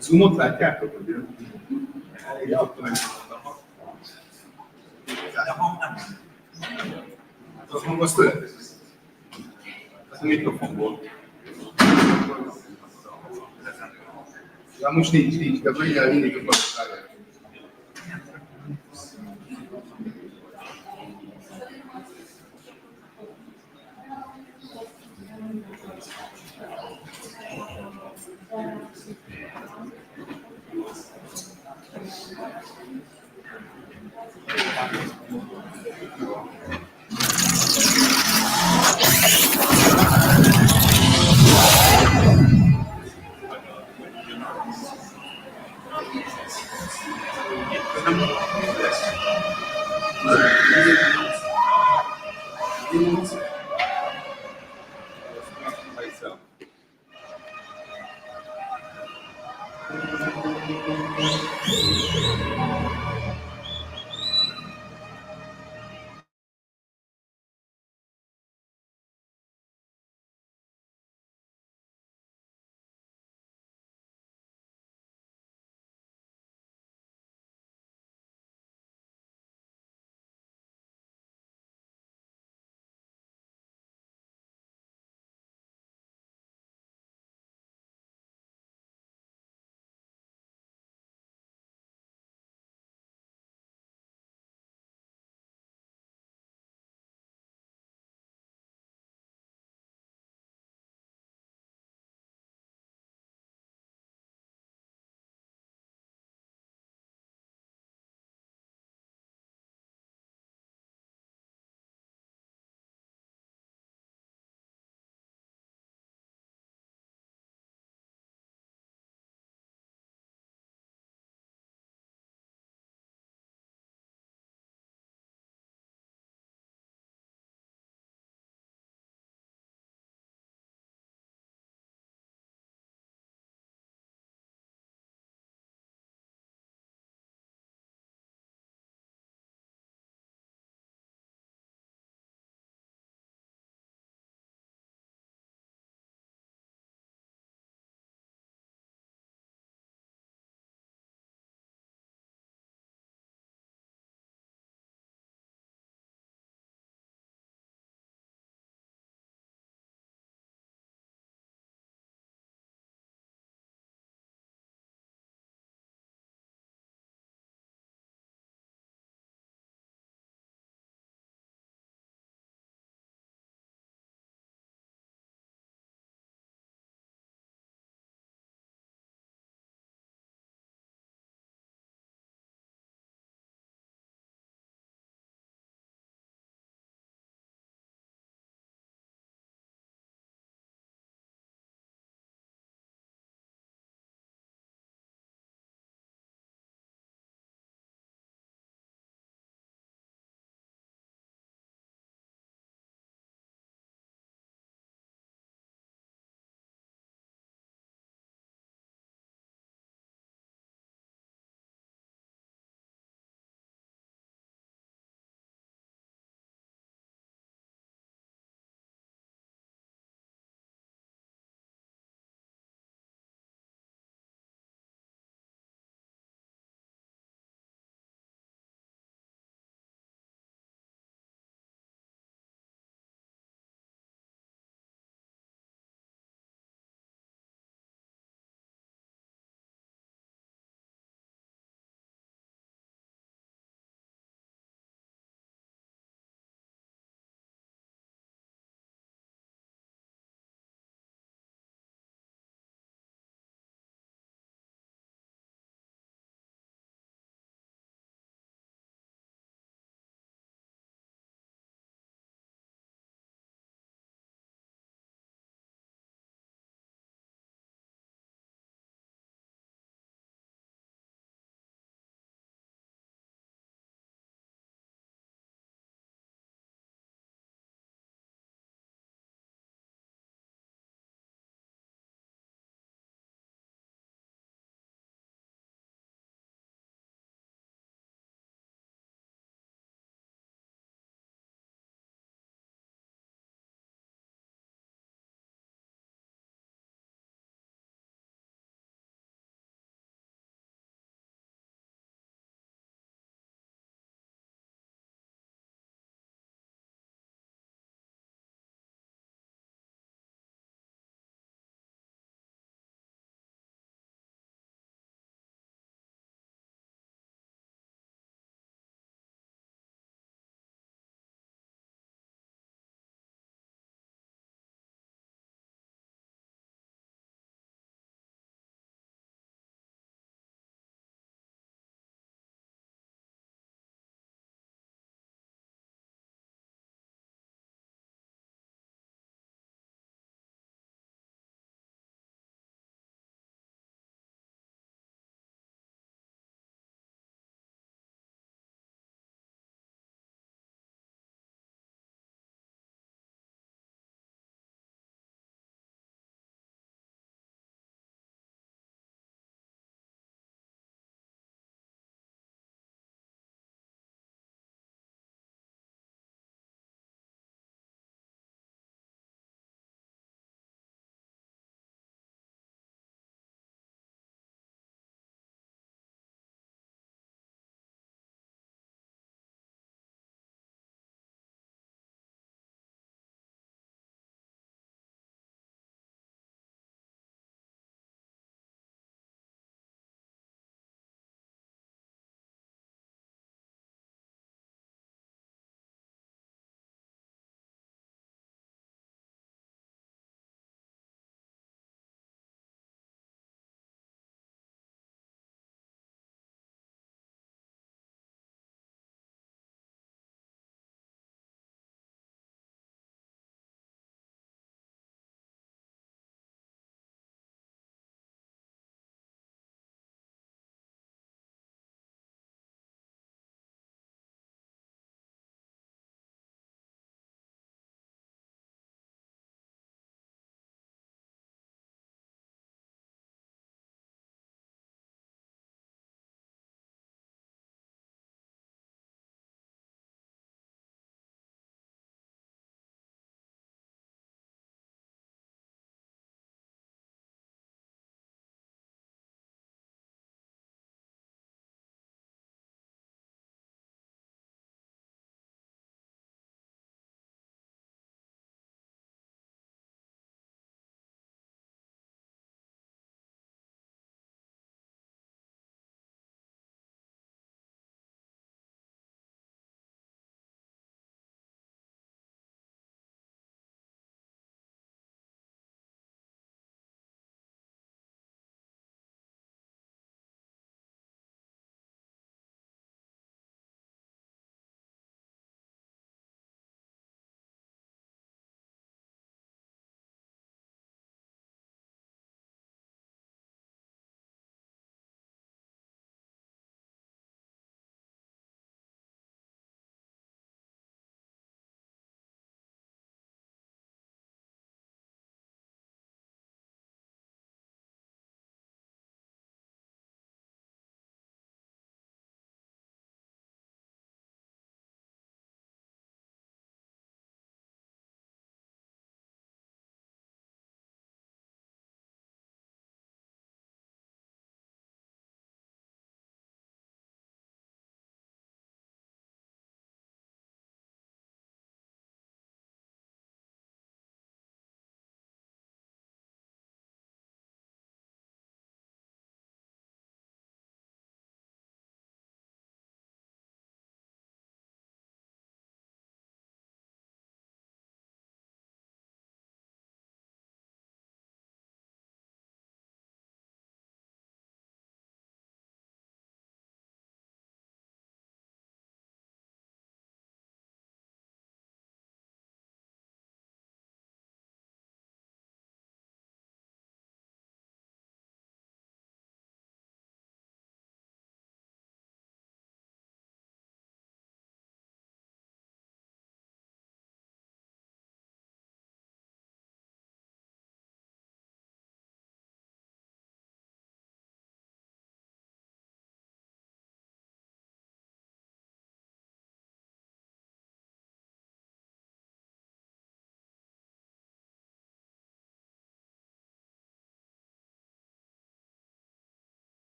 Zoomot látjátok, ugye? A hang az több. Ez a mikrofonból. Ja, most nincs, de mindjárt mindig a basszál.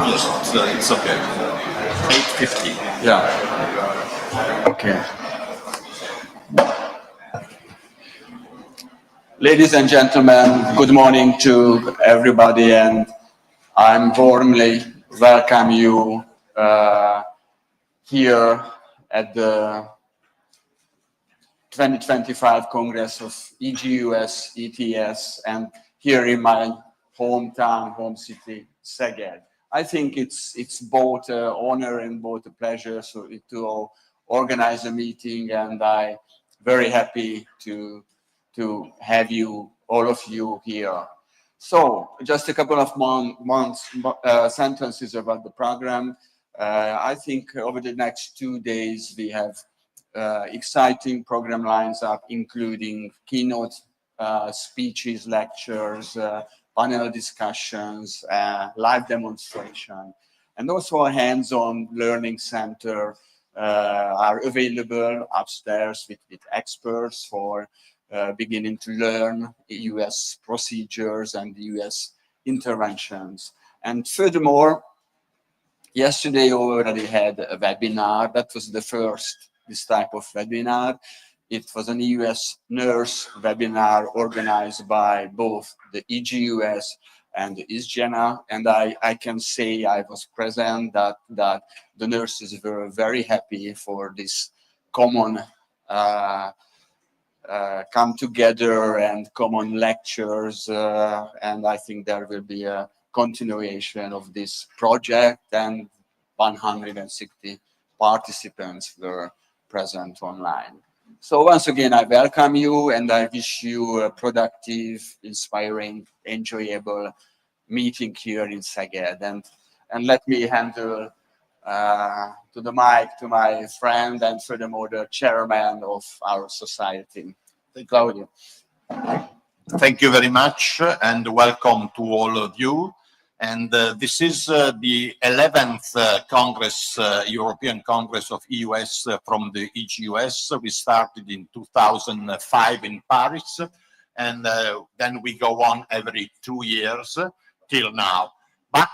Yes, it's okay. 8:50. Yeah. Okay. Ladies and gentlemen, good morning to everybody, and I'm warmly welcome you here at the 2025 Congress of EGEUS, ETS, and here in my hometown, home city, Szeged. I think it's both an honor and both a pleasure to organize a meeting, and I'm very happy to have you, all of you here. So just a couple of sentences about the program. I think over the next 2 days we have exciting program lines up, including keynote speeches, lectures, panel discussions, live demonstration, and also a hands-on learning center are available upstairs with experts for beginning to learn US procedures and US interventions. And furthermore, yesterday we already had a webinar. That was the first this type of webinar. It was an US nurse webinar organized by both the EGEUS and the ESGENA, and I can say I was present, that the nurses were very happy for this common come together and common lectures, and I think there will be a continuation of this project, and 160 participants were present online. So once again, I welcome you and I wish you a productive, inspiring, enjoyable meeting here in Szeged. And let me handle to the mic to my friend and furthermore the chairman of our society, Claudio. Thank you very much and welcome to all of you. And this is the 11th Congress, European Congress of EUS from the EGEUS. We started in 2005 in Paris, and then we go on every 2 years till now. But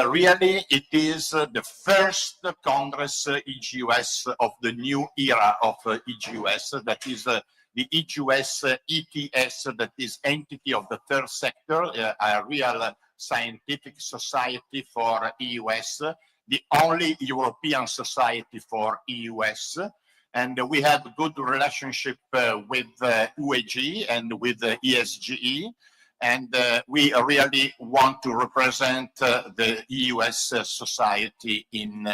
really, it is the first Congress EGEUS of the new era of EGEUS, that is the EGEUS ETS, that is entity of the third sector, a real scientific society for EUS, the only European society for EUS. And we have a good relationship with UEG and with ESGE. And we really want to represent the EUS society in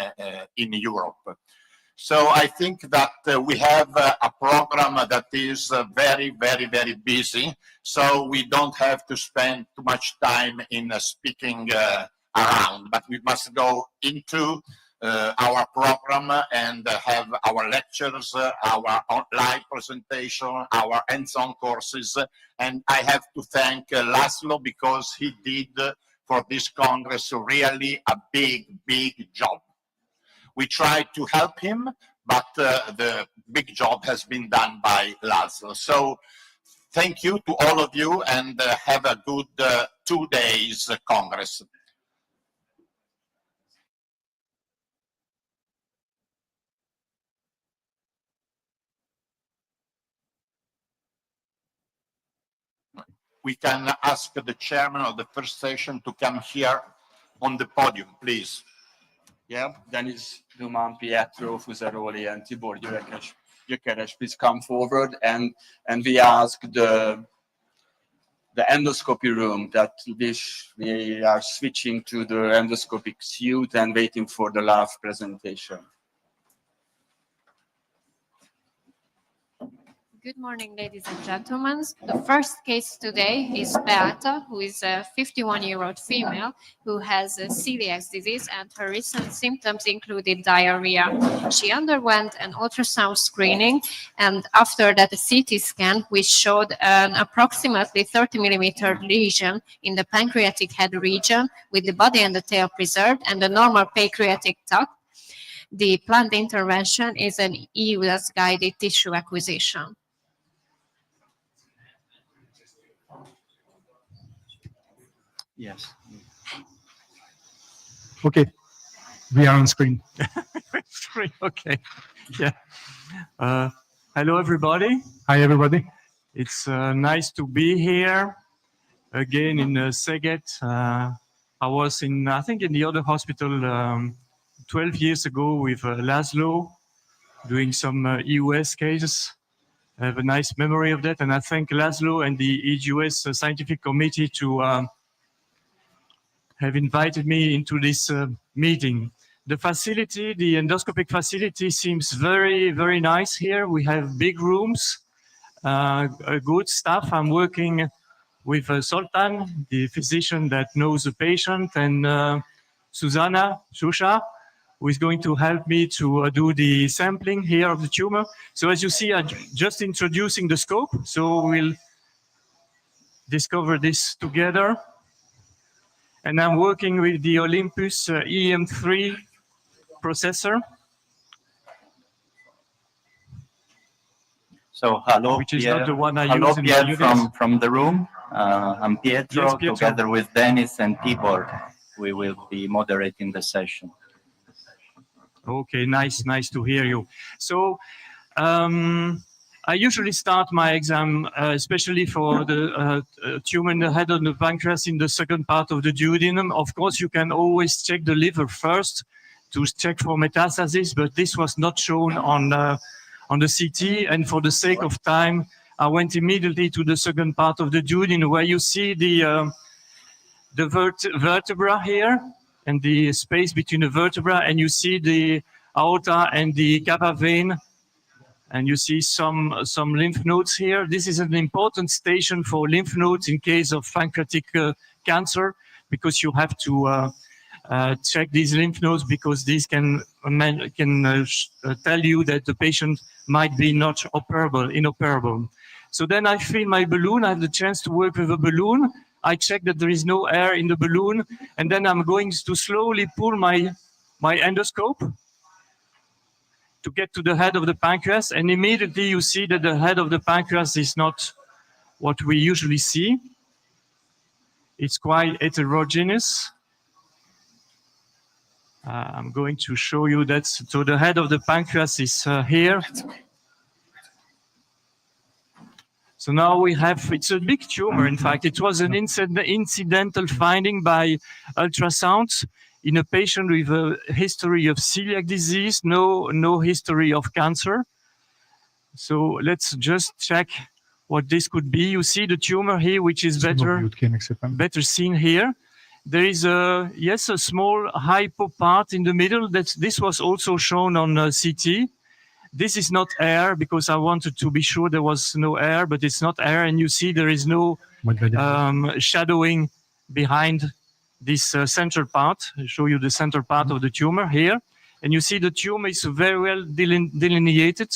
Europe. So I think that we have a program that is very, very, very busy. So we don't have to spend too much time in speaking around, but we must go into our program and have our lectures, our live presentation, our hands-on courses. And I have to thank Laszlo because he did for this Congress really a big, big job. We tried to help him, but the big job has been done by Laszlo. So thank you to all of you and have a good 2 days Congress. We can ask the chairman of the first session to come here on the podium, please. Yeah, Denis Duman, Pietro Fusaroli, and Tibor Gyökeres, please come forward, and we ask the endoscopy room that we are switching to the endoscopic suite and waiting for the live presentation. Good morning, ladies and gentlemen. The first case today is Beata, who is a 51-year-old female who has a celiac disease, and her recent symptoms included diarrhea. She underwent an ultrasound screening, and after that a CT scan, which showed an approximately 30-millimeter lesion in the pancreatic head region with the body and the tail preserved and the normal pancreatic duct. The planned intervention is an EUS-guided tissue acquisition. Yes. Okay, we are on screen. Screen, okay. Yeah. Hello, everybody. Hi, everybody. It's nice to be here again in Szeged. I was I think, in the other hospital 12 years ago with Laszlo, doing some EUS cases. I have a nice memory of that, and I thank Laszlo and the EGEUS Scientific Committee to have invited me into this meeting. The facility, the endoscopic facility, seems very, very nice here. We have big rooms, a good staff. I'm working with Sultan, the physician that knows the patient, and Susanna Shusha, who is going to help me to do the sampling here of the tumor. So as you see, I'm just introducing the scope. So we'll discover this together. And I'm working with the Olympus EM3 processor. So hello, Which is Pierre. not the one I Hello, use in the Pierre, units. from the room. I'm Pietro, Yes, Pietro. together with Dennis and Tibor. We will be moderating the session. Okay, nice to hear you. So I usually start my exam, especially for the tumor in the head of the pancreas, in the second part of the duodenum. Of course, you can always check the liver first to check for metastasis, but this was not shown on the CT. And for the sake of time, I went immediately to the second part of the duodenum, where you see the vertebra here and the space between the vertebra, and you see the aorta and the cava vein, and you see some lymph nodes here. This is an important station for lymph nodes in case of pancreatic cancer, because you have to check these lymph nodes, because these can tell you that the patient might be not inoperable. So then I fill my balloon. I have the chance to work with a balloon. I check that there is no air in the balloon, and then I'm going to slowly pull my endoscope to get to the head of the pancreas, and immediately you see that the head of the pancreas is not what we usually see. It's quite heterogeneous. I'm going to show you that. So the head of the pancreas is here. So now we have, it's a big tumor. In fact, it was an incidental finding by ultrasound in a patient with a history of celiac disease, no history of cancer. So let's just check what this could be. You see the tumor here, which is better seen here. There is a small hypo part in the middle. This was also shown on CT. This is not air, because I wanted to be sure there was no air, but it's not air. And you see there is no shadowing behind this central part. I'll show you the central part of the tumor here. And you see the tumor is very well delineated.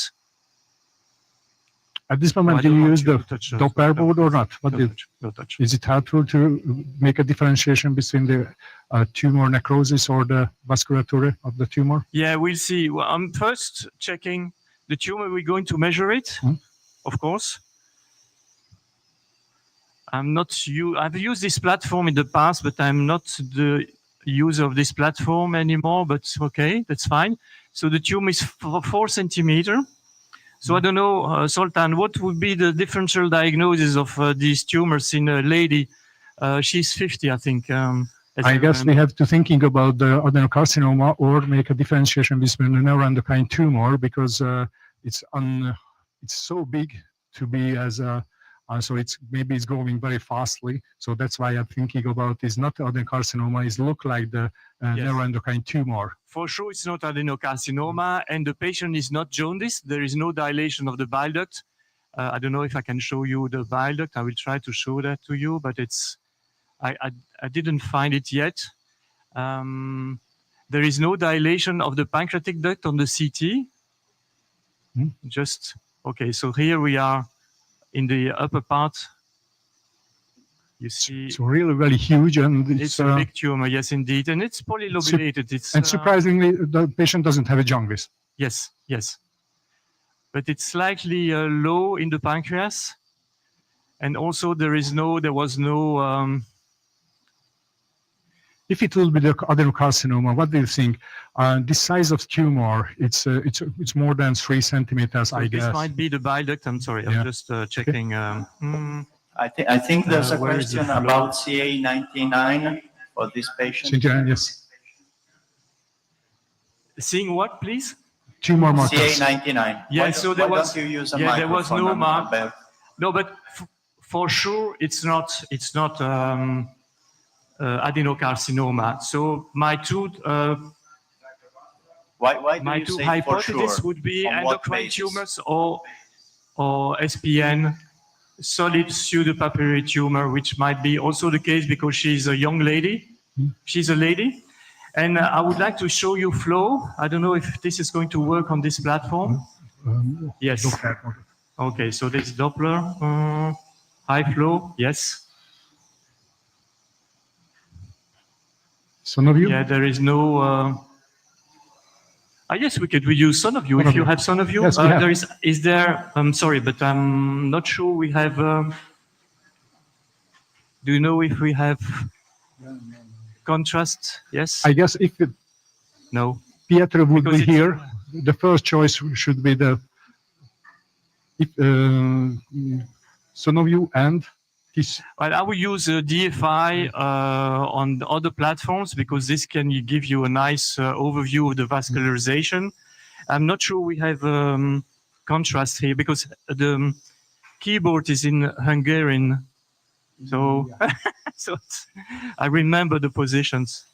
At this moment, do you use the Doppler board or not? Is it helpful to make a differentiation between the tumor necrosis or the vasculature of the tumor? Yeah, we'll see. Well, I'm first checking the tumor. We're going to measure it, of course. I've used this platform in the past, but I'm not the user of this platform anymore, but okay, that's fine. So the tumor is 4 centimeters. So I don't know, Sultan, what would be the differential diagnosis of these tumors in a lady? She's 50, I think. I guess we have to thinking about the adenocarcinoma, or make a differentiation between the neuroendocrine tumor, because it's so big to be as a, so maybe it's growing very fastly. So that's why I'm thinking about it's not adenocarcinoma. It look like the neuroendocrine tumor. For sure, it's not adenocarcinoma, and the patient is not jaundiced. There is no dilation of the bile duct. I don't know if I can show you the bile duct. I will try to show that to you, but I didn't find it yet. There is no dilation of the pancreatic duct on the CT. Okay, so here we are in the upper part. You see, it's really very huge, and it's a big tumor, yes, indeed, and it's polylobulated. And surprisingly, the patient doesn't have a jaundice. Yes, but it's slightly low in the pancreas, and also there was no if it will be the adenocarcinoma, what do you think? The size of tumor, it's more than 3 centimeters, I guess. This might be the bile duct. I'm sorry, Yeah. I'm just checking. I think there's a where is the question flow? about CA99 for this patient. Yes. Seeing what, please? Tumor markers. CA99. Yeah, Why, so there why was- don't you use a yeah, there was microphone no and mark. bear- No, but for sure, it's not adenocarcinoma. So my two Why do my you two say for hypotheses sure? would be On what endocrine basis? tumors or SPN, solid pseudopapillary tumor, which might be also the case because she's a young lady. She's a lady. And I would like to show you flow. I don't know if this is going to work on this platform. Yes. Okay, so this Doppler, high flow, yes. Sonoview? Yeah, there is no. Yes, we could use Sonoview if you have Sonoview. Yes, we have. Is there? I'm sorry, but I'm not sure we have. Do you know if we have contrast? Yes. I guess if No. Pietro would Because be it's- here, the first choice should be the Sonoview and this. Well, I will use DFI on the other platforms because this can give you a nice overview of the vascularization. I'm not sure we have contrast here because the keyboard is in Hungarian. So, I remember the positions.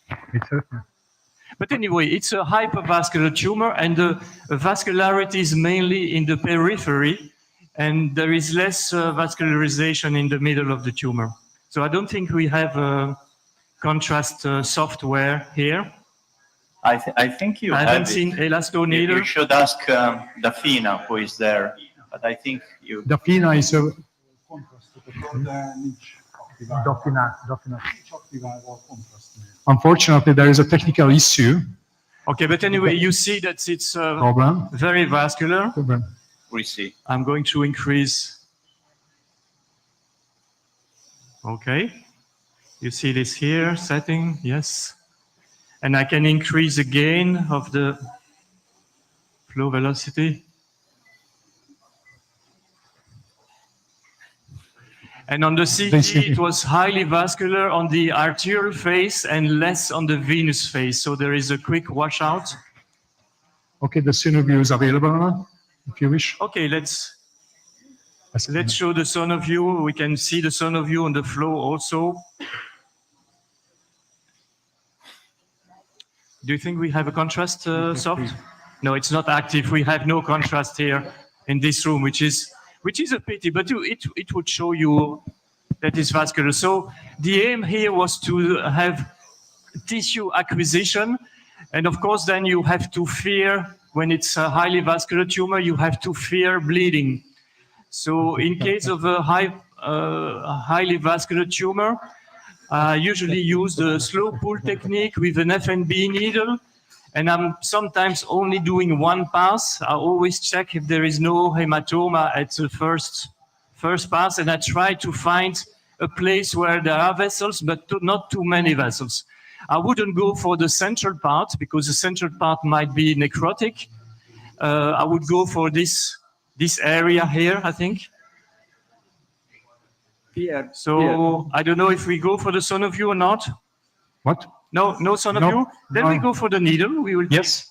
But anyway, it's a hypervascular tumor and the vascularity is mainly in the periphery and there is less vascularization in the middle of the tumor. So I don't think we have contrast software here. I think you I have haven't it. seen Elasto You neither. should ask Dafina, who is there. But I think you. Dafina is a Unfortunately, there is a technical issue. Okay, but anyway, you see that it's Problem. very vascular. We see. I'm going to increase. Okay. You see this here, setting, yes. And I can increase the gain of the flow velocity. And on the CT, it was highly vascular on the arterial phase and less on the venous phase. So there is a quick washout. Okay, the Sonoview is available now, if you wish. Okay, let's show the Sonoview. We can see the Sonoview on the flow also. Do you think we have a contrast soft? No, it's not active. We have no contrast here in this room, which is a pity, but it would show you that it's vascular. So the aim here was to have tissue acquisition. And of course, then you have to fear, when it's a highly vascular tumor, you have to fear bleeding. So in case of a highly vascular tumor, I usually use the slow pull technique with an FNB needle. And I'm sometimes only doing one pass. I always check if there is no hematoma at the first pass. And I try to find a place where there are vessels, but not too many vessels. I wouldn't go for the central part because the central part might be necrotic. I would go for this area here, I think. Pierre, So I don't know if we go for the Sonoview or not. What? No Sonoview? No, Then we no. go for the needle. We will. Yes.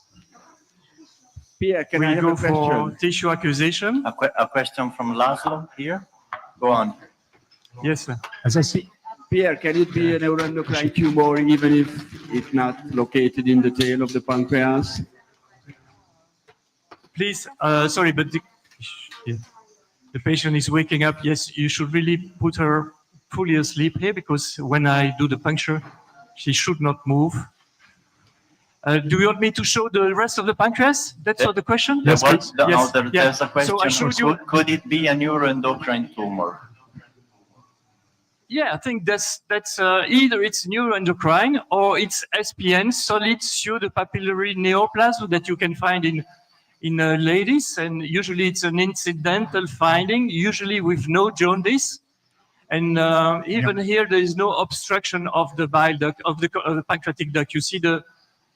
Pierre, can I We have go a for question? tissue acquisition. A question from Laszlo here. Go on. Yes, sir. As I see, Pierre, can it be a neuroendocrine tumor even if it's not located in the tail of the pancreas? Please, sorry, but the patient is waking up. Yes, you should really put her fully asleep here because when I do the puncture, she should not move. Do you want me to show the rest of the pancreas? That's not the question? There's a Yeah. question. So I showed you. Could it be a neuroendocrine tumor? Yeah, I think that's either it's neuroendocrine or it's SPN, solid pseudopapillary neoplasm that you can find in ladies, and usually it's an incidental finding, usually with no jaundice. And even here, there is no obstruction of the bile duct, of the pancreatic duct. You see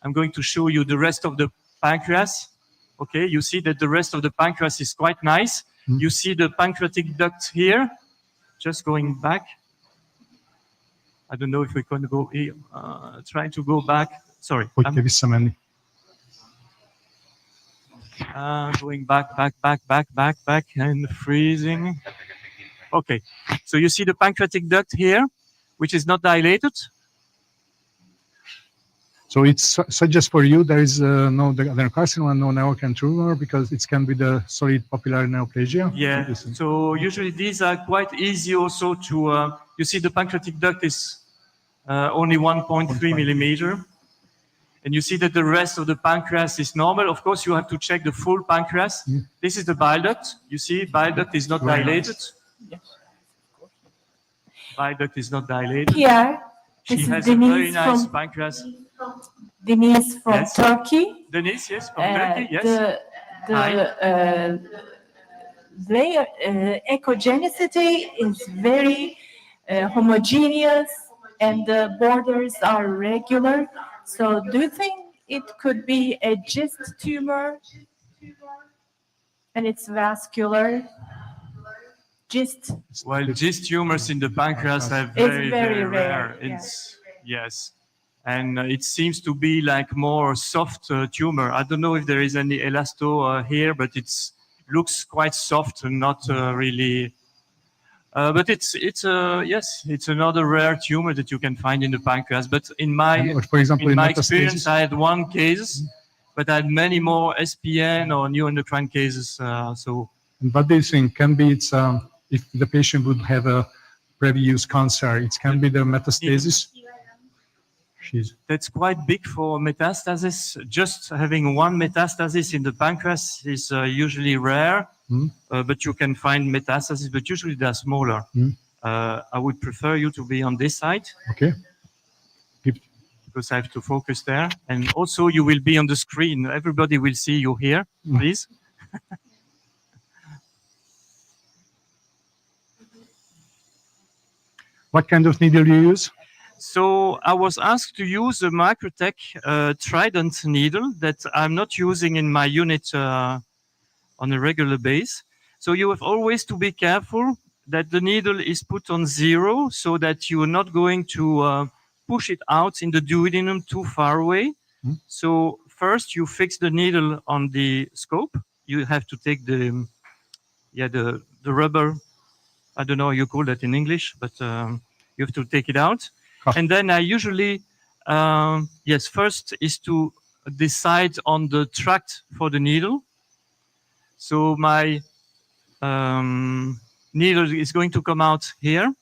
I'm going to show you the rest of the pancreas. Okay, you see that the rest of the pancreas is quite nice. You see the pancreatic duct here, just going back. I don't know if we can go here, trying to go back. Sorry. Going back, and freezing. Okay, so you see the pancreatic duct here, which is not dilated. So it's suggest for you there is no adenocarcinoma, no neocan tumor, because it can be the solid papillary neoplasia. Yeah, so usually these are quite easy also to, you see the pancreatic duct is only 1.3 millimeter. And you see that the rest of the pancreas is normal. Of course, you have to check the full pancreas. This is the bile duct. You see, bile duct is not dilated. Bile duct is not dilated. Here, She this has is a very Denise nice from pancreas. Denise from Yes. Turkey. Denise, yes, from Turkey, yes. Their echogenicity is very homogeneous and the borders are regular. So do you think it could be a GIST tumor and it's vascular? GIST. Well, GIST tumors in the pancreas are It's very rare. Yes. And it seems to be like more soft tumor. I don't know if there is any elasto here, but it looks quite soft and not really. But it's another rare tumor that you can find in the pancreas. But in my experience, I had one case, but I had many more SPN or neuroendocrine cases. But this thing can be if the patient would have a previous cancer, it can be the metastasis. That's quite big for metastasis. Just having one metastasis in the pancreas is usually rare, but you can find metastasis, but usually they're smaller. I would prefer you to be on this side. Okay. Because I have to focus there. And also you will be on the screen. Everybody will see you here, please. What kind of needle do you use? So I was asked to use a Microtech Trident needle that I'm not using in my unit on a regular base. So you have always to be careful that the needle is put on 0 so that you are not going to push it out in the duodenum too far away. So first you fix the needle on the scope. You have to take the rubber, I don't know how you call that in English, but you have to take it out. And then I usually, first is to decide on the tract for the needle. So my needle is going to come out here.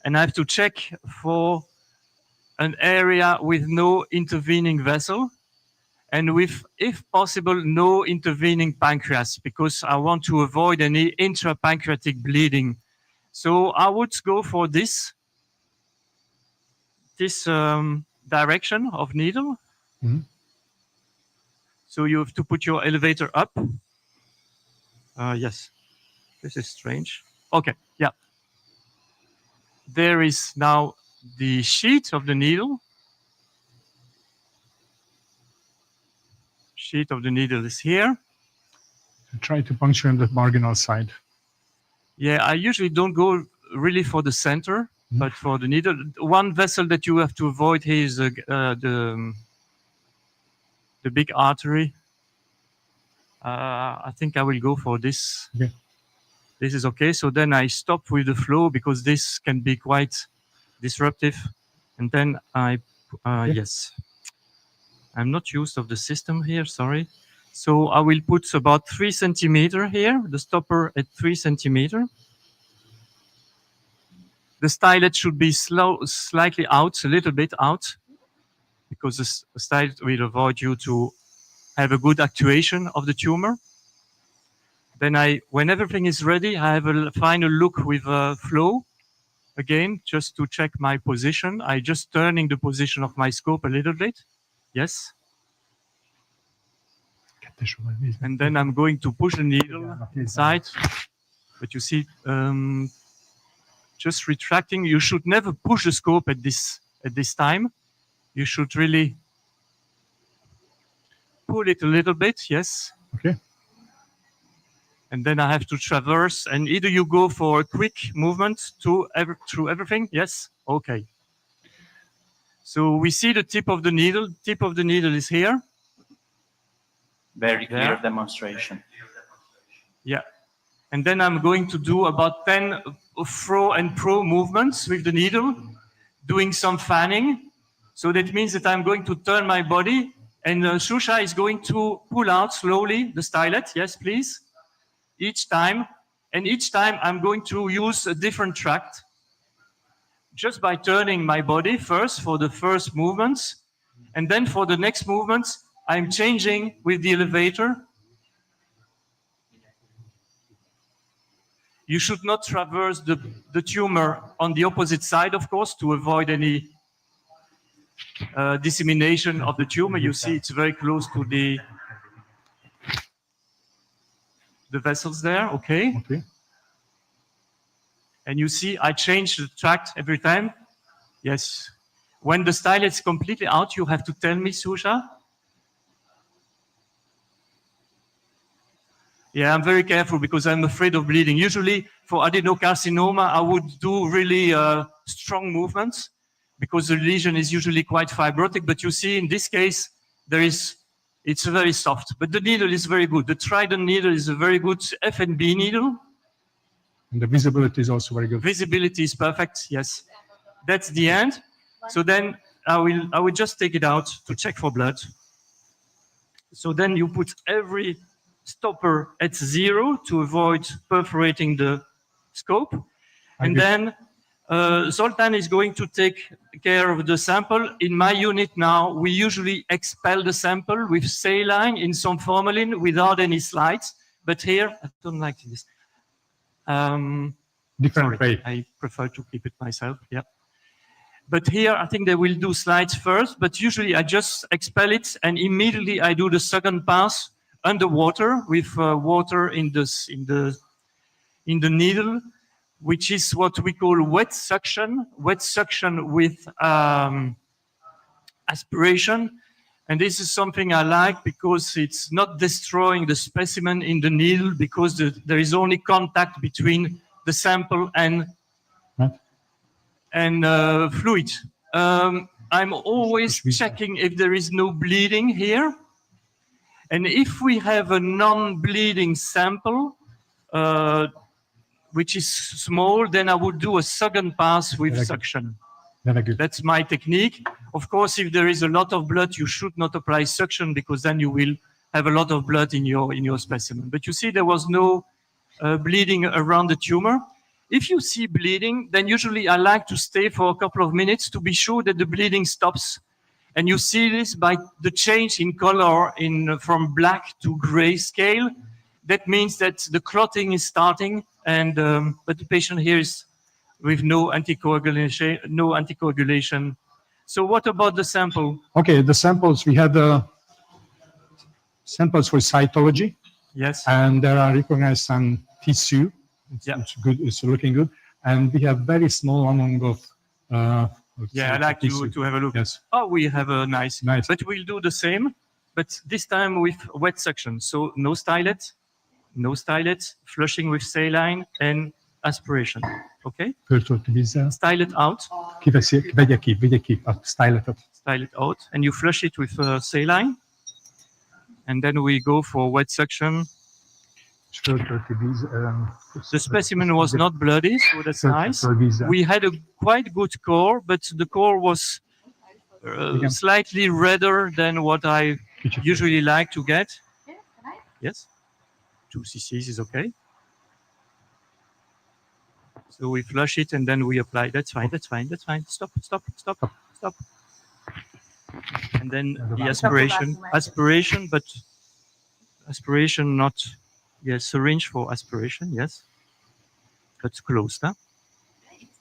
And I have to check for an area with no intervening vessel. And with, if possible, no intervening pancreas, because I want to avoid any intrapancreatic bleeding. So I would go for this direction of needle. So you have to put your elevator up. Yes, this is strange. Okay, yeah. There is now the sheet of the needle. Sheet of the needle is here. Try to puncture on the marginal side. Yeah, I usually don't go really for the center, but for the needle. One vessel that you have to avoid here is the big artery. I think I will go for this. Okay. This is okay. So then I stop with the flow because this can be quite disruptive. And then yes. I'm not used of the system here, sorry. So I will put about 3 centimeter here, the stopper at 3 centimeter. The stylet should be slightly out, a little bit out, because the stylet will avoid you to have a good actuation of the tumor. Then when everything is ready, I have a final look with flow. Again, just to check my position. I just turning the position of my scope a little bit. Yes. And then I'm going to push the needle inside. But you see, just retracting. You should never push the scope at this time. You should really pull it a little bit, yes. Okay. And then I have to traverse, and either you go for a quick movement through everything, yes, okay. So we see the tip of the needle. Tip of the needle is here. Very clear There. demonstration. Yeah. And then I'm going to do about 10 fro and pro movements with the needle, doing some fanning. So that means that I'm going to turn my body, and Susha is going to pull out slowly the stylet. Yes, please. Each time. And each time I'm going to use a different tract. Just by turning my body first for the first movements. And then for the next movements, I'm changing with the elevator. You should not traverse the tumor on the opposite side, of course, to avoid any dissemination of the tumor. You see it's very close to the vessels there, okay? Okay. And you see I change the tract every time. Yes. When the stylet's completely out, you have to tell me, Susha. Yeah, I'm very careful because I'm afraid of bleeding. Usually for adenocarcinoma, I would do really strong movements because the lesion is usually quite fibrotic. But you see in this case, it's very soft. But the needle is very good. The Trident needle is a very good F&B needle. And the visibility is also very good. Visibility is perfect, yes. That's the end. So then I will just take it out to check for blood. So then you put every stopper at 0 to avoid perforating the scope. And then Zoltan is going to take care of the sample. In my unit now, we usually expel the sample with saline in some formalin without any slides. But here, I don't like this. Different way. I prefer to keep it myself, yeah. But here, I think they will do slides first, but usually I just expel it and immediately I do the second pass underwater with water in the needle, which is what we call wet suction with aspiration. And this is something I like because it's not destroying the specimen in the needle because there is only contact between the sample and fluid. I'm always checking if there is no bleeding here. And if we have a non-bleeding sample, which is small, then I would do a second pass with suction. That's my technique. Of course, if there is a lot of blood, you should not apply suction because then you will have a lot of blood in your specimen. But you see, there was no bleeding around the tumor. If you see bleeding, then usually I like to stay for a couple of minutes to be sure that the bleeding stops. And you see this by the change in color from black to gray scale. That means that the clotting is starting, and but the patient here is with no anticoagulation. So what about the sample? Okay, the samples, we had samples for cytology. Yes. And there are recognized some tissue. It's good. It's looking good. And we have very small amount of I like you to have a look. Yes. Oh, we have a nice. But we'll do the same, but this time with wet suction. So no stylet, flushing with saline and aspiration. Okay? Stylet out. Vegye ki a styletot. Stylet out. And you flush it with saline. And then we go for wet suction. The specimen was not bloody, so that's nice. We had a quite good core, but the core was slightly redder than what I usually like to get. Yes? 2 cc's is okay. So we flush it and then we apply. That's fine. Stop. And then the aspiration, but aspiration not... Yes, syringe for aspiration, yes. That's closed, huh?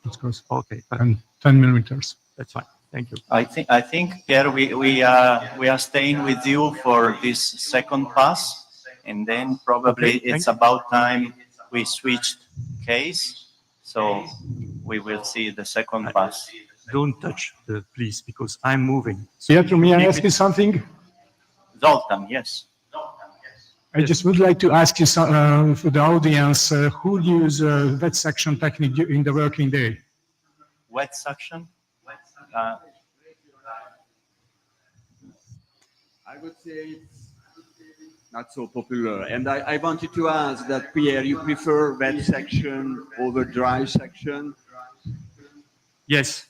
It's closed. Okay. And 10 millimeters. That's fine. Thank you. I think Pierre, we are staying with you for this second pass, and then probably it's about time we switched case. So we will see the second pass. Don't touch, please, because I'm moving. Pietro, may I keep ask it- you something? Zoltan, yes. I just would like to ask you for the audience, who use wet section technique in the working day? Wet suction. I would say it's not so popular. And I wanted to ask that, Pierre, you prefer wet section over dry section? Yes.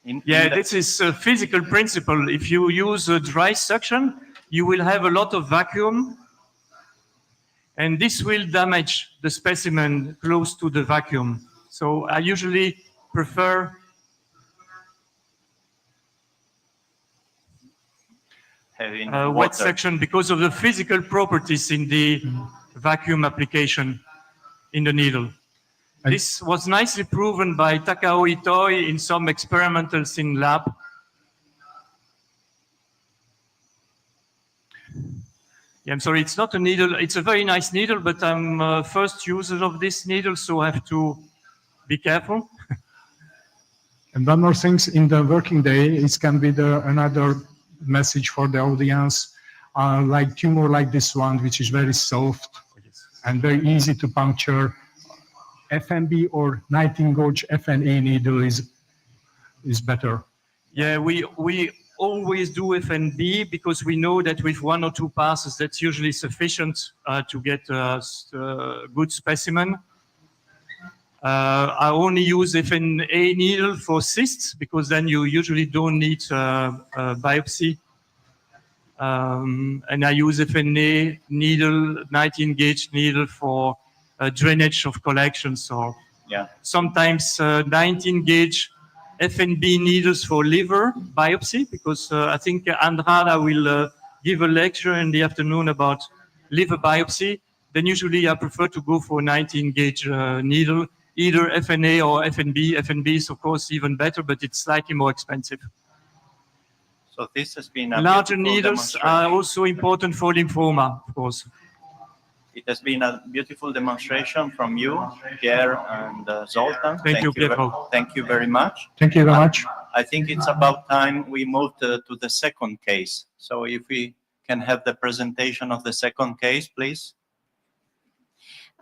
In Yeah, the- this is a physical principle. If you use a dry suction, you will have a lot of vacuum, and this will damage the specimen close to the vacuum. So I usually prefer having wet water. section because of the physical properties in the vacuum application in the needle. This was nicely proven by Takao Itoi in some experimentals in lab. Yeah, I'm sorry, it's not a needle. It's a very nice needle, but I'm first user of this needle, so I have to be careful. And one more thing, in the working day, it can be another message for the audience, like tumor like this one, which is very soft and very easy to puncture. FNB or 19-gauge FNA needle is better. Yeah, we always do FNB because we know that with 1 or 2 passes, that's usually sufficient to get a good specimen. I only use FNA needle for cysts because then you usually don't need a biopsy. And I use FNA needle, 19-gauge needle for drainage of collections, or sometimes 19-gauge FNB needles for liver biopsy, because I think Andrada will give a lecture in the afternoon about liver biopsy. Then usually I prefer to go for 19-gauge needle, either FNA or FNB. FNB is of course even better, but it's slightly more expensive. So this has been a Larger beautiful needles are demonstration. also important for lymphoma, of course. It has been a beautiful demonstration from you, Pierre and Zoltan. Thank you, Pietro. Thank you very much. Thank you very much. I think it's about time we moved to the second case. So if we can have the presentation of the second case, please.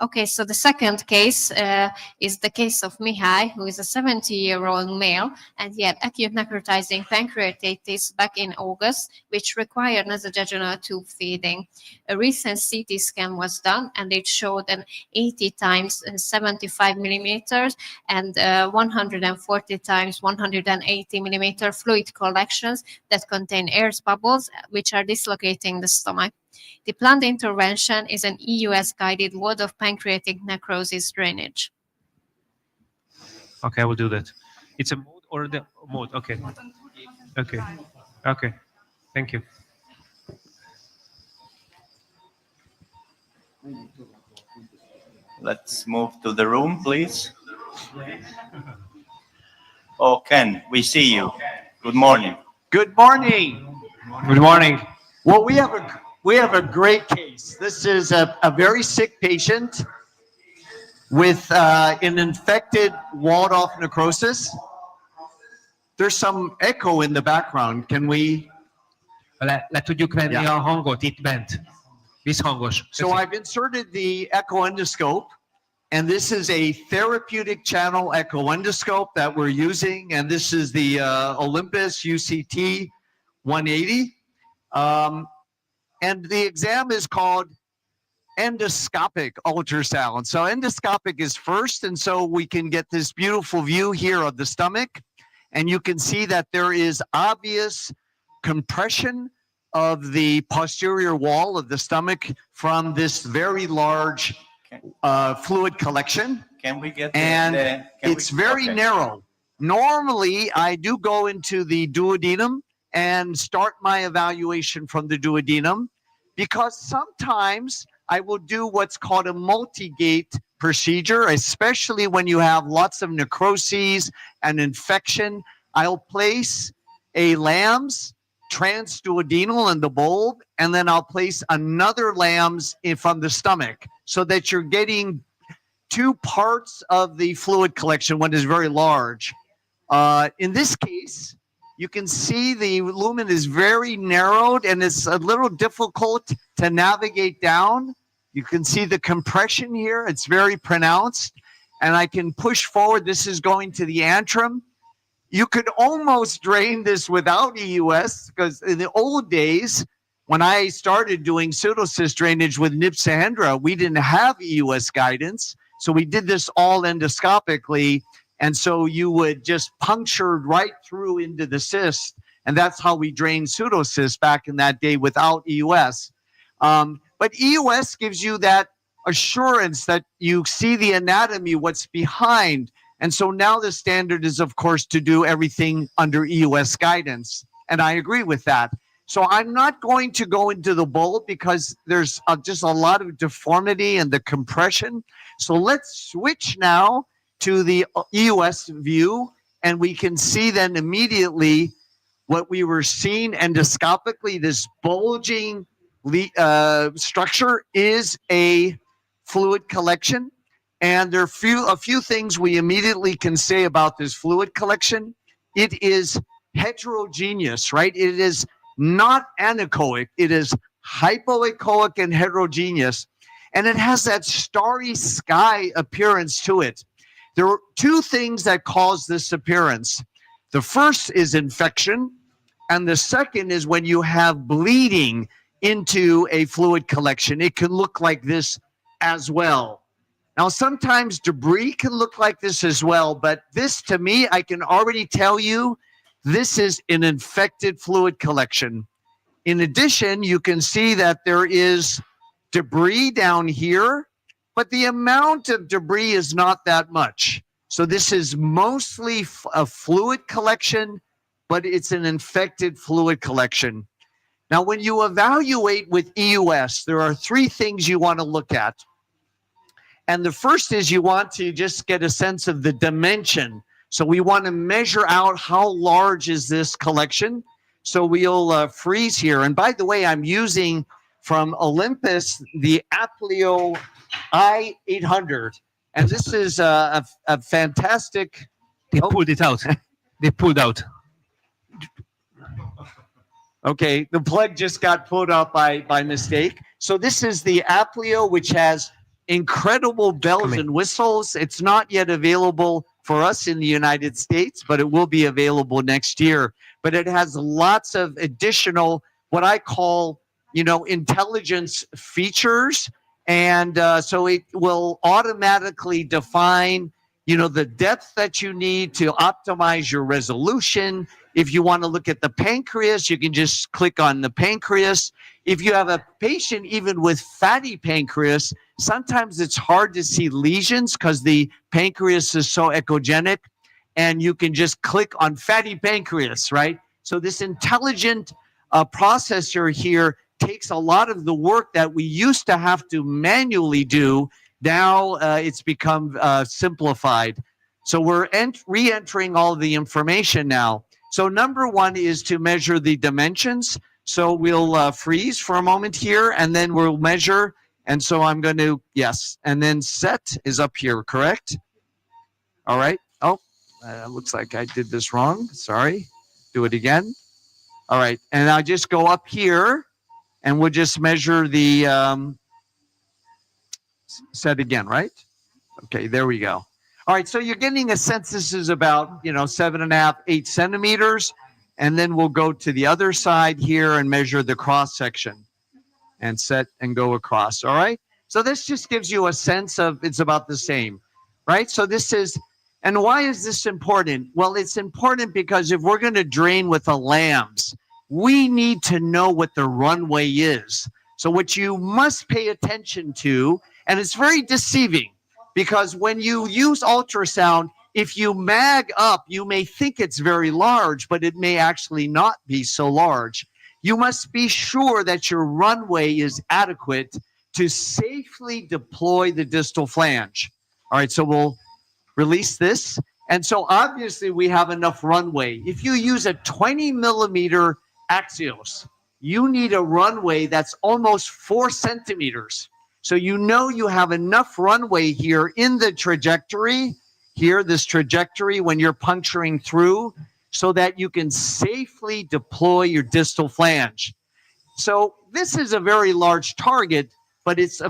Okay, so the second case is the case of Mihai, who is a 70-year-old male and he had acute necrotizing pancreatitis back in August, which required nasojejunal tube feeding. A recent CT scan was done and it showed an 80 times 75 millimeters and 140 times 180 millimeter fluid collections that contain air bubbles, which are dislocating the stomach. The planned intervention is an EUS-guided ward of pancreatic necrosis drainage. Okay, I will do that. It's a mode or the mode? Okay. Okay. Okay. Thank you. Let's move to the room, please. Oh, Ken, we see you. Good morning. Good morning. Good morning. Well, we have a great case. This is a very sick patient with an infected walled-off necrosis. There's some echo in the background. Can we? Le tudjuk venni a hangot, itt bent. Visszhangos. So I've inserted the echo endoscope, and this is a therapeutic channel echo endoscope that we're using, and this is the Olympus UCT 180. And the exam is called endoscopic ultrasound. So endoscopic is first, and so we can get this beautiful view here of the stomach, and you can see that there is obvious compression of the posterior wall of the stomach from this very large fluid collection. Can we get and it's very narrow. Normally, I do go into the duodenum and start my evaluation from the duodenum, because sometimes I will do what's called a multi-gate procedure, especially when you have lots of necroses and infection. I'll place a LAMS transduodenal in the bulb, and then I'll place another LAMS from the stomach, so that you're getting two parts of the fluid collection. One is very large. In this case, you can see the lumen is very narrowed and it's a little difficult to navigate down. You can see the compression here. It's very pronounced. And I can push forward. This is going to the antrum. You could almost drain this without EUS, because in the old days, when I started doing pseudocyst drainage with Nipsahendra, we didn't have EUS guidance. So we did this all endoscopically. And so you would just puncture right through into the cyst. And that's how we drained pseudocysts back in that day without EUS. But EUS gives you that assurance that you see the anatomy, what's behind. And so now the standard is, of course, to do everything under EUS guidance. And I agree with that. So I'm not going to go into the bowl because there's just a lot of deformity and the compression. So let's switch now to the EUS view, and we can see then immediately what we were seeing endoscopically. This bulging structure is a fluid collection. And there are a few things we immediately can say about this fluid collection. It is heterogeneous, right? It is not anechoic. It is hypoechoic and heterogeneous. And it has that starry sky appearance to it. There are two things that cause this appearance. The first is infection, and the second is when you have bleeding into a fluid collection. It can look like this as well. Now, sometimes debris can look like this as well, but this, to me, I can already tell you, this is an infected fluid collection. In addition, you can see that there is debris down here, but the amount of debris is not that much. So this is mostly a fluid collection, but it's an infected fluid collection. Now, when you evaluate with EUS, there are three things you want to look at. And the first is you want to just get a sense of the dimension. So we want to measure out how large is this collection. So we'll freeze here. And by the way, I'm using from Olympus the Aplio I-800. And this is a fantastic... They pulled it out. They pulled out. Okay, the plug just got pulled out by mistake. So this is the Aplio, which has incredible bells and whistles. It's not yet available for us in the United States, but it will be available next year. But it has lots of additional, what I call, intelligence features. And so it will automatically define, the depth that you need to optimize your resolution. If you want to look at the pancreas, you can just click on the pancreas. If you have a patient even with fatty pancreas, sometimes it's hard to see lesions because the pancreas is so echogenic, and you can just click on fatty pancreas, right? So this intelligent processor here takes a lot of the work that we used to have to manually do. Now it's become simplified. So we're re-entering all the information now. So number one is to measure the dimensions. So we'll freeze for a moment here, and then we'll measure. And so I'm going to, yes. And then set is up here, correct? All right. Oh, looks like I did this wrong. Sorry. Do it again. All right. And I just go up here, and we'll just measure the set again, right? Okay, there we go. All right, so you're getting a sense this is about, 7.5, 8 centimeters. And then we'll go to the other side here and measure the cross section and set and go across. All right. So this just gives you a sense of it's about the same, right? So this is, and why is this important? Well, it's important because if we're going to drain with the lambs, we need to know what the runway is. So what you must pay attention to, and it's very deceiving, because when you use ultrasound, if you mag up, you may think it's very large, but it may actually not be so large. You must be sure that your runway is adequate to safely deploy the distal flange. All right, so we'll release this. And so obviously we have enough runway. If you use a 20 millimeter axios, you need a runway that's almost 4 centimeters. So you know you have enough runway here in the trajectory, here, this trajectory when you're puncturing through, so that you can safely deploy your distal flange. So this is a very large target, but it's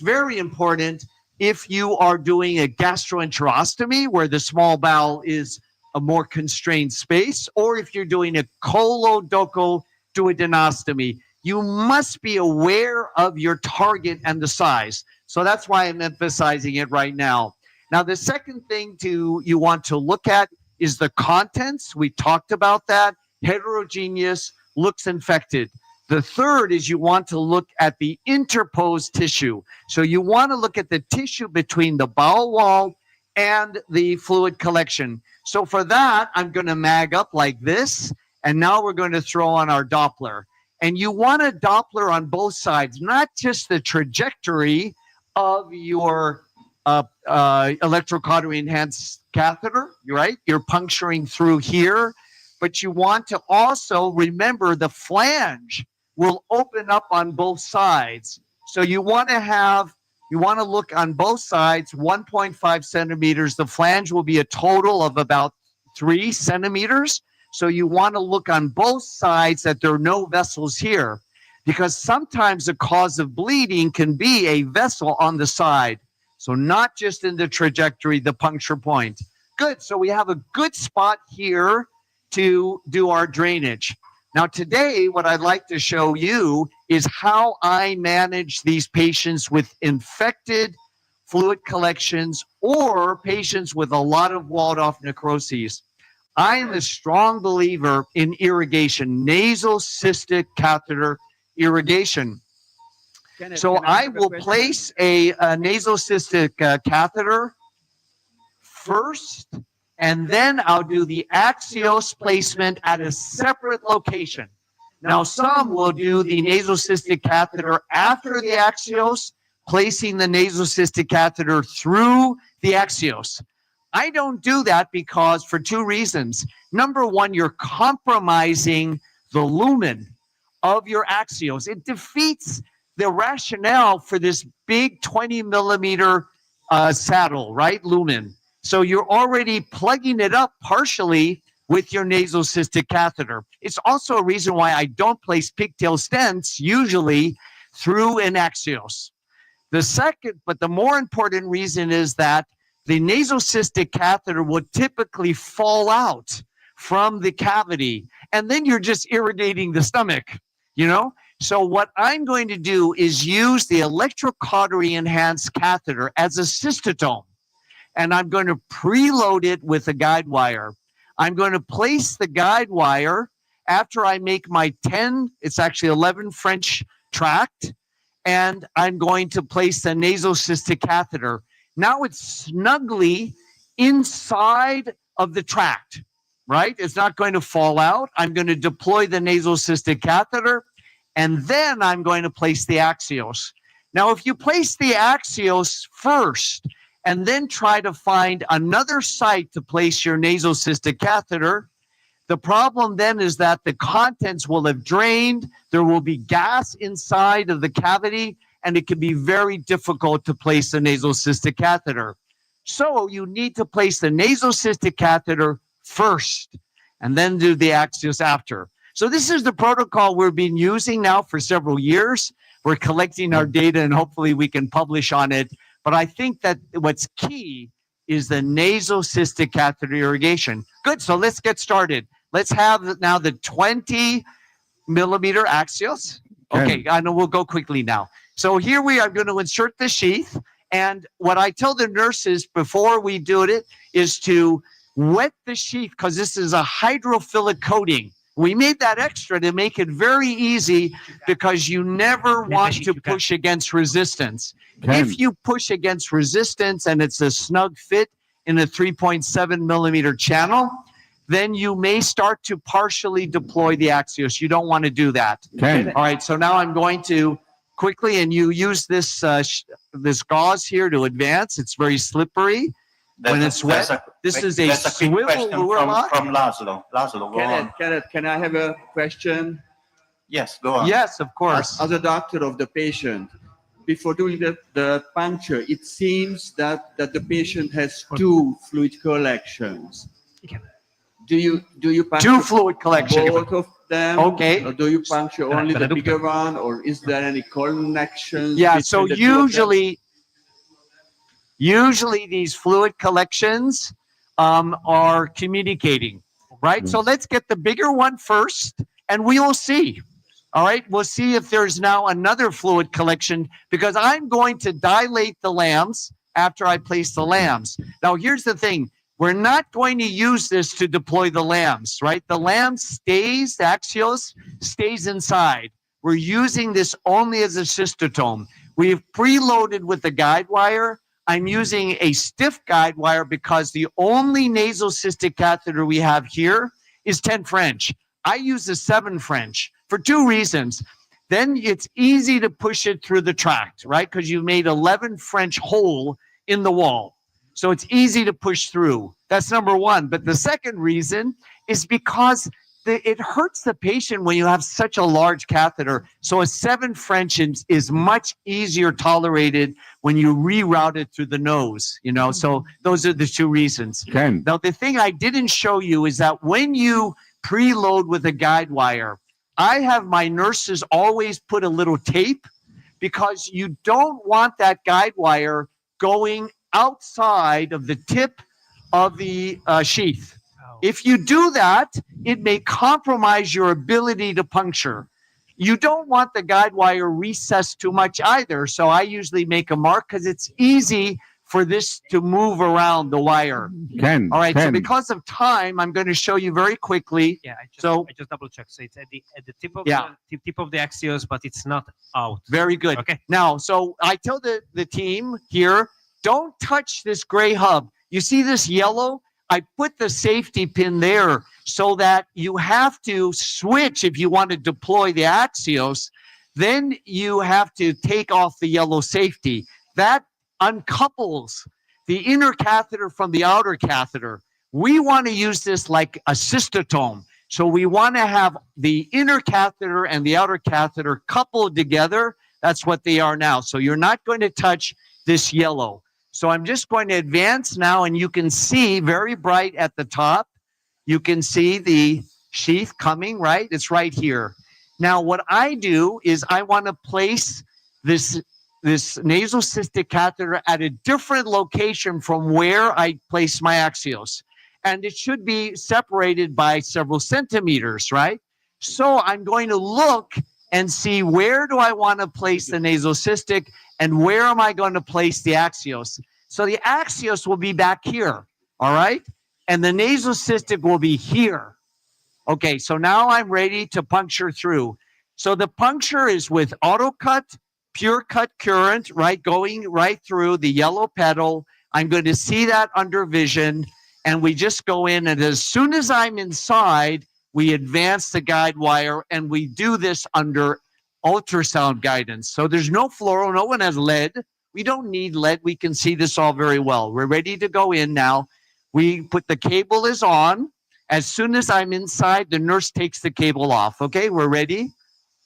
very important if you are doing a gastroenterostomy where the small bowel is a more constrained space, or if you're doing a colodocoduodenostomy. You must be aware of your target and the size. So that's why I'm emphasizing it right now. Now, the second thing you want to look at is the contents. We talked about that. Heterogeneous, looks infected. The third is you want to look at the interposed tissue. So you want to look at the tissue between the bowel wall and the fluid collection. So for that, I'm going to mag up like this. And now we're going to throw on our Doppler. And you want a Doppler on both sides, not just the trajectory of your electrocautery enhanced catheter, right? You're puncturing through here, but you want to also remember the flange will open up on both sides. So you want to look on both sides, 1.5 centimeters. The flange will be a total of about 3 centimeters. So you want to look on both sides that there are no vessels here, because sometimes the cause of bleeding can be a vessel on the side. So not just in the trajectory, the puncture point. Good, so we have a good spot here to do our drainage. Now today, what I'd like to show you is how I manage these patients with infected fluid collections or patients with a lot of walled-off necroses. I am a strong believer in irrigation, nasal cystic catheter irrigation. So I will place a nasal cystic catheter first, and then I'll do the axios placement at a separate location. Now, some will do the nasal cystic catheter after the axios, placing the nasal cystic catheter through the axios. I don't do that because for 2 reasons. Number one, you're compromising the lumen of your axios. It defeats the rationale for this big 20 millimeter saddle, right? Lumen. So you're already plugging it up partially with your nasal cystic catheter. It's also a reason why I don't place pigtail stents usually through an axios. The second, but the more important reason is that the nasal cystic catheter would typically fall out from the cavity, and then you're just irrigating the stomach, you know? So what I'm going to do is use the electrocautery enhanced catheter as a cystotome, and I'm going to preload it with a guide wire. I'm going to place the guide wire after I make my 11 French tract, and I'm going to place the nasal cystic catheter. Now it's snugly inside of the tract, right? It's not going to fall out. I'm going to deploy the nasal cystic catheter, and then I'm going to place the axios. Now, if you place the axios first and then try to find another site to place your nasal cystic catheter, the problem then is that the contents will have drained, there will be gas inside of the cavity, and it can be very difficult to place the nasal cystic catheter. So you need to place the nasal cystic catheter first and then do the axios after. So this is the protocol we've been using now for several years. We're collecting our data and hopefully we can publish on it. But I think that what's key is the nasal cystic catheter irrigation. Good, so let's get started. Let's have now the 20 millimeter axios. Okay, I know we'll go quickly now. So here we are going to insert the sheath. And what I tell the nurses before we do it is to wet the sheath because this is a hydrophilic coating. We made that extra to make it very easy because you never want to push against resistance. If you push against resistance and it's a snug fit in a 3.7 millimeter channel, then you may start to partially deploy the axios. You don't want to do that. All right, so now I'm going to quickly, and you use this this gauze here to advance. It's very slippery when it's wet. This is a swivel lure lock. From Laszlo. Laszlo, go on. Kenneth, can I have a question? Yes, go on. Yes, of course. As a doctor of the patient, before doing the puncture, it seems that the patient has two fluid collections. Do you puncture Two fluid collections. both of them? Okay. Or do you puncture only the bigger one, or is there any connection? Yeah, so between the two of them? usually these fluid collections are communicating, right? So let's get the bigger one first, and we will see. All right, we'll see if there's now another fluid collection, because I'm going to dilate the lambs after I place the lambs. Now, here's the thing. We're not going to use this to deploy the lambs, right? The lamb stays, the axios stays inside. We're using this only as a cystotome. We've preloaded with the guide wire. I'm using a stiff guide wire because the only nasal cystic catheter we have here is 10 French. I use a 7 French for two reasons. Then it's easy to push it through the tract, right? Because you made 11 French hole in the wall. So it's easy to push through. That's number one. But the second reason is because it hurts the patient when you have such a large catheter. So a 7 French is much easier tolerated when you reroute it through the nose, you know? So those are the two reasons. Ken. Now, the thing I didn't show you is that when you preload with a guide wire, I have my nurses always put a little tape, because you don't want that guide wire going outside of the tip of the sheath. If you do that, it may compromise your ability to puncture. You don't want the guide wire recessed too much either. So I usually make a mark because it's easy for this to move around the wire. Ken. All right. So Ken. because of time, I'm going to show you very quickly. Yeah, I just double check. So it's at the tip of the tip of the axios, but it's not out. Very good. Okay. Now, so I tell the team here, don't touch this gray hub. You see this yellow? I put the safety pin there so that you have to switch if you want to deploy the axios. Then you have to take off the yellow safety. That uncouples the inner catheter from the outer catheter. We want to use this like a cystotome. So we want to have the inner catheter and the outer catheter coupled together. That's what they are now. So you're not going to touch this yellow. So I'm just going to advance now, and you can see very bright at the top. You can see the sheath coming, right? It's right here. Now, what I do is I want to place this nasal cystic catheter at a different location from where I place my axios. And it should be separated by several centimeters, right? So I'm going to look and see, where do I want to place the nasal cystic and where am I going to place the axios? So the axios will be back here, all right? And the nasal cystic will be here. Okay, so now I'm ready to puncture through. So the puncture is with auto cut, pure cut current, right, going right through the yellow pedal. I'm going to see that under vision, and we just go in, and as soon as I'm inside, we advance the guide wire, and we do this under ultrasound guidance. So there's no fluoro, no one has lead. We don't need lead. We can see this all very well. We're ready to go in now. We put the cable is on. As soon as I'm inside, the nurse takes the cable off. Okay, we're ready.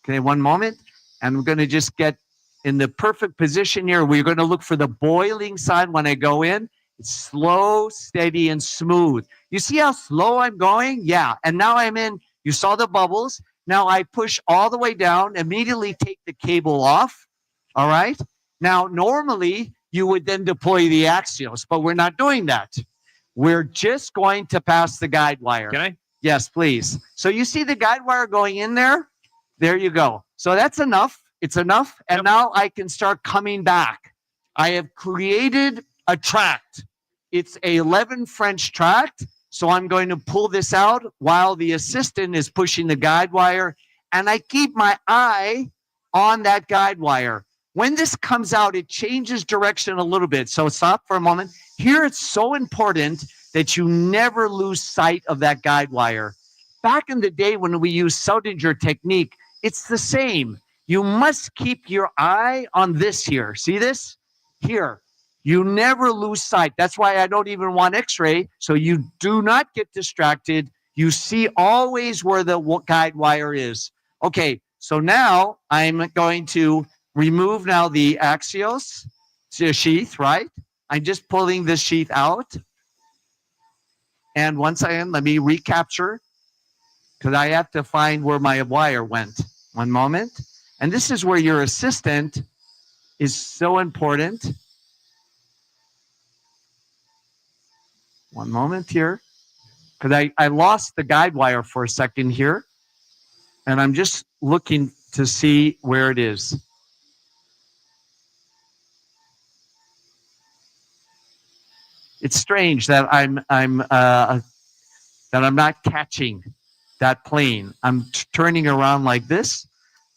Okay, one moment. And we're going to just get in the perfect position here. We're going to look for the boiling sign when I go in. It's slow, steady, and smooth. You see how slow I'm going? Yeah. And now I'm in. You saw the bubbles. Now I push all the way down, immediately take the cable off. All right. Now, normally you would then deploy the axios, but we're not doing that. We're just going to pass the guide wire. Can I? Yes, please. So you see the guide wire going in there? There you go. So that's enough. It's enough. And now I can start coming back. I have created a tract. It's a 11 French tract. So I'm going to pull this out while the assistant is pushing the guide wire. And I keep my eye on that guide wire. When this comes out, it changes direction a little bit. So stop for a moment. Here, it's so important that you never lose sight of that guide wire. Back in the day when we used Seldinger technique, it's the same. You must keep your eye on this here. See this? Here. You never lose sight. That's why I don't even want x-ray, so you do not get distracted. You see always where the guide wire is. Okay, so now I'm going to remove now the EGEUS sheath, right? I'm just pulling this sheath out. And once again, let me recapture, because I have to find where my wire went. One moment. And this is where your assistant is so important. One moment here, because I lost the guide wire for a second here. And I'm just looking to see where it is. It's strange that I'm not catching that plane. I'm turning around like this.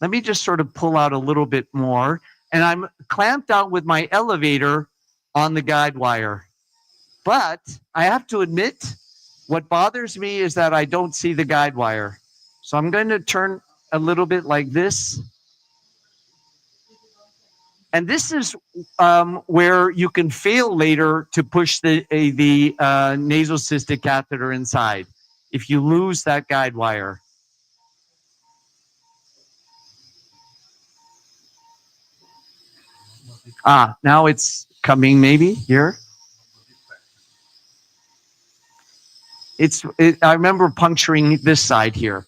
Let me just sort of pull out a little bit more. And I'm clamped down with my elevator on the guide wire. But I have to admit, what bothers me is that I don't see the guide wire. So I'm going to turn a little bit like this. And this is where you can fail later to push the nasocystic catheter inside if you lose that guide wire. Now it's coming maybe here. I remember puncturing this side here.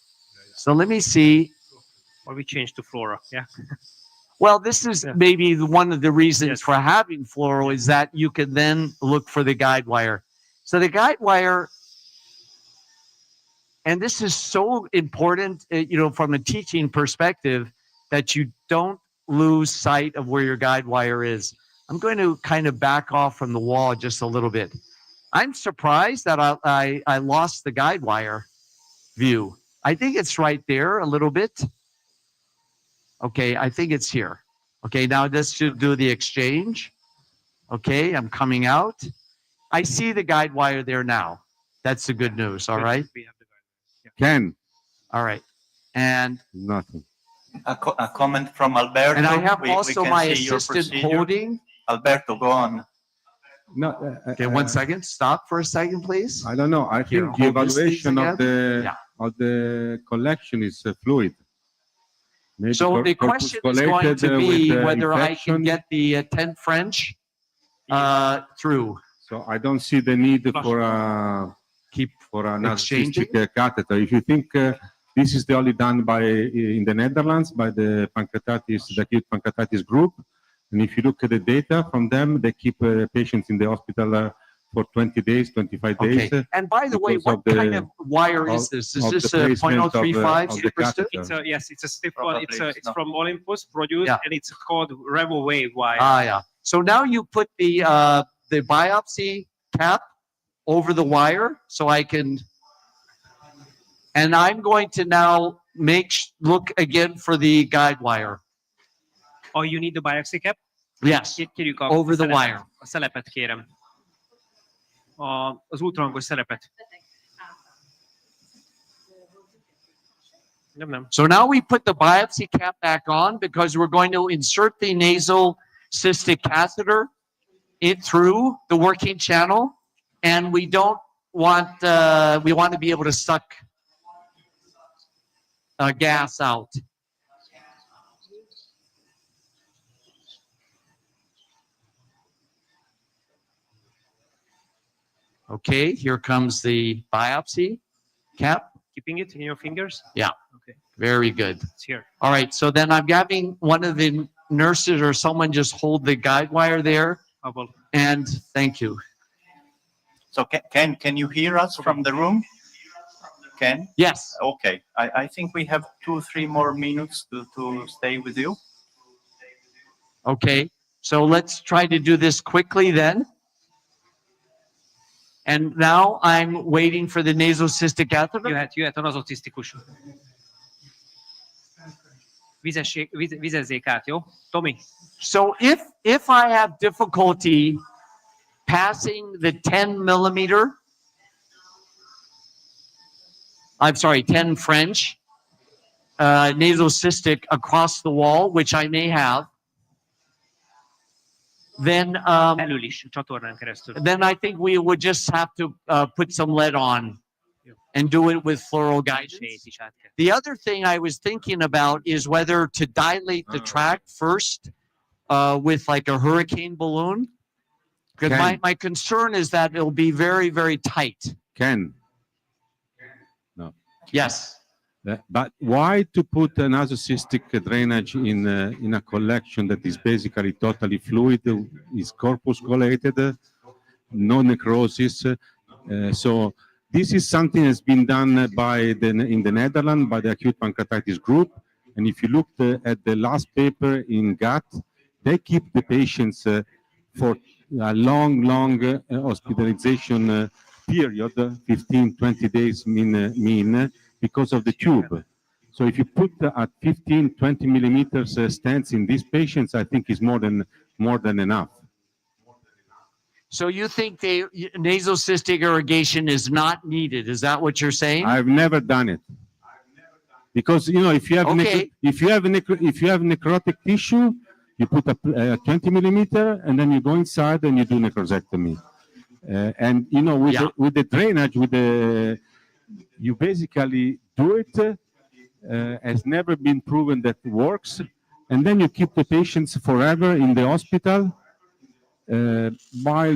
So let me see. Or we change to fluoro. Yeah. Well, this is maybe one of the reasons for having fluoro is that you can then look for the guide wire. So the guide wire, and this is so important, from a teaching perspective, that you don't lose sight of where your guide wire is. I'm going to kind of back off from the wall just a little bit. I'm surprised that I lost the guide wire view. I think it's right there a little bit. Okay, I think it's here. Okay, now let's just do the exchange. Okay, I'm coming out. I see the guide wire there now. That's the good news, all right? Ken. All right. And nothing. A comment from Alberto. And I have We also can my see your assistant procedure. holding. Alberto, go on. No. Okay, 1 second. Stop for a second, please. I don't know. I Here, think the hold these things evaluation of together. the collection is fluid. Maybe So the question is going to be whether I can get the 10 French through. So I don't see the need for a narcissistic catheter. If you think this is the only done in the Netherlands by the acute pancreatitis group, and if you look at the data from them, they keep patients in the hospital for 20 days, 25 days. And by the way, what kind of wire is this? Is this a 0.035 super Yes, it's a stiff one. It's from Olympus produced, and it's called Revo Wave wire. Yeah. So now you put the biopsy cap over the wire, so I can. And I'm going to now look again for the guide wire. Oh, you need the biopsy cap? Yes. Kérjük over the wire. A szelepet kérem. Az ultrahangos szelepet. So now we put the biopsy cap back on because we're going to insert the nasal cystic catheter through the working channel, and we don't want we want to be able to suck gas out. Okay, here comes the biopsy cap. Keeping it in your fingers? Yeah. Okay. Very good. It's here. All right, so then I'm having one of the nurses or someone just hold the guide wire there. And thank you. So can you hear us from the room? Ken? Yes. Okay. I think we have 2-3 more minutes to stay with you. Okay, so let's try to do this quickly then. And now I'm waiting for the nasocystic catheter. Jöhet a nazocisztikus. Vizezzék át, jó? Tommy? So if I have difficulty passing the 10 millimeter, I'm sorry, 10 French nasocystic across the wall, which I may have, then then I think we would just have to put some lead on and do it with fluoral guidance. The other thing I was thinking about is whether to dilate the tract first with like a hurricane balloon. Because my concern is that it'll be very, very tight. No. Yes. But why to put an nasocystic drainage in a collection that is basically totally fluid, is corpusculated, no necrosis? So this is something that's been done in the Netherlands by the acute pancreatitis group. And if you look at the last paper in GATT, they keep the patients for a long hospitalization period, 15, 20 days mean, because of the tube. So if you put at 15, 20 millimeters stents in these patients, I think is more than enough. So you think nasocystic irrigation is not needed? Is that what you're saying? I've never done it. Because, you know, if you have necrotic tissue, you put a 20 millimeter and then you go inside and you do necrosectomy. And, you know, with the drainage, you basically do it, has never been proven that it works. And then you keep the patients forever in the hospital. While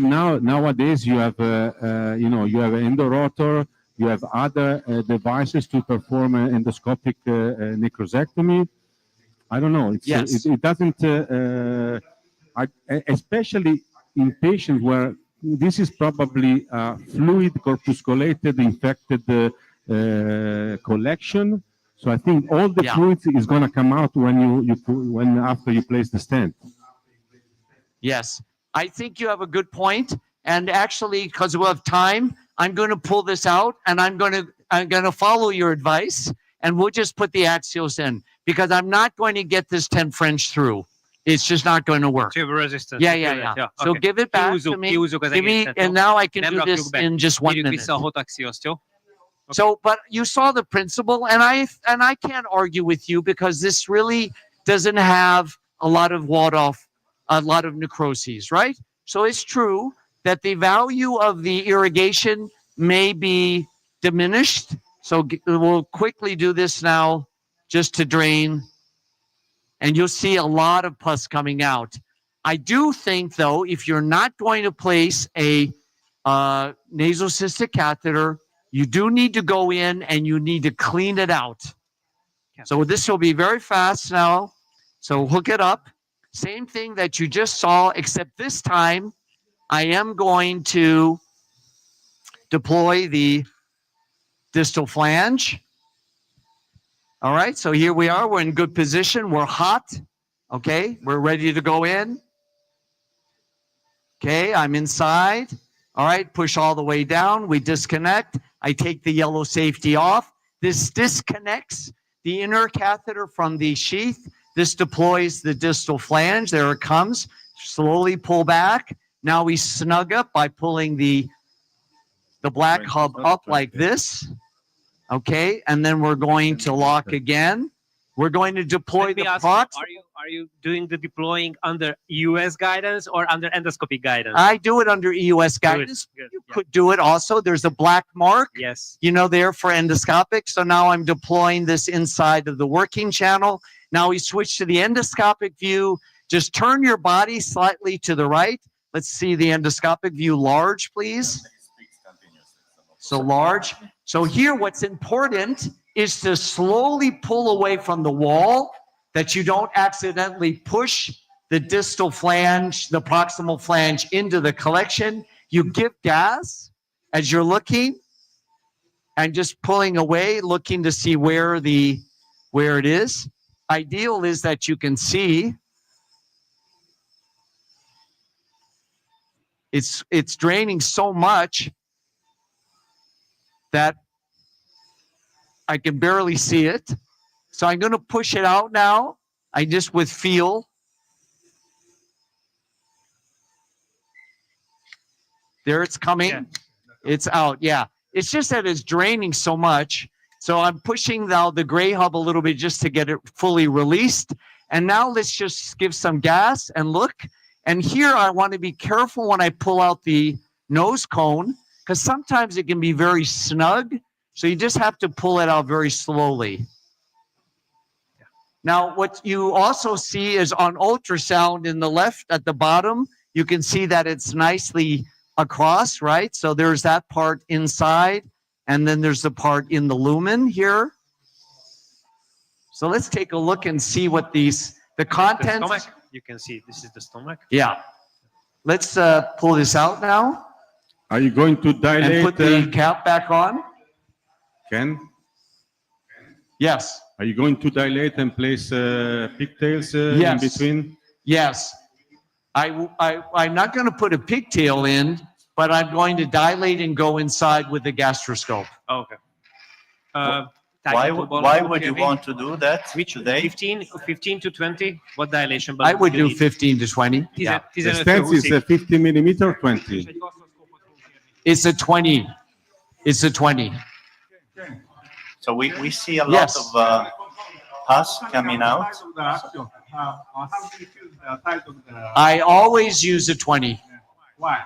nowadays you have, you have an endorotor, you have other devices to perform endoscopic necrosectomy. I don't know. It doesn't, especially in patients where this is probably a fluid corpusculated infected collection. So I think all the fluids is going to come out when after you place the stent. Yes, I think you have a good point. And actually, because we have time, I'm going to pull this out, and I'm going to follow your advice, and we'll just put the axials in, because I'm not going to get this 10 French through. It's just not going to work. Tube resistance. Yeah. So give it back to me. Give me, and now I can do this in just 1 minute. So, but you saw the principle, and I can't argue with you, because this really doesn't have a lot of a lot of necroses, right? So it's true that the value of the irrigation may be diminished. So we'll quickly do this now just to drain, and you'll see a lot of pus coming out. I do think, though, if you're not going to place a nasocystic catheter, you do need to go in and you need to clean it out. So this will be very fast now. So hook it up. Same thing that you just saw, except this time I am going to deploy the distal flange. All right, so here we are. We're in good position. We're hot. Okay, we're ready to go in. Okay, I'm inside. All right, push all the way down. We disconnect. I take the yellow safety off. This disconnects the inner catheter from the sheath. This deploys the distal flange. There it comes. Slowly pull back. Now we snug up by pulling the black hub up like this. Okay, and then we're going to lock again. We're going to deploy the prox. Are you doing the deploying under EUS guidance or under endoscopy guidance? I do it under EUS guidance. You could do it also. There's a black mark, there for endoscopic. So now I'm deploying this inside of the working channel. Now we switch to the endoscopic view. Just turn your body slightly to the right. Let's see the endoscopic view large, please. So large. So here what's important is to slowly pull away from the wall, that you don't accidentally push the distal flange, the proximal flange into the collection. You give gas as you're looking and just pulling away, looking to see where it is. Ideal is that you can see it's draining so much that I can barely see it. So I'm going to push it out now. I just with feel. There it's coming. It's out. Yeah. It's just that it's draining so much. So I'm pushing now the gray hub a little bit just to get it fully released. And now let's just give some gas and look. And here I want to be careful when I pull out the nose cone, because sometimes it can be very snug. So you just have to pull it out very slowly. Now, what you also see is on ultrasound in the left at the bottom, you can see that it's nicely across, right? So there's that part inside, and then there's the part in the lumen here. So let's take a look and see what the The contents. stomach, you can see this is the stomach. Yeah. Let's pull this out now Are you going to and dilate? put the cap back on. Ken, Yes. are you going to dilate and place pigtails in Yes. between? Yes. I'm not going to put a pigtail in, but I'm going to dilate and go inside with the gastroscope. Okay. Why would you want to do that Which today? 15 to 20? What dilation? I would do 15 to 20. The stance is 50 millimeter, 20. It's a 20. It's a 20. So we see a lot Yes. of pus coming out. I always use a 20. Why?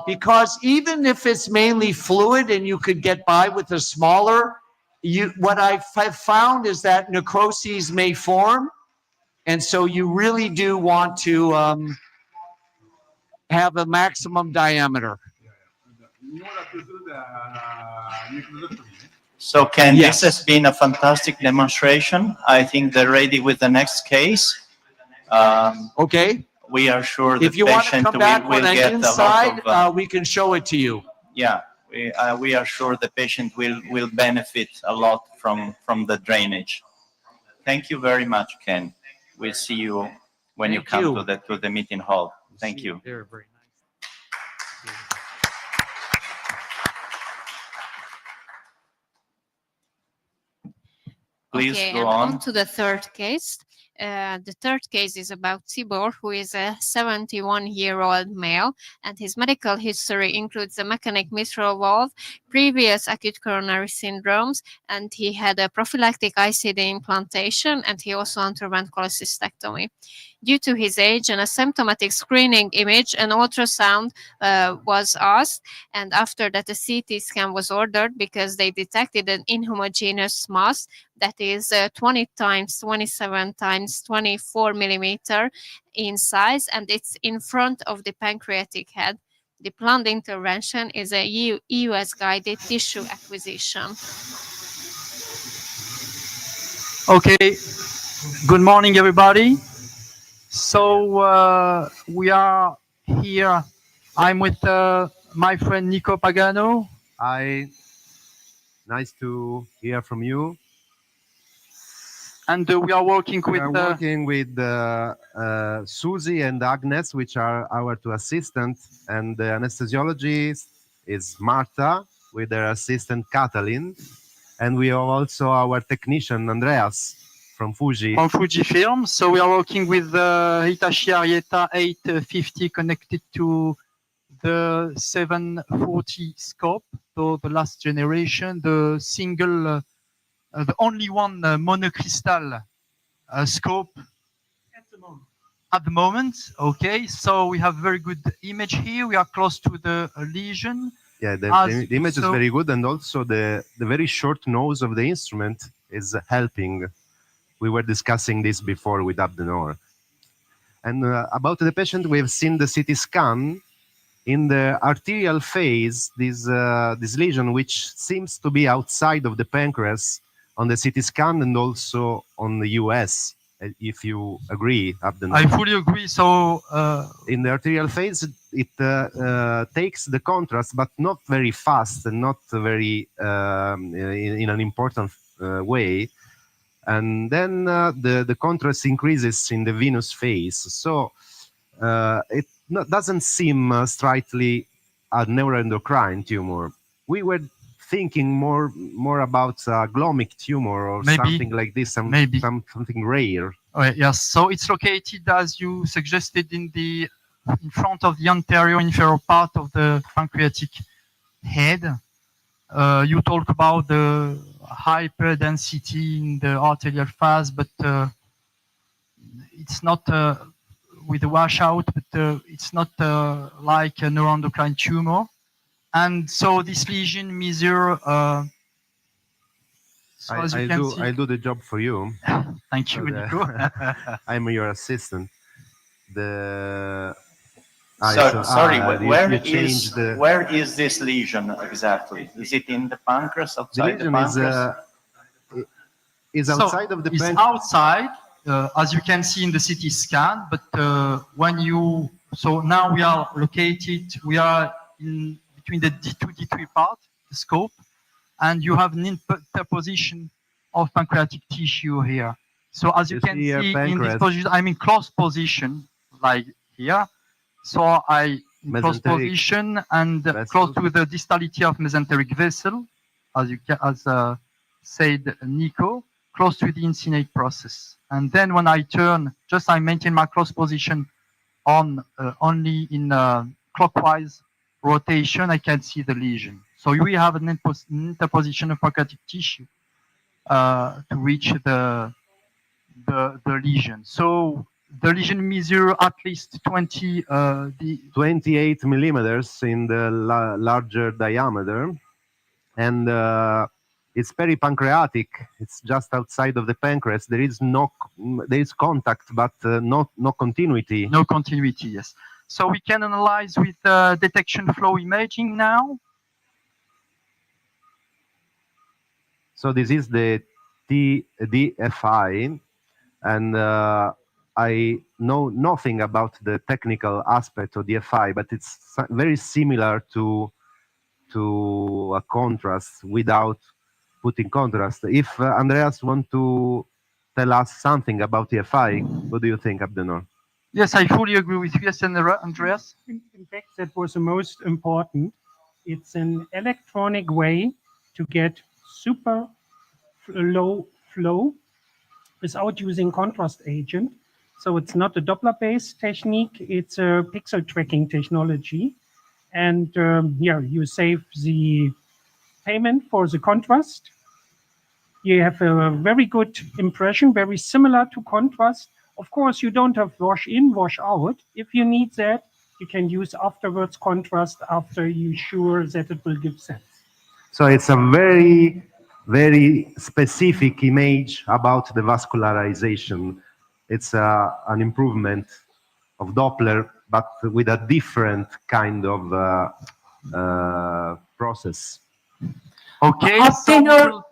Because even if it's mainly fluid and you could get by with a smaller, what I have found is that necroses may form. And so you really do want to have a maximum diameter. So Ken, Yes. this has been a fantastic demonstration. I think they're ready with the next case. Okay? We are sure the If you want to patient come back will when I'm get a inside, lot of, we can show it to you. yeah, we are sure the patient will benefit a lot from the drainage. Thank you very much, Ken. We'll see you when you Thank come you. to the meeting hall. Thank you. Very, very nice. Please Okay, go and on. to the third case. The third case is about Tibor, who is a 71-year-old male, and his medical history includes a mechanic mitral valve, previous acute coronary syndromes, and he had a prophylactic ICD implantation, and he also underwent cholecystectomy. Due to his age and a symptomatic screening image, an ultrasound was asked, and after that a CT scan was ordered because they detected an inhomogeneous mass that is 20 times 27 times 24 millimeter in size, and it's in front of the pancreatic head. The planned intervention is a EUS guided tissue acquisition. Okay, good morning, everybody. So we are here. I'm with my friend Nico Pagano. Hi, nice to hear from you. And we are working We with are working with Susie and Agnes, which are our two assistants, and the anesthesiologist is Marta with her assistant Katalin, and we have also our technician Andreas from Fuji. on Fujifilm. So we are working with Hitachi Arieta 850 connected to the 740 scope, so the last generation, the single, the only one monocrystal scope at the moment. Okay, so we have very good image here. We are close to the lesion. Yeah, As the image is so- very good, and also the very short nose of the instrument is helping. We were discussing this before with Abdenor. And about the patient, we have seen the CT scan. In the arterial phase, this lesion, which seems to be outside of the pancreas on the CT scan and also on the US, if you agree, Abdenor. I fully agree. So In the arterial phase, it takes the contrast, but not very fast and not very in an important way. And then the contrast increases in the venous phase. So it doesn't seem strictly a neuroendocrine tumor. We were thinking more about a glomic tumor or Maybe. something like this, Maybe. something rare. yes, so it's located as you suggested in front of the anterior inferior part of the pancreatic head. You talk about the hyperdensity in the arterial phase, but it's not with the washout, but it's not like a neuroendocrine tumor. And so this lesion measures So as you can see, I do the job for you. thank you, So Nico. I'm your assistant. Sorry, you where is this lesion exactly? Is it in the pancreas, the outside the lesion pancreas? is So outside of the it's pancreas. outside, as you can see in the CT scan. But so now we are located. We are in between the D2, D3 part, the scope, and you have an interposition of pancreatic tissue here. So as you can see your see in this pancreas. position, I'm in close position, like here. So I in close Mesenteric position and vessel. close to the distality of mesenteric vessel, as you can, said Nico, close to the incinate process. And then when I turn, I maintain my close position on only in clockwise rotation, I can see the lesion. So we have an interposition of pancreatic tissue to reach the lesion. So the lesion measures at least 28 millimeters in the larger diameter, and it's peripancreatic. It's just outside of the pancreas. There is contact, but no continuity. No continuity, yes. So we can analyze with detection flow imaging now. So this is the DFI, and I know nothing about the technical aspect of DFI, but it's very similar to a contrast without putting contrast. If Andreas want to tell us something about DFI, what do you think, Abdenor? Yes, I fully agree with you. Yes, Andreas? In fact, that was the most important. It's an electronic way to get super low flow without using contrast agent. So it's not a Doppler-based technique, it's a pixel tracking technology. And yeah, you save the payment for the contrast. You have a very good impression, very similar to contrast. Of course, you don't have wash in, wash out. If you need that, you can use afterwards contrast after you're sure that it will give sense. So it's a very, very specific image about the vascularization. It's an improvement of Doppler, but with a different kind of process. Okay, Abdenor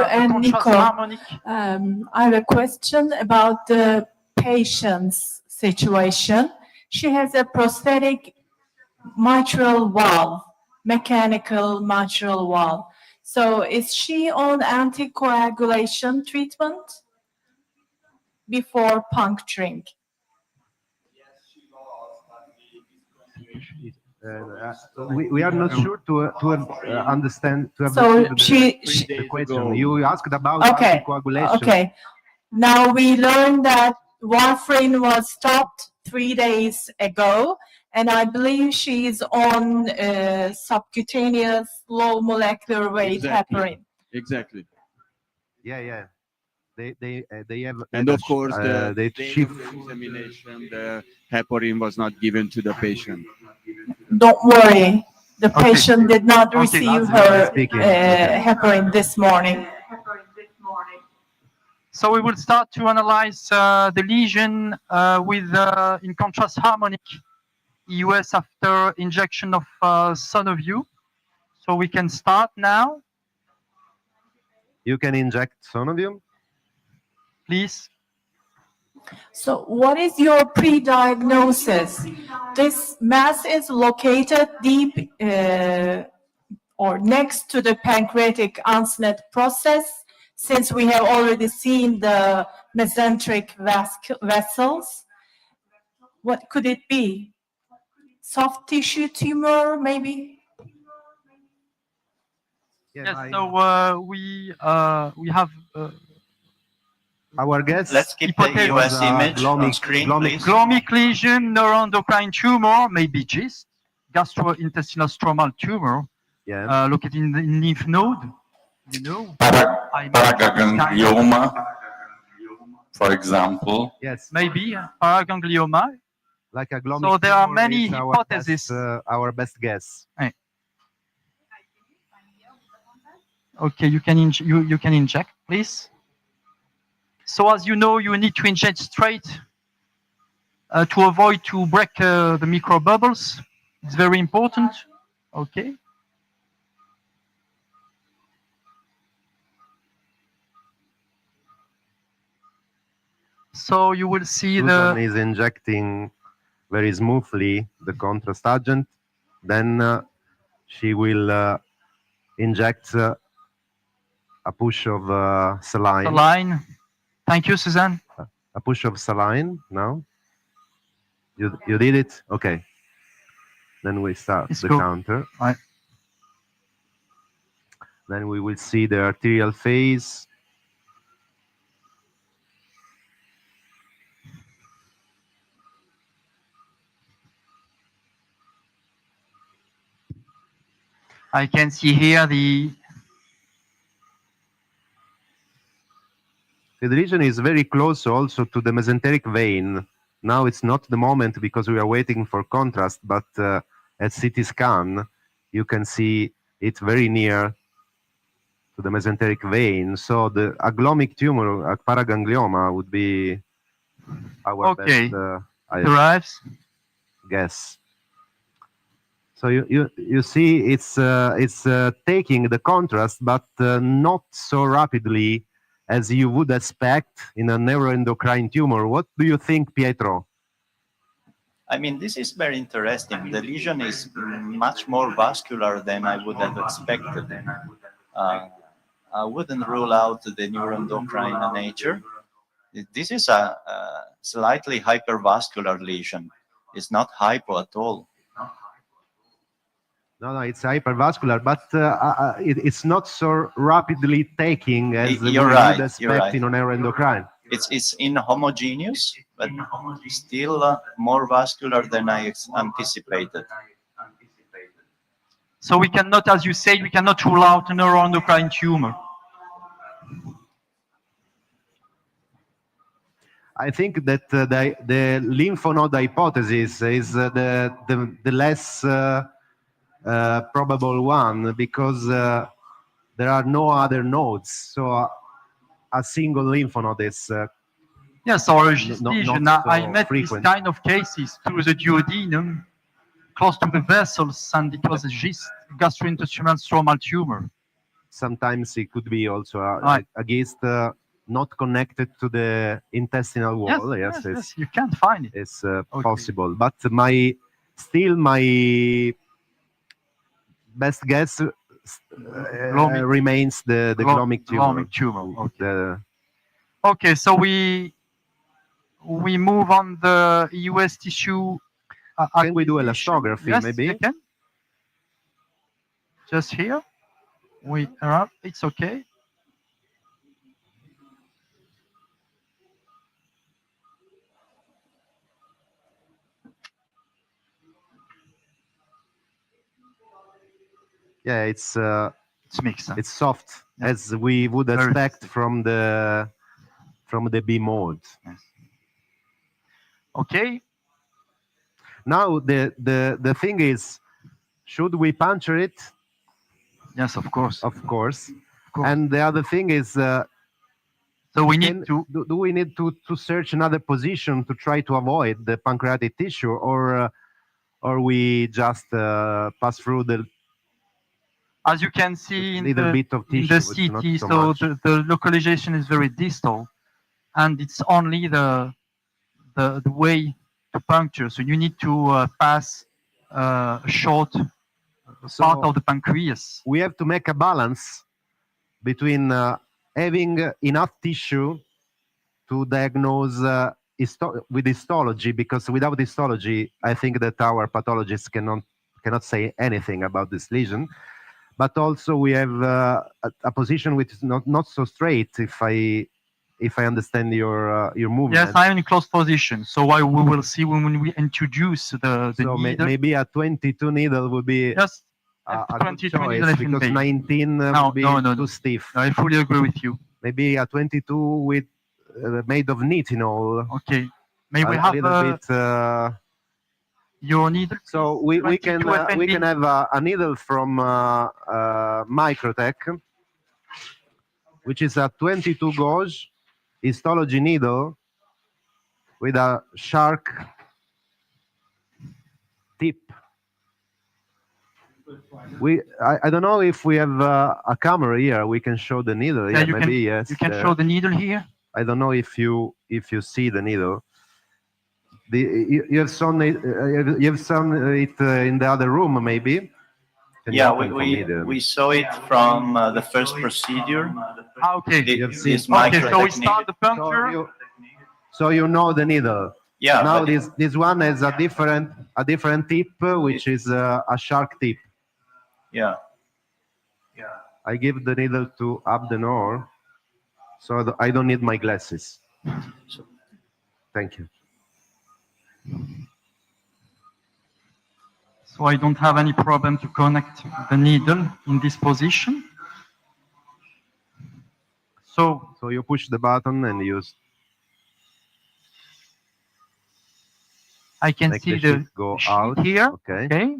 and Nico, I have a question about the patient's situation. She has a prosthetic mitral valve, mechanical mitral valve. So is she on anticoagulation treatment before puncturing? We are not sure to understand, to have So the question. You asked about anticoagulation. Okay. Now we learned that warfarin was stopped 3 days ago, and I believe she's on subcutaneous low molecular weight heparin. Exactly. Yeah. They have, and of course, the chief examination, the heparin was not given to the patient. Don't worry, the patient did not receive her heparin this morning. So we will start to analyze the lesion with in contrast harmonic EUS after injection of Sonoview. So we can start now. You can inject Sonoview, please. So what is your pre-diagnosis? This mass is located deep or next to the pancreatic uncinate process, since we have already seen the mesenteric vessels. What could it be? Soft tissue tumor, maybe? Yes, so we have our guest. Let's keep the EUS image on screen, please. Glomic lesion, neuroendocrine tumor, maybe GIST, gastrointestinal stromal tumor, located in the lymph node. You know, paraganglioma, for example. Yes, maybe paraganglioma. Like a glomic. So there are many hypotheses. Our best guess. Okay, you can you can inject, please. So as you know, you need to inject straight to avoid to break the micro bubbles. It's very important. Okay. So you will see Susan is injecting very smoothly the contrast agent. Then she will inject a push of saline. Saline. Thank you, Suzanne. A push of saline now. You did it? Okay. Then we start the counter. Right. Then we will see the arterial phase. I can see here the region is very close also to the mesenteric vein. Now it's not the moment because we are waiting for contrast, but at CT scan, you can see it very near to the mesenteric vein. So the aglomic tumor at paraganglioma would be our best derives. Guess. So you see it's taking the contrast, but not so rapidly as you would expect in a neuroendocrine tumor. What do you think, Pietro? I mean, this is very interesting. The lesion is much more vascular than I would have expected. I wouldn't rule out the neuroendocrine nature. This is a slightly hypervascular lesion. It's not hypo at all. No, it's hypervascular, but it's not so rapidly taking as we would expect in a neuroendocrine. It's inhomogeneous, but still more vascular than I anticipated. So we cannot, as you say, we cannot rule out a neuroendocrine tumor. I think that the lymph node hypothesis is the less probable one because there are no other nodes. So a single lymph node is yes, or lesion. So I met frequent. this kind of cases through the duodenum, close to the vessels, and it was a gastrointestinal stromal tumor. Sometimes it could be also against not connected to the intestinal wall. Yes, you can't find it. It's possible, but my best guess remains the glomic tumor. Okay, so we move on the EUS tissue. Can we do elastography? Yes, maybe. You can. Just here. It's okay. Yeah, it's mixed. It's soft as we would expect from the B mode. Yes. Okay. Now the thing is, should we puncture it? Yes, of course. Of course. And the other thing is, so we need do we need to search another position to try to avoid the pancreatic tissue, or we just pass through the? As you can see in the bit of tissue, CT, so the localization is very distal, and it's only the way to puncture. So you need to pass a short part of the pancreas. We have to make a balance between having enough tissue to diagnose with histology, because without histology, I think that our pathologists cannot say anything about this lesion. But also we have a position which is not so straight, if I understand your movement. Yes, I am in close position. So we will see when we introduce the so needle. Maybe a 22 needle would be yes, a 22 good choice, needle because 19 would be too stiff. I fully agree with you. Maybe a 22 with made of nitinol. Okay, maybe we have a little bit. Your needle. So we can have a needle from Microtech. which is a 22 gauge histology needle with a shark tip. I don't know if we have a camera here. We can show the needle. Yeah, Yeah, you maybe can, yes. you can there. show the needle here. I don't know if you see the needle. You have shown it. You have shown it in the other room, maybe. Can you Yeah, open for me we saw it from the first procedure. Okay. This Okay, so we microtechnique. start the puncture. So you know the needle. Yeah. Now but this one has a different tip, which is a shark tip. Yeah. I give the needle to Abdenor, so I don't need my glasses. Thank you. So I don't have any problem to connect the needle in this position. So you push the button and use. I can Make see the the sheet go sheet out. here. Okay.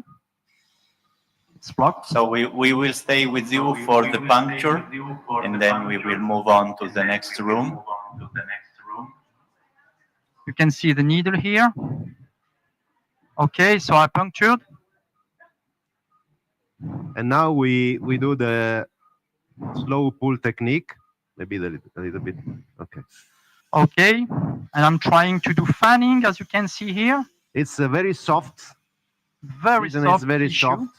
It's blocked. So we will stay with you for the puncture, and then we will move on to the next room. You can see the needle here. Okay, so I punctured. And now we do the slow pull technique. Maybe a little bit. Okay. Okay, and I'm trying to do fanning, as you can see here. It's very soft. Very Reason soft it's very tissue. soft.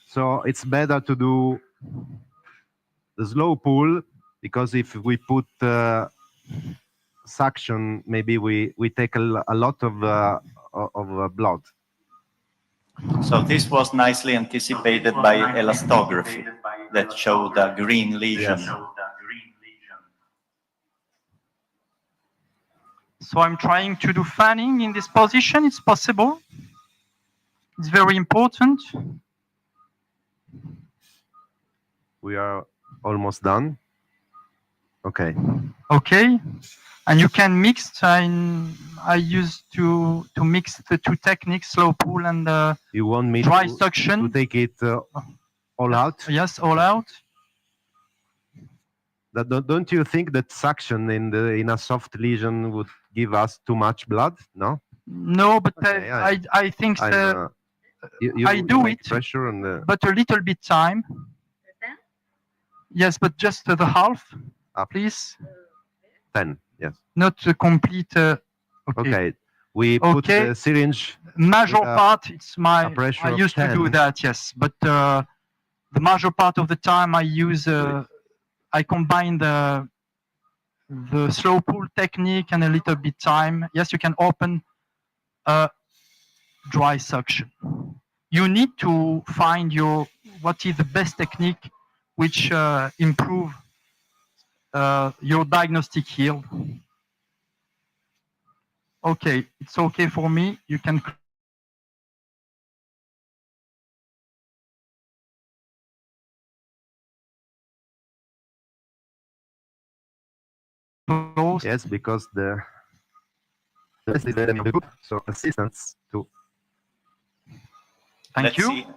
So it's better to do the slow pull, because if we put suction, maybe we take a lot of blood. So this was nicely anticipated by elastography that showed a green lesion. Yes. So I'm trying to do fanning in this position. It's possible. It's very important. We are almost done. Okay. Okay, and you can mix. I used to mix the two techniques, slow pull and You want me dry to suction. take it all out? Yes, all out. Don't you think that suction in a soft lesion would give us too much blood? No. No, but Okay, I think I do make it, pressure on the. but a little bit time. Yes, but just the half, please. 10. Yes. Not the complete. Okay. We put the syringe. Major with part, it's my. a pressure I of used to 10. do that, yes, but the major part of the time I use. I combine the slow pull technique and a little bit time. Yes, you can open dry suction. You need to find what is the best technique which improve your diagnostic yield. Okay, it's okay for me. You can. Yes, because the is very good. So assistance to.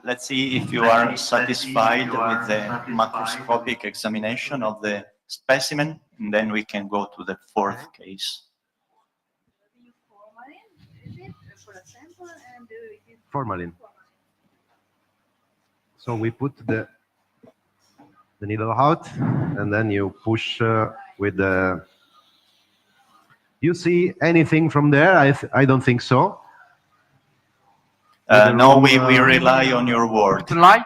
Let's see if you are satisfied with the macroscopic examination of the specimen, and then we can go to the fourth case. Formalin. So we put the needle out, and then you push with the. You see anything from there? I don't think so. No, we rely on your word. The light.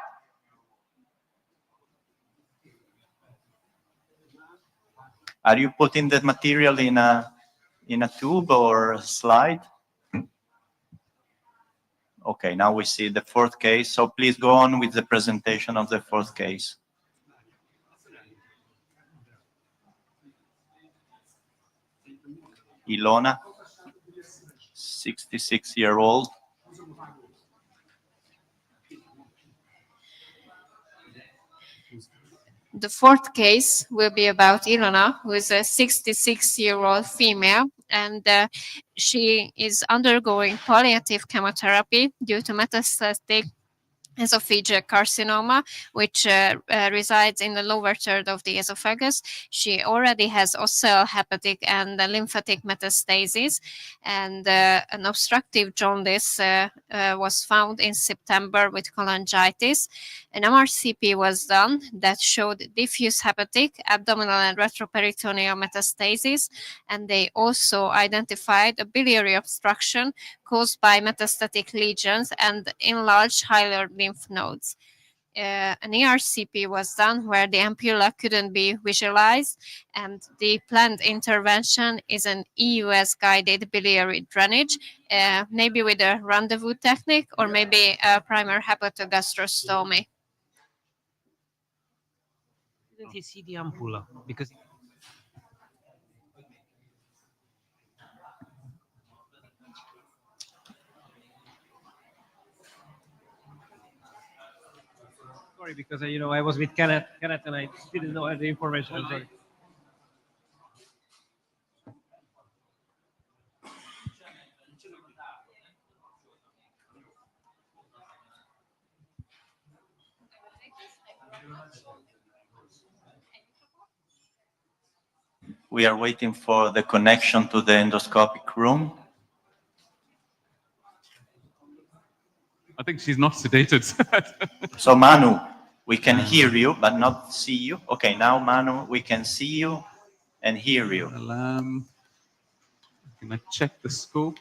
Are you putting the material in a tube or a slide? Okay, now we see the fourth case. So please go on with the presentation of the fourth case. Ilona, 66-year-old. The fourth case will be about Ilona, who is a 66-year-old female, and she is undergoing palliative chemotherapy due to metastatic esophageal carcinoma, which resides in the lower third of the esophagus. She already has osteohepatic and lymphatic metastasis, and an obstructive jaundice was found in September with cholangitis. An MRCP was done that showed diffuse hepatic, abdominal and retroperitoneal metastasis, and they also identified a biliary obstruction caused by metastatic lesions and enlarged hilar lymph nodes. An ERCP was done where the ampulla couldn't be visualized, and the planned intervention is an EUS guided biliary drainage, maybe with a rendezvous technique or maybe a primer hepatogastrostomy. Didn't he see the ampulla? Because sorry, because I was with Kenneth and I didn't know the information. I'm sorry. We are waiting for the connection to the endoscopic room. I think she's not sedated. So Manu, we can hear you, but not see you. Okay, now Manu, we can see you and hear you. Well, can I check the scope?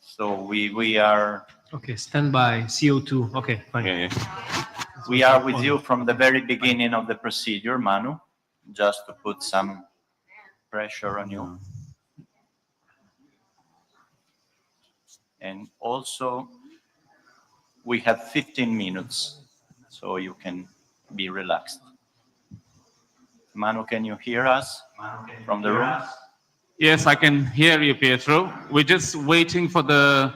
So we are... Okay, standby, CO2. Okay, fine. Yeah. We are with you from the very beginning of the procedure, Manu, just to put some pressure on you. And also, we have 15 minutes, so you can be relaxed. Manu, can you hear us from the room? Yes, I can hear you, Pietro. We're just waiting for the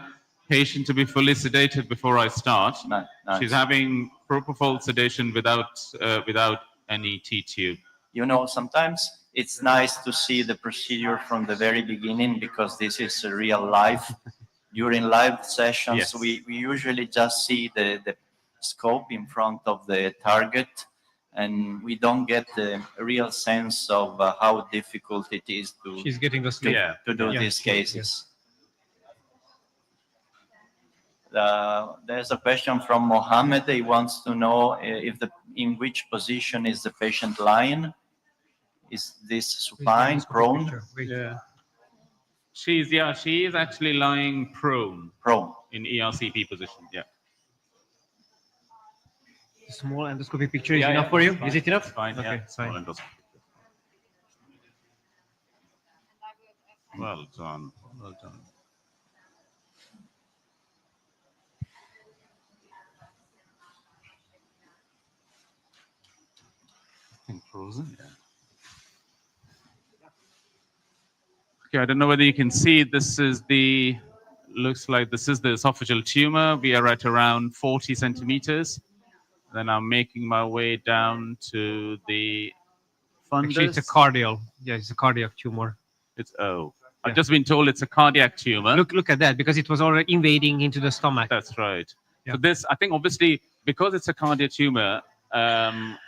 patient to be fully sedated before I start. Nice. She's having propofol sedation without any T-tube. You know, sometimes it's nice to see the procedure from the very beginning because this is a real life. During live sessions, Yes. we usually just see the scope in front of the target, and we don't get the real sense of how difficult it is to, She's getting the sleep. to do Yeah, these yeah. cases. There's a question from Mohammed. He wants to know in which position is the patient lying? Is this supine, prone? Yeah. She is actually lying prone. Prone. In ERCP position, yeah. The small endoscopy picture is Yeah, enough yeah, for you? it's fine, Is it enough? it's fine, Okay, yeah. Small fine. endoscopy. Well done, well done. I think frozen, yeah. Okay, I don't know whether you can see, looks like this is the esophageal tumor. We are at around 40 centimeters. Then I'm making my way down to the fundus. Actually, it's a cardiac. Yeah, it's a cardiac tumor. I've just been told it's a cardiac tumor. Look at that, because it was already invading into the stomach. That's right. Yeah. So this, I think, obviously, because it's a cardiac tumor,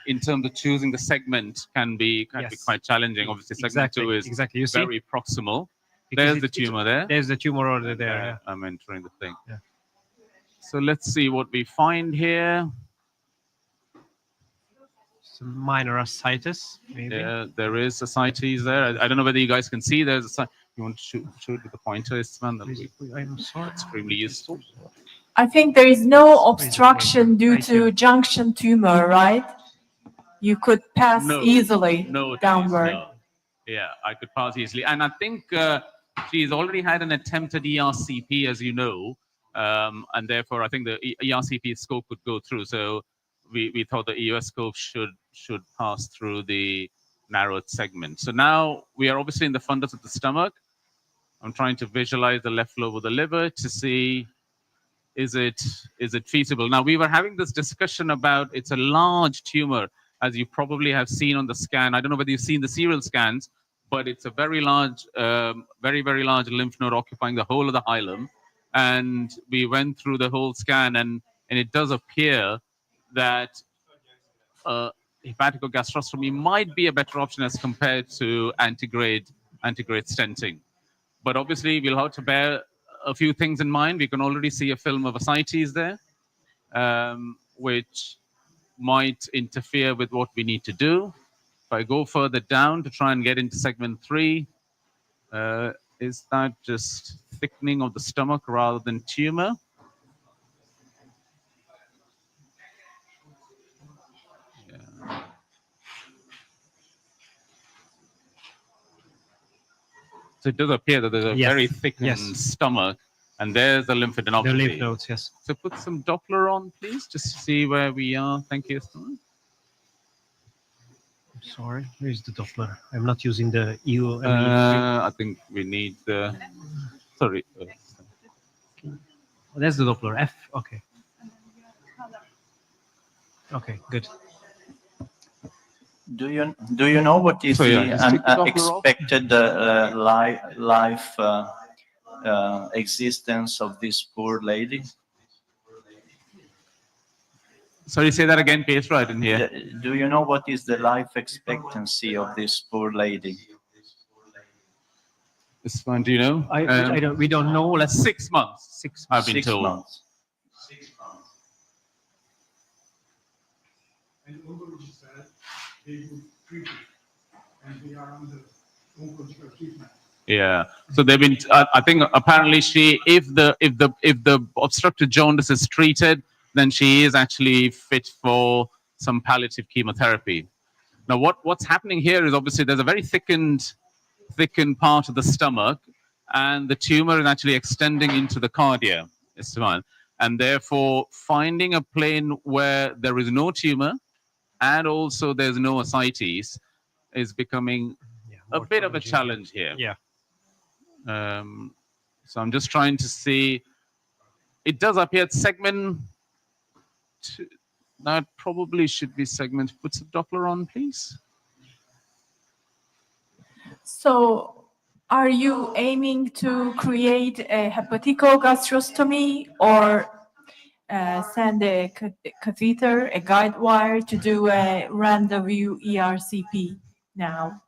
in terms of choosing the segment can be quite challenging. Obviously, segment 2 is You see? very proximal. Because There's the tumor there. There's the tumor over there. Yeah. I'm entering the thing. Yeah. So let's see what we find here. Some minor ascites, maybe. Yeah, there is ascites there. I don't know whether you guys can see. There's a you want to shoot with the pointer, Istvan? That would be I'm sorry. extremely useful. I think there is no obstruction due to junction tumor, right? You could pass easily downward. No. Yeah, I could pass easily. And I think she's already had an attempt at ERCP, as you know, and therefore I think the ERCP scope would go through. So we thought the EUS scope should pass through the narrowed segment. So now we are obviously in the fundus of the stomach. I'm trying to visualize the left lobe of the liver to see is it feasible. Now we were having this discussion about it's a large tumor, as you probably have seen on the scan. I don't know whether you've seen the serial scans, but it's a very large, very large lymph node occupying the whole of the hilum. and we went through the whole scan, and it does appear that hepatogastrostomy might be a better option as compared to antegrade stenting. But obviously, we'll have to bear a few things in mind. We can already see a film of ascites there, which might interfere with what we need to do. If I go further down to try and get into segment 3, is that just thickening of the stomach rather than tumor? Yeah. So it does appear that there's a very thickened stomach, and there's the lymphadenopathy. The lymph nodes, yes. So put some Doppler on, please, just to see where we are. Thank you. Sorry, where's the Doppler? I'm not using the EU. I think we need the. Sorry. Oh, there's the Doppler. F. Okay. Okay, good. Do you know what is the expected life existence of this poor lady? Sorry, say that again, Pietro. I didn't hear. Do you know what is the life expectancy of this poor lady? This one, do you know? I don't. We don't know. Let's 6 months. 6 I've been told. 6 months. And oncologist said they would treat it, and they are under oncological treatment. Yeah. So they've been. I think apparently if the obstructive jaundice is treated, then she is actually fit for some palliative chemotherapy. Now, what's happening here is obviously there's a very thickened part of the stomach, and the tumor is actually extending into the cardia. And therefore, finding a plane where there is no tumor and also there's no ascites is becoming a bit of a challenge here. Yeah. So I'm just trying to see. It does appear segment 2. That probably should be segment. Put some Doppler on, please. So, are you aiming to create a hepaticogastrostomy or send a catheter, a guide wire to do a random view ERCP now?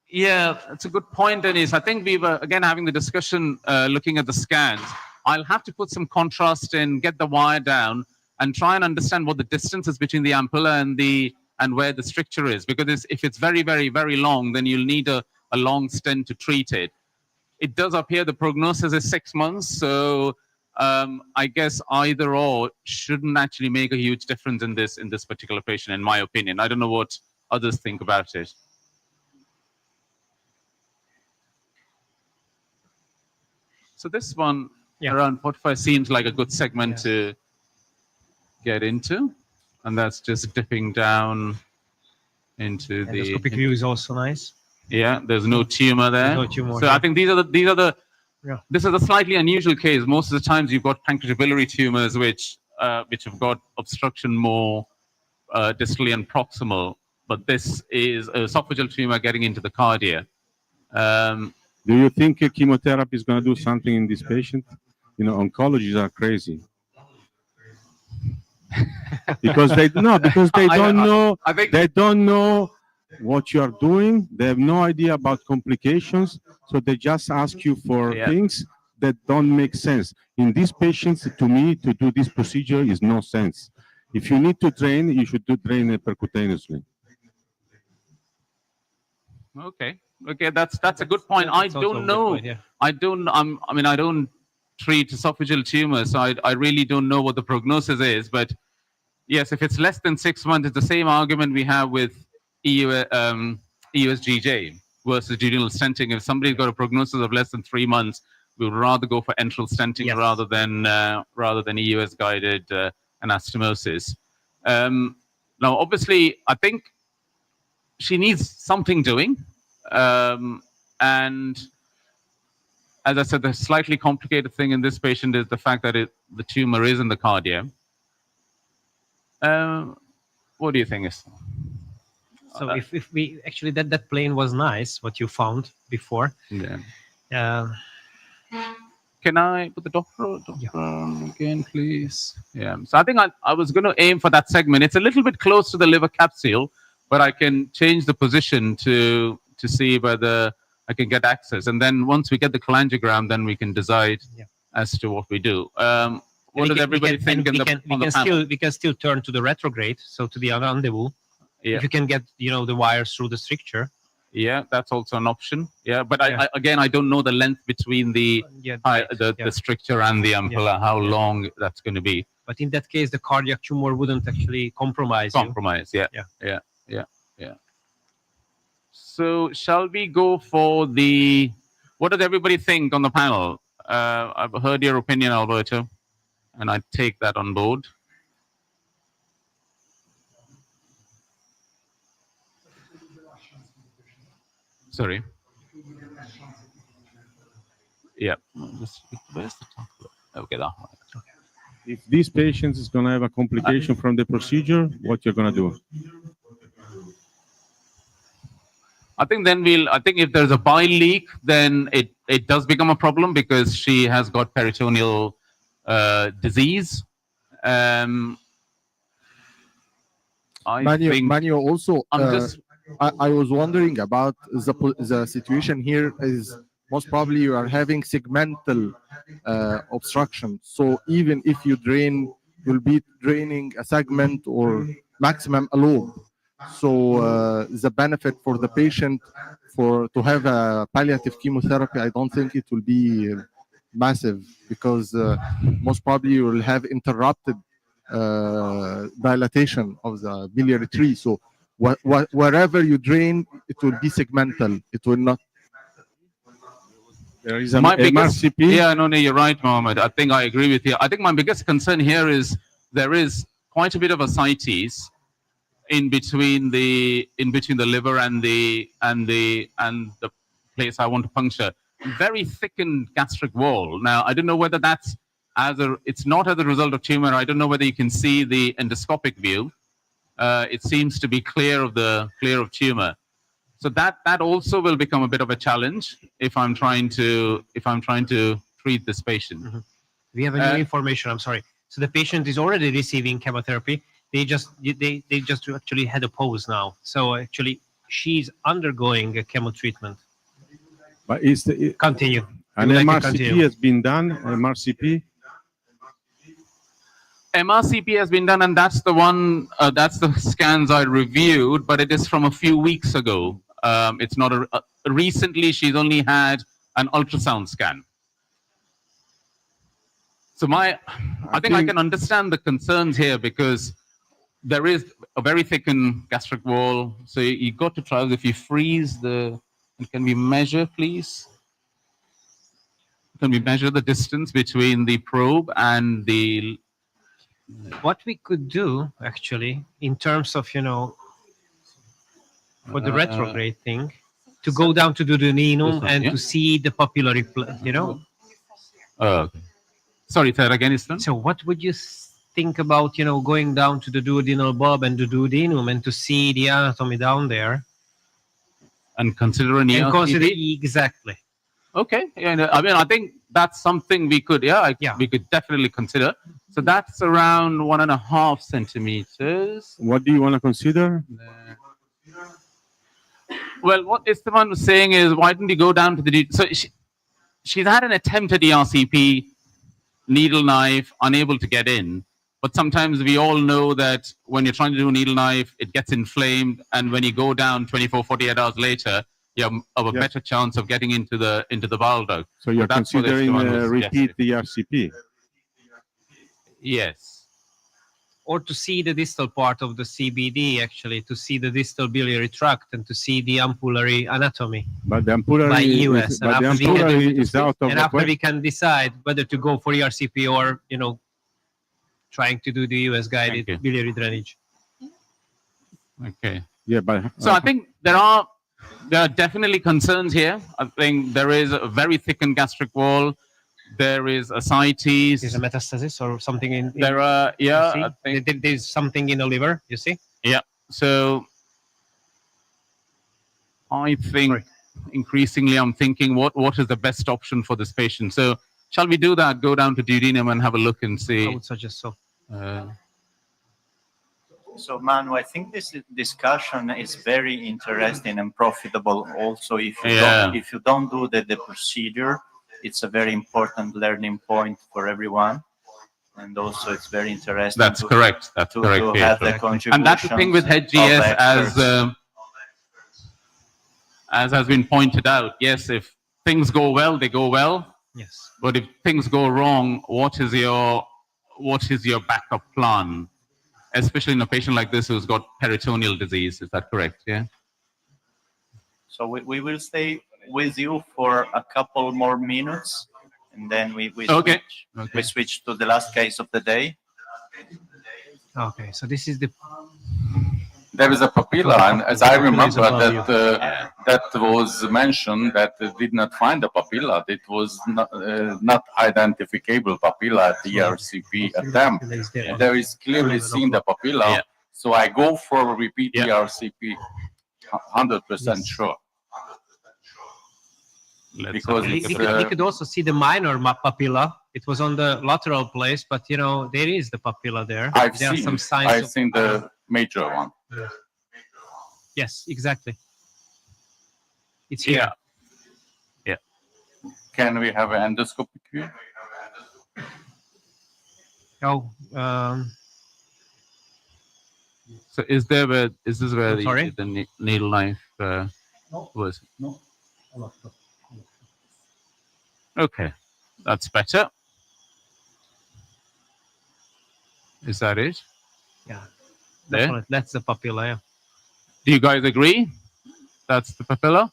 Yeah, that's a good point, Denise. I think we were, again, having the discussion looking at the scans. I'll have to put some contrast in, get the wire down, and try and understand what the distance is between the ampulla and where the stricture is. Because if it's very, very, very long, then you'll need a long stent to treat it. It does appear the prognosis is 6 months, so I guess either or shouldn't actually make a huge difference in this particular patient, in my opinion. I don't know what others think about it. So this one, around 45, seems like a good segment to get into, and that's just dipping down into the endoscopic view is also nice. Yeah, there's no tumor there. No tumor, so I think this is a slightly unusual case. Most of the times you've got pancreatobiliary tumors which have got obstruction more distally and proximal, but this is an esophageal tumor getting into the cardia. Do you think chemotherapy is going to do something in this patient? You know, oncologists are crazy. because they don't know what you are doing. They have no idea about complications, so they just ask you for things that don't make sense. In these patients, to me, to do this procedure is no sense. If you need to drain, you should drain percutaneously. Okay, that's a good point. I don't know. I don't treat esophageal tumors, so I really don't know what the prognosis is. But yes, if it's less than 6 months, it's the same argument we have with EUSGJ versus duodenal stenting. If somebody's got a prognosis of less than 3 months, we would rather go for enteral stenting rather than EUS guided anastomosis. Now, obviously, I think she needs something doing. And as I said, the slightly complicated thing in this patient is the fact that the tumor is in the cardia. What do you think? So if we actually that plane was nice, what you found before. Yeah. can I put the doctor again, please? Yeah. So I think I was going to aim for that segment. It's a little bit close to the liver capsule, but I can change the position to see whether I can get access. And then once we get the cholangiogram, then we can decide as to what we do. What does everybody think on the panel? We can still turn to the retrograde, so to the rendezvous. Yeah. If you can get, the wires through the stricture. Yeah, that's also an option. Yeah, but I don't know the length between the stricture and the ampulla, how long that's going to be. But in that case, the cardiac tumor wouldn't actually compromise. Yeah. So shall we go for what does everybody think on the panel? I've heard your opinion, Alberto, and I take that on board. Sorry. Yeah. Where's the top? Okay, that one. If this patient is going to have a complication from the procedure, what you're going to do? I think if there's a bile leak, then it does become a problem because she has got peritoneal disease. Manu, also, I was wondering about the situation here is most probably you are having segmental obstruction. So even if you drain, you'll be draining a segment or maximum a lobe. So the benefit for the patient to have a palliative chemotherapy, I don't think it will be massive because most probably you will have interrupted dilatation of the biliary tree. So wherever you drain, it will be segmental. It will not. There is an MRCP. Yeah, no, you're right, Mohammed. I think I agree with you. I think my biggest concern here is there is quite a bit of ascites in between the liver and the place I want to puncture. Very thickened gastric wall. Now I don't know whether that's it's not as a result of tumor. I don't know whether you can see the endoscopic view. It seems to be clear of tumor. So that also will become a bit of a challenge if I'm trying to treat this patient. Mm-hmm. We have a new information. I'm sorry. So the patient is already receiving chemotherapy. They just actually had a pause now. So actually, she's undergoing a chemo treatment. But continue? An MRCP has been done. MRCP has been done, and that's the one. That's the scans I reviewed, but it is from a few weeks ago. It's not recently. She's only had an ultrasound scan. So I think I can understand the concerns here because there is a very thickened gastric wall. So you got to try. If you freeze can we measure, please? Can we measure the distance between the probe and the? What we could do actually, in terms of for the retrograde thing, to go down to the duodenum and to see the papillary, Sorry, say that again, Islam. So what would you think about, going down to the duodenal bulb and the duodenum and to see the anatomy down there? And consider an ERCP? Exactly. Okay. Yeah, I think that's something we could, we could definitely consider. So that's around 1.5 centimeters. What do you want to consider? Well, what Esteban was saying is, why didn't you go down to the... So she's had an attempt at ERCP, needle knife, unable to get in. But sometimes we all know that when you're trying to do a needle knife, it gets inflamed. And when you go down 24, 48 hours later, you have a better chance of getting into the bowel duct. So you're considering repeat the ERCP? Yes. Or to see the distal part of the CBD, actually, to see the distal biliary tract and to see the ampullary anatomy. But the ampullary by EUS. is out of and the after question. we can decide whether to go for ERCP or, trying to do the EUS guided biliary drainage. Okay. Yeah, but so I think there are definitely concerns here. I think there is a very thickened gastric wall. There is ascites. There's a metastasis or something in there are, I think there's something in the liver, you see? Yeah. So I think increasingly I'm thinking what is the best option for this patient. So Shall we do that? Go down to duodenum and have a look and see. I would suggest so. So, Manu, I think this discussion is very interesting and profitable. Also, if you don't do the procedure, it's a very important learning point for everyone. And also, it's very interesting. That's correct. That's correct. To have the contribution. And that's the thing with EGEUS, as has been pointed out. Yes, if things go well, they go well. Yes. But if things go wrong, what is your backup plan? Especially in a patient like this who's got peritoneal disease. Is that correct? Yeah. So we will stay with you for a couple more minutes, and then we switch to the last case of the day. Okay, so this is the. There is a papilla, and as I remember that was mentioned that did not find a papilla. It was not identifiable papilla at the ERCP attempt. There is clearly seen the papilla, so I go for repeat ERCP, 100% sure. Because we could also see the minor papilla. It was on the lateral place, but you know there is the papilla there. I've seen the major one. Yes, exactly. It's here. Yeah. Can we have an endoscopic view? Oh. So is this where the needle knife was? No. Okay, that's better. Is that it? Yeah. There? That's the papilla. Yeah. Do you guys agree? That's the papilla?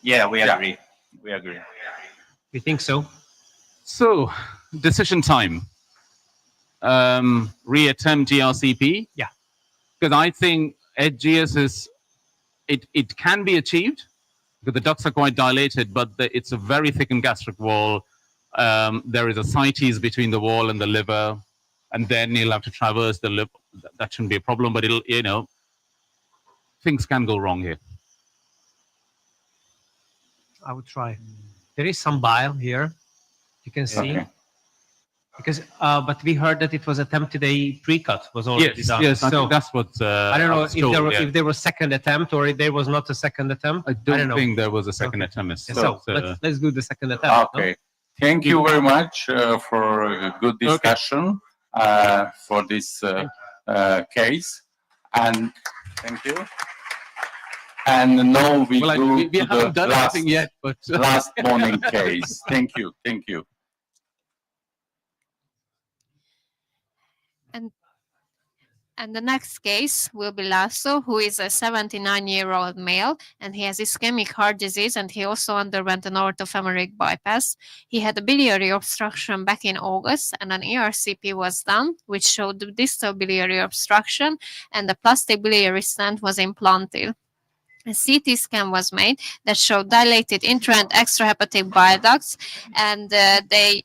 Yeah, we agree. We agree. We think so. So, decision time. Reattempt ERCP? Yeah. Because I think EGEUS it can be achieved, because the ducts are quite dilated, but it's a very thickened gastric wall. There is ascites between the wall and the liver, and then you'll have to traverse the liver. That shouldn't be a problem, but it'll, things can go wrong here. I would try. There is some bile here. You can see. Okay. Because, but we heard that it was attempted a pre-cut was already done. Yes, I so think that's what I don't know if there was second attempt or if there was not a second attempt. I don't think there was a second attempt. So let's do the second attempt. Okay. Thank you very much for a good discussion for this case. And thank you. And now we go to haven't the done anything yet, but last morning case. Thank you. Thank you. And the next case will be Lasso, who is a 79-year-old male, and he has ischemic heart disease, and he also underwent an orthofemoral bypass. He had a biliary obstruction back in August, and an ERCP was done, which showed the distal biliary obstruction, and the plastic biliary stent was implanted. A CT scan was made that showed dilated intra and extrahepatic bile ducts, and they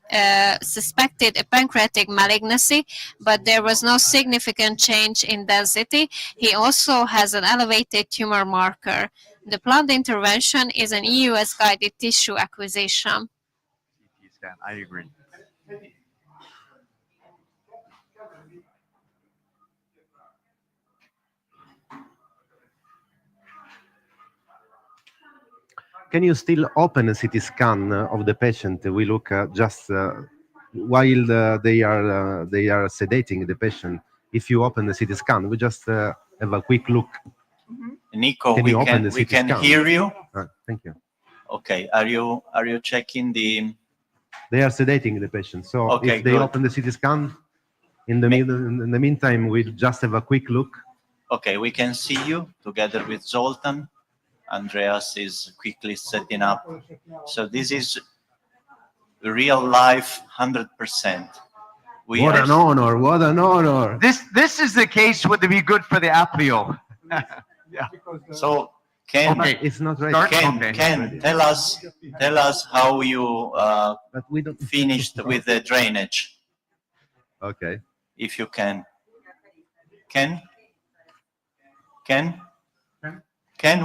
suspected a pancreatic malignancy, but there was no significant change in density. He also has an elevated tumor marker. The planned intervention is an EUS guided tissue acquisition. CT scan, I agree. Can you still open a CT scan of the patient? We look just while they are sedating the patient. If you open the CT scan, we just have a quick look. Nico, Can we can hear you. Thank you. Okay, are you checking the? They are sedating the patient. So Okay, if they good. open the CT scan, in the meantime, we just have a quick look. Okay, we can see you together with Zoltan. Andreas is quickly setting up. So this is real life, 100%. What an honor! What an honor! This is the case would be good for the apneo. Yeah. So Ken, it's not right. Ken, tell us how you finished with the drainage. Okay. If you can. Ken,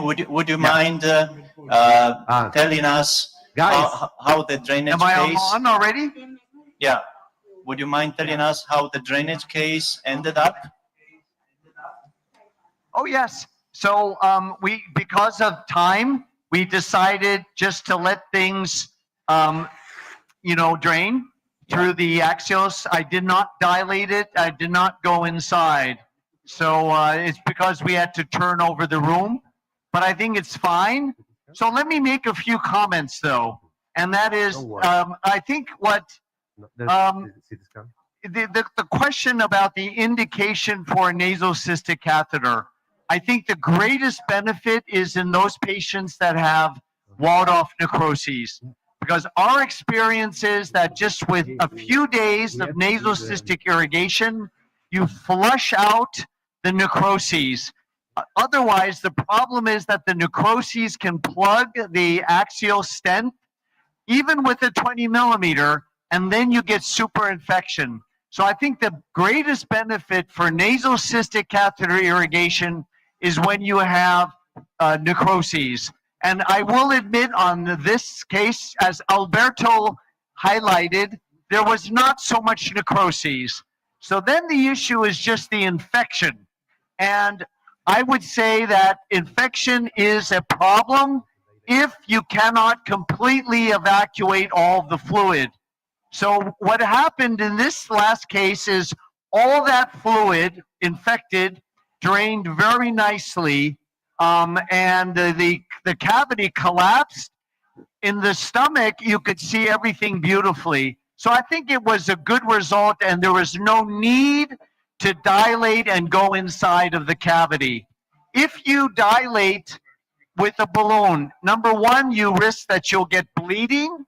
would you mind telling us Guys, how the drainage Am I case? on already? Yeah. Would you mind telling us how the drainage case ended up? Oh, yes. So because of time, we decided just to let things, drain through the axios. I did not dilate it. I did not go inside. So it's because we had to turn over the room, but I think it's fine. So let me make a few comments though. And that is, I think what, the question about the indication for a nasocystic catheter, I think the greatest benefit is in those patients that have walled-off necroses. Because our experience is that just with a few days of nasocystic irrigation, you flush out the necroses. Otherwise, the problem is that the necroses can plug the axial stent, even with a 20 millimeter, and then you get super infection. So I think the greatest benefit for nasocystic catheter irrigation is when you have necroses. And I will admit on this case, as Alberto highlighted, there was not so much necroses. So then the issue is just the infection. And I would say that infection is a problem if you cannot completely evacuate all of the fluid. So what happened in this last case is all that fluid infected drained very nicely, and the cavity collapsed. In the stomach, you could see everything beautifully. So I think it was a good result, and there was no need to dilate and go inside of the cavity. If you dilate with a balloon, number one, you risk that you'll get bleeding.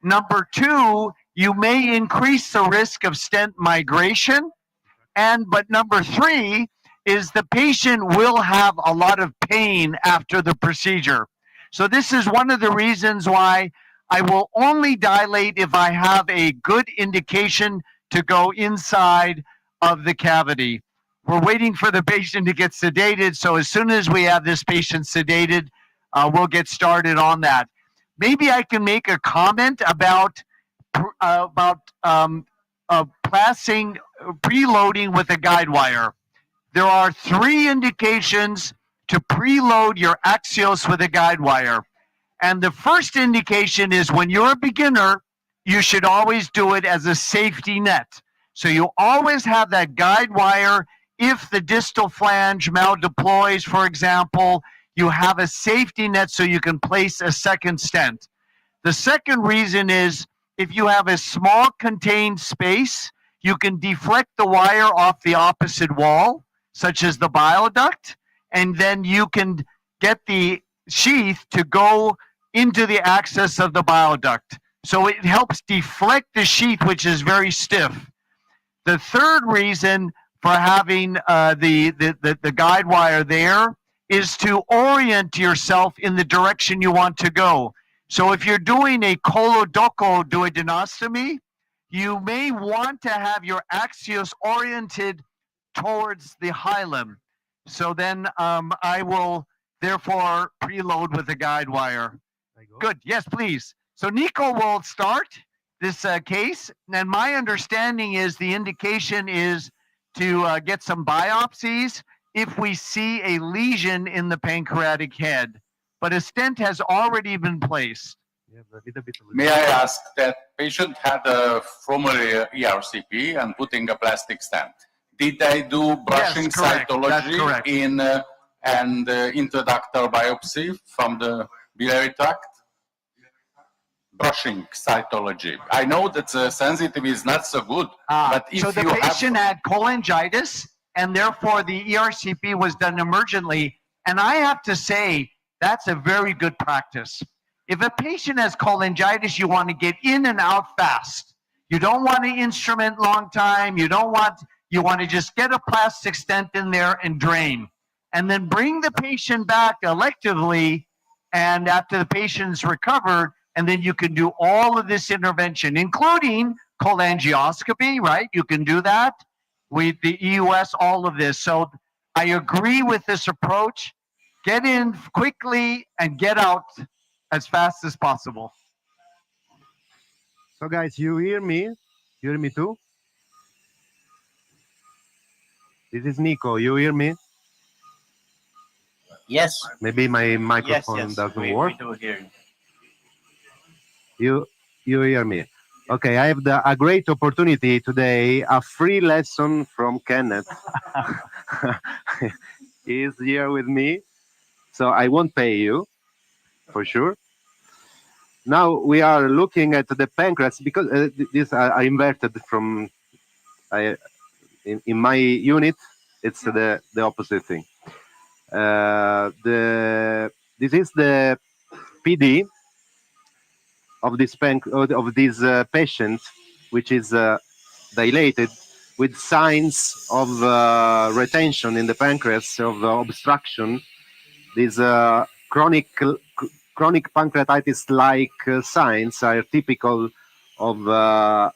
Number two, you may increase the risk of stent migration. But number three is the patient will have a lot of pain after the procedure. So this is one of the reasons why I will only dilate if I have a good indication to go inside of the cavity. We're waiting for the patient to get sedated. So as soon as we have this patient sedated, we'll get started on that. Maybe I can make a comment about placing preloading with a guide wire. There are 3 indications to preload your axios with a guide wire. And the first indication is when you're a beginner, you should always do it as a safety net. So you always have that guide wire. If the distal flange maldeploys, for example, you have a safety net so you can place a second stent. The second reason is if you have a small contained space, you can deflect the wire off the opposite wall, such as the bile duct, and then you can get the sheath to go into the access of the bile duct. So it helps deflect the sheath, which is very stiff. The third reason for having the guide wire there is to orient yourself in the direction you want to go. So if you're doing a colodoco duodenostomy, you may want to have your axios oriented towards the hilum. So then I will therefore preload with a guide wire. Good, yes, please. So Nico will start this case, and my understanding is the indication is to get some biopsies if we see a lesion in the pancreatic head. But a stent has already been placed. May I ask, that patient had a former ERCP and putting a plastic stent. Did they do brushing cytology in and intraductal biopsy from the biliary tract? Brushing cytology. I know that the sensitivity is not so good, but if so the patient had cholangitis, and therefore the ERCP was done emergently. And I have to say, that's a very good practice. If a patient has cholangitis, you want to get in and out fast. You don't want to instrument long time. You want to just get a plastic stent in there and drain. And then bring the patient back electively, and after the patient's recovered, and then you can do all of this intervention, including cholangioscopy, right? You can do that with the EUS, all of this. So I agree with this approach. Get in quickly and get out as fast as possible. So guys, you hear me? You hear me too? This is Nico. You hear me? Yes. Maybe my Yes, microphone yes. doesn't We work. do hear you. You hear me? Okay, I have a great opportunity today, a free lesson from Kenneth. He's here with me, so I won't pay you, for sure. Now we are looking at the pancreas, because this I inverted from, in my unit, it's the opposite thing. This is the PD of this patient, which is dilated with signs of retention in the pancreas, of obstruction. These chronic pancreatitis-like signs are typical of a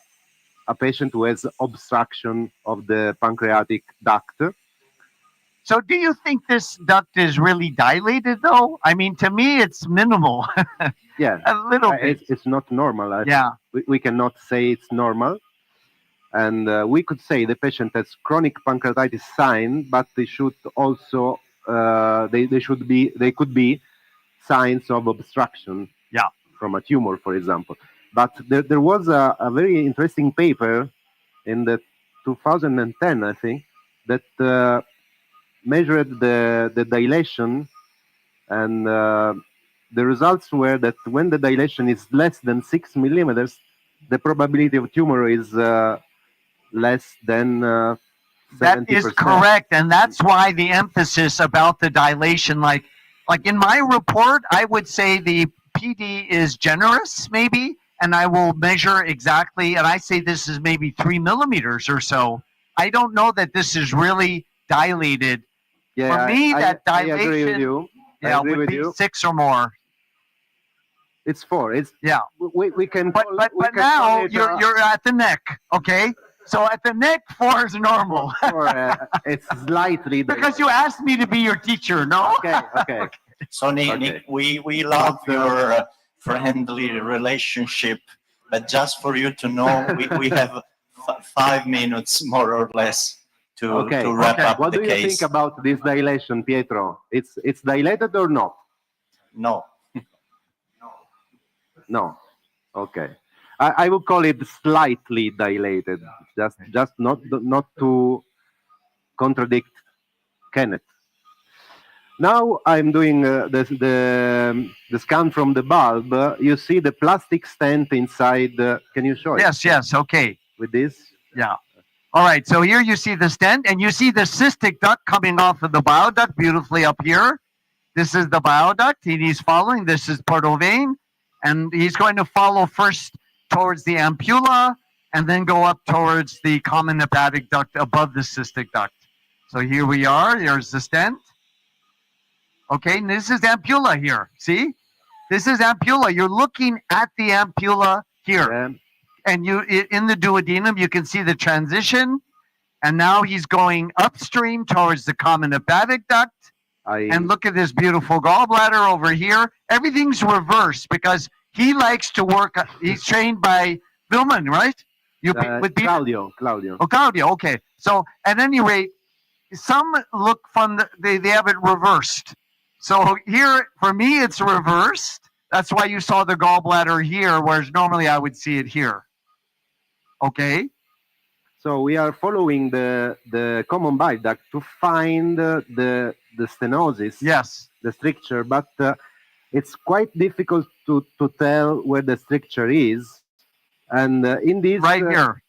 patient who has obstruction of the pancreatic duct. So do you think this duct is really dilated though? I mean, to me, it's minimal. Yeah, a little bit. It's not normal. Yeah. We cannot say it's normal. And we could say the patient has chronic pancreatitis sign, but they should also, they could be signs of obstruction. Yeah. From a tumor, for example. But there was a very interesting paper in the 2010, I think, that measured the dilation, and the results were that when the dilation is less than 6 millimeters, the probability of tumor is less than 70%. That is correct, and that's why the emphasis about the dilation, like in my report, I would say the PD is generous, maybe, and I will measure exactly, and I say this is maybe 3 millimeters or so. I don't know that this is really dilated. Yeah, for me, that I dilation, agree with you. yeah, would be 6 or more. It's 4. It's yeah. We can. But now you're at the neck, okay? So at the neck, 4 is normal. It's slightly because you asked me to be your teacher, no? Okay. So Nick, we love your friendly relationship, but just for you to know, we have 5 minutes more or less to wrap up What the do you case. think about this dilation, Pietro? It's dilated or not? No. No. Okay. I would call it slightly dilated, just not to contradict Kenneth. Now I'm doing the scan from the bulb. You see the plastic stent inside. Can you show it? Yes, okay. With this? Yeah. All right, so here you see the stent, and you see the cystic duct coming off of the bile duct beautifully up here. This is the bile duct, and he's following. This is portal vein, and he's going to follow first towards the ampulla, and then go up towards the common hepatic duct above the cystic duct. So here we are. Here's the stent. Okay, and this is ampulla here. See? This is ampulla. You're looking at the ampulla here. Yeah. And you in the duodenum, you can see the transition. And now he's going upstream towards the common hepatic duct. And look at this beautiful gallbladder over here. Everything's reversed because he likes to work. He's trained by Vilman, right? Claudio. Oh, Claudio. Okay. So at any rate, some look from they have it reversed. So here, for me, it's reversed. That's why you saw the gallbladder here, whereas normally I would see it here. Okay. So we are following the common bile duct to find the stenosis. Yes. The stricture, but it's quite difficult to tell where the stricture is. And in this right here.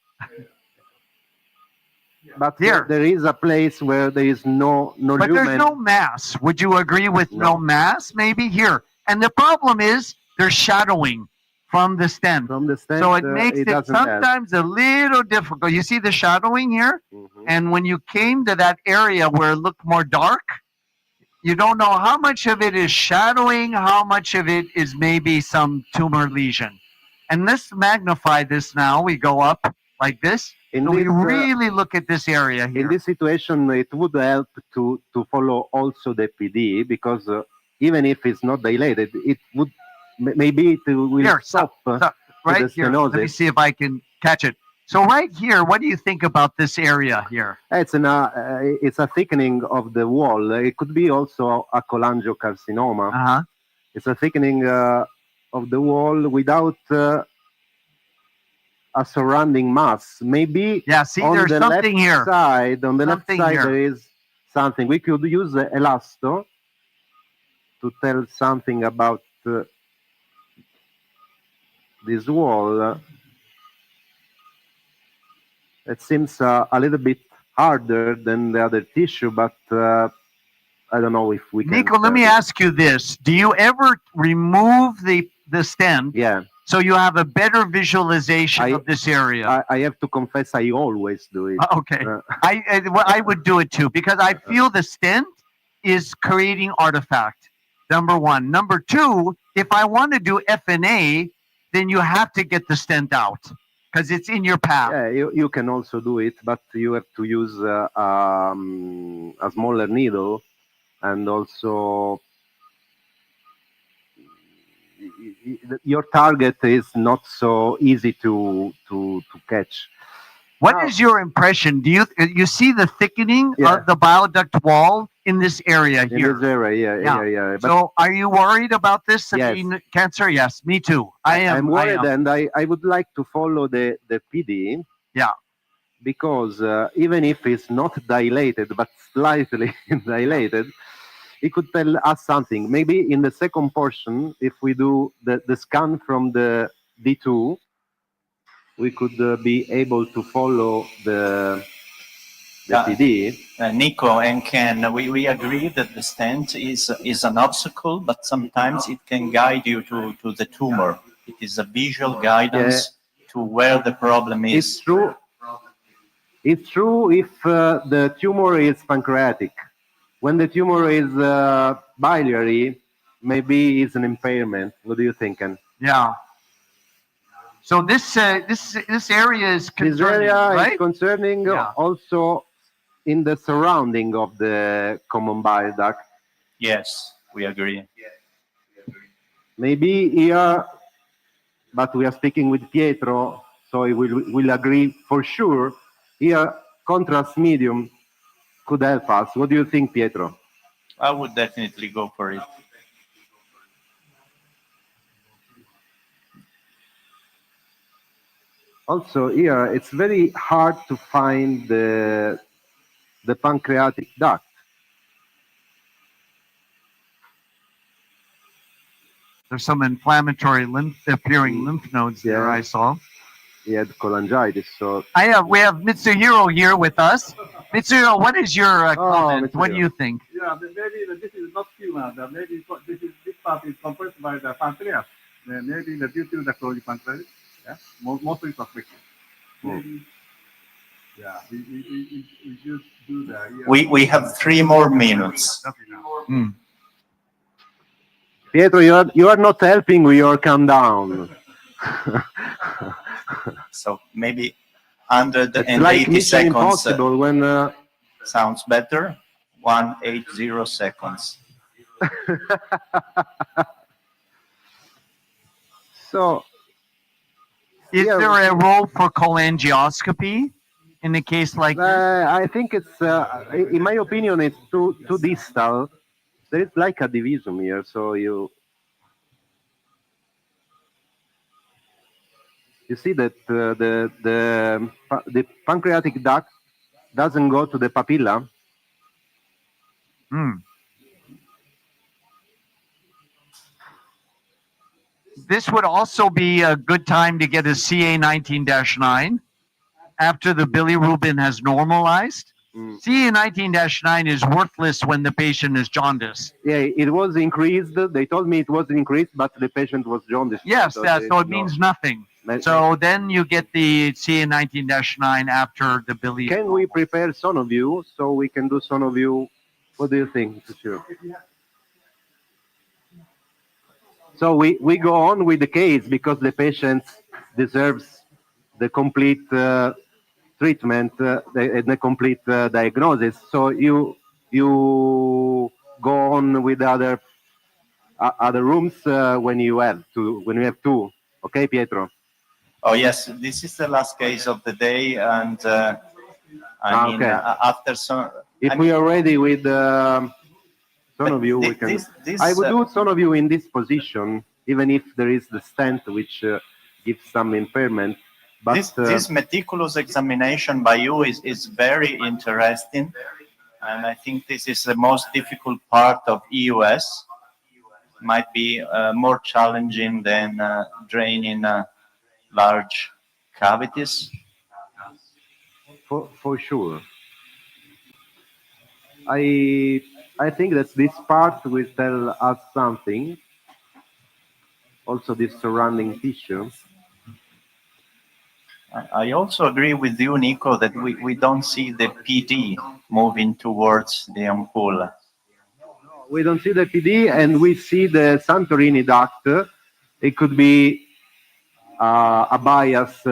But here there is a place where there is no but lumen. There's no mass. Would you agree with no mass? Maybe here. And the problem is there's shadowing from the stent. So it makes it sometimes a little difficult. You see the shadowing here? And when you came to that area where it looked more dark, you don't know how much of it is shadowing, how much of it is maybe some tumor lesion. And let's magnify this now. We go up like this. And we really look at this area here. In this situation, it would help to follow also the PD, because even if it's not dilated, it would maybe it will stop. right the here. Let me stenosis. see if I can catch it. So right here, what do you think about this area here? It's a thickening of the wall. It could be also a cholangiocarcinoma. Uh-huh. It's a thickening of the wall without a surrounding mass. Maybe see, on there's the something left here. side, on the Something left side here. there is something. We could use the elasto to tell something about this wall. It seems a little bit harder than the other tissue, but I don't know if we can. Nico, let me ask you this. Do you ever remove the stent? Yeah. So you have a better visualization of this area? I have to confess, I always do it. Okay. I would do it too, because I feel the stent is creating artifact. Number one. Number two, if I want to do FNA, then you have to get the stent out because it's in your path. Yeah, you can also do it, but you have to use a smaller needle, and also your target is not so easy to catch. What is your impression? Do you see the thickening of the bile duct wall in this area here? In this area, yeah. But So are you worried about this Yes. being cancer? Yes, me too. I am. I'm worried, I am. and I would like to follow the PD. Yeah. Because even if it's not dilated, but slightly dilated, it could tell us something. Maybe in the second portion, if we do the scan from the D2, we could be able to follow the PD. Nico and Ken, we agree that the stent is an obstacle, but sometimes it can guide you to the tumor. It is a visual guidance to where the problem is. It's true. It's true if the tumor is pancreatic. When the tumor is biliary, maybe it's an impairment. What do you think, Ken? Yeah. So this area is concerning, This area right? is concerning also in the surrounding of the common bile duct. Yes, we agree. Maybe here, but we are speaking with Pietro, so he will agree for sure. Here, contrast medium could help us. What do you think, Pietro? I would definitely go for it. Also here, it's very hard to find the pancreatic duct. There's some inflammatory appearing lymph nodes there, I saw. He had cholangitis, so... We have Mitsuhiro here with us. Mitsuhiro, what is your comment? What do you think? Yeah, maybe this is not tumor. Maybe this part is compressed by the pancreas. Maybe due to the chronic pancreas, mostly suspected. Maybe, we should do that. We have 3 more minutes. Pietro, you are not helping with your countdown. So maybe 180 like Mission seconds. Impossible when sounds better. 180 seconds. So, is there a role for cholangioscopy in a case like this? I think it's, in my opinion, it's too distal. There is like a division here, so you see that the pancreatic duct doesn't go to the papilla. This would also be a good time to get a CA19-9 after the bilirubin has normalized. CA19-9 is worthless when the patient is jaundiced. Yeah, it was increased. They told me it was increased, but the patient was jaundiced. Yes, so it means nothing. So then you get the CA19-9 after the bilirubin. Can we prepare Sonoview so we can do Sonoview? What do you think? Sure. So we go on with the case because the patient deserves the complete treatment, the complete diagnosis. So you go on with other rooms when you have two. Okay, Pietro. Oh yes, this is the last case of the day, and I mean, Okay. after some. If I we mean, are ready with some of you, we can. I would do some of you in this position, even if there is the stent which gives some impairment. But this meticulous examination by you is very interesting, and I think this is the most difficult part of EUS. Might be more challenging than draining large cavities. for sure, I think that this part will tell us something. Also, this surrounding tissue. I also agree with you, Nico, that we don't see the PD moving towards the ampulla. We don't see the PD, and we see the Santorini duct. It could be a bias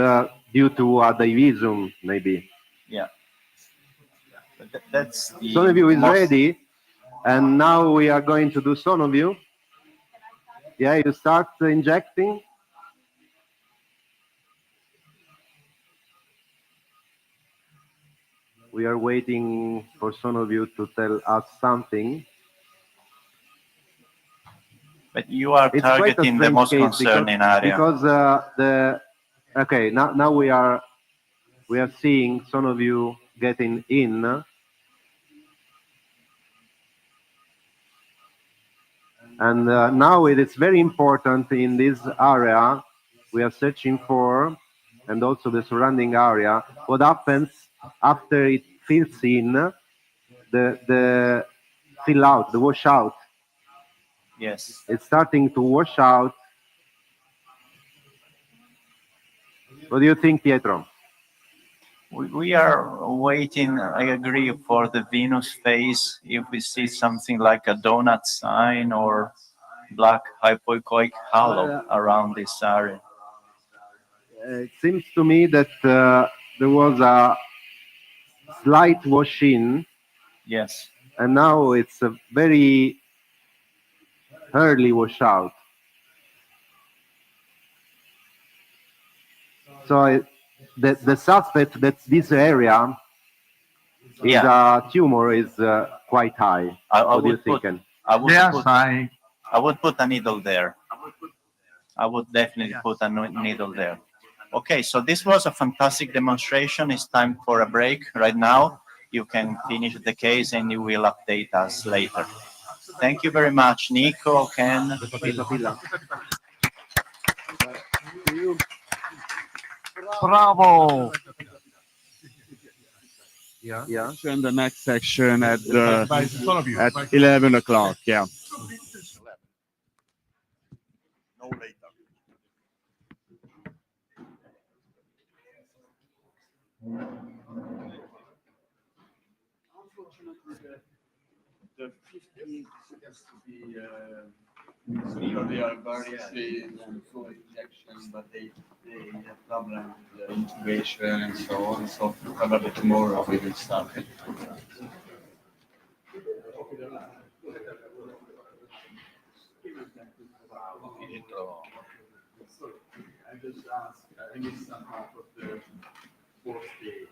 due to a divisum, maybe. Yeah. But that's the Sonoview is most- ready, and now we are going to do Sonoview. Yeah, you start injecting. We are waiting for Sonoview to tell us something. But you are It's quite a targeting the strange most case concerning area. because okay, now we are seeing Sonoview getting in. And now it is very important in this area we are searching for, and also the surrounding area, what happens after it fills in the fill out, the wash out. Yes. It's starting to wash out. What do you think, Pietro? We are waiting, I agree, for the Venus phase. If we see something like a donut sign or black hypoechoic halo around this area. It seems to me that there was a slight wash in. Yes. And now it's a very early wash out. So the suspect that this area is a tumor is quite high. What do you think? I would put a needle there. I would definitely put a needle there. Okay, so this was a fantastic demonstration. It's time for a break right now. You can finish the case and you will update us later. Thank you very much, Nico, Ken. Bravo! Yeah. And the next section at By all of you. at 11 o'clock. Yeah. The 15 has to be so they are various and full injection, but they have problem with the intubation and so on. So probably tomorrow we will start it. I just asked, I missed some part of the fourth days.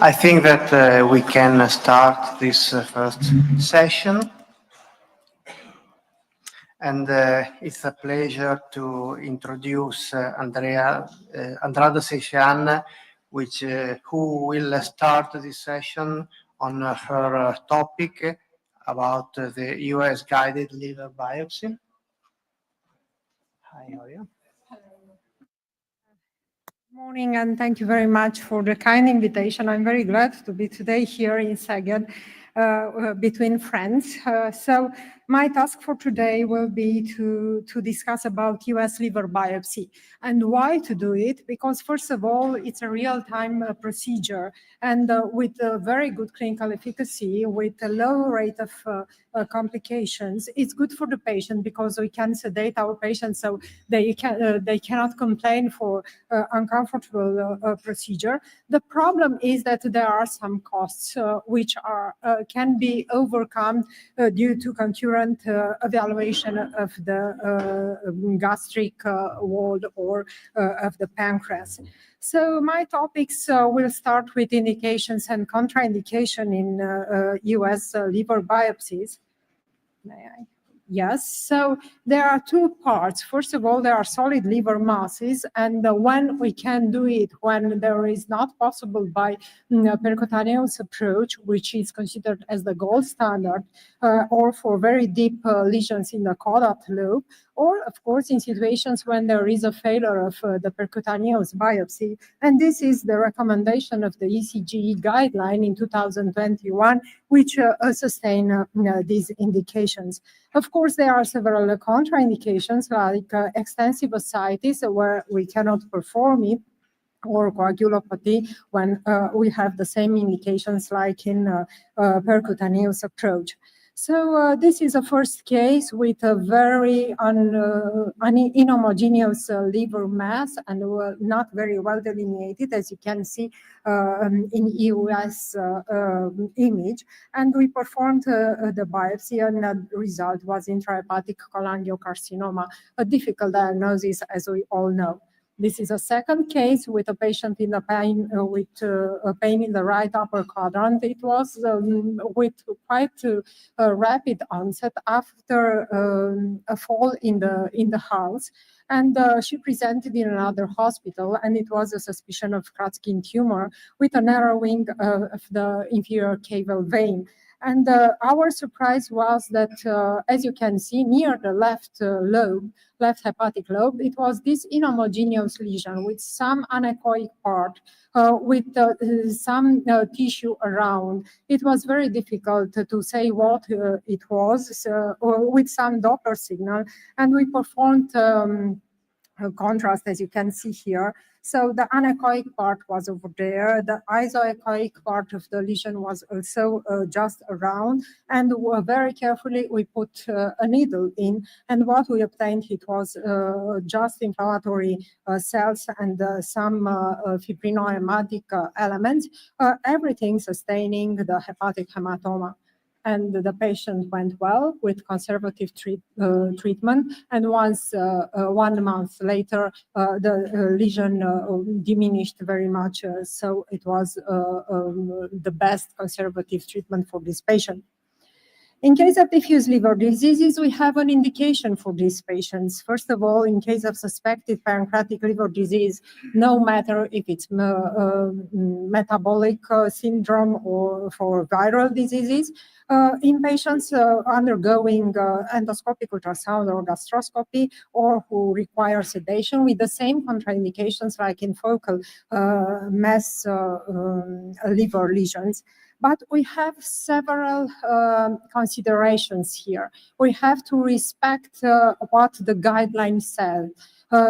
I think that we can start this first session. And it's a pleasure to introduce Andrade Seixan, who will start this session on her topic about the US guided liver biopsy. Hi, how are you? Morning, and thank you very much for the kind invitation. I'm very glad to be today here in Szeged between friends. So my task for today will be to discuss about US liver biopsy and why to do it, because first of all, it's a real-time procedure and with a very good clinical efficacy, with a low rate of complications. It's good for the patient because we can sedate our patients so they cannot complain for uncomfortable procedure. The problem is that there are some costs which can be overcome due to concurrent evaluation of the gastric wall or of the pancreas. So my topics will start with indications and contraindication in US liver biopsies. May I? Yes, so there are two parts. First of all, there are solid liver masses, and when we can do it, when there is not possible by percutaneous approach, which is considered as the gold standard, or for very deep lesions in the caudate lobe, or of course in situations when there is a failure of the percutaneous biopsy. And this is the recommendation of the ECGE guideline in 2021, which sustain these indications. Of course, there are several contraindications like extensive ascites where we cannot perform it, or coagulopathy when we have the same indications like in percutaneous approach. So this is a first case with a very inhomogeneous liver mass and not very well delineated, as you can see in EUS image. And we performed the biopsy, and the result was intrahepatic cholangiocarcinoma, a difficult diagnosis, as we all know. This is a second case with a patient in the pain with pain in the right upper quadrant. It was with quite rapid onset after a fall in the house, and she presented in another hospital, and it was a suspicion of Kratzkin tumor with a narrowing of the inferior caval vein. And our surprise was that, as you can see, near the left hepatic lobe, it was this inhomogeneous lesion with some anechoic part, with some tissue around. It was very difficult to say what it was, with some Doppler signal, and we performed contrast, as you can see here. So the anechoic part was over there. The isoechoic part of the lesion was also just around, and very carefully we put a needle in, and what we obtained, it was just inflammatory cells and some fibrinohematic elements, everything sustaining the hepatic hematoma. And the patient went well with conservative treatment. And once 1 month later, the lesion diminished very much. So it was the best conservative treatment for this patient. In case of diffuse liver diseases, we have an indication for these patients. First of all, in case of suspected pancreatic liver disease, no matter if it's metabolic syndrome or for viral diseases, in patients undergoing endoscopic ultrasound or gastroscopy, or who require sedation with the same contraindications like in focal mass liver lesions. But we have several considerations here. We have to respect what the guidelines say.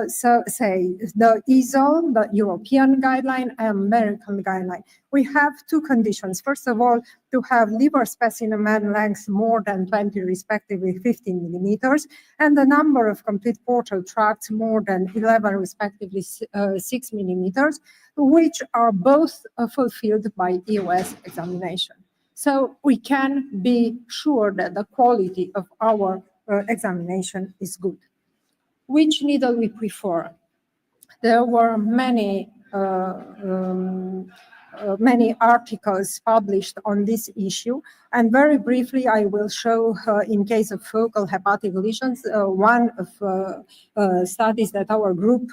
Say the EASL, the European guideline, and American guideline. We have two conditions. First of all, to have liver specimen length more than 20, respectively 15 millimeters, and the number of complete portal tracts more than 11, respectively 6 millimeters, which are both fulfilled by EUS examination. So we can be sure that the quality of our examination is good. Which needle we prefer? There were many many articles published on this issue. And very briefly, I will show, in case of focal hepatic lesions, one of studies that our group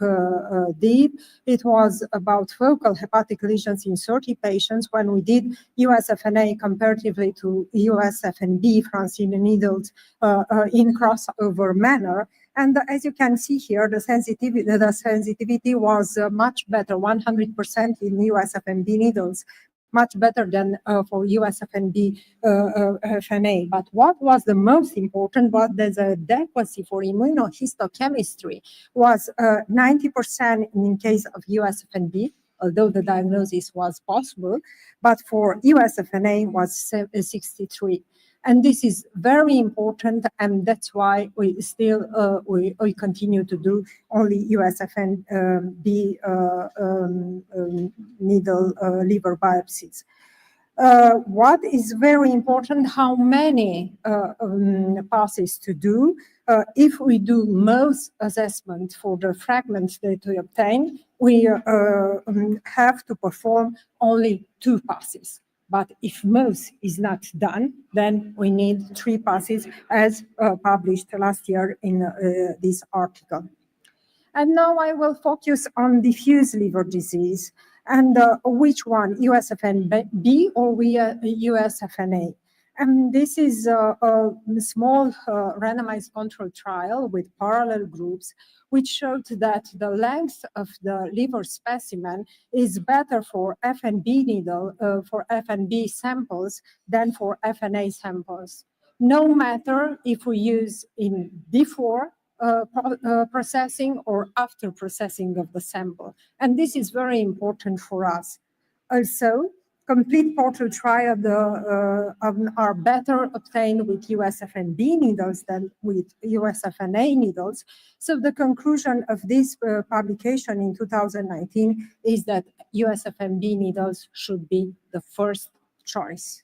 did. It was about focal hepatic lesions in 30 patients when we did USFNA comparatively to USFNB Francine needles in crossover manner. And as you can see here, the sensitivity was much better, 100% in USFNB needles, much better than for USFNB FNA. But what was the most important was the adequacy for immunohistochemistry was 90% in case of USFNB, although the diagnosis was possible, but for USFNA was 63. And this is very important, and that's why we still we continue to do only USFNB needle liver biopsies. What is very important, how many passes to do. If we do most assessment for the fragments that we obtain, we have to perform only 2 passes. But if most is not done, then we need 3 passes as published last year in this article. And now I will focus on diffuse liver disease and which one, USFNB or USFNA. And this is a small randomized control trial with parallel groups, which showed that the length of the liver specimen is better for FNB needle, for FNB samples than for FNA samples. No matter if we use in before processing or after processing of the sample. And this is very important for us. Also, complete portal trials are better obtained with USFNB needles than with USFNA needles. So the conclusion of this publication in 2019 is that USFNB needles should be the first choice.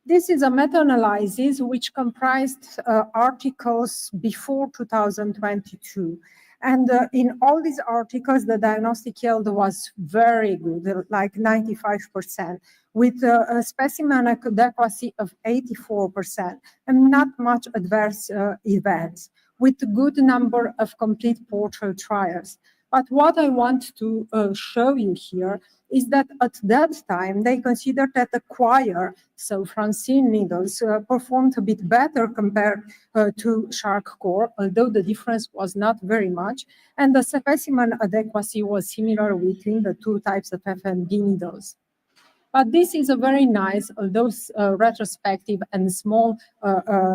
This is a meta-analysis which comprised articles before 2022. And in all these articles, the diagnostic yield was very good, like 95%, with a specimen adequacy of 84%, and not much adverse events, with a good number of complete portal trials. But what I want to show you here is that at that time, they considered that the Quire, so Francine needles, performed a bit better compared to shark core, although the difference was not very much, and the specimen adequacy was similar between the 2 types of FNB needles. But this is a very nice, although retrospective and small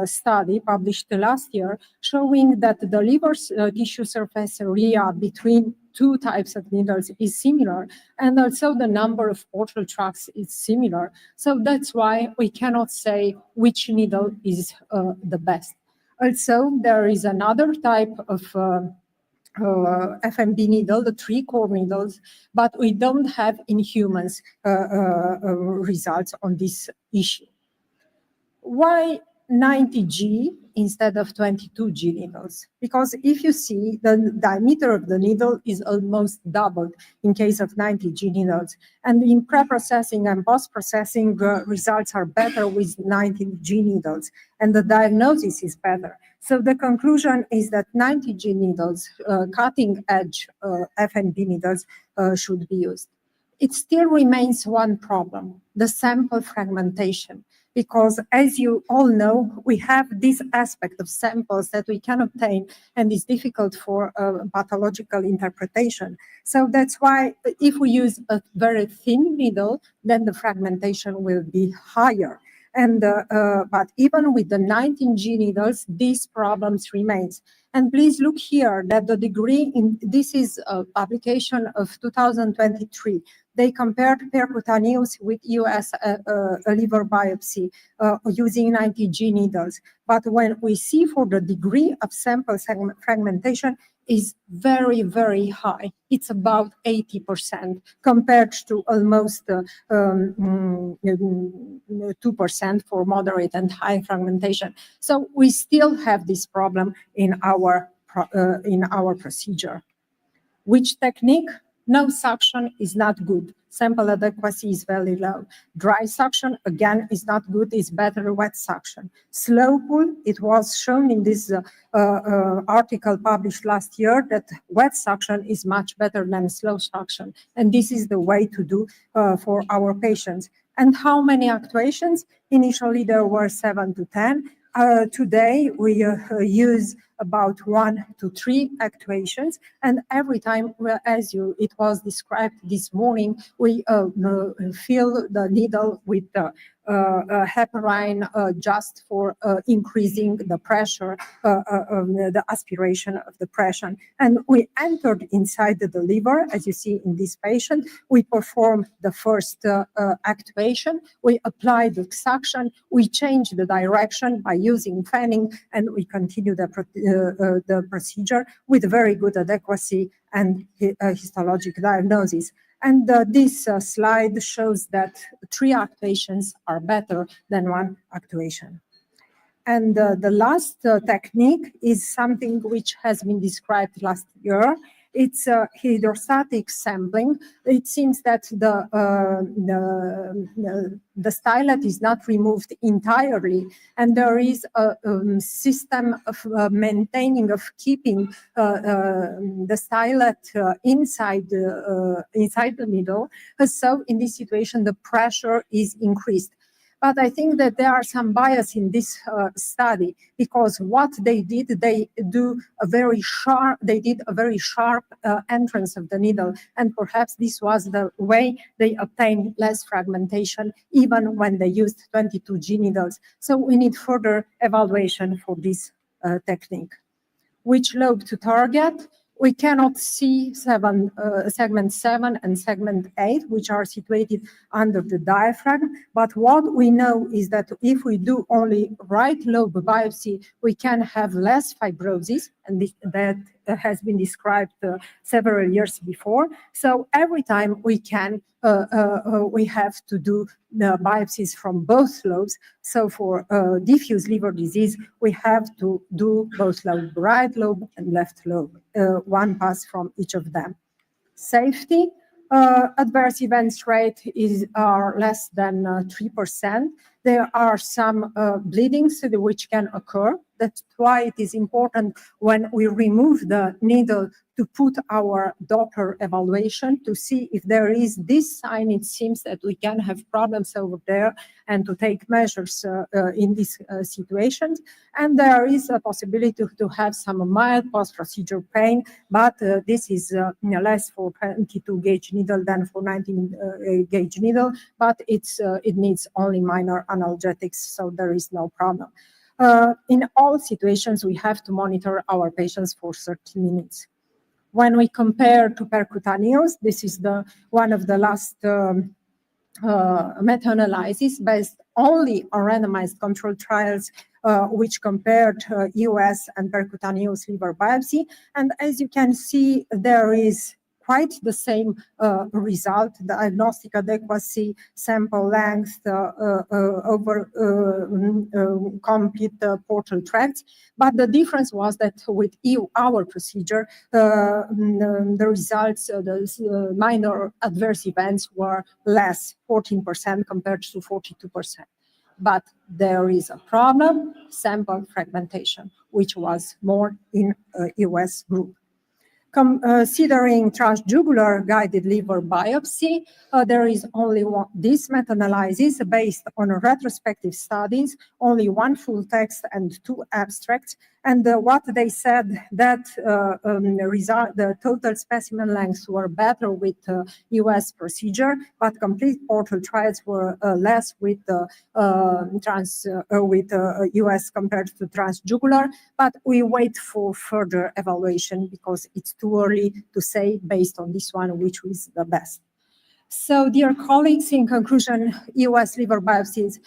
study published last year, showing that the liver tissue surface area between 2 types of needles is similar, and also the number of portal tracts is similar. So that's why we cannot say which needle is the best. Also, there is another type of FNB needle, the 3-core needles, but we don't have in humans results on this issue. Why 90G instead of 22G needles? Because if you see, the diameter of the needle is almost doubled in case of 90G needles. And in pre-processing and post-processing, results are better with 90G needles, and the diagnosis is better. So the conclusion is that 90G needles, cutting-edge FNB needles, should be used. It still remains one problem, the sample fragmentation. Because as you all know, we have this aspect of samples that we can obtain and is difficult for pathological interpretation. So that's why if we use a very thin needle, then the fragmentation will be higher. And but even with the 19G needles, these problems remains. And please look here that the degree in this is a publication of 2023. They compared percutaneous with US liver biopsy using 90G needles. But when we see for the degree of sample fragmentation is very, very high. It's about 80% compared to almost 2% for moderate and high fragmentation. So we still have this problem in our procedure. Which technique? No suction is not good. Sample adequacy is very low. Dry suction, again, is not good. It's better wet suction. Slow pull, it was shown in this article published last year that wet suction is much better than slow suction. And this is the way to do for our patients. And how many actuations? Initially, there were 7 to 10. Today, we use about 1 to 3 actuations, and every time, it was described this morning, we fill the needle with heparin just for increasing the pressure, the aspiration of the pressure. And we entered inside the liver, as you see in this patient. We perform the first actuation, we apply the suction, we change the direction by using fanning, and we continue the procedure with very good adequacy and histologic diagnosis. And this slide shows that 3 actuations are better than 1 actuation. And the last technique is something which has been described last year. It's hydrostatic sampling. It seems that the stylet is not removed entirely, and there is a system of maintaining, of keeping the stylet inside the needle. So in this situation, the pressure is increased. But I think that there are some bias in this study, because what they did, they did a very sharp entrance of the needle, and perhaps this was the way they obtained less fragmentation, even when they used 22G needles. So we need further evaluation for this technique. Which lobe to target? We cannot see segment 7 and segment 8, which are situated under the diaphragm. But what we know is that if we do only right lobe biopsy, we can have less fibrosis, and that has been described several years before. So every time we can, we have to do the biopsies from both lobes. So for diffuse liver disease, we have to do both lobe, right lobe and left lobe, 1 pass from each of them. Safety, adverse events rate are less than 3%. There are some bleedings which can occur. That's why it is important when we remove the needle to put our Doppler evaluation to see if there is this sign. It seems that we can have problems over there, and to take measures in these situations. And there is a possibility to have some mild post-procedure pain, but this is less for 22 gauge needle than for 19 gauge needle, but it needs only minor analgesics, so there is no problem. In all situations, we have to monitor our patients for 30 minutes. When we compare to percutaneous, this is one of the last meta-analysis based only on randomized controlled trials, which compared EGEUS and percutaneous liver biopsy. And as you can see, there is quite the same result, the diagnostic adequacy, sample length over complete portal tracts. But the difference was that with our procedure, the results, the minor adverse events were less, 14% compared to 42%. But there is a problem, sample fragmentation, which was more in EGEUS group. Considering transjugular guided liver biopsy, there is only this meta-analysis based on retrospective studies, only 1 full text and 2 abstracts. And what they said that the total specimen lengths were better with EGEUS procedure, but complete portal trials were less with EGEUS compared to transjugular. But we wait for further evaluation because it's too early to say based on this one which is the best. So, dear colleagues, in conclusion, EGEUS liver biopsies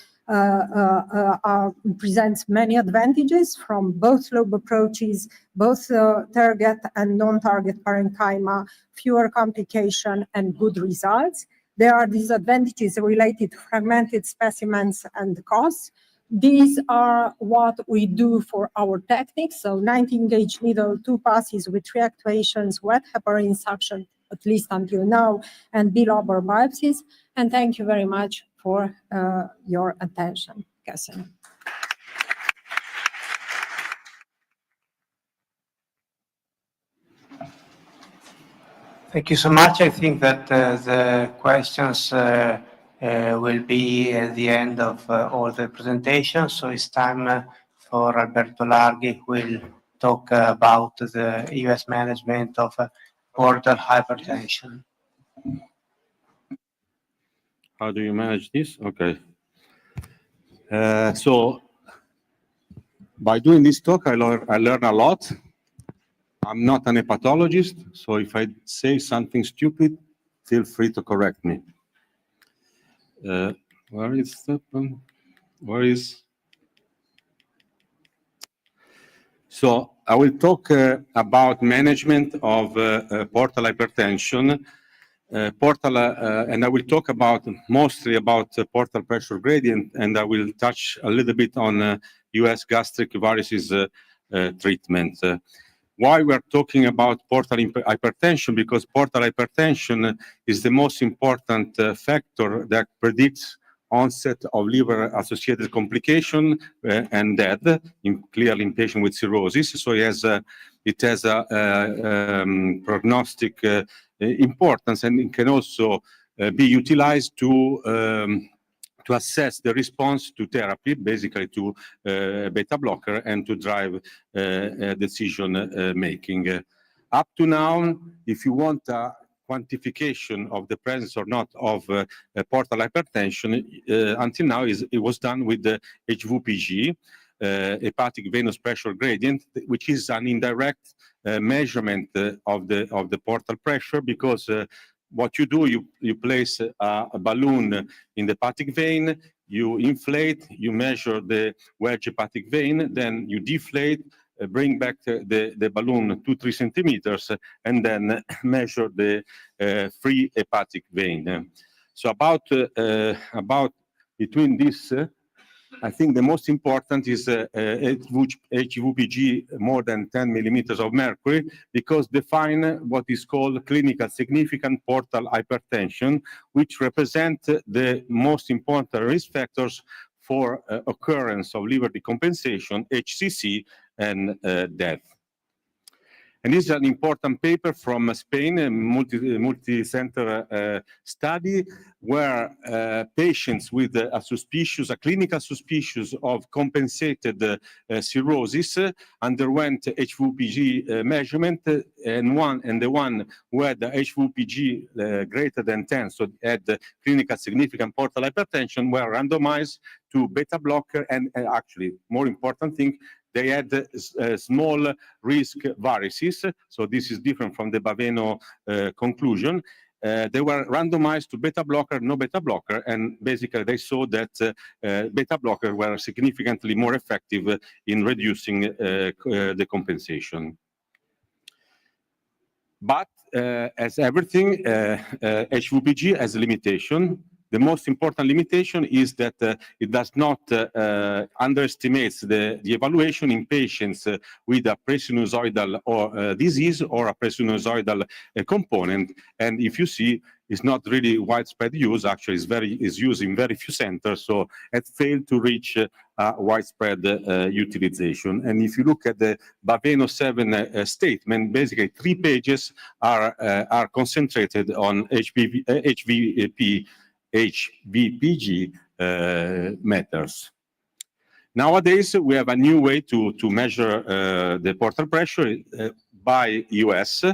presents many advantages from both lobe approaches, both target and non-target parenchyma, fewer complications and good results. There are disadvantages related to fragmented specimens and costs. These are what we do for our techniques. So 19 gauge needle, 2 passes with 3 actuations, wet heparin suction, at least until now, and bilobar biopsies. And thank you very much for your attention. Köszönöm. Thank you so much. I think that the questions will be at the end of all the presentations. So it's time for Alberto Larghi, who will talk about the US management of portal hypertension. How do you manage this? Okay. So by doing this talk, I learn a lot. I'm not an hepatologist, so if I say something stupid, feel free to correct me. Where is the one? Where is? So I will talk about management of portal hypertension. And I will talk mostly about portal pressure gradient, and I will touch a little bit on US gastric varices treatment. Why we are talking about portal hypertension? Because portal hypertension is the most important factor that predicts onset of liver-associated complication and death, clearly in patients with cirrhosis. So it has a prognostic importance, and it can also be utilized to assess the response to therapy, basically to beta blocker, and to drive decision making. Up to now, if you want a quantification of the presence or not of portal hypertension, until now it was done with the HVPG, hepatic venous pressure gradient, which is an indirect measurement of the portal pressure, because what you do, you place a balloon in the hepatic vein, you inflate, you measure the wedge hepatic vein, then you deflate, bring back the balloon 2-3 centimeters, and then measure the free hepatic vein. So about between this, I think the most important is HVPG more than 10 millimeters of mercury, because define what is called clinical significant portal hypertension, which represent the most important risk factors for occurrence of liver decompensation, HCC, and death. And this is an important paper from Spain, a multi-center study, where patients with a clinical suspicious of compensated cirrhosis underwent HVPG measurement, and the one who had the HVPG greater than 10, so had clinical significant portal hypertension, were randomized to beta blocker, and actually, more important thing, they had small risk varices, so this is different from the Baveno conclusion. They were randomized to beta blocker, no beta blocker, and basically they saw that beta blocker were significantly more effective in reducing the compensation. But as everything, HVPG has a limitation. The most important limitation is that it does not underestimate the evaluation in patients with a presinusoidal or disease or a presinusoidal component. And if you see, it's not really widespread use. Actually, is used in very few centers, so it failed to reach widespread utilization. And if you look at the Baveno 7 statement, basically 3 pages are concentrated on HVPG matters. Nowadays, we have a new way to measure the portal pressure by US,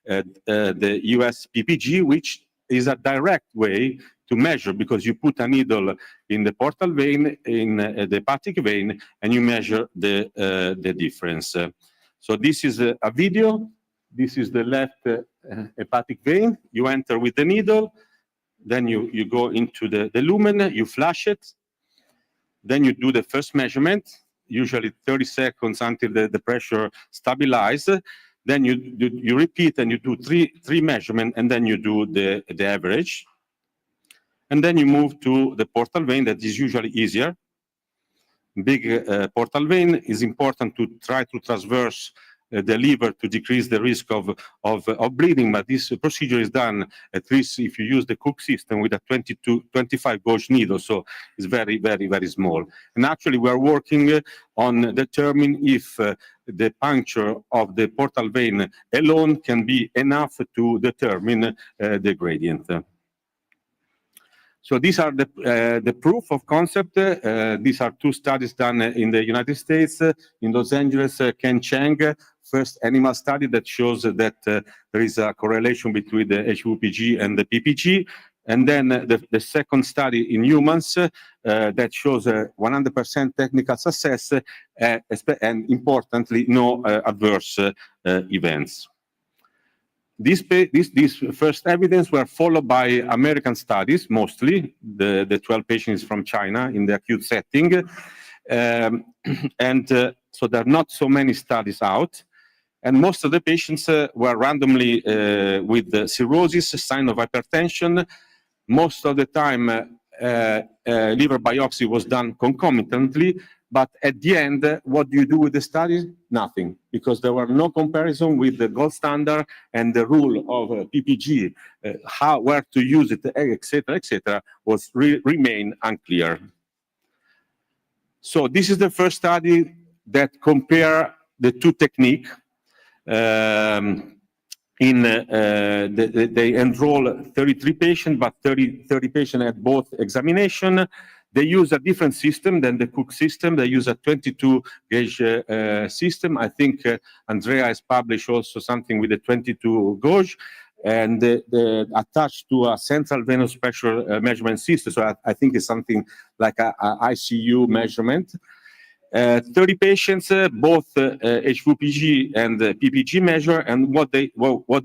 the US PPG, which is a direct way to measure, because you put a needle in the portal vein, in the hepatic vein, and you measure the difference. So this is a video. This is the left hepatic vein. You enter with the needle. Then you go into the lumen, you flash it, then you do the first measurement, usually 30 seconds until the pressure stabilizes. Then you repeat and you do three measurements, and then you do the average. And then you move to the portal vein, that is usually easier. Big portal vein is important to try to traverse the liver to decrease the risk of bleeding, but this procedure is done at least if you use the Cook system with a 25 gauge needle, so it's very, very, very small. And actually, we are working on determining if the puncture of the portal vein alone can be enough to determine the gradient. So these are the proof of concept. These are two studies done in the United States. In Los Angeles, Ken Chang, first animal study that shows that there is a correlation between the HVPG and the PPG. And then the second study in humans that shows 100% technical success and importantly, no adverse events. This first evidence were followed by American studies, mostly the 12 patients from China in the acute setting. So there are not so many studies out. And most of the patients were randomly with cirrhosis, sign of hypertension. Most of the time, liver biopsy was done concomitantly. But at the end, what do you do with the study? Nothing, because there were no comparison with the gold standard and the rule of PPG, where to use it, etc., was remain unclear. So this is the first study that compare the two techniques. They enroll 33 patients, but 30 patients at both examination. They use a different system than the Cook system. They use a 22 gauge system. I think Andrea has published also something with a 22 gauge, and attached to a central venous pressure measurement system. So I think it's something like a ICU measurement. 30 patients, both HVPG and PPG measure, and what they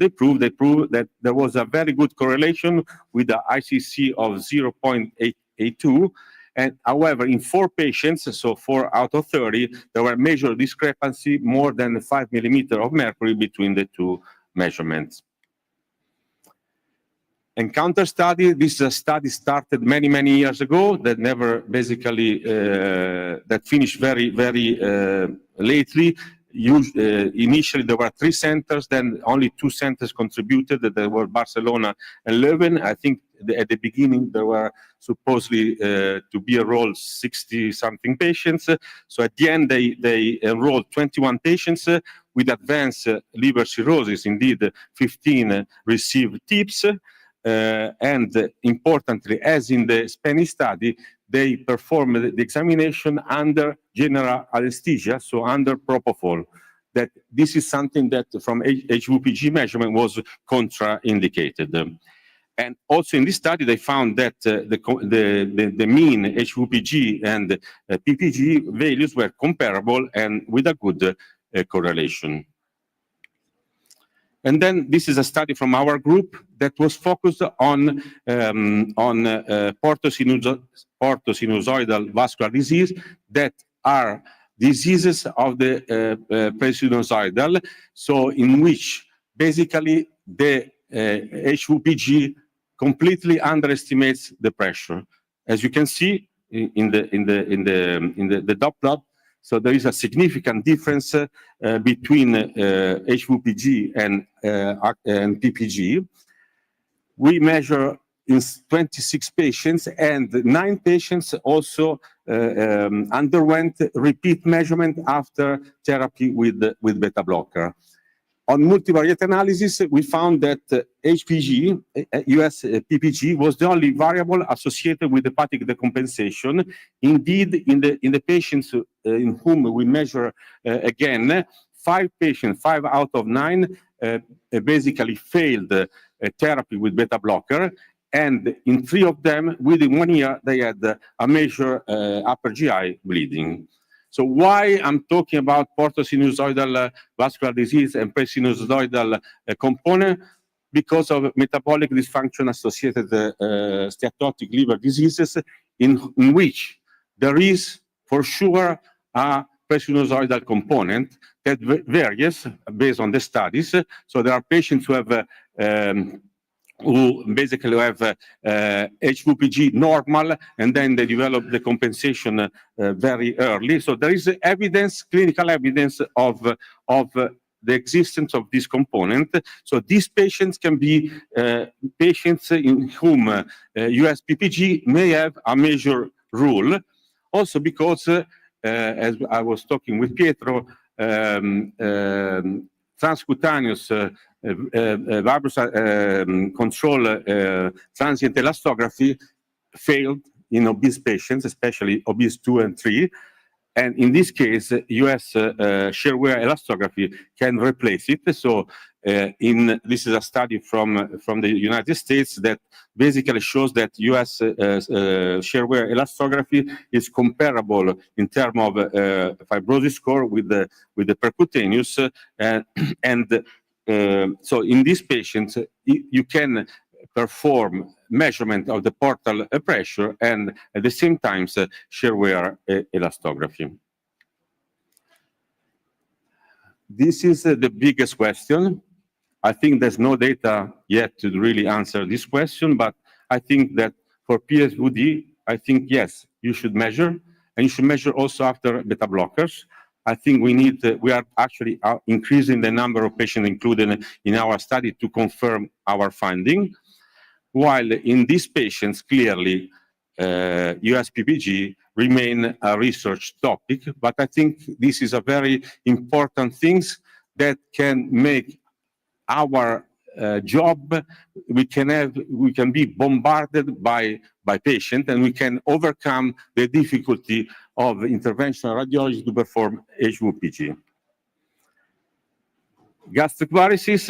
proved that there was a very good correlation with the ICC of 0.882. And however, in 4 patients, so 4 out of 30, there were major discrepancy, more than 5 millimeters of mercury between the two measurements. Encounter study, this study started many, many years ago, that never basically, that finished very, very lately. Initially, there were 3 centers, then only 2 centers contributed. There were Barcelona and Leuven. I think at the beginning, there were supposedly to be enrolled 60-something patients. So at the end, they enrolled 21 patients with advanced liver cirrhosis. Indeed, 15 received TIPS. And importantly, as in the Spanish study, they performed the examination under general anesthesia, so under propofol. That this is something that from HVPG measurement was contraindicated. And also in this study, they found that the mean HVPG and PPG values were comparable and with a good correlation. And then this is a study from our group that was focused on portosinusoidal vascular disease that are diseases of the presinusoidal, so in which basically the HVPG completely underestimates the pressure. As you can see in the dot plot, so there is a significant difference between HVPG and PPG. We measure in 26 patients, and 9 patients also underwent repeat measurement after therapy with beta blocker. On multivariate analysis, we found that HPG, US PPG, was the only variable associated with hepatic decompensation. Indeed, in the patients in whom we measure again, 5 patients, 5 out of 9, basically failed therapy with beta blocker. And in 3 of them, within 1 year, they had a major upper GI bleeding. So why I'm talking about portosinusoidal vascular disease and presinusoidal component? Because of metabolic dysfunction associated steatotic liver diseases in which there is for sure a presinusoidal component that varies based on the studies. So there are patients who have who basically have HVPG normal, and then they develop the compensation very early. So there is evidence, clinical evidence of the existence of this component. So these patients can be patients in whom USPPG may have a major role, also because, as I was talking with Pietro, transcutaneous valvulus control transient elastography failed in obese patients, especially obese 2 and 3. And in this case, US shear wear elastography can replace it. So this is a study from the United States that basically shows that US shear wear elastography is comparable in terms of fibrosis score with the percutaneous. So in these patients, you can perform measurement of the portal pressure and at the same time shear wear elastography. This is the biggest question. I think there's no data yet to really answer this question, but I think that for PSVD, I think yes, you should measure, and you should measure also after beta blockers. I think we are actually increasing the number of patients included in our study to confirm our finding. While in these patients, clearly, USPPG remain a research topic, but I think this is a very important thing that can make our job. We can be bombarded by patients, and we can overcome the difficulty of interventional radiology to perform HVPG. Gastric varices,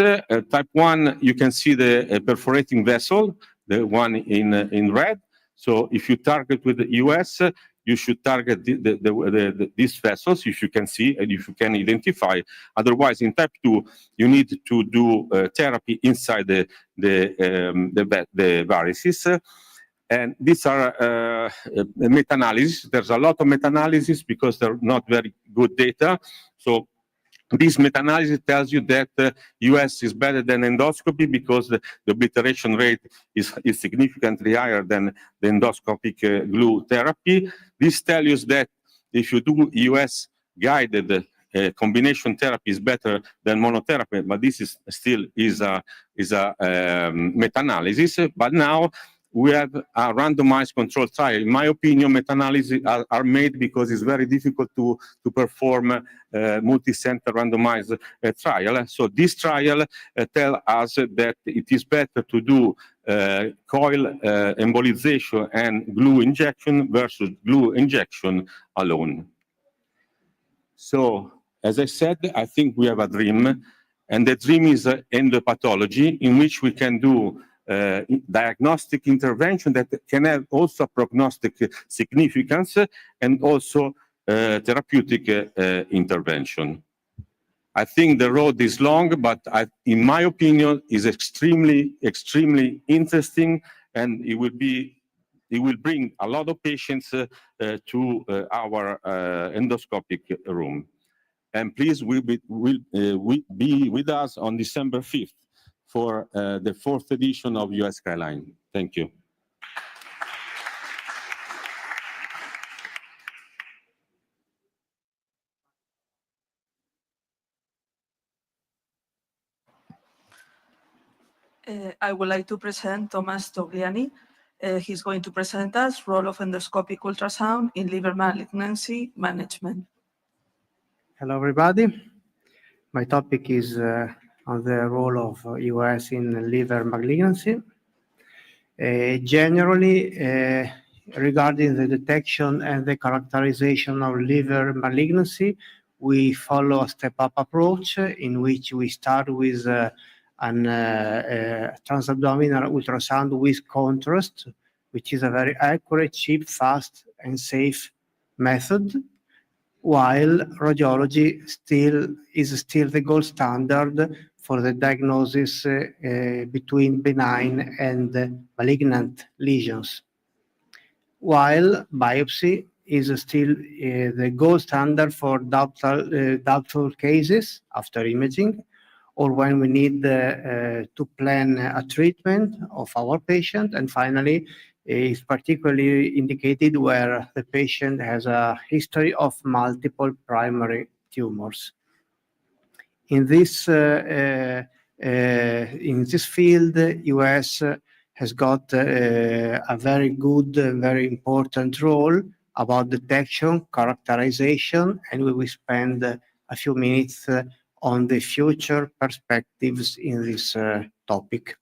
type 1, you can see the perforating vessel, the one in red. So if you target with the US, you should target these vessels, if you can see and if you can identify. Otherwise, in type 2, you need to do therapy inside the varices. And these are meta-analysis. There's a lot of meta-analysis because they're not very good data. So this meta-analysis tells you that US is better than endoscopy because the obliteration rate is significantly higher than the endoscopic glue therapy. This tells you that if you do US guided combination therapy is better than monotherapy, but this is still a meta-analysis. But now we have a randomized control trial. In my opinion, meta-analyses are made because it's very difficult to perform multi-center randomized trial. So this trial tells us that it is better to do coil embolization and glue injection versus glue injection alone. So, as I said, I think we have a dream, and the dream is endopathology, in which we can do diagnostic intervention that can have also prognostic significance and also therapeutic intervention. I think the road is long, but in my opinion, is extremely interesting, and it will bring a lot of patients to our endoscopic room. And please, be with us on December 5th for the 4th edition of US Skyline. Thank you. I would like to present Thomas Togliani. He's going to present us role of endoscopic ultrasound in liver malignancy management. Hello, everybody. My topic is on the role of US in liver malignancy. Generally, regarding the detection and the characterization of liver malignancy, we follow a step-up approach in which we start with an transabdominal ultrasound with contrast, which is a very accurate, cheap, fast, and safe method, while radiology is still the gold standard for the diagnosis between benign and malignant lesions, while biopsy is still the gold standard for doubtful cases after imaging, or when we need to plan a treatment of our patient. And finally, is particularly indicated where the patient has a history of multiple primary tumors. In this field, US has got a very good, very important role about detection, characterization, and we will spend a few minutes on the future perspectives in this topic.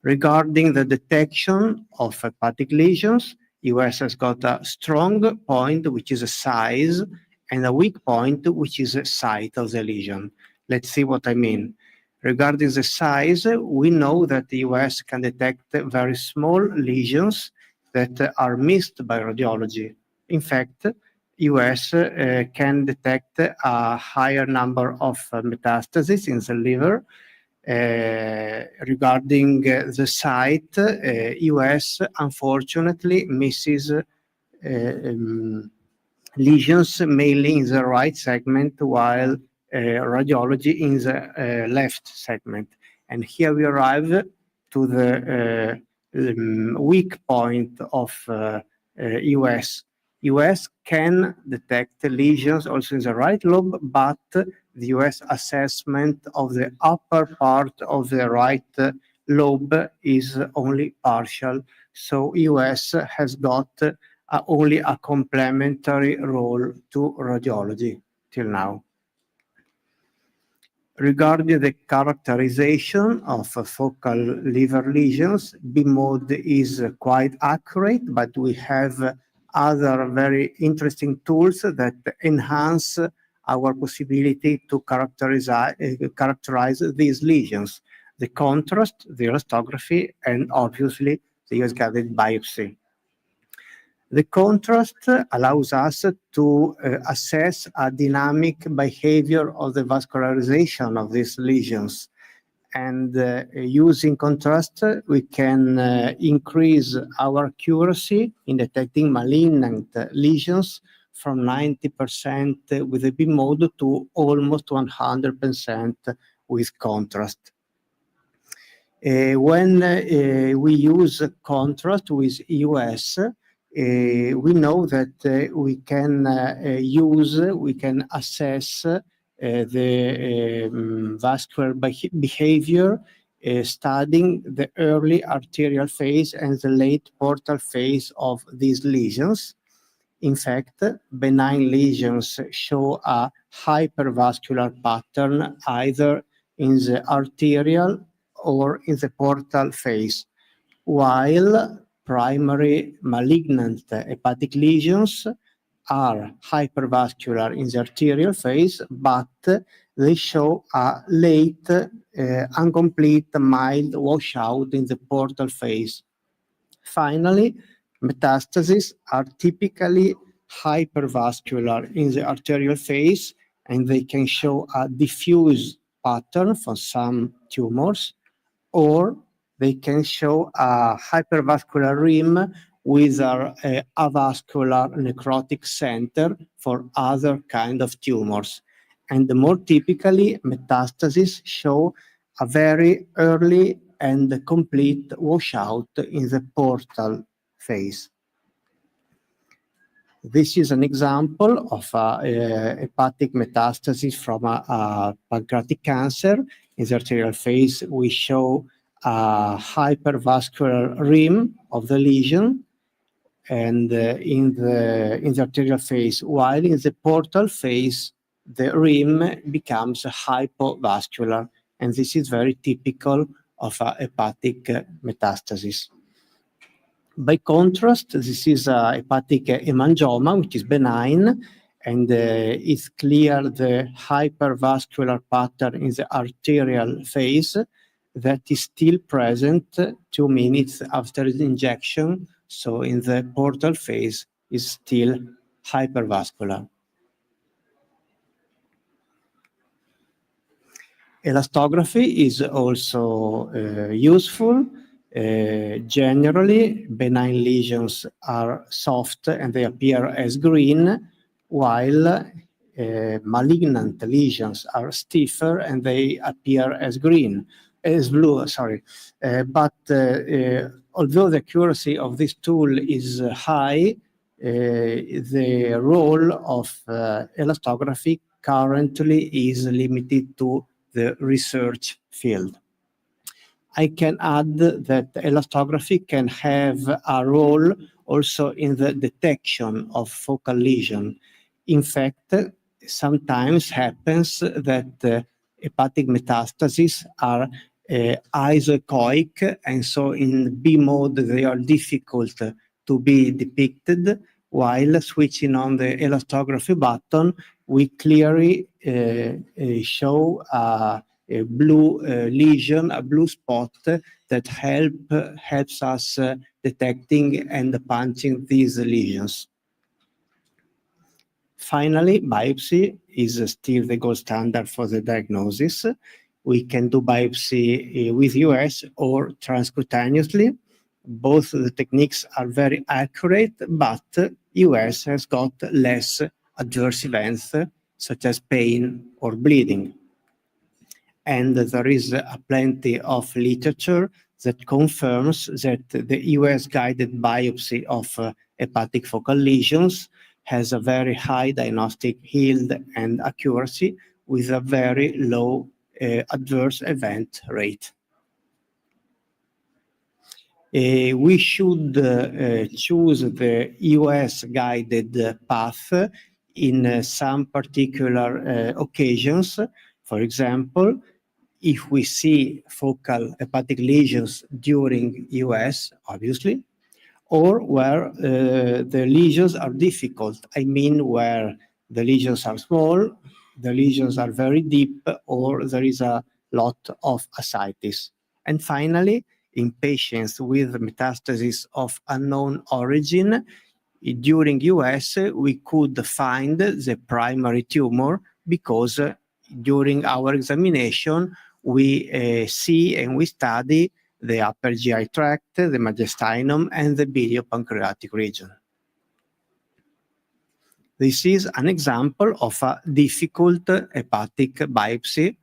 Regarding the detection of hepatic lesions, US has got a strong point, which is a size, and a weak point, which is a site of the lesion. Let's see what I mean. Regarding the size, we know that the US can detect very small lesions that are missed by radiology. In fact, US can detect a higher number of metastases in the liver. Regarding the site, US unfortunately misses lesions mainly in the right segment, while radiology in the left segment. And here we arrive to the weak point of US. US can detect lesions also in the right lobe, but the US assessment of the upper part of the right lobe is only partial. So US has got only a complementary role to radiology till now. Regarding the characterization of focal liver lesions, BMOD is quite accurate, but we have other very interesting tools that enhance our possibility to characterize these lesions: the contrast, the elastography, and obviously the US-guided biopsy. The contrast allows us to assess a dynamic behavior of the vascularization of these lesions. And using contrast, we can increase our accuracy in detecting malignant lesions from 90% with the BMOD to almost 100% with contrast. When we use contrast with EUS, we know that we can assess the vascular behavior studying the early arterial phase and the late portal phase of these lesions. In fact, benign lesions show a hypervascular pattern either in the arterial or in the portal phase, while primary malignant hepatic lesions are hypervascular in the arterial phase, but they show a late, incomplete, mild washout in the portal phase. Finally, metastases are typically hypervascular in the arterial phase, and they can show a diffuse pattern for some tumors, or they can show a hypervascular rim with a avascular necrotic center for other kind of tumors. And more typically, metastases show a very early and complete washout in the portal phase. This is an example of a hepatic metastasis from a pancreatic cancer. In the arterial phase, we show a hypervascular rim of the lesion, and in the arterial phase, while in the portal phase, the rim becomes hypovascular, and this is very typical of a hepatic metastasis. By contrast, this is a hepatic hemangioma, which is benign, and it's clear the hypervascular pattern in the arterial phase that is still present 2 minutes after the injection. So in the portal phase is still hypervascular. Elastography is also useful. Generally, benign lesions are soft and they appear as green, while malignant lesions are stiffer and they appear as blue, sorry. But although the accuracy of this tool is high, the role of elastography currently is limited to the research field. I can add that elastography can have a role also in the detection of focal lesion. In fact, sometimes happens that hepatic metastases are isoechoic, and so in B mode they are difficult to be depicted, while switching on the elastography button, we clearly show a blue lesion, a blue spot that helps us detecting and punching these lesions. Finally, biopsy is still the gold standard for the diagnosis. We can do biopsy with EGEUS or transcutaneously. Both the techniques are very accurate, but EGEUS has got less adverse events such as pain or bleeding. And there is plenty of literature that confirms that the EGEUS-guided biopsy of hepatic focal lesions has a very high diagnostic yield and accuracy with a very low adverse event rate. We should choose the EGEUS-guided path in some particular occasions. For example, if we see focal hepatic lesions during EGEUS, obviously, or where the lesions are difficult. I mean, where the lesions are small, the lesions are very deep, or there is a lot of ascites. And finally, in patients with metastasis of unknown origin, during EGEUS, we could find the primary tumor because during our examination, we see and we study the upper GI tract, the mediastinum, and the biliopancreatic region. This is an example of a difficult hepatic biopsy.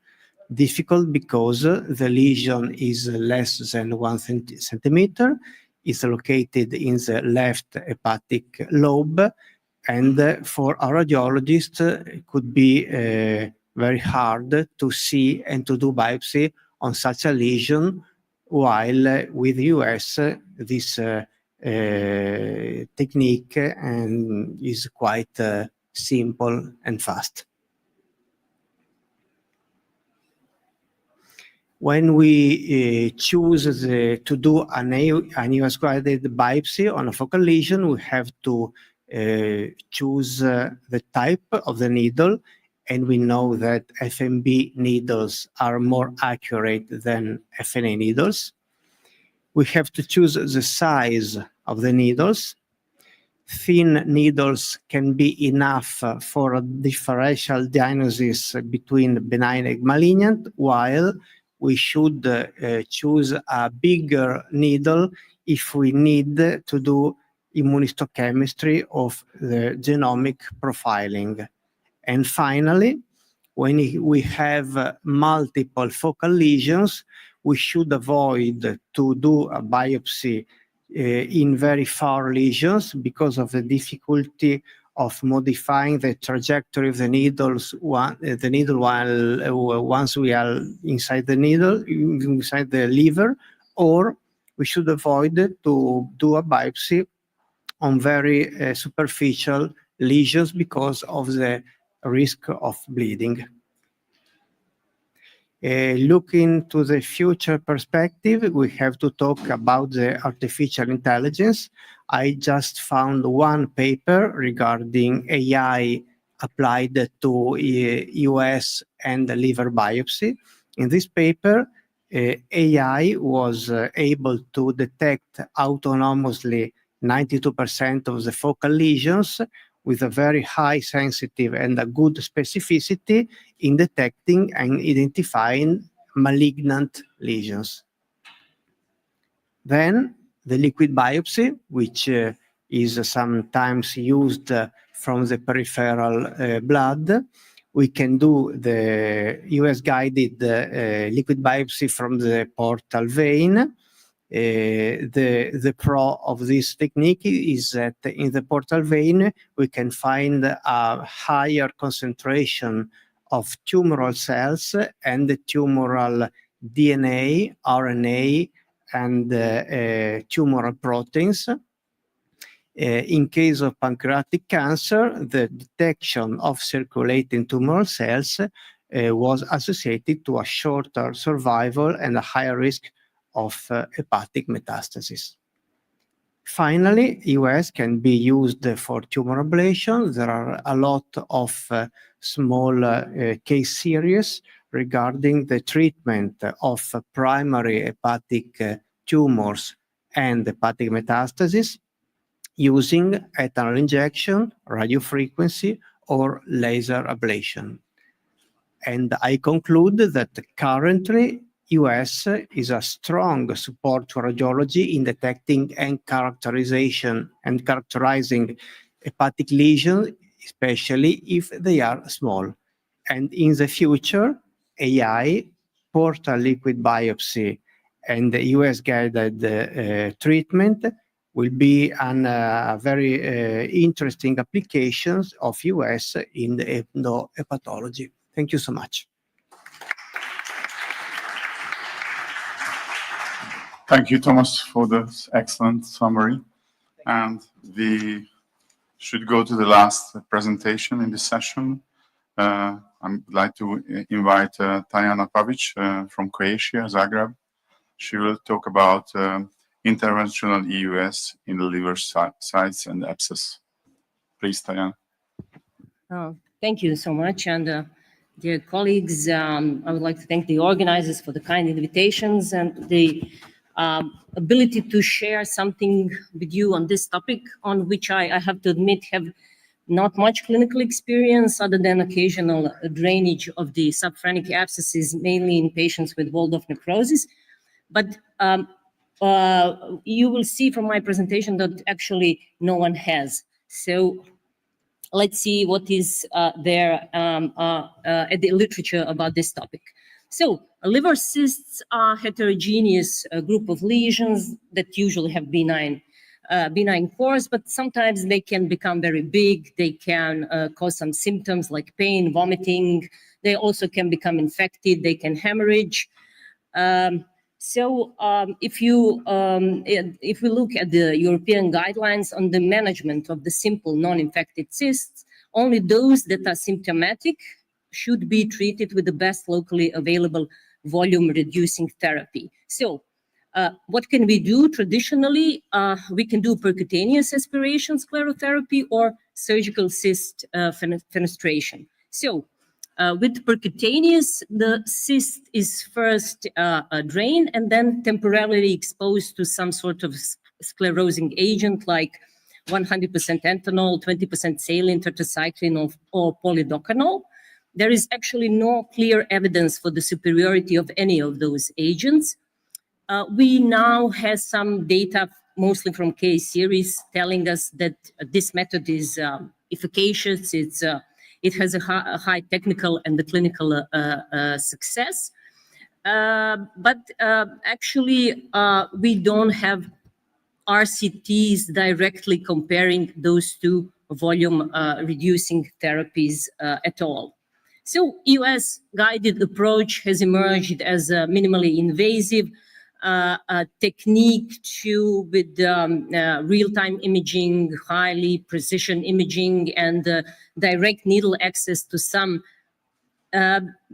Difficult because the lesion is less than 1 centimeter, is located in the left hepatic lobe, and for a radiologist it could be very hard to see and to do biopsy on such a lesion, while with EGEUS this technique is quite simple and fast. When we choose to do an EGEUS-guided biopsy on a focal lesion, we have to choose the type of the needle, and we know that FMB needles are more accurate than FNA needles. We have to choose the size of the needles. Thin needles can be enough for a differential diagnosis between benign and malignant, while we should choose a bigger needle if we need to do immunohistochemistry of the genomic profiling. And finally, when we have multiple focal lesions, we should avoid to do a biopsy in very far lesions because of the difficulty of modifying the trajectory of the needles. The needle while once we are inside the needle, inside the liver, or we should avoid to do a biopsy on very superficial lesions because of the risk of bleeding. Looking to the future perspective, we have to talk about the artificial intelligence. I just found one paper regarding AI applied to EGEUS and liver biopsy. In this paper, AI was able to detect autonomously 92% of the focal lesions with a very high sensitive and a good specificity in detecting and identifying malignant lesions. Then the liquid biopsy, which is sometimes used from the peripheral blood. We can do the EGEUS-guided liquid biopsy from the portal vein. The pro of this technique is that in the portal vein, we can find a higher concentration of tumoral cells and the tumoral DNA, RNA, and tumoral proteins. In case of pancreatic cancer, the detection of circulating tumoral cells was associated to a shorter survival and a higher risk of hepatic metastasis. Finally, EUS can be used for tumor ablation. There are a lot of small case series regarding the treatment of primary hepatic tumors and hepatic metastasis using ethanol injection, radiofrequency, or laser ablation. And I conclude that currently EUS is a strong support to radiology in detecting and characterizing hepatic lesions, especially if they are small. And in the future, AI, portal liquid biopsy, and the EUS guided treatment will be a very interesting applications of EUS in the hepatology. Thank you so much. Thank you, Thomas, for this excellent summary. And we should go to the last presentation in this session. I'd like to invite Tajana Pavic from Croatia, Zagreb. She will talk about interventional EUS in the liver sites and abscess. Please, Tajana. Thank you so much. And dear colleagues, I would like to thank the organizers for the kind invitations and the ability to share something with you on this topic, on which I have to admit have not much clinical experience other than occasional drainage of the subphrenic abscesses, mainly in patients with walled-off necrosis. But you will see from my presentation that actually no one has. So let's see what is there at the literature about this topic. So liver cysts are heterogeneous group of lesions that usually have benign course, but sometimes they can become very big. They can cause some symptoms like pain, vomiting. They also can become infected. They can hemorrhage. If we look at the European guidelines on the management of the simple non-infected cysts, only those that are symptomatic should be treated with the best locally available volume-reducing therapy. So what can we do traditionally? We can do percutaneous aspiration sclerotherapy or surgical cyst fenestration. So with percutaneous, the cyst is first drained and then temporarily exposed to some sort of sclerosing agent like 100% ethanol, 20% saline, tetracycline, or polydocanol. There is actually no clear evidence for the superiority of any of those agents. We now have some data, mostly from case series, telling us that this method is efficacious. It has a high technical and the clinical success. But actually, we don't have RCTs directly comparing those two volume reducing therapies at all. So EUS guided approach has emerged as a minimally invasive technique with real-time imaging, highly precision imaging, and direct needle access to some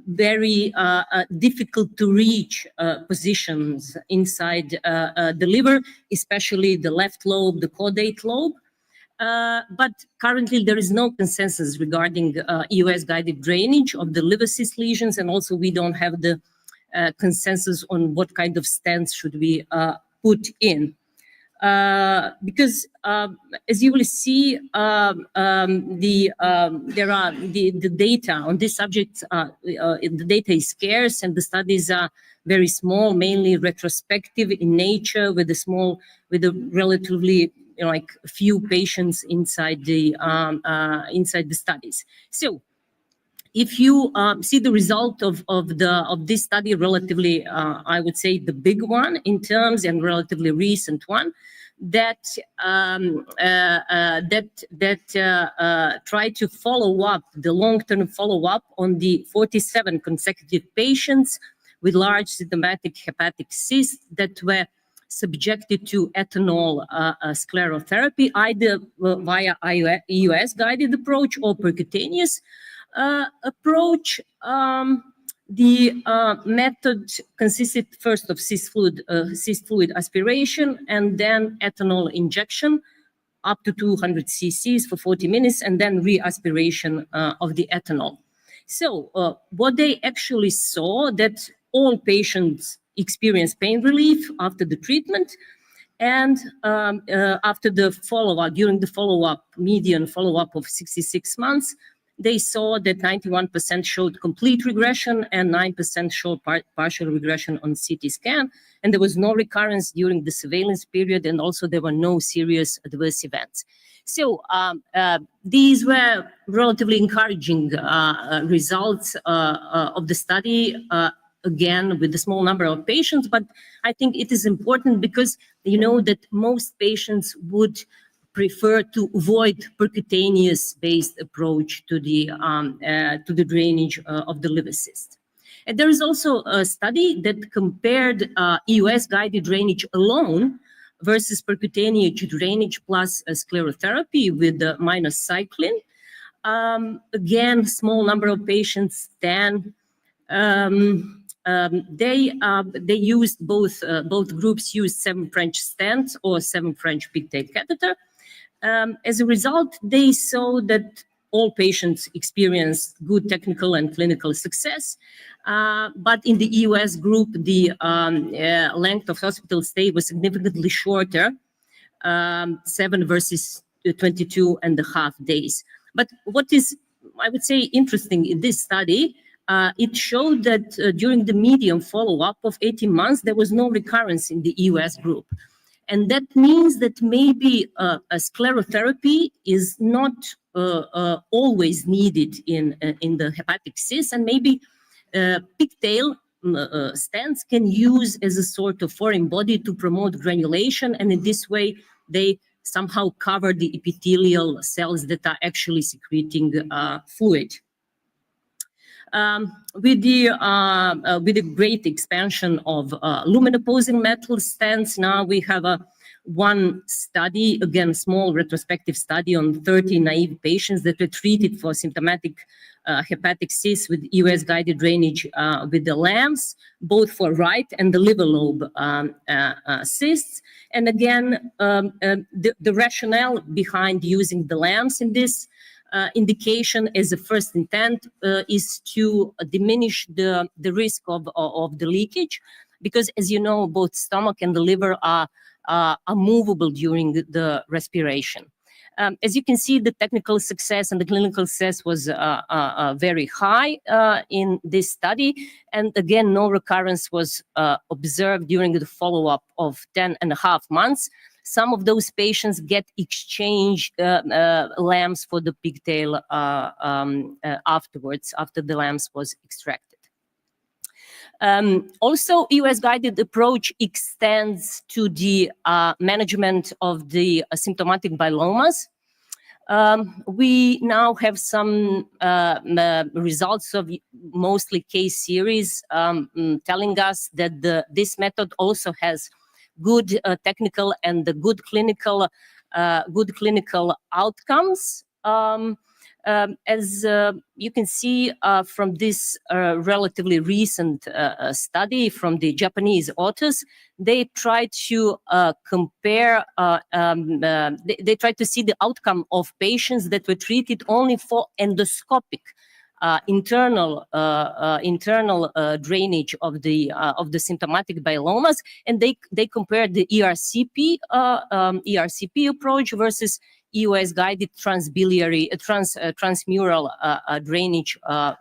very difficult to reach positions inside the liver, especially the left lobe, the caudate lobe. But currently there is no consensus regarding EUS-guided drainage of the liver cyst lesions, and also we don't have the consensus on what kind of stents should we put in. Because as you will see, the data on this subject, the data is scarce and the studies are very small, mainly retrospective in nature, with a relatively like few patients inside the studies. So if you see the result of this study, relatively, I would say the big one in terms and relatively recent one, that try to follow up the long-term follow-up on the 47 consecutive patients with large symptomatic hepatic cysts that were subjected to ethanol sclerotherapy, either via EUS guided approach or percutaneous approach. The method consisted first of cyst fluid aspiration and then ethanol injection up to 200 cc's for 40 minutes and then re-aspiration of the ethanol. So what they actually saw that all patients experienced pain relief after the treatment, and after the follow-up, during the follow-up, median follow-up of 66 months, they saw that 91% showed complete regression and 9% showed partial regression on CT scan. And there was no recurrence during the surveillance period, and also there were no serious adverse events. So these were relatively encouraging results of the study, again, with a small number of patients. But I think it is important because you know that most patients would prefer to avoid percutaneous-based approach to the drainage of the liver cyst. And there is also a study that compared EUS-guided drainage alone versus percutaneous drainage plus sclerotherapy with minocycline. Again, small number of patients. Then they used both groups used 7 French stents or 7 French pigtail catheter. As a result, they saw that all patients experienced good technical and clinical success. But in the EUS group, the length of hospital stay was significantly shorter, 7 versus 22.5 days. But what is, I would say, interesting in this study, it showed that during the median follow-up of 18 months, there was no recurrence in the EUS group. And that means that maybe a sclerotherapy is not always needed in the hepatic cyst, and maybe pigtail stents can use as a sort of foreign body to promote granulation, and in this way they somehow cover the epithelial cells that are actually secreting fluid. With the great expansion of lumen-opposing metal stents, now we have one study, again, small retrospective study on 30 naive patients that were treated for symptomatic hepatic cysts with EUS-guided drainage with the lamps, both for right and the liver lobe cysts. And again, the rationale behind using the lamps in this indication as a first intent is to diminish the risk of the leakage, because as you know, both stomach and the liver are movable during the respiration. As you can see, the technical success and the clinical success was very high in this study. And again, no recurrence was observed during the follow-up of 10.5 months. Some of those patients get exchanged lamps for the pigtail afterwards, after the lamps was extracted. Also, EUS-guided approach extends to the management of the symptomatic biliomas. We now have some results of mostly case series telling us that this method also has good technical and the good clinical outcomes. As you can see from this relatively recent study from the Japanese authors, they try to compare, they try to see the outcome of patients that were treated only for endoscopic internal drainage of the symptomatic biliomas, and they compared the ERCP approach versus EUS-guided transmural drainage of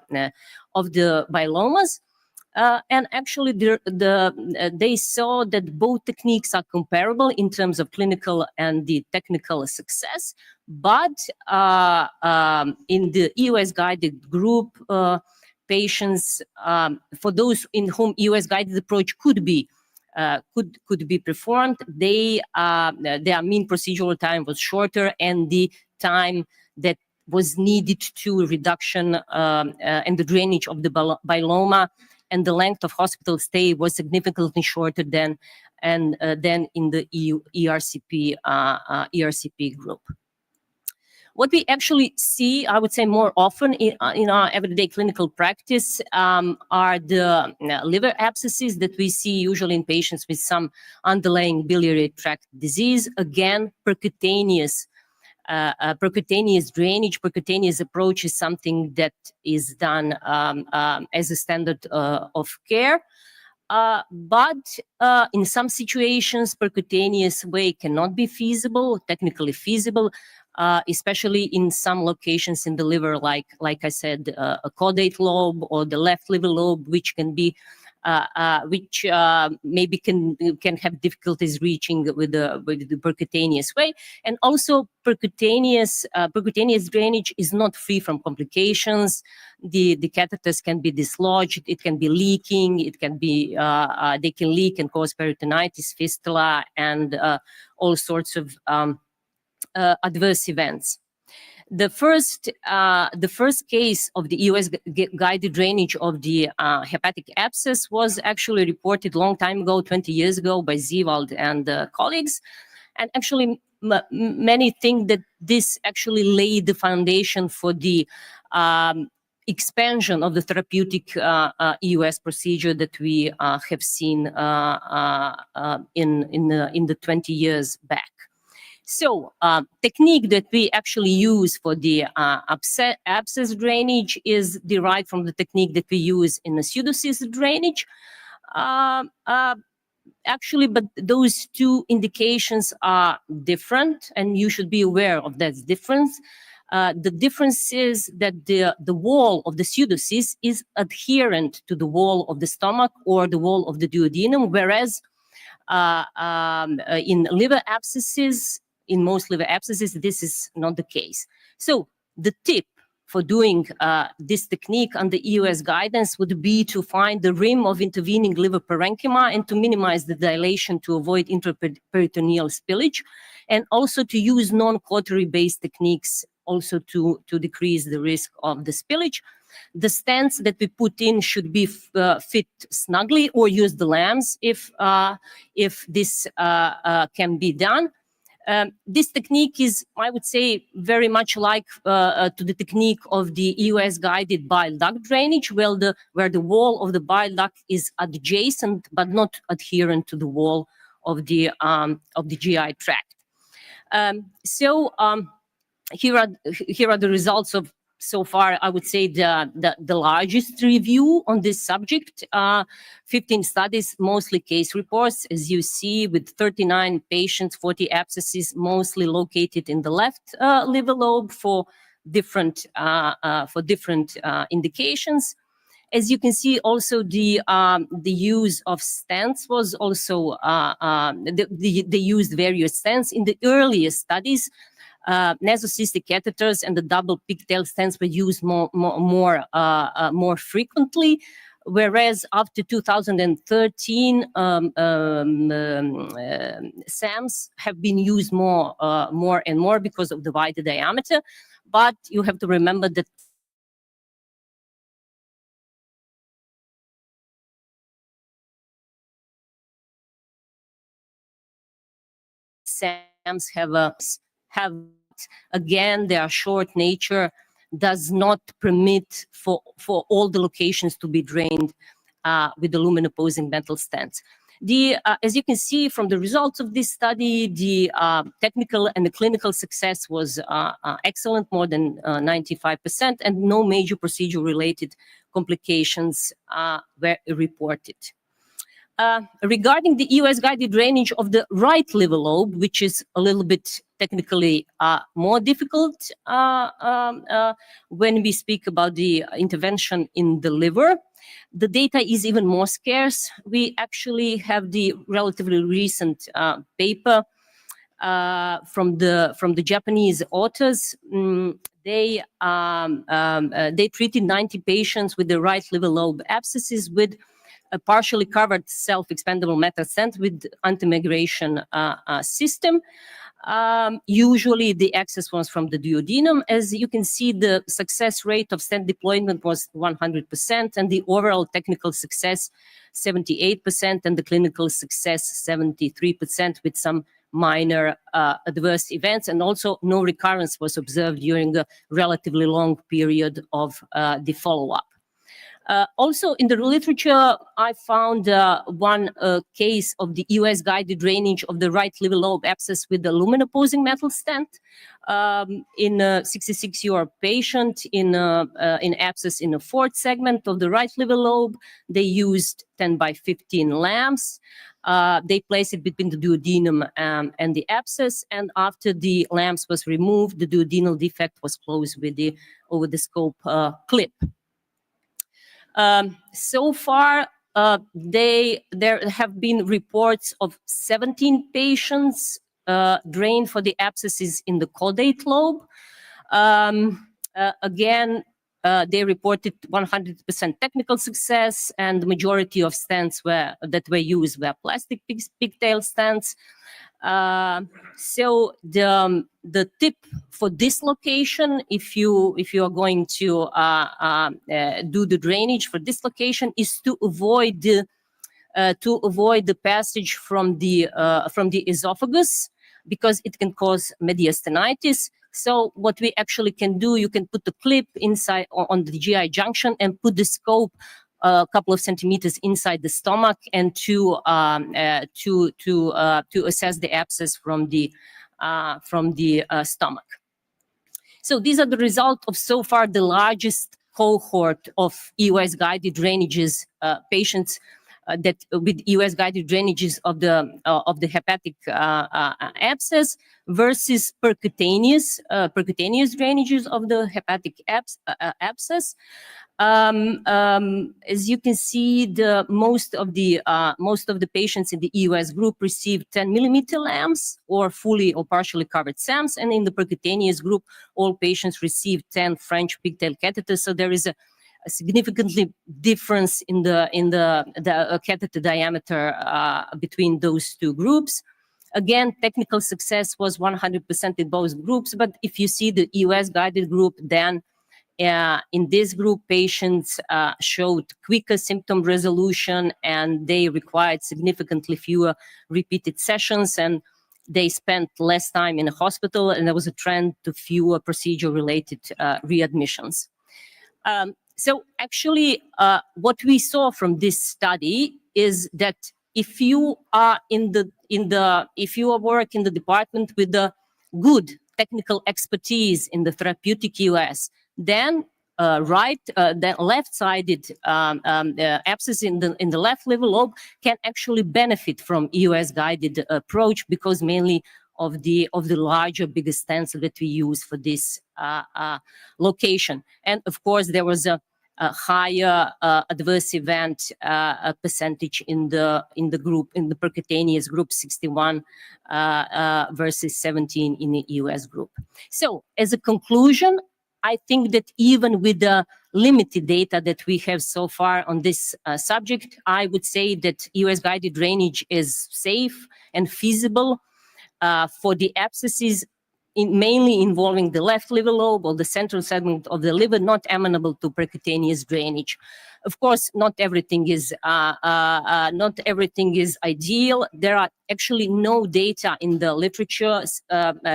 the biliomas. And actually, they saw that both techniques are comparable in terms of clinical and the technical success. But in the EOS guided group, patients, for those in whom EOS guided approach could be performed, their mean procedural time was shorter, and the time that was needed to reduction and the drainage of the biloma and the length of hospital stay was significantly shorter than in the ERCP group. What we actually see, I would say more often in our everyday clinical practice are the liver abscesses that we see usually in patients with some underlying biliary tract disease. Again, percutaneous drainage, percutaneous approach is something that is done as a standard of care. But in some situations, percutaneous way cannot be feasible, technically feasible, especially in some locations in the liver, like I said, a caudate lobe or the left liver lobe, which can be maybe can have difficulties reaching with the percutaneous way. And also percutaneous drainage is not free from complications. The catheters can be dislodged, it can be leaking, it can be they can leak and cause peritonitis, fistula, and all sorts of adverse events. The first case of the EOS guided drainage of the hepatic abscess was actually reported a long time ago, 20 years ago, by Zewald and colleagues. And actually, many think that this actually laid the foundation for the expansion of the therapeutic EOS procedure that we have seen in the 20 years back. So, technique that we actually use for the abscess drainage is derived from the technique that we use in the pseudocyst drainage. Actually, but those two indications are different, and you should be aware of that difference. The difference is that the wall of the pseudocyst is adherent to the wall of the stomach or the wall of the duodenum, whereas in liver abscesses, in most liver abscesses, this is not the case. So the tip for doing this technique under EOS guidance would be to find the rim of intervening liver parenchyma and to minimize the dilation to avoid intraperitoneal spillage, and also to use non-cautery based techniques also to decrease the risk of the spillage. The stents that we put in should be fit snugly, or use the lamps if this can be done. This technique is, I would say, very much like to the technique of the EOS guided bile duct drainage, where the wall of the bile duct is adjacent but not adherent to the wall of the GI tract. Here are the results of, so far, I would say, the largest review on this subject. 15 studies, mostly case reports, as you see, with 39 patients, 40 abscesses, mostly located in the left liver lobe for different indications. As you can see, also the use of stents was also they used various stents in the earliest studies. Nasocystic catheters and the double pigtail stents were used more frequently, whereas after 2013, SAMs have been used more and more because of the wider diameter. But you have to remember that SAMs have again, their short nature does not permit for all the locations to be drained with the lumen opposing metal stents. As you can see from the results of this study, the technical and the clinical success was excellent, more than 95%, and no major procedure-related complications were reported. Regarding the EOS guided drainage of the right liver lobe, which is a little bit technically more difficult when we speak about the intervention in the liver, The data is even more scarce. We actually have the relatively recent paper from the Japanese authors. They treated 90 patients with the right liver lobe abscesses with a partially covered self-expandable metal stent with anti-migration system. Usually the access was from the duodenum. As you can see, the success rate of stent deployment was 100%, and the overall technical success 78%, and the clinical success 73%, with some minor adverse events, and also no recurrence was observed during a relatively long period of the follow-up. Also, in the literature, I found one case of the EOS guided drainage of the right liver lobe abscess with the lumen-opposing metal stent in a 66-year-old patient in abscess in the fourth segment of the right liver lobe. They used 10x15 lamps. They placed it between the duodenum and the abscess, and after the lamps was removed, the duodenal defect was closed with the over-the-scope clip. So far, there have been reports of 17 patients drained for the abscesses in the caudate lobe. Again, they reported 100% technical success, and the majority of stents that were used were plastic pigtail stents. So the tip for this location, if you are going to do the drainage for this location, is to avoid the passage from the esophagus, because it can cause mediastinitis. So what we actually can do, you can put the clip inside on the GI junction and put the scope a couple of centimeters inside the stomach, and to assess the abscess from the stomach. So these are the result of so far the largest cohort of EOS guided drainages patients that with EOS guided drainages of the hepatic abscess versus percutaneous drainages of the hepatic abscess. As you can see, most of the patients in the EOS group received 10 millimeter lamps or fully or partially covered SAMs, and in the percutaneous group, all patients received 10 French pigtail catheters. So there is a significantly difference in the catheter diameter between those two groups. Again, technical success was 100% in both groups, but if you see the EOS guided group, then in this group, patients showed quicker symptom resolution, and they required significantly fewer repeated sessions, and they spent less time in a hospital, and there was a trend to fewer procedure-related readmissions. So actually, what we saw from this study is that if you are if you work in the department with the good technical expertise in the therapeutic EOS, then the left-sided abscess in the left liver lobe can actually benefit from EOS guided approach, because mainly of the larger, bigger stents that we use for this location. And of course, there was a higher adverse event percentage in the group, in the percutaneous group, 61 versus 17 in the EOS group. So as a conclusion, I think that even with the limited data that we have so far on this subject, I would say that EOS guided drainage is safe and feasible for the abscesses mainly involving the left liver lobe or the central segment of the liver, not amenable to percutaneous drainage. Of course, not everything is ideal. There are actually no data in the literature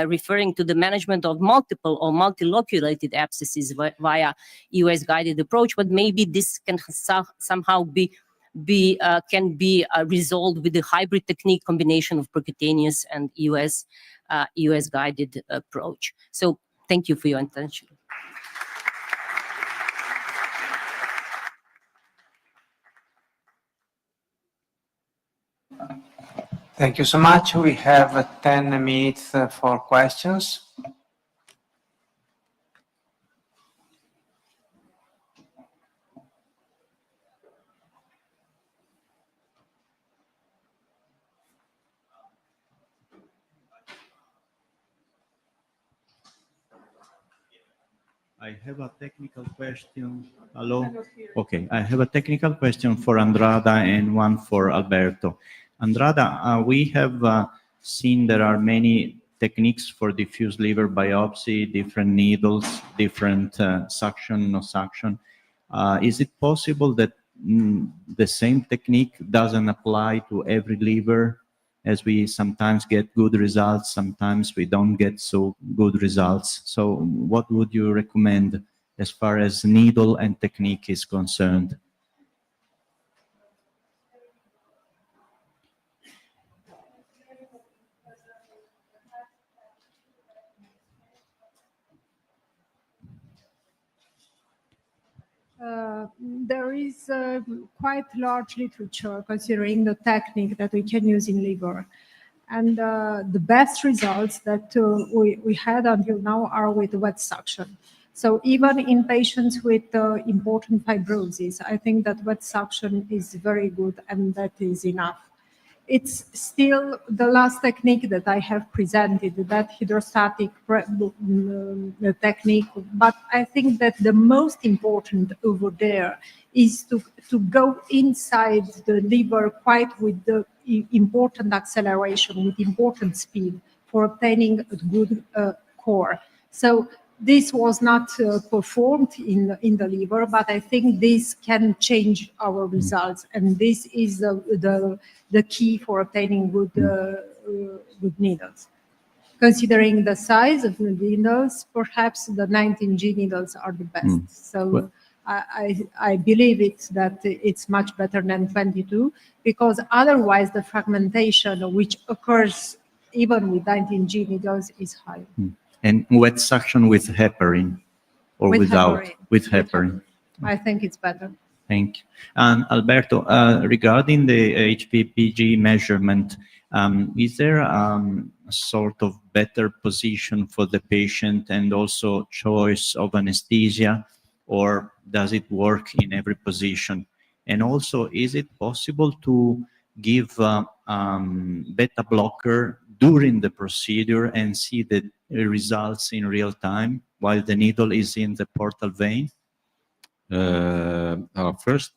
referring to the management of multiple or multiloculated abscesses via EOS guided approach, but maybe this can somehow be resolved with the hybrid technique combination of percutaneous and EOS guided approach. So thank you for your attention. Thank you so much. We have 10 minutes for questions. I have a technical question. Hello? Okay, I have a technical question for Andrada and one for Alberto. Andrada, we have seen there are many techniques for diffuse liver biopsy, different needles, different suction, no suction. Is it possible that the same technique doesn't apply to every liver, as we sometimes get good results, sometimes we don't get so good results? So what would you recommend as far as needle and technique is concerned? There is quite large literature considering the technique that we can use in liver. And the best results that we had until now are with wet suction. So even in patients with important fibrosis, I think that wet suction is very good and that is enough. It's still the last technique that I have presented, that hydrostatic technique. But I think that the most important over there is to go inside the liver quite with the important acceleration, with important speed for obtaining a good core. So this was not performed in the liver, but I think this can change our results, and this is the key for obtaining good good needles. Considering the size of the needles, perhaps the 19G needles are the best. So I believe it's much better than 22, because otherwise the fragmentation which occurs even with 19G needles is high. And wet suction with heparin or With without? heparin. With heparin. I think it's better. Thank you. And Alberto, regarding the HPPG measurement, is there a sort of better position for the patient and also choice of anesthesia, or does it work in every position? And also, is it possible to give beta blocker during the procedure and see the results in real time while the needle is in the portal vein? First,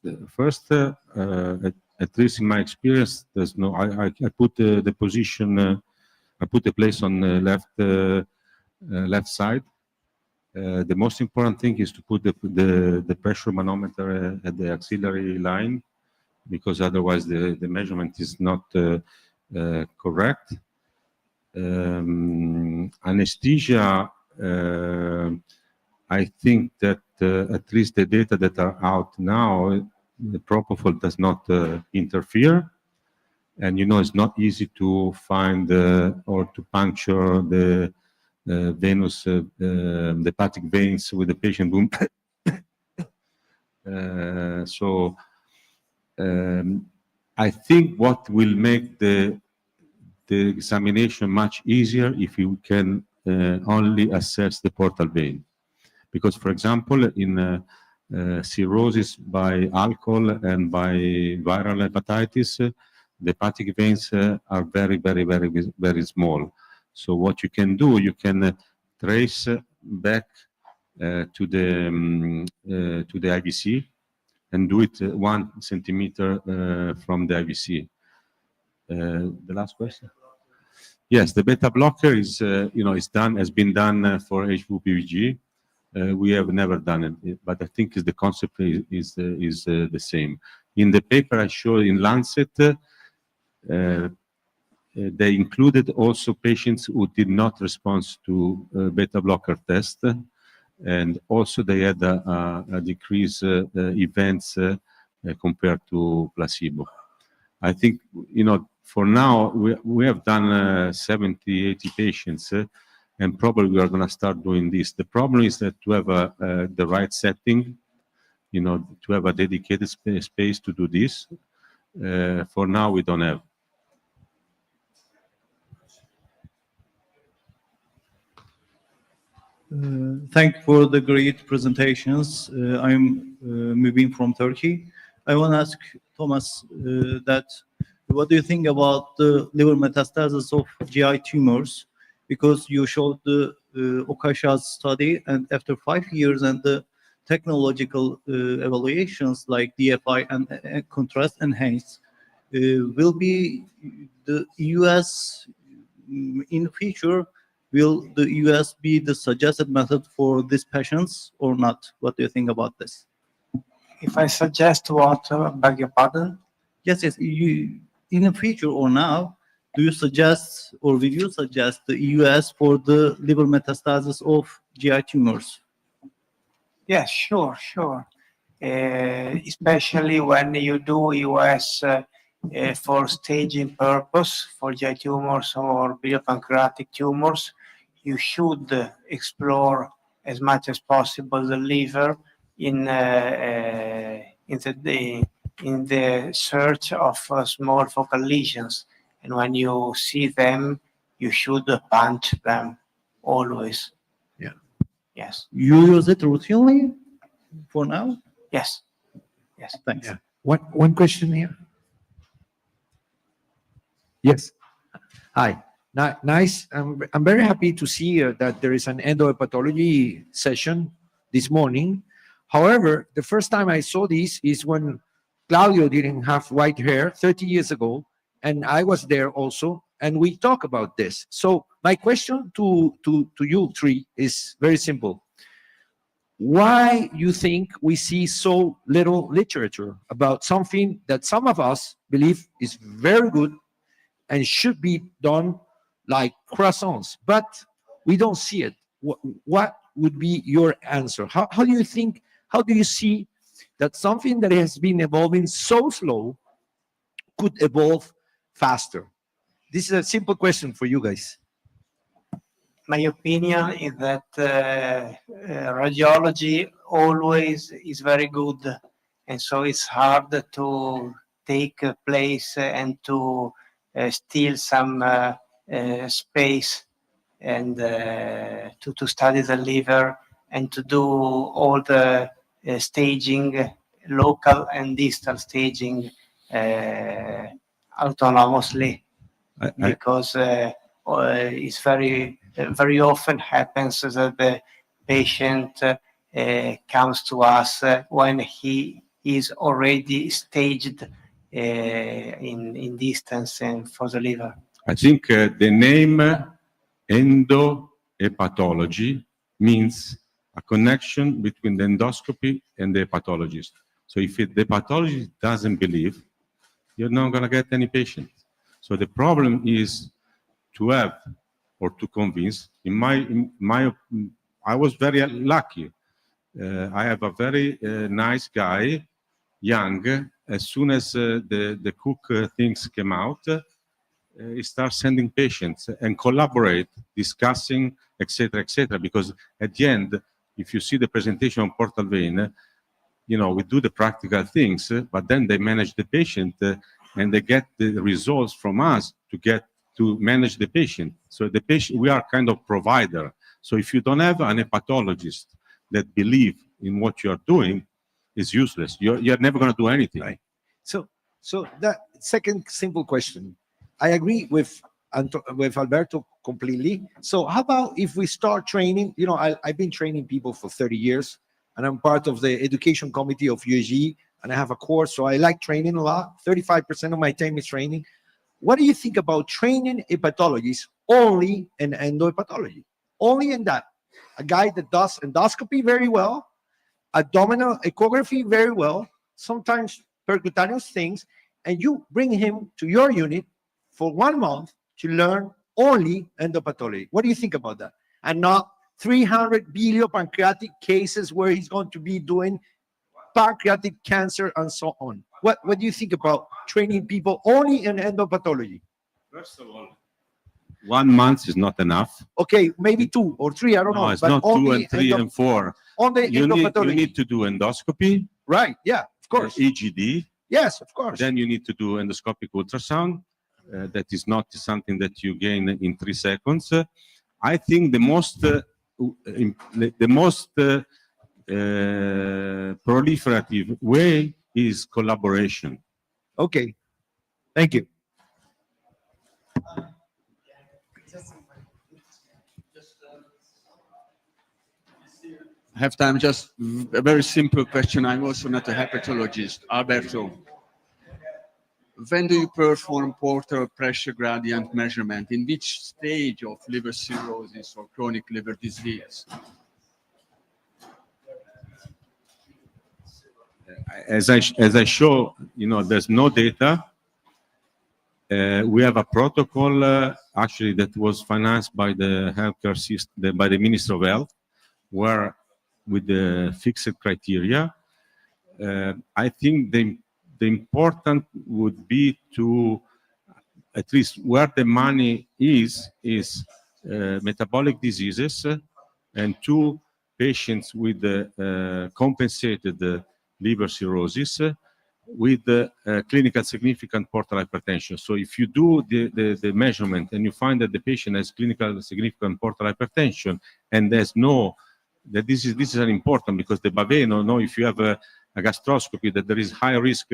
at least in my experience, there's no. I put the position. I put the place on the left side. The most important thing is to put the pressure manometer at the axillary line, because otherwise the measurement is not correct. Anesthesia, I think that at least the data that are out now, the propofol does not interfere, and it's not easy to find or to puncture the venous, the hepatic veins with the patient wound. So I think what will make the examination much easier if you can only assess the portal vein. Because, for example, in cirrhosis by alcohol and by viral hepatitis, the hepatic veins are very, very, very, very small. So what you can do, you can trace back to the IVC and do it 1 centimeter from the IVC. The last question. Yes, the beta blocker is, has been done for HPPG. We have never done it, but I think the concept is the same. In the paper I showed in Lancet, they included also patients who did not respond to beta blocker test, and also they had a decrease events compared to placebo. I think, for now, we have done 70, 80 patients, and probably we are going to start doing this. The problem is that to have the right setting, to have a dedicated space to do this, for now we don't have. Thank you for the great presentations. I'm moving from Turkey. I want to ask Thomas that what do you think about the liver metastasis of GI tumors? Because you showed the Okasha's study, and after 5 years and the technological evaluations like DFI and contrast enhanced, will be the US in the future, will the US be the suggested method for these patients or not? What do you think about this? If I suggest what, beg your pardon? Yes, you, in the future or now, do you suggest or will you suggest the US for the liver metastasis of GI tumors? Yes, sure. Especially when you do US for staging purpose for GI tumors or biliopancreatic tumors, you should explore as much as possible the liver in the search of small focal lesions. And when you see them, you should punch them always. Yeah. Yes. You use it routinely for now? Yes. Thanks. Yeah. One question here. Yes. Hi. Nice. I'm very happy to see that there is an endohepatology session this morning. However, the first time I saw this is when Claudio didn't have white hair 30 years ago, and I was there also, and we talk about this. So my question to you three is very simple. Why you think we see so little literature about something that some of us believe is very good and should be done like croissants, but we don't see it? What would be your answer? How do you think, how do you see that something that has been evolving so slow could evolve faster? This is a simple question for you guys. My opinion is that radiology always is very good, and so it's hard to take a place and to steal some space and to study the liver and to do all the staging, local and distal staging autonomously, because it's very often happens that the patient comes to us when he is already staged in distance and for the liver. I think the name endohepatology means a connection between the endoscopy and the hepatologist. So if the hepatologist doesn't believe, you're not going to get any patient. So the problem is to have or to convince. I was very lucky. I have a very nice guy, young. As soon as the Cook things came out, he starts sending patients and collaborate, discussing, etc., etc. Because at the end, if you see the presentation on Portal Vein, we do the practical things, but then they manage the patient and they get the results from us to manage the patient. So the patient, we are kind of provider. So if you don't have an hepatologist that believe in what you are doing, it's useless. You're never going to do anything. Right. So that second simple question, I agree with Alberto completely. So how about if we start training? I've been training people for 30 years, and I'm part of the education committee of UEGEUS, and I have a course, so I like training a lot. 35% of my time is training. What do you think about training hepatologists only in endohepatology? Only in that. A guy that does endoscopy very well, abdominal ecography very well, sometimes percutaneous things, and you bring him to your unit for 1 month to learn only endopathology. What do you think about that? And not 300 biliopancreatic cases where he's going to be doing pancreatic cancer and so on. What do you think about training people only in endopathology? First of all, 1 month is not enough. Okay, maybe 2 or 3, I don't know. No, it's not 2 and 3 and 4. On the You endopathology. need to do endoscopy. Right, yeah, of course. EGD. Yes, of course. Then you need to do endoscopic ultrasound. That is not something that you gain in 3 seconds. I think the most proliferative way is collaboration. Okay, thank you. have time, just a very simple question. I'm also not a hepatologist. Alberto, when do you perform portal pressure gradient measurement? In which stage of liver cirrhosis or chronic liver disease? As I show, there's no data. We have a protocol actually that was financed by the healthcare system, by the Ministry of Health, where with the fixed criteria. I think the important would be to, at least where the money is metabolic diseases and 2 patients with compensated liver cirrhosis with clinical significant portal hypertension. So if you do the measurement and you find that the patient has clinical significant portal hypertension and there's no, that this is an important, because the Baveno, no, if you have a gastroscopy that there is high risk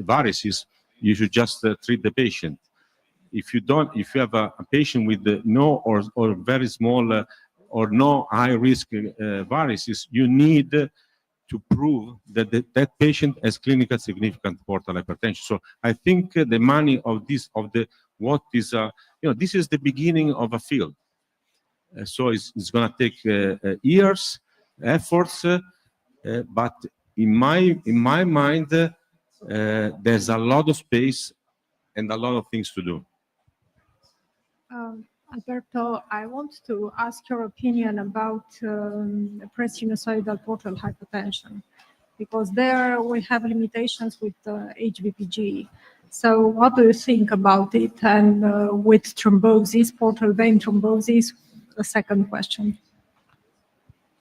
varices, you should just treat the patient. If you don't, if you have a patient with no or very small or no high risk varices, you need to prove that that patient has clinical significant portal hypertension. So I think the money of this, what is, this is the beginning of a field. So it's going to take years, efforts, but in my mind, there's a lot of space and a lot of things to do. Alberto, I want to ask your opinion about pre-sinusoidal portal hypertension, because there we have limitations with HVPG. So what do you think about it? And with thrombosis, portal vein thrombosis, the second question.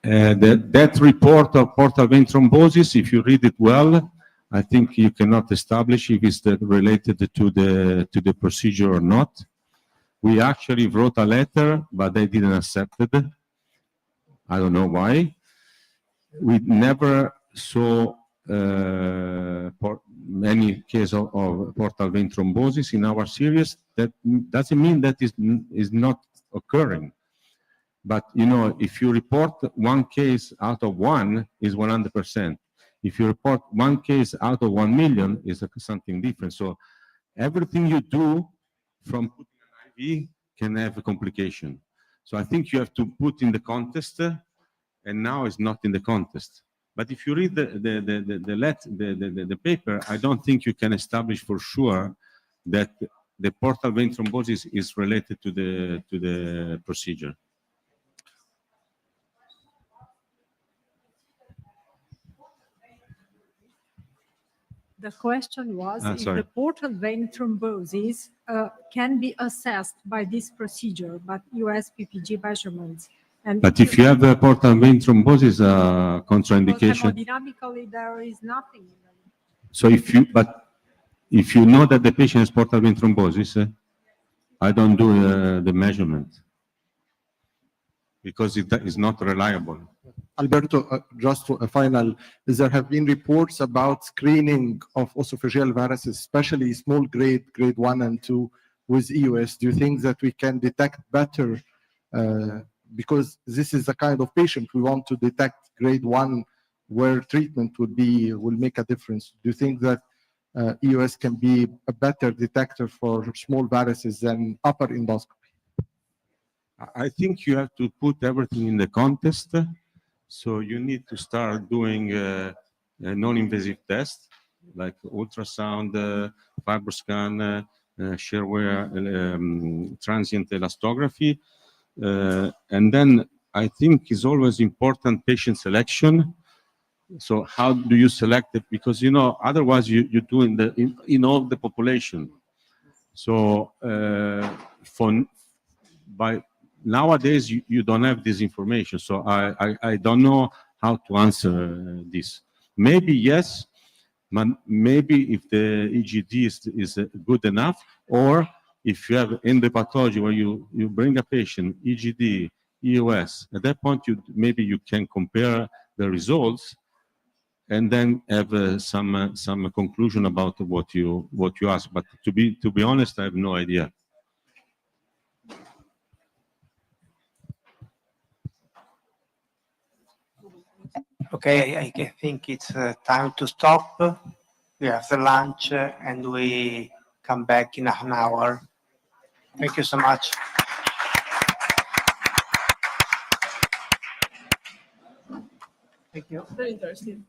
That report of portal vein thrombosis, if you read it well, I think you cannot establish if it's related to the procedure or not. We actually wrote a letter, but they didn't accept it. I don't know why. We never saw many cases of portal vein thrombosis in our series. That doesn't mean that is not occurring. But, if you report one case out of 1 is 100%. If you report one case out of 1 million is something different. So everything you do from putting an IV can have a complication. So I think you have to put in the context, and now it's not in the context. But if you read the paper, I don't think you can establish for sure that the portal vein thrombosis is related to the procedure. The question was if the portal vein thrombosis can be assessed by this procedure, but EGEUS PPG measurements. And but if you have a portal vein thrombosis contraindication, hemodynamically there is nothing. So if you know that the patient has portal vein thrombosis, I don't do the measurement because it is not reliable. Alberto, just a final, there have been reports about screening of esophageal varices, especially small grade 1 and 2 with EGEUS. Do you think that we can detect better, because this is the kind of patient we want to detect grade 1 where treatment will make a difference? Do you think that EGEUS can be a better detector for small varices than upper endoscopy? I think you have to put everything in the context. So you need to start doing a non-invasive tests like ultrasound, FibroScan, shear-wear, transient elastography. And then I think it's always important patient selection. So how do you select it? Because, otherwise you do in all the population. So nowadays, you don't have this information, so I don't know how to answer this. Maybe yes, but maybe if the EGD is good enough, or if you have endopathology where you bring a patient, EGD, EGEUS, at that point maybe you can compare the results and then have some conclusion about what you ask. But to be honest, I have no idea. Okay, I think it's time to stop. We have the lunch and we come back in an hour. Thank you so much. Thank you. Very interesting.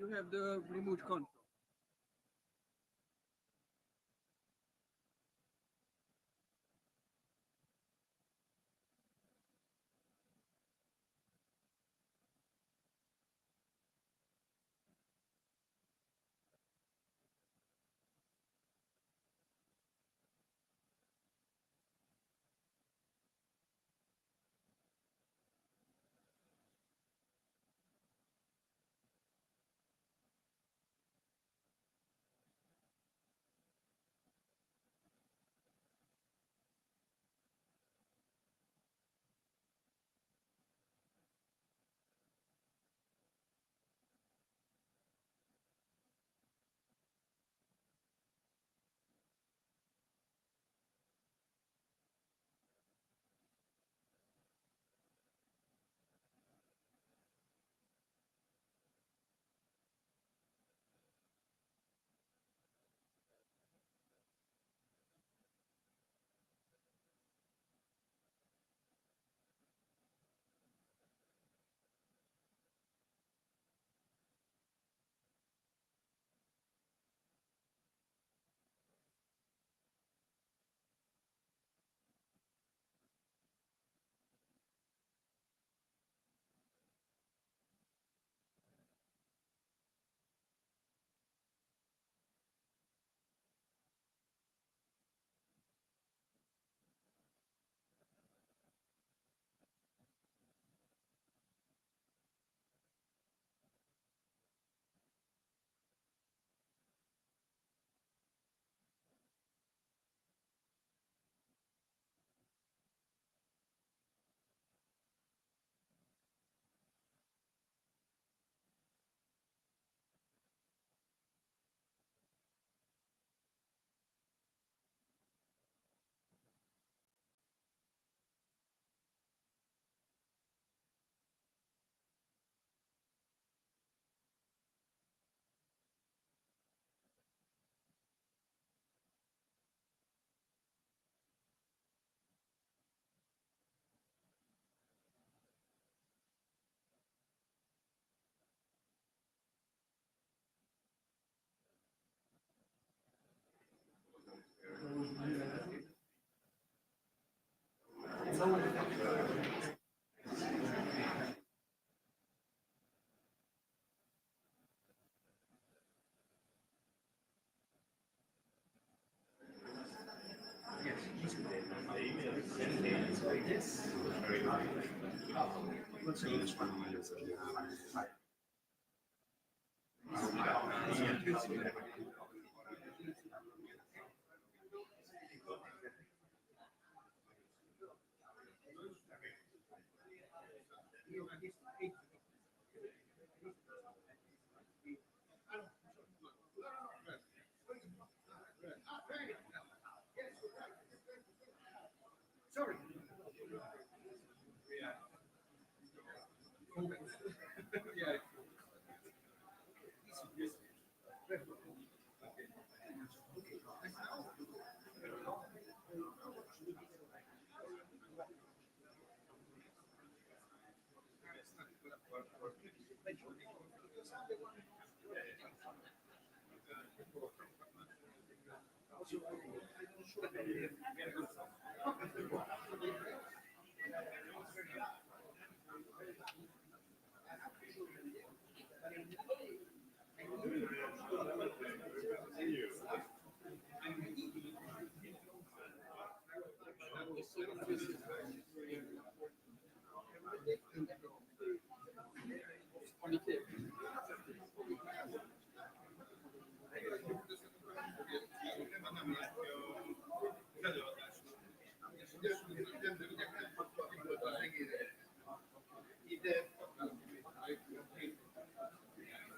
You have the remote control.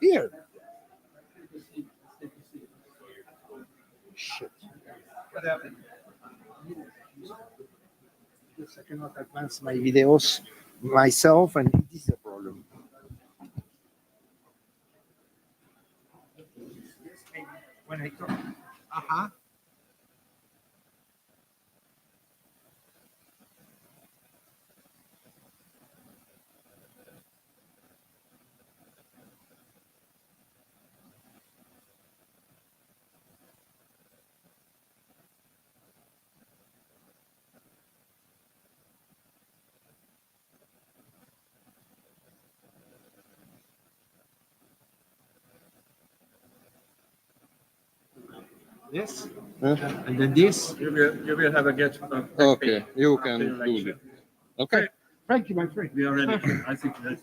Here. Shit. Yes, I cannot advance my videos myself, and this is a problem. When I talk, Yes. And then this. You will have a get. Okay, you can do it. Okay. Thank you, my friend. We are ready. I think that's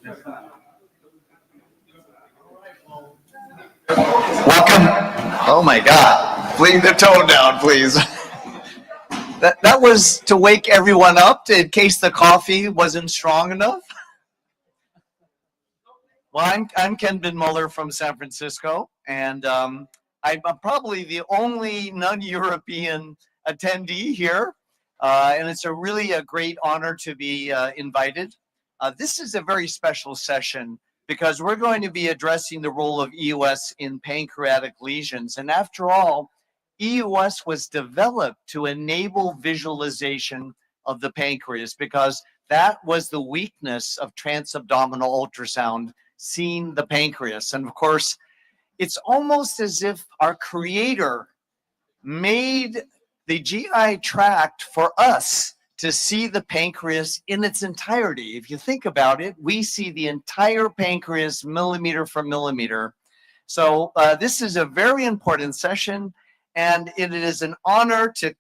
Welcome. Oh my God. Bring the tone down, please. That was to wake everyone up in case the coffee wasn't strong enough. Well, I'm Ken Muller from San Francisco, and I'm probably the only non-European attendee here, and it's really a great honor to be invited. This is a very special session because we're going to be addressing the role of EUS in pancreatic lesions, and after all, EUS was developed to enable visualization of the pancreas because that was the weakness of transabdominal ultrasound, seeing the pancreas. And of course, it's almost as if our creator made the GI tract for us to see the pancreas in its entirety. If you think about it, we see the entire pancreas millimeter for millimeter. So this is a very important session, and it is an honor to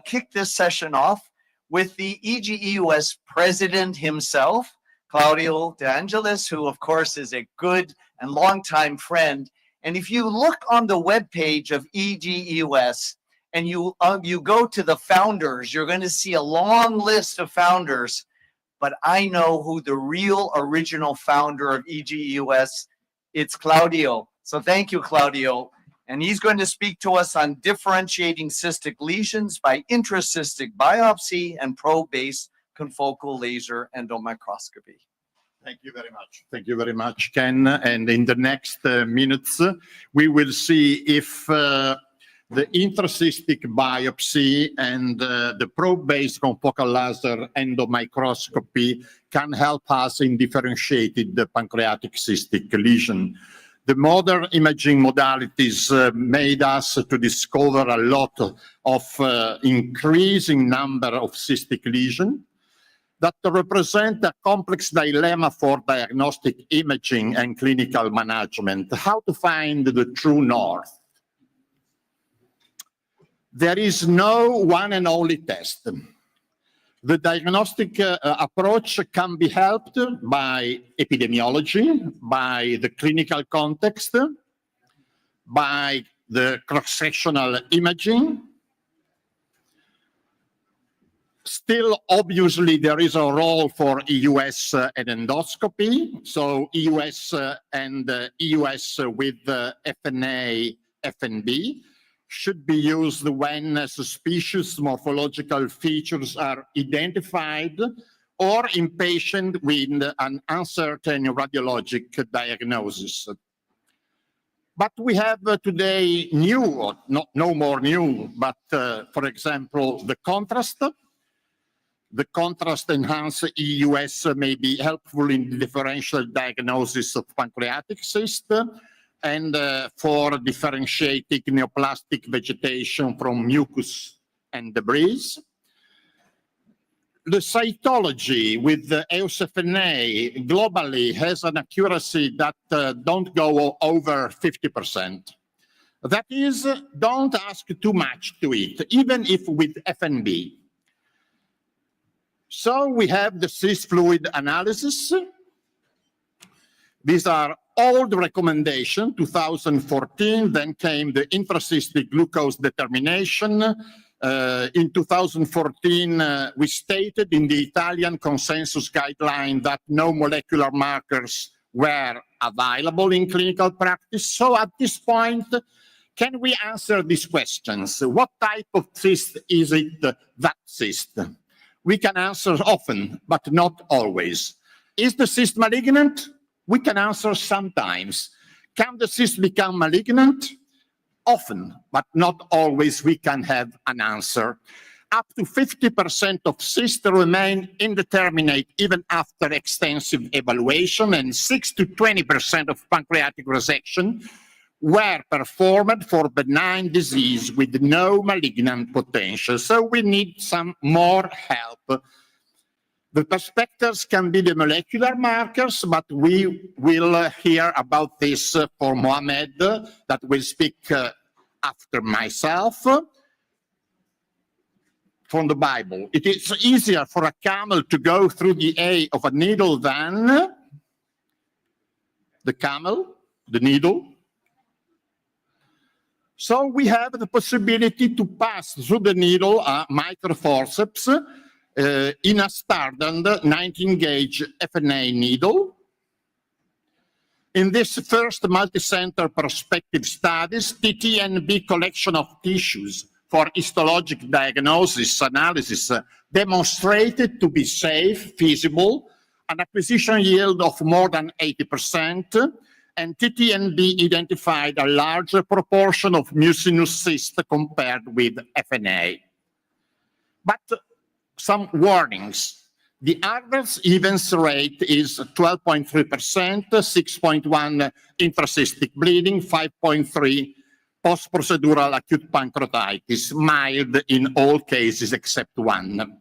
kick this session off with the EGEUS president himself, Claudio De Angelis, who of course is a good and longtime friend. And if you look on the webpage of EGEUS and you go to the founders, you're going to see a long list of founders, but I know who the real original founder of EGEUS, it's Claudio. So thank you, Claudio. And he's going to speak to us on differentiating cystic lesions by intracystic biopsy and probe-based confocal laser endomicroscopy. Thank you very much. Thank you very much, Ken. And in the next minutes, we will see if the intracystic biopsy and the probe-based confocal laser endomicroscopy can help us in differentiating the pancreatic cystic lesion. The modern imaging modalities made us to discover a lot of increasing number of cystic lesions that represent a complex dilemma for diagnostic imaging and clinical management. How to find the true north? There is no one and only test. The diagnostic approach can be helped by epidemiology, by the clinical context, by the cross-sectional imaging. Still, obviously, there is a role for EUS and endoscopy. So EUS and EUS with FNA, FNB should be used when suspicious morphological features are identified or in patients with an uncertain radiologic diagnosis. But we have today new, or no more new, but for example, the contrast. The contrast enhanced EUS may be helpful in the differential diagnosis of pancreatic cyst and for differentiating neoplastic vegetation from mucus and debris. The cytology with the EUS-FNA globally has an accuracy that don't go over 50%. That is, don't ask too much to it, even if with FNB. So we have the cyst fluid analysis. These are old recommendation, 2014, then came the intracystic glucose determination. In 2014, we stated in the Italian consensus guideline that no molecular markers were available in clinical practice. So at this point, can we answer these questions? What type of cyst is it, that cyst? We can answer often, but not always. Is the cyst malignant? We can answer sometimes. Can the cyst become malignant? Often, but not always we can have an answer. Up to 50% of cysts remain indeterminate even after extensive evaluation, and 6 to 20% of pancreatic resection were performed for benign disease with no malignant potential. So we need some more help. The perspectives can be the molecular markers, but we will hear about this for Mohamed, that will speak after myself from the Bible. It is easier for a camel to go through the eye of a needle than the camel, the needle. So we have the possibility to pass through the needle a microforceps in a standard 19-gauge FNA needle. In this first multi-center prospective studies, TTNB collection of tissues for histologic diagnosis analysis demonstrated to be safe, feasible, an acquisition yield of more than 80%, and TTNB identified a larger proportion of mucinous cysts compared with FNA. But some warnings. The adverse events rate is 12.3%, 6.1 intracystic bleeding, 5.3 post-procedural acute pancreatitis, mild in all cases except one.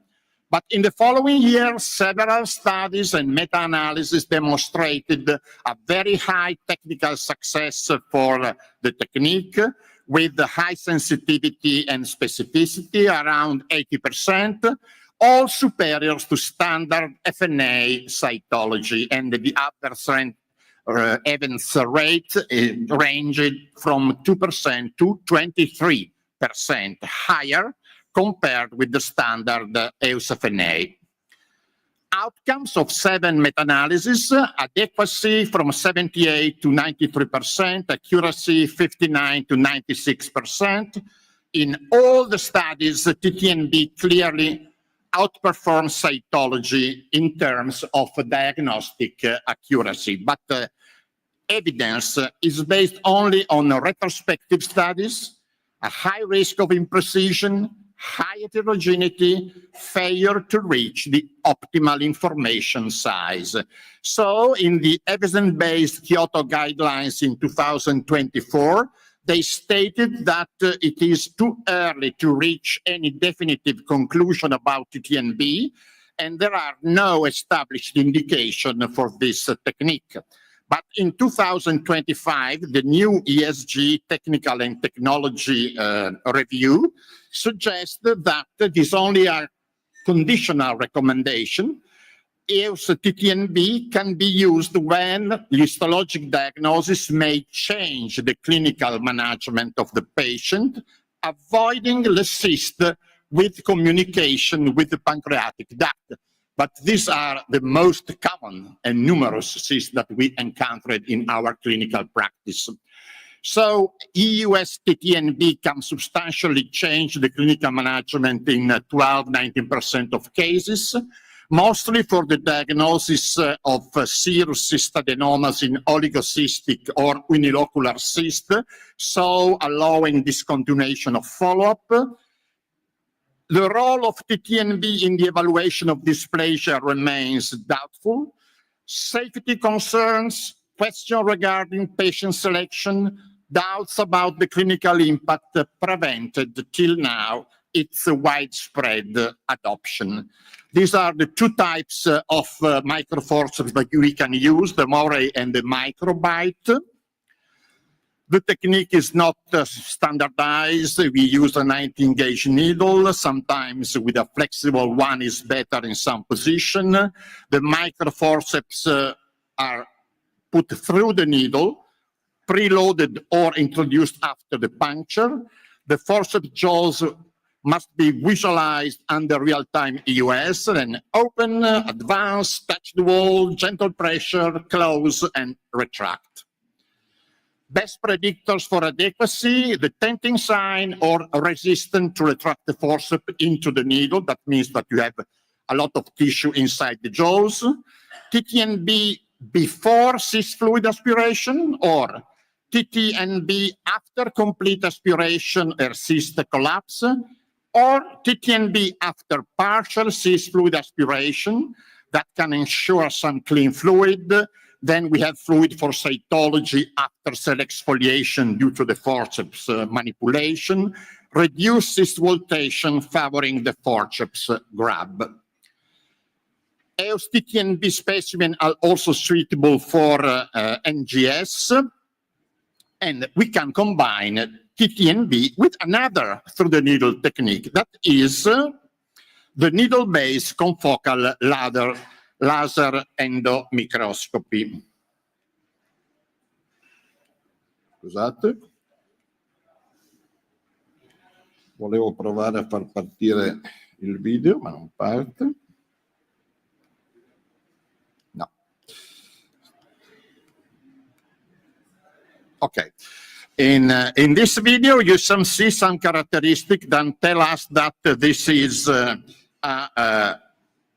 But in the following years, several studies and meta-analysis demonstrated a very high technical success for the technique with high sensitivity and specificity, around 80%, all superior to standard FNA cytology, and the adverse events rate ranged from 2% to 23% higher compared with the standard EUS FNA. Outcomes of 7 meta-analyses: adequacy from 78 to 93%, accuracy 59 to 96%. In all the studies, TTNB clearly outperforms cytology in terms of diagnostic accuracy, but evidence is based only on retrospective studies, a high risk of imprecision, high heterogeneity, failure to reach the optimal information size. So in the evidence-based Kyoto guidelines in 2024, they stated that it is too early to reach any definitive conclusion about TTNB, and there are no established indication for this technique. But in 2025, the new ESG Technical and Technology Review suggested that it is only a conditional recommendation. EUS TTNB can be used when histologic diagnosis may change the clinical management of the patient, avoiding the cyst with communication with the pancreatic duct. But these are the most common and numerous cysts that we encountered in our clinical practice. So EUS TTNB can substantially change the clinical management in 12-19% of cases, mostly for the diagnosis of serous cystadenomas in oligocystic or unilocular cyst, so allowing discontinuation of follow-up. The role of TTNB in the evaluation of dysplasia remains doubtful. Safety concerns, questions regarding patient selection, doubts about the clinical impact prevented till now its widespread adoption. These are the 2 types of microforceps that we can use, the Morey and the Microbite. The technique is not standardized. We use a 19-gauge needle. Sometimes with a flexible one is better in some position. The microforceps are put through the needle, preloaded or introduced after the puncture. The forceps jaws must be visualized under real-time EUS, then open, advance, touch the wall, gentle pressure, close, and retract. Best predictors for adequacy: the tenting sign or resistant to retract the forceps into the needle. That means that you have a lot of tissue inside the jaws. TTNB before cyst fluid aspiration, or TTNB after complete aspiration or cyst collapse, or TTNB after partial cyst fluid aspiration that can ensure some clean fluid. Then we have fluid for cytology after cell exfoliation due to the forceps manipulation, reduced cyst vaultation favoring the forceps grab. EUS TTNB specimens are also suitable for NGS, and we can combine TTNB with another through the needle technique, that is the needle-based confocal laser endomicroscopy. Scusate. Volevo provare a far partire il video, ma non parte. No. Okay. In this video, you see some characteristics that tell us that this is a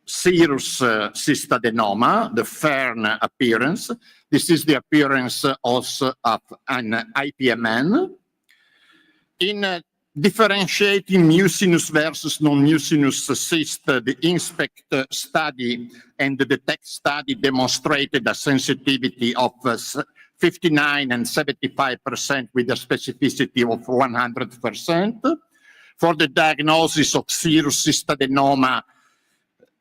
serous cystadenoma, the Fern appearance. This is the appearance also of an IPMN. In differentiating mucinous versus non-mucinous cyst, the INSPECT study and the DETECT study demonstrated a sensitivity of 59 and 75% with a specificity of 100%. For the diagnosis of serous cystadenoma,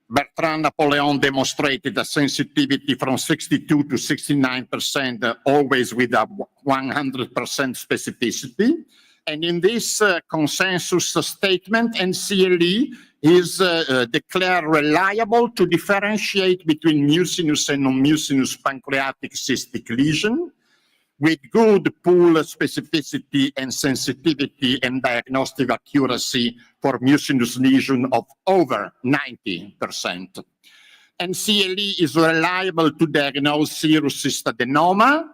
Bertrand Napoleon demonstrated a sensitivity from 62 to 69%, always with a 100% specificity. And in this consensus statement, NCLE is declared reliable to differentiate between mucinous and non-mucinous pancreatic cystic lesion, with good pool specificity and sensitivity and diagnostic accuracy for mucinous lesion of over 90%. NCLE is reliable to diagnose serous cystadenoma.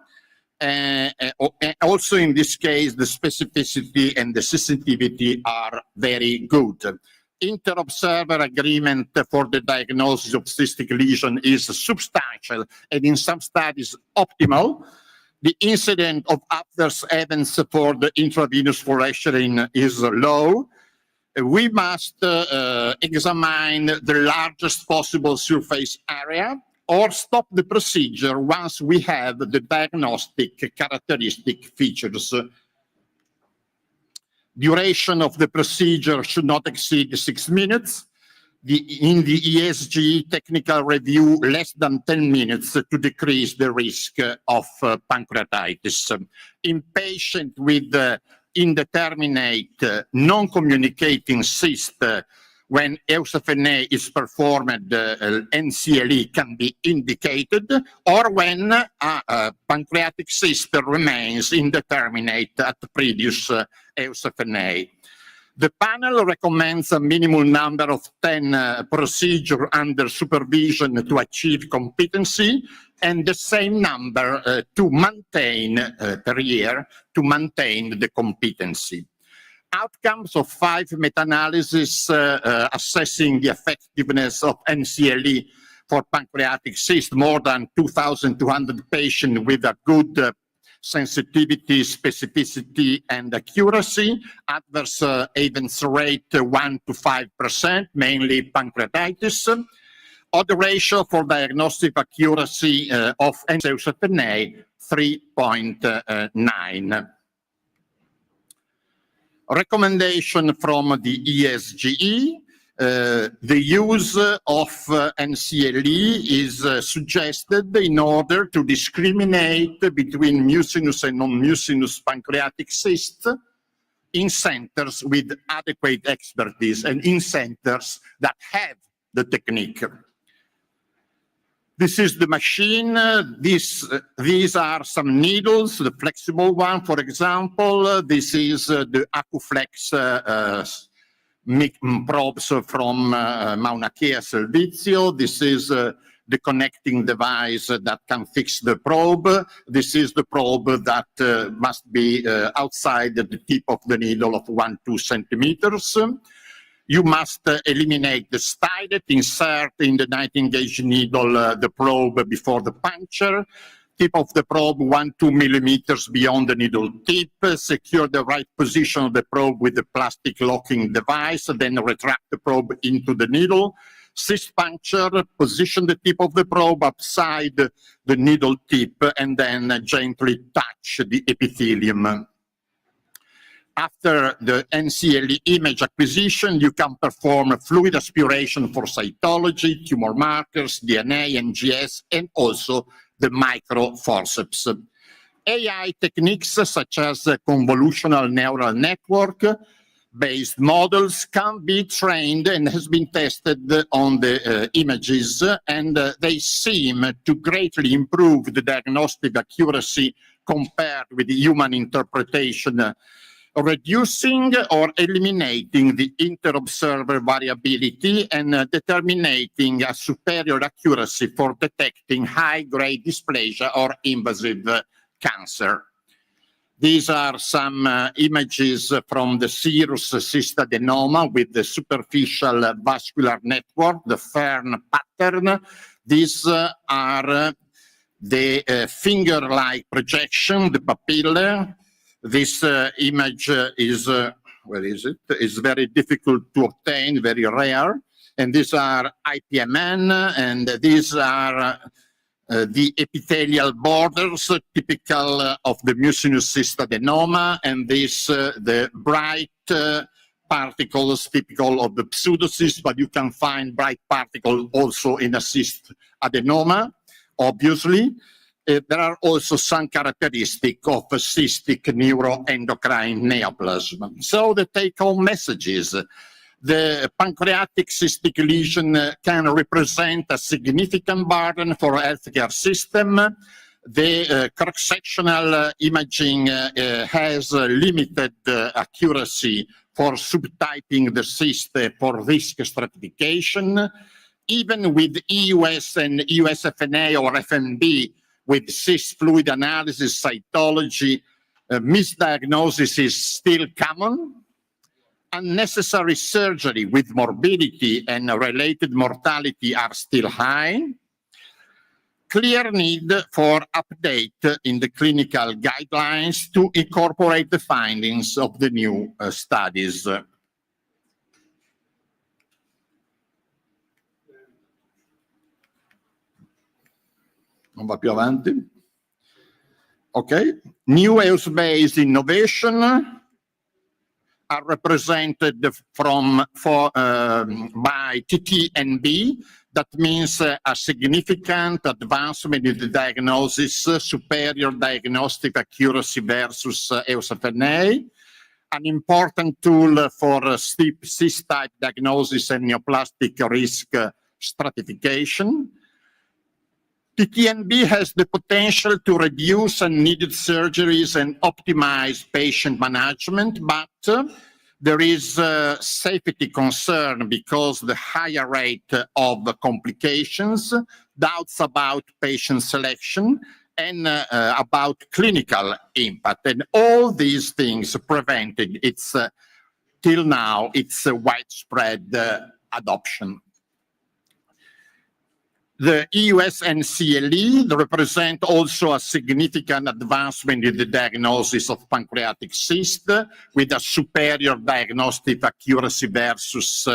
Also in this case, the specificity and the sensitivity are very good. Inter-observer agreement for the diagnosis of cystic lesion is substantial and in some studies optimal. The incidence of adverse events for the intravenous fluorescein is low. We must examine the largest possible surface area or stop the procedure once we have the diagnostic characteristic features. Duration of the procedure should not exceed 6 minutes. In the ESG technical review, less than 10 minutes to decrease the risk of pancreatitis. In patients with indeterminate non-communicating cyst, when EUS-FNA is performed, NCLE can be indicated, or when a pancreatic cyst remains indeterminate at previous EUS-FNA. The panel recommends a minimum number of 10 procedures under supervision to achieve competency, and the same number to maintain per year to maintain the competency. Outcomes of 5 meta-analyses assessing the effectiveness of NCLE for pancreatic cyst, more than 2,200 patients with a good sensitivity, specificity, and accuracy. Adverse events rate 1 to 5%, mainly pancreatitis. Odds ratio for diagnostic accuracy of EUS-FNA 3.9. Recommendation from the ESGE. The use of NCLE is suggested in order to discriminate between mucinous and non-mucinous pancreatic cysts in centers with adequate expertise and in centers that have the technique. This is the machine. These are some needles, the flexible one, for example. This is the Acuflex probes from Mauna Kea Servizio. This is the connecting device that can fix the probe. This is the probe that must be outside the tip of the needle of 1-2 centimeters. You must eliminate the stylet, insert in the 19-gauge needle the probe before the puncture. Tip of the probe 1-2 millimeters beyond the needle tip. Secure the right position of the probe with the plastic locking device, then retract the probe into the needle. Cyst puncture, position the tip of the probe upside the needle tip and then gently touch the epithelium. After the NCLE image acquisition, you can perform fluid aspiration for cytology, tumor markers, DNA, NGS, and also the microforceps. AI techniques such as convolutional neural network based models can be trained and has been tested on the images, and they seem to greatly improve the diagnostic accuracy compared with human interpretation, reducing or eliminating the inter-observer variability and determining a superior accuracy for detecting high-grade dysplasia or invasive cancer. These are some images from the serous cystadenoma with the superficial vascular network, the Fern pattern. These are the finger-like projection, the papilla. This image is, where is it? Is very difficult to obtain, very rare. And these are IPMN, and these are the epithelial borders typical of the mucinous cystadenoma, and this the bright particles typical of the pseudocyst, but you can find bright particles also in a cyst adenoma, obviously. There are also some characteristics of cystic neuroendocrine neoplasm. So the take-home messages: the pancreatic cystic lesion can represent a significant burden for the healthcare system. The cross-sectional imaging has limited accuracy for subtyping the cyst for risk stratification. Even with EUS and EUS-FNA or FNB, with cyst fluid analysis, cytology, misdiagnosis is still common. Unnecessary surgery with morbidity and related mortality are still high. Clear need for update in the clinical guidelines to incorporate the findings of the new studies. Non va più avanti. Okay. New EUS-based innovation are represented by TT&B. That means a significant advancement in the diagnosis, superior diagnostic accuracy versus EUS-FNA, an important tool for cyst-type diagnosis and neoplastic risk stratification. TT&B has the potential to reduce unneeded surgeries and optimize patient management, but there is a safety concern because the higher rate of complications, doubts about patient selection, and about clinical impact. And all these things prevented its, till now, its widespread adoption. The EUS and CLE represent also a significant advancement in the diagnosis of pancreatic cyst with a superior diagnostic accuracy versus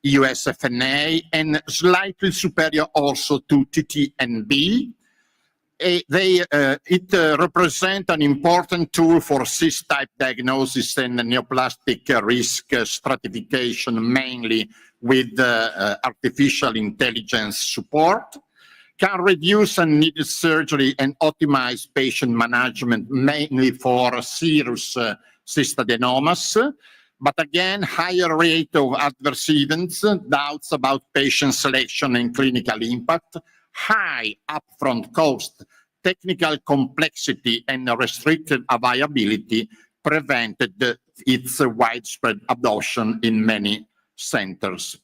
EUS-FNA and slightly superior also to TT&B. It represents an important tool for cyst-type diagnosis and neoplastic risk stratification, mainly with artificial intelligence support, can reduce unneeded surgery and optimize patient management, mainly for serous cystadenomas. But again, higher rate of adverse events, doubts about patient selection and clinical impact, high upfront cost, technical complexity, and restricted availability prevented its widespread adoption in many centers.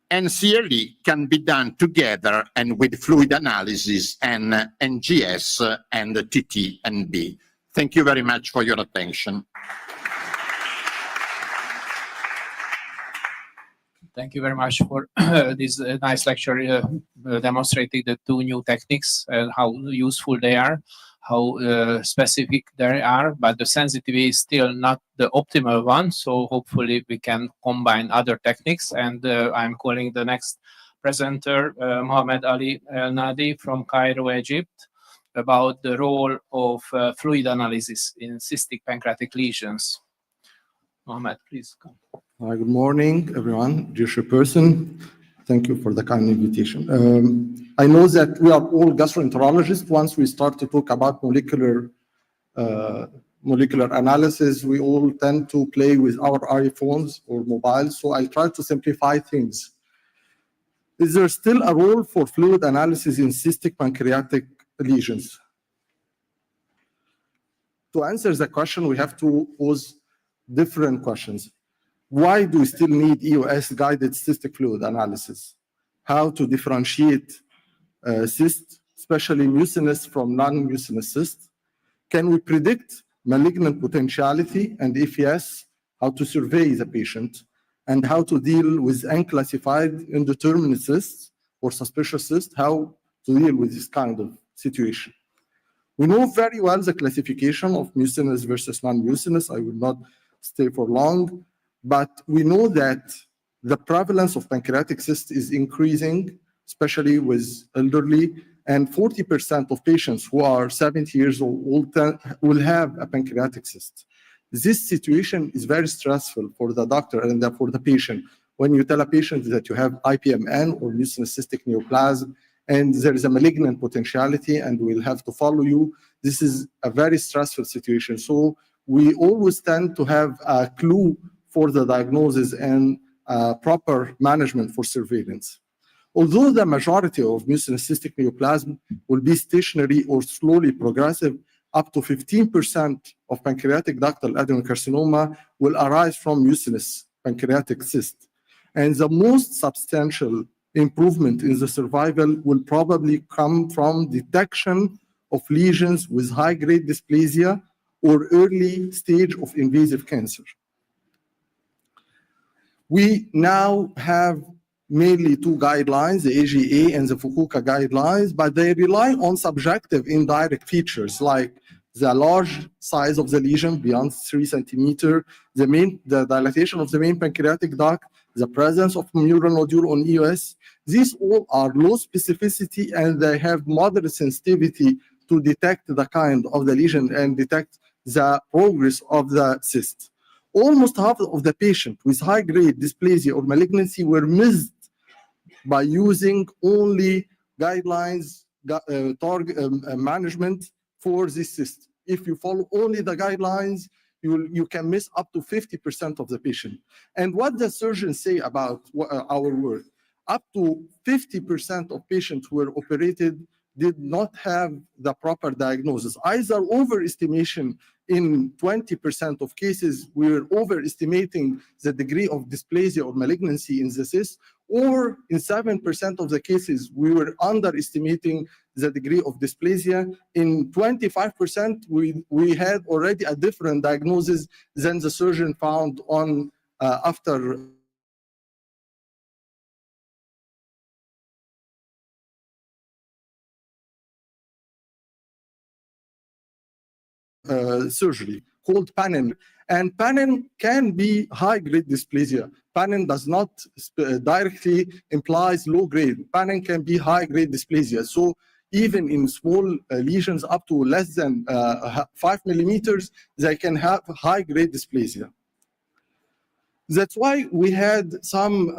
NCLE can be done together and with fluid analysis and NGS and TT&B. Thank you very much for your attention. Thank you very much for this nice lecture demonstrating the two new techniques and how useful they are, how specific they are, but the sensitivity is still not the optimal one. So hopefully we can combine other techniques. And I'm calling the next presenter, Mohammed Ali El Nadi from Cairo, Egypt, about the role of fluid analysis in cystic pancreatic lesions. Mohammed, please come. Good morning, everyone, dear person. Thank you for the kind invitation. I know that we are all gastroenterologists. Once we start to talk about molecular analysis, we all tend to play with our iPhones or mobiles. So I try to simplify things. Is there still a role for fluid analysis in cystic pancreatic lesions? To answer the question, we have to pose different questions. Why do we still need EOS-guided cystic fluid analysis? How to differentiate cysts, especially mucinous from non-mucinous cysts? Can we predict malignant potentiality? And if yes, how to survey the patient? And how to deal with unclassified indeterminate cysts or suspicious cysts? How to deal with this kind of situation? We know very well the classification of mucinous versus non-mucinous. I will not stay for long, but we know that the prevalence of pancreatic cysts is increasing, especially with elderly, and 40% of patients who are 70 years old will have a pancreatic cyst. This situation is very stressful for the doctor and for the patient. When you tell a patient that you have IPMN or mucinous cystic neoplasm, and there is a malignant potentiality and we'll have to follow you, this is a very stressful situation. So we always tend to have a clue for the diagnosis and proper management for surveillance. Although the majority of mucinous cystic neoplasm will be stationary or slowly progressive, up to 15% of pancreatic ductal adenocarcinoma will arise from mucinous pancreatic cyst. And the most substantial improvement in the survival will probably come from detection of lesions with high-grade dysplasia or early stage of invasive cancer. We now have mainly two guidelines, the AGA and the Fukuoka guidelines, but they rely on subjective indirect features like the large size of the lesion beyond 3 centimeters, the dilatation of the main pancreatic duct, the presence of mural nodule on EOS. These all are low specificity and they have moderate sensitivity to detect the kind of the lesion and detect the progress of the cyst. Almost half of the patients with high-grade dysplasia or malignancy were missed by using only guidelines management for this cyst. If you follow only the guidelines, you can miss up to 50% of the patient. And what the surgeons say about our work, up to 50% of patients who were operated did not have the proper diagnosis. Either overestimation in 20% of cases, we were overestimating the degree of dysplasia or malignancy in the cyst, or in 7% of the cases, we were underestimating the degree of dysplasia. In 25%, we had already a different diagnosis than the surgeon found on after surgery called PANN. And PANN can be high-grade dysplasia. PANN does not directly implies low-grade. PANN can be high-grade dysplasia. So even in small lesions up to less than 5 millimeters, they can have high-grade dysplasia. That's why we had some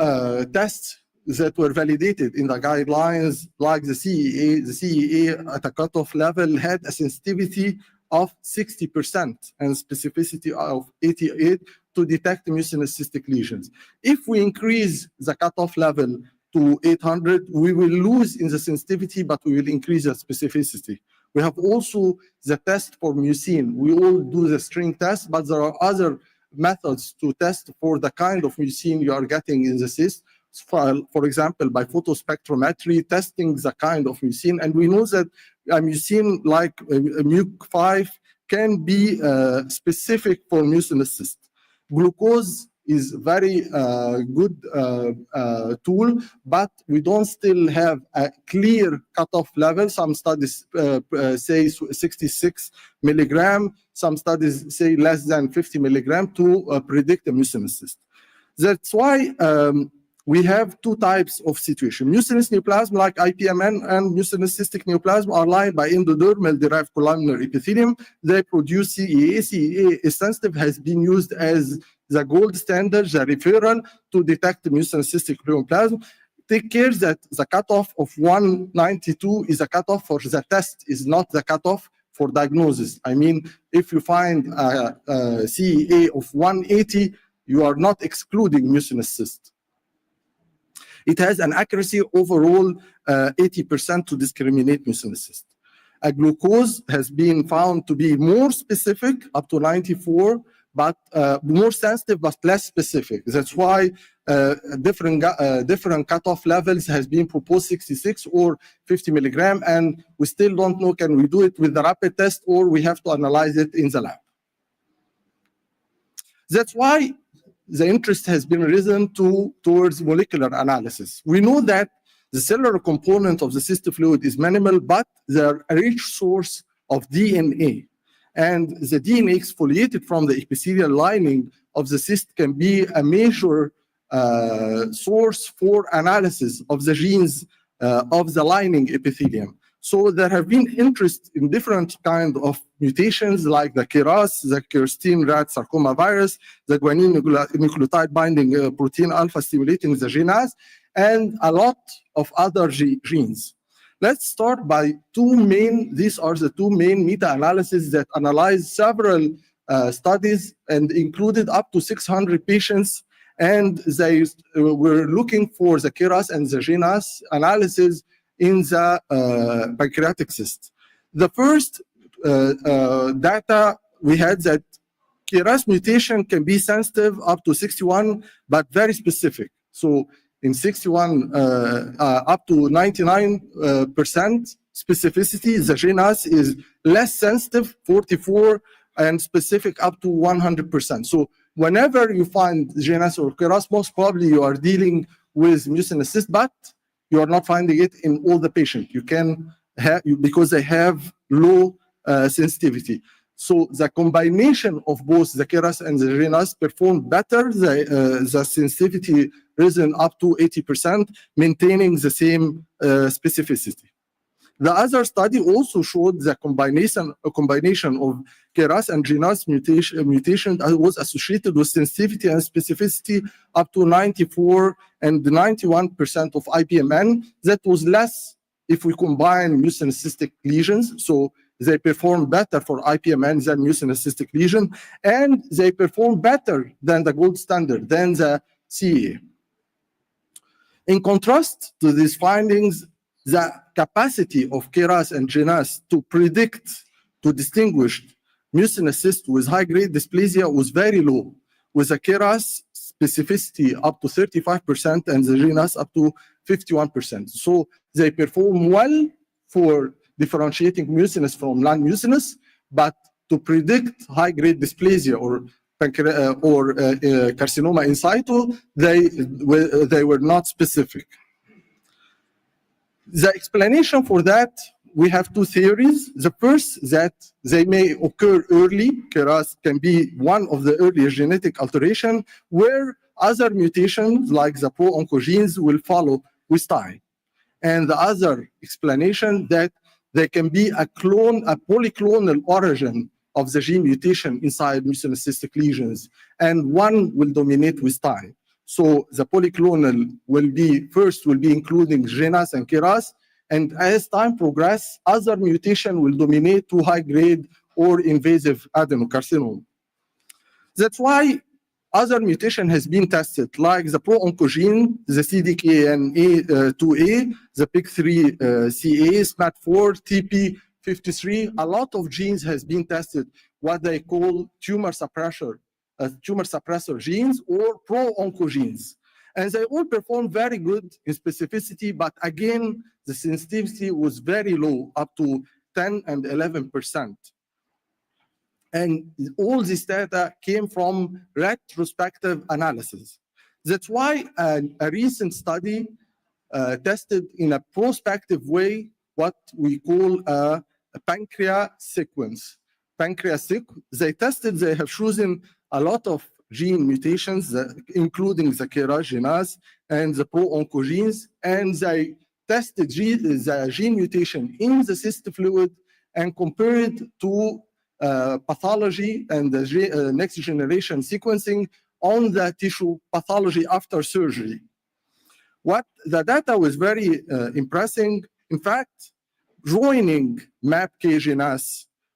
tests that were validated in the guidelines, like the CEA. The CEA at a cutoff level had a sensitivity of 60% and specificity of 88 to detect mucinous cystic lesions. If we increase the cutoff level to 800, we will lose in the sensitivity, but we will increase the specificity. We have also the test for mucin. We all do the string test, but there are other methods to test for the kind of mucin you are getting in the cyst. For example, by photospectrometry, testing the kind of mucin. And we know that a mucin like MUC5 can be specific for mucinous cyst. Glucose is very good tool, but we don't still have a clear cutoff level. Some studies say 66 milligram, some studies say less than 50 milligram to predict a mucinous cyst. That's why we have two types of situation. Mucinous neoplasm like IPMN and mucinous cystic neoplasm are lined by endodermal derived columnar epithelium. They produce CEA. CEA is sensitive, has been used as the gold standard, the referral to detect mucinous cystic neoplasm. take care that the cutoff of 192 is a cutoff for the test, is not the cutoff for diagnosis. I mean, if you find a CEA of 180, you are not excluding mucinous cyst. It has an accuracy overall 80% to discriminate mucinous cyst. A glucose has been found to be more specific, up to 94, but more sensitive but less specific. That's why different cutoff levels has been proposed, 66 or 50 milligram, and we still don't know, can we do it with the rapid test or we have to analyze it in the lab. That's why the interest has been risen towards molecular analysis. We know that the cellular component of the cyst fluid is minimal, but they're a rich source of DNA. And the DNA exfoliated from the epithelial lining of the cyst can be a major source for analysis of the genes of the lining epithelium. So there have been interest in different kind of mutations like the KRAS, the Kirstein rat sarcoma virus, the guanine nucleotide binding protein alpha stimulating the GNAS, and a lot of other genes. Let's start by these are the two main meta-analyses that analyze several studies and included up to 600 patients, and they were looking for the KRAS and the GNAS analysis in the pancreatic cyst. The first data we had that KRAS mutation can be sensitive up to 61, but very specific. So in 61 up to 99% specificity, the GNAS is less sensitive, 44, and specific up to 100%. So whenever you find GNAS or KRAS, most probably you are dealing with mucinous cyst, but you are not finding it in all the patients. You can have, because they have low sensitivity. So the combination of both the KRAS and the GNAS performed better. The sensitivity risen up to 80%, maintaining the same specificity. The other study also showed the combination of KRAS and GNAS mutation was associated with sensitivity and specificity up to 94 and 91% of IPMN. That was less if we combine mucinous cystic lesions. So they perform better for IPMN than mucinous cystic lesion, and they perform better than the gold standard, than the CEA. In contrast to these findings, the capacity of KRAS and GNAS to predict, to distinguish mucinous cyst with high-grade dysplasia was very low, with a KRAS specificity up to 35% and the GNAS up to 51%. So they perform well for differentiating mucinous from non-mucinous, but to predict high-grade dysplasia or carcinoma in situ, they were not specific. The explanation for that, we have two theories. The first, that they may occur early. KRAS can be one of the earliest genetic alteration, where other mutations like the pro-oncogenes will follow with time. And the other explanation, that there can be a polyclonal origin of the gene mutation inside mucinous cystic lesions, and one will dominate with time. So the polyclonal will be including GNAS and KRAS, and as time progresses, other mutation will dominate to high-grade or invasive adenocarcinoma. That's why other mutation has been tested, like the pro-oncogene, the CDKN2A, the PIK3CA, SMAT4, TP53. A lot of genes has been tested, what they call tumor suppressor genes or pro-oncogenes. And they all perform very good in specificity, but again, the sensitivity was very low, up to 10 and 11%. And all this data came from retrospective analysis. That's why a recent study tested in a prospective way what we call a pancreas sequence. They have chosen a lot of gene mutations, including the KRAS, GNAS, and the pro-oncogenes, and they tested the gene mutation in the cyst fluid and compared to pathology and the next generation sequencing on the tissue pathology after surgery. What the data was very impressive. In fact, joining MAPK-GNAS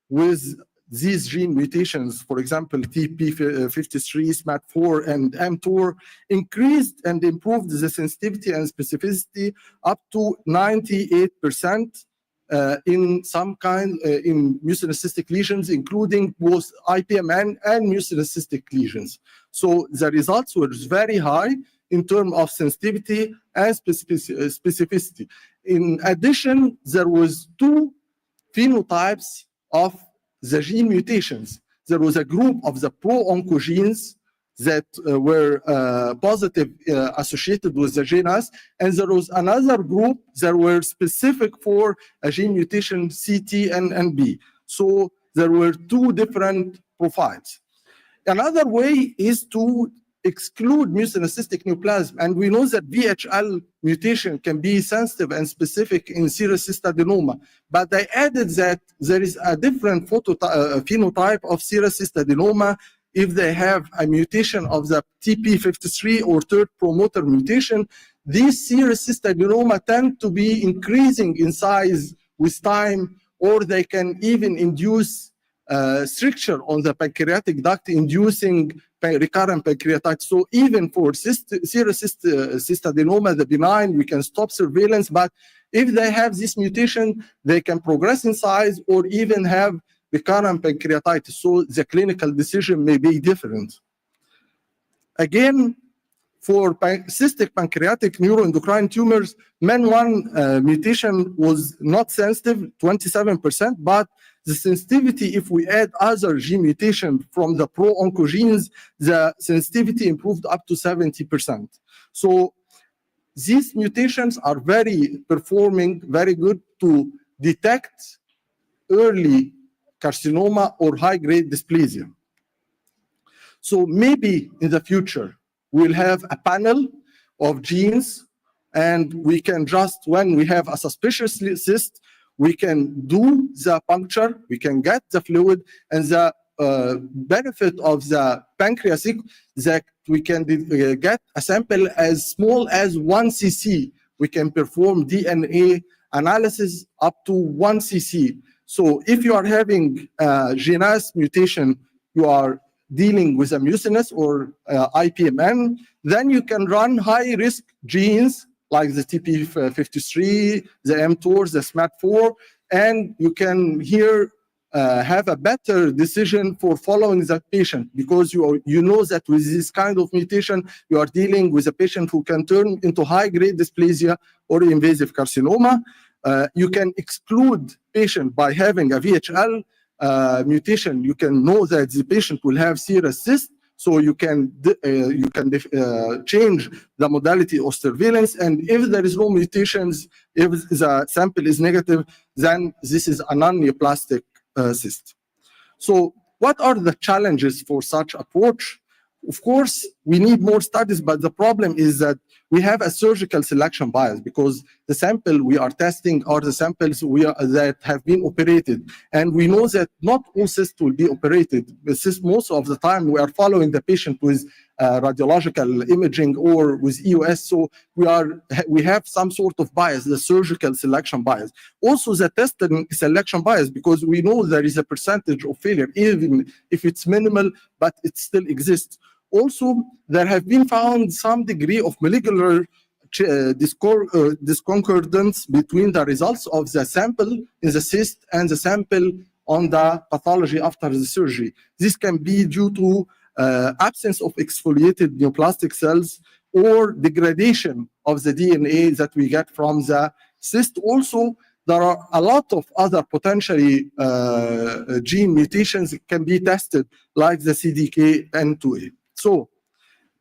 with these gene mutations, for example, TP53, SMAD4, and mTOR, increased and improved the sensitivity and specificity up to 98% in some kind in mucinous lesions, including both IPMN and mucinous lesions. So the results were very high in terms of sensitivity and specificity. In addition, there was two phenotypes of the gene mutations. There was a group of the pro-oncogenes that were positive associated with the GNAS, and there was another group that were specific for a gene mutation CT and B. So there were two different profiles. Another way is to exclude mucinous neoplasm, and we know that VHL mutation can be sensitive and specific in serous cystadenoma, but they added that there is a different phenotype of serous cystadenoma if they have a mutation of the TP53 or third promoter mutation. These serous cystadenoma tend to be increasing in size with time, or they can even induce stricture on the pancreatic duct, inducing recurrent pancreatitis. So even for serous cystadenoma, the benign, we can stop surveillance, but if they have this mutation, they can progress in size or even have recurrent pancreatitis. So the clinical decision may be different. Again, for cystic pancreatic neuroendocrine tumors, MEN1 mutation was not sensitive, 27%, but the sensitivity, if we add other gene mutation from the pro-oncogenes, the sensitivity improved up to 70%. So these mutations are performing very good to detect early carcinoma or high-grade dysplasia. So maybe in the future, we'll have a panel of genes, and we can just, when we have a suspicious cyst, we can do the puncture, we can get the fluid, and the benefit of the pancreas is that we can get a sample as small as 1 cc. We can perform DNA analysis up to 1 cc. So if you are having GNAS mutation, you are dealing with a mucinous or IPMN, then you can run high-risk genes like the TP53, the mTORs, the SMAD4, and you can here have a better decision for following that patient, because you know that with this kind of mutation, you are dealing with a patient who can turn into high-grade dysplasia or invasive carcinoma. You can exclude patient by having a VHL mutation. You can know that the patient will have serous cyst, so you can change the modality of surveillance. And if there is no mutations, if the sample is negative, then this is a non-neoplastic cyst. So what are the challenges for such approach? Of course, we need more studies, but the problem is that we have a surgical selection bias, because the sample we are testing are the samples that have been operated. And we know that not all cysts will be operated. Most of the time, we are following the patient with radiological imaging or with EUS. So we have some sort of bias, the surgical selection bias. Also the testing selection bias, because we know there is a percentage of failure, even if it's minimal, but it still exists. Also, there have been found some degree of molecular discordance between the results of the sample in the cyst and the sample on the pathology after the surgery. This can be due to absence of exfoliated neoplastic cells or degradation of the DNA that we get from the cyst. Also, there are a lot of other potentially gene mutations that can be tested, like the CDKN2A. So,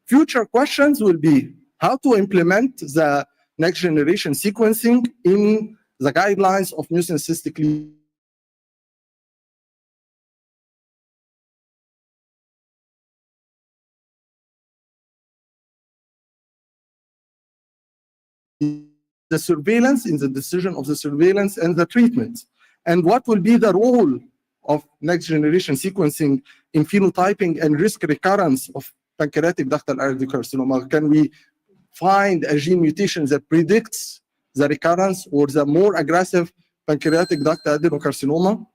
future questions will be how to implement the next generation sequencing in the guidelines of mucinous cystic the surveillance, in the decision of the surveillance and the treatment. And what will be the role of next generation sequencing in phenotyping and risk recurrence of pancreatic ductal adenocarcinoma? Can we find a gene mutation that predicts the recurrence or the more aggressive pancreatic duct adenocarcinoma.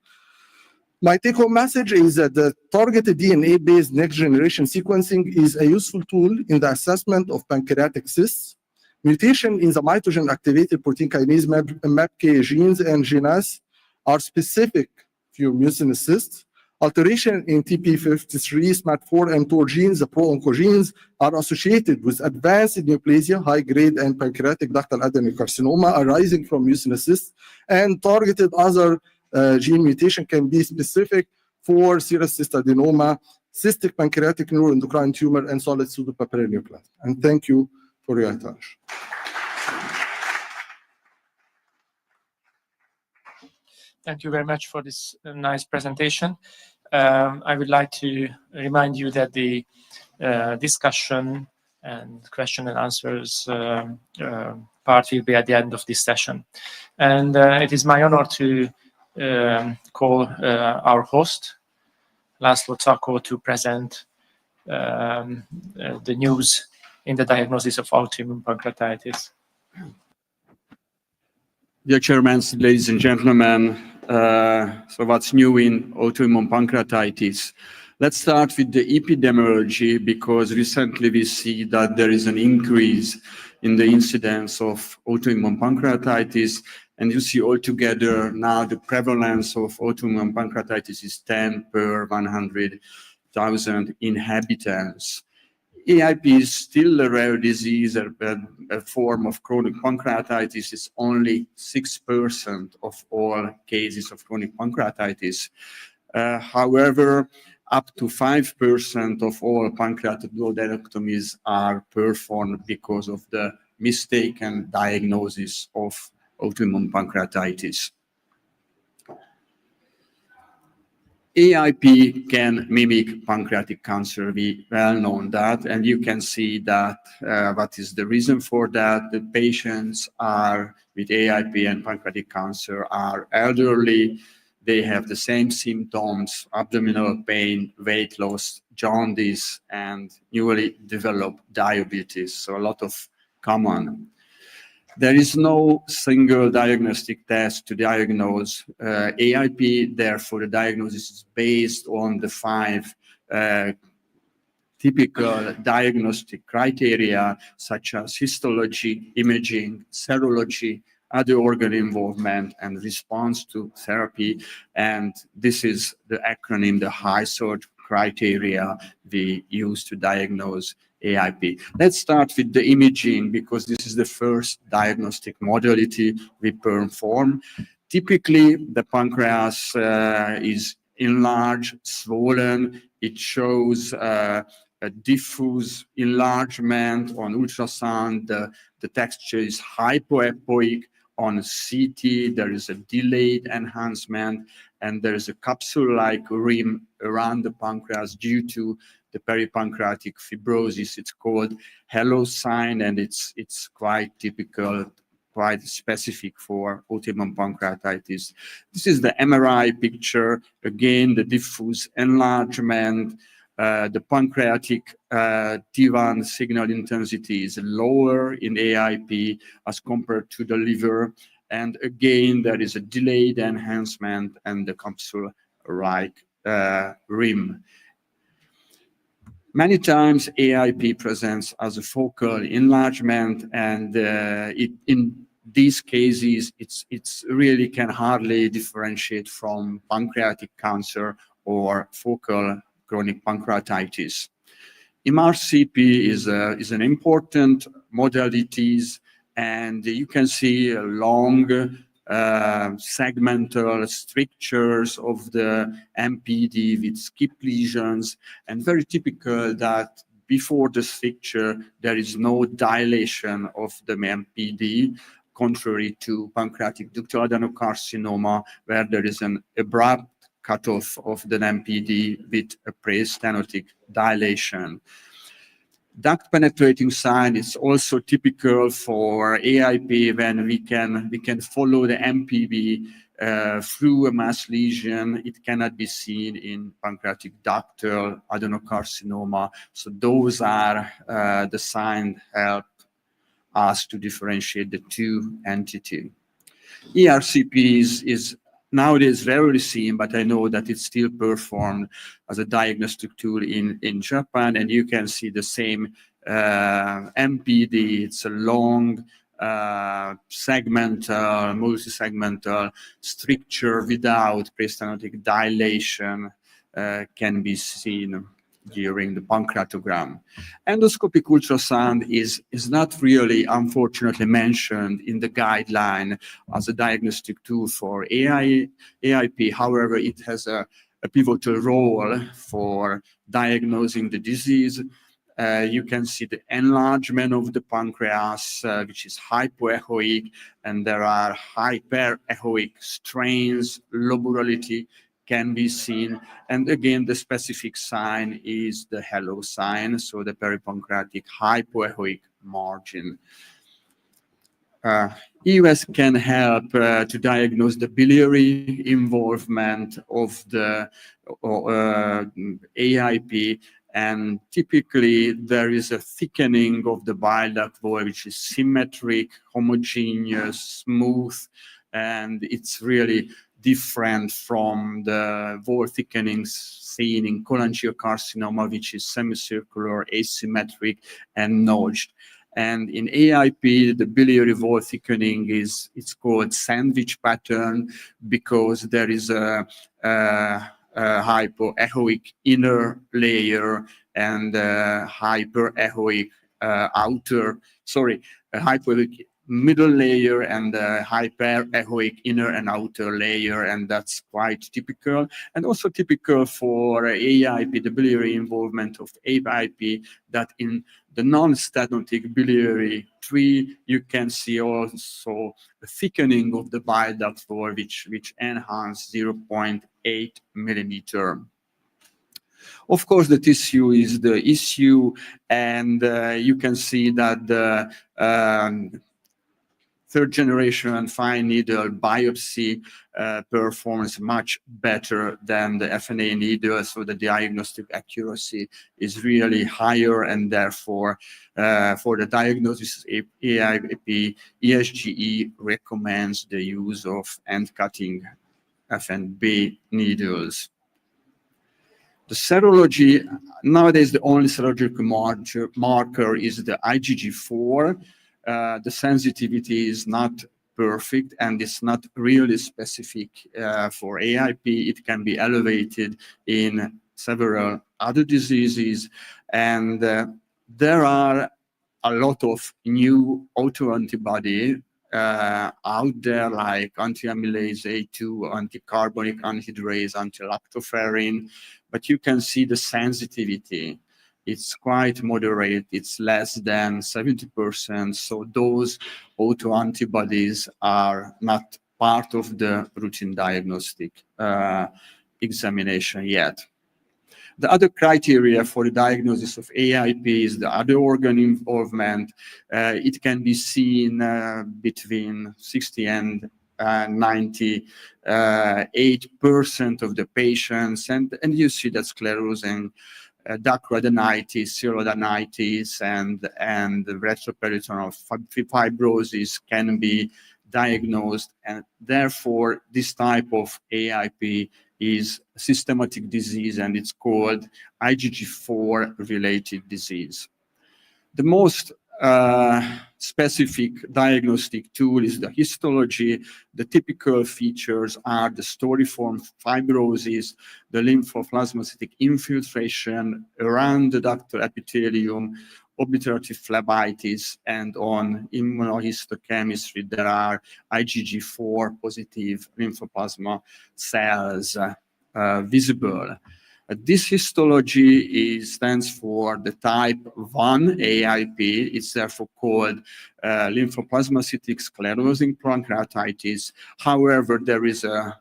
My take-home message is that the targeted DNA-based next-generation sequencing is a useful tool in the assessment of pancreatic cysts. Mutation in the mitogen-activated protein kinase MAPK genes and GNAS are specific for mucinous cysts. Alteration in TP53, SMAD4, and TOR genes, the pro-oncogenes, are associated with advanced neoplasia, high-grade, and pancreatic ductal adenocarcinoma arising from mucinous cysts, and targeted other gene mutation can be specific for serous cystadenoma, cystic pancreatic neuroendocrine tumor, and solid pseudopapillaria neoplasm. And thank you for your attention. Thank you very much for this nice presentation. I would like to remind you that the discussion and question and answers part will be at the end of this session. And it is my honor to call our host, Laszlo Czako, to present the news in the diagnosis of autoimmune pancreatitis. Dear Chairman, ladies and gentlemen, so what's new in autoimmune pancreatitis? Let's start with the epidemiology, because recently we see that there is an increase in the incidence of autoimmune pancreatitis, and you see altogether now the prevalence of autoimmune pancreatitis is 10 per 100,000 inhabitants. AIP is still a rare disease, a form of chronic pancreatitis. It's only 6% of all cases of chronic pancreatitis. However, up to 5% of all pancreatic duodenectomies are performed because of the mistaken diagnosis of autoimmune pancreatitis. AIP can mimic pancreatic cancer. We well know that, and you can see that what is the reason for that. The patients are with AIP and pancreatic cancer are elderly. They have the same symptoms: abdominal pain, weight loss, jaundice, and newly developed diabetes. So a lot of common. There is no single diagnostic test to diagnose AIP. Therefore, the diagnosis is based on the 5 typical diagnostic criteria, such as histology, imaging, serology, other organ involvement, and response to therapy. And this is the acronym, the HiSort criteria we use to diagnose AIP. Let's start with the imaging, because this is the first diagnostic modality we perform. Typically, the pancreas is enlarged, swollen. It shows a diffuse enlargement on ultrasound. The texture is hypoepoic. On CT, there is a delayed enhancement, and there is a capsule-like rim around the pancreas due to the peripancreatic fibrosis. It's called halo sign, and it's quite typical, quite specific for autoimmune pancreatitis. This is the MRI picture. Again, the diffuse enlargement. The pancreatic T1 signal intensity is lower in AIP as compared to the liver. And again, there is a delayed enhancement and the capsule-like rim. Many times AIP presents as a focal enlargement, and in these cases, it's really can hardly differentiate from pancreatic cancer or focal chronic pancreatitis. MRCP is an important modality, and you can see a long segmental strictures of the MPD with skip lesions, and very typical that before the stricture there is no dilation of the MPD, contrary to pancreatic ductal adenocarcinoma, where there is an abrupt cutoff of the MPD with a pre-stenotic dilation. Duct penetrating sign is also typical for AIP, when we can follow the MPD through a mass lesion. It cannot be seen in pancreatic ductal adenocarcinoma. So those are the signs help us to differentiate the two entities. ERCP is nowadays rarely seen, but I know that it's still performed as a diagnostic tool in Japan, and you can see the same MPD. It's a long segmental, multi-segmental stricture without prestenotic dilation can be seen during the pancreatogram. Endoscopic ultrasound is not really, unfortunately, mentioned in the guideline as a diagnostic tool for AIP. However, it has a pivotal role for diagnosing the disease. You can see the enlargement of the pancreas, which is hypoechoic, and there are hyperechoic strains. Loburality can be seen. And again, the specific sign is the halo sign, so the peripancreatic hypoechoic margin. EUS can help to diagnose the biliary involvement of the AIP, and typically there is a thickening of the bile duct wall, which is symmetric, homogeneous, smooth, and it's really different from the wall thickenings seen in cholangiocarcinoma, which is semicircular, asymmetric, and notched. And in AIP, the biliary wall thickening it's called sandwich pattern because there is a hypoechoic inner layer and a hyperechoic hypoechoic middle layer and a hyperechoic inner and outer layer, and that's quite typical. And also typical for AIP, the biliary involvement of AIP, that in the non-stenotic biliary tree, you can see also the thickening of the bile duct wall, which enhance 0.8 millimeter. Of course, the tissue is the issue, and you can see that the third generation fine needle biopsy performs much better than the FNA needle, so the diagnostic accuracy is really higher, and therefore for the diagnosis of AIP, ESGE recommends the use of end-cutting FNB needles. The serology, nowadays the only serological marker is the IgG4. The sensitivity is not perfect and it's not really specific for AIP. It can be elevated in several other diseases, and there are a lot of new autoantibody out there, like anti-amylase A2, anti-carbonic anhydrase, anti-lactoferrin, but you can see the sensitivity. It's quite moderate. It's less than 70%. So those autoantibodies are not part of the routine diagnostic examination yet. The other criteria for the diagnosis of AIP is the other organ involvement. It can be seen between 60 and 98% of the patients, and you see that sclerosing duct radenitis, xerodermitis, and retroperitoneal fibrosis can be diagnosed, and therefore this type of AIP is a systematic disease, and it's called IgG4 related disease. The most specific diagnostic tool is the histology. The typical features are the storiform fibrosis, the lymphoplasmacytic infiltration around the ductal epithelium, obliterative phlebitis, and on immunohistochemistry there are IgG4 positive lymphoplasma cells visible. This histology stands for the type 1 AIP. It's therefore called lymphoplasmacytic sclerosing pancreatitis. However, there is a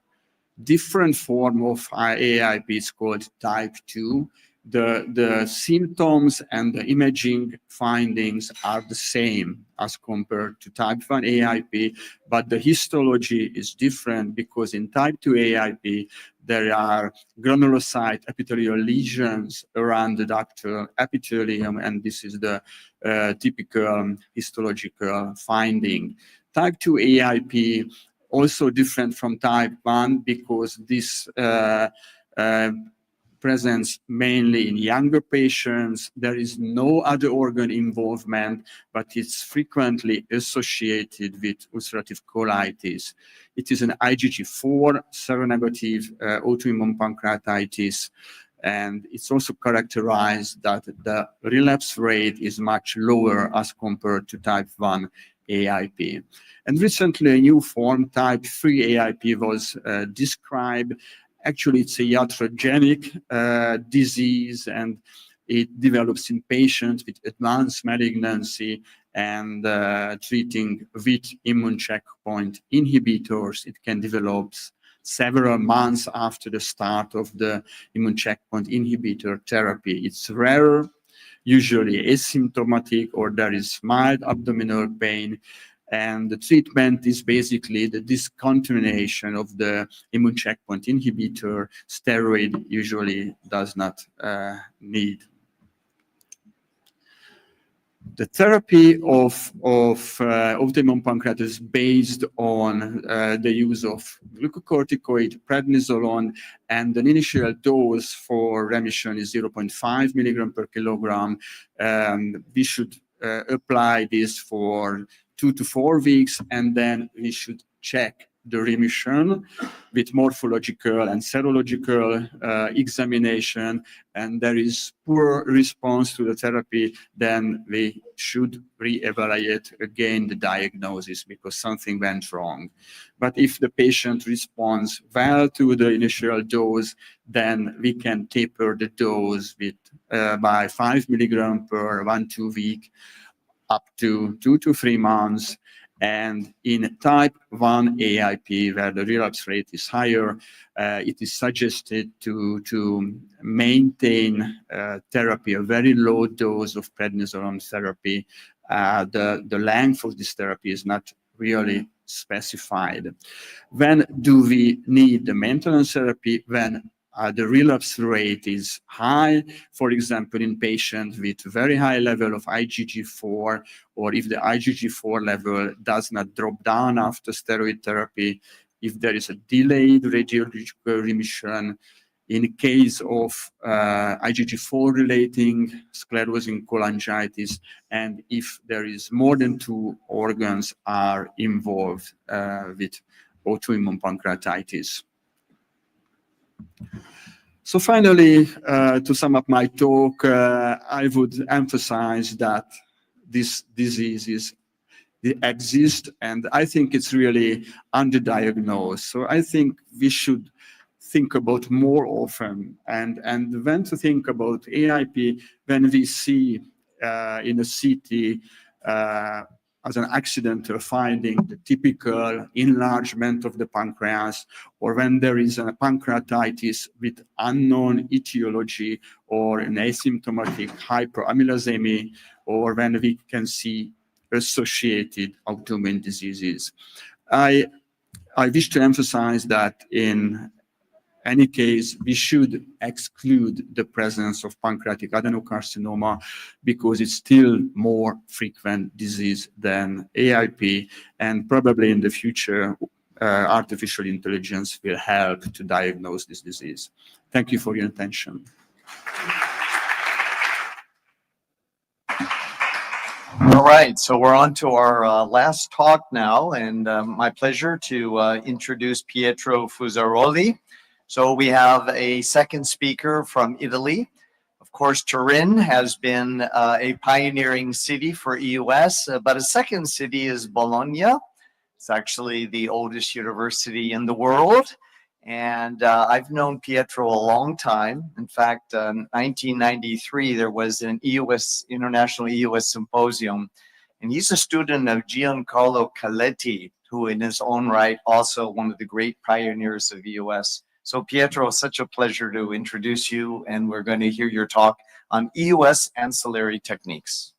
different form of AIP. It's called type 2. The symptoms and the imaging findings are the same as compared to type 1 AIP, but the histology is different because in type 2 AIP, there are granulocyte epithelial lesions around the ductal epithelium, and this is the typical histological finding. Type 2 AIP also different from type 1 because this presents mainly in younger patients. There is no other organ involvement, but it's frequently associated with ulcerative colitis. It is an IgG4 seronegative autoimmune pancreatitis, and it's also characterized that the relapse rate is much lower as compared to type 1 AIP. And recently a new form, type 3 AIP, was described. Actually, it's a iatrogenic disease, and it develops in patients with advanced malignancy, and treating with immune checkpoint inhibitors. It can develop several months after the start of the immune checkpoint inhibitor therapy. It's rare, usually asymptomatic, or there is mild abdominal pain. And the treatment is basically the discontinuation of the immune checkpoint inhibitor. Steroid usually does not need. The therapy of autoimmune pancreatitis is based on the use of glucocorticoid, prednisolone, and an initial dose for remission is 0.5 milligram per kilogram. We should apply this for 2 to 4 weeks, and then we should check the remission with morphological and serological examination, and there is poor response to the therapy, then we should re-evaluate again the diagnosis because something went wrong. But if the patient responds well to the initial dose, then we can taper the dose with by 5 milligram per 1-2 week up to 2 to 3 months. And in type 1 AIP, where the relapse rate is higher, it is suggested to maintain therapy, a very low dose of prednisolone therapy. The length of this therapy is not really specified. When do we need the maintenance therapy? When the relapse rate is high, for example, in patients with very high level of IgG4, or if the IgG4 level does not drop down after steroid therapy, if there is a delayed radiological remission, in case of IgG4 relating sclerosing cholangitis, and if there is more than 2 organs are involved with autoimmune pancreatitis. So finally, to sum up my talk, I would emphasize that these diseases exist, and I think it's really underdiagnosed. So I think we should think about more often, and when to think about AIP, when we see in a CT as an accidental finding the typical enlargement of the pancreas, or when there is a pancreatitis with unknown etiology, or an asymptomatic hyperamylazemia, or when we can see associated autoimmune diseases. I wish to emphasize that in any case, we should exclude the presence of pancreatic adenocarcinoma because it's still more frequent disease than AIP, and probably in the future, artificial intelligence will help to diagnose this disease. Thank you for your attention. All right, so we're on to our last talk now, and my pleasure to introduce Pietro Fusaroli. So we have a second speaker from Italy. Of course, Turin has been a pioneering city for EUS, but a second city is Bologna. It's actually the oldest university in the world. And I've known Pietro a long time. In fact, in 1993, there was an EUS, International EUS Symposium. And he's a student of Giancarlo Caletti, who in his own right, also one of the great pioneers of EUS. So Pietro, such a pleasure to introduce you, and we're going to hear your talk on EUS ancillary techniques.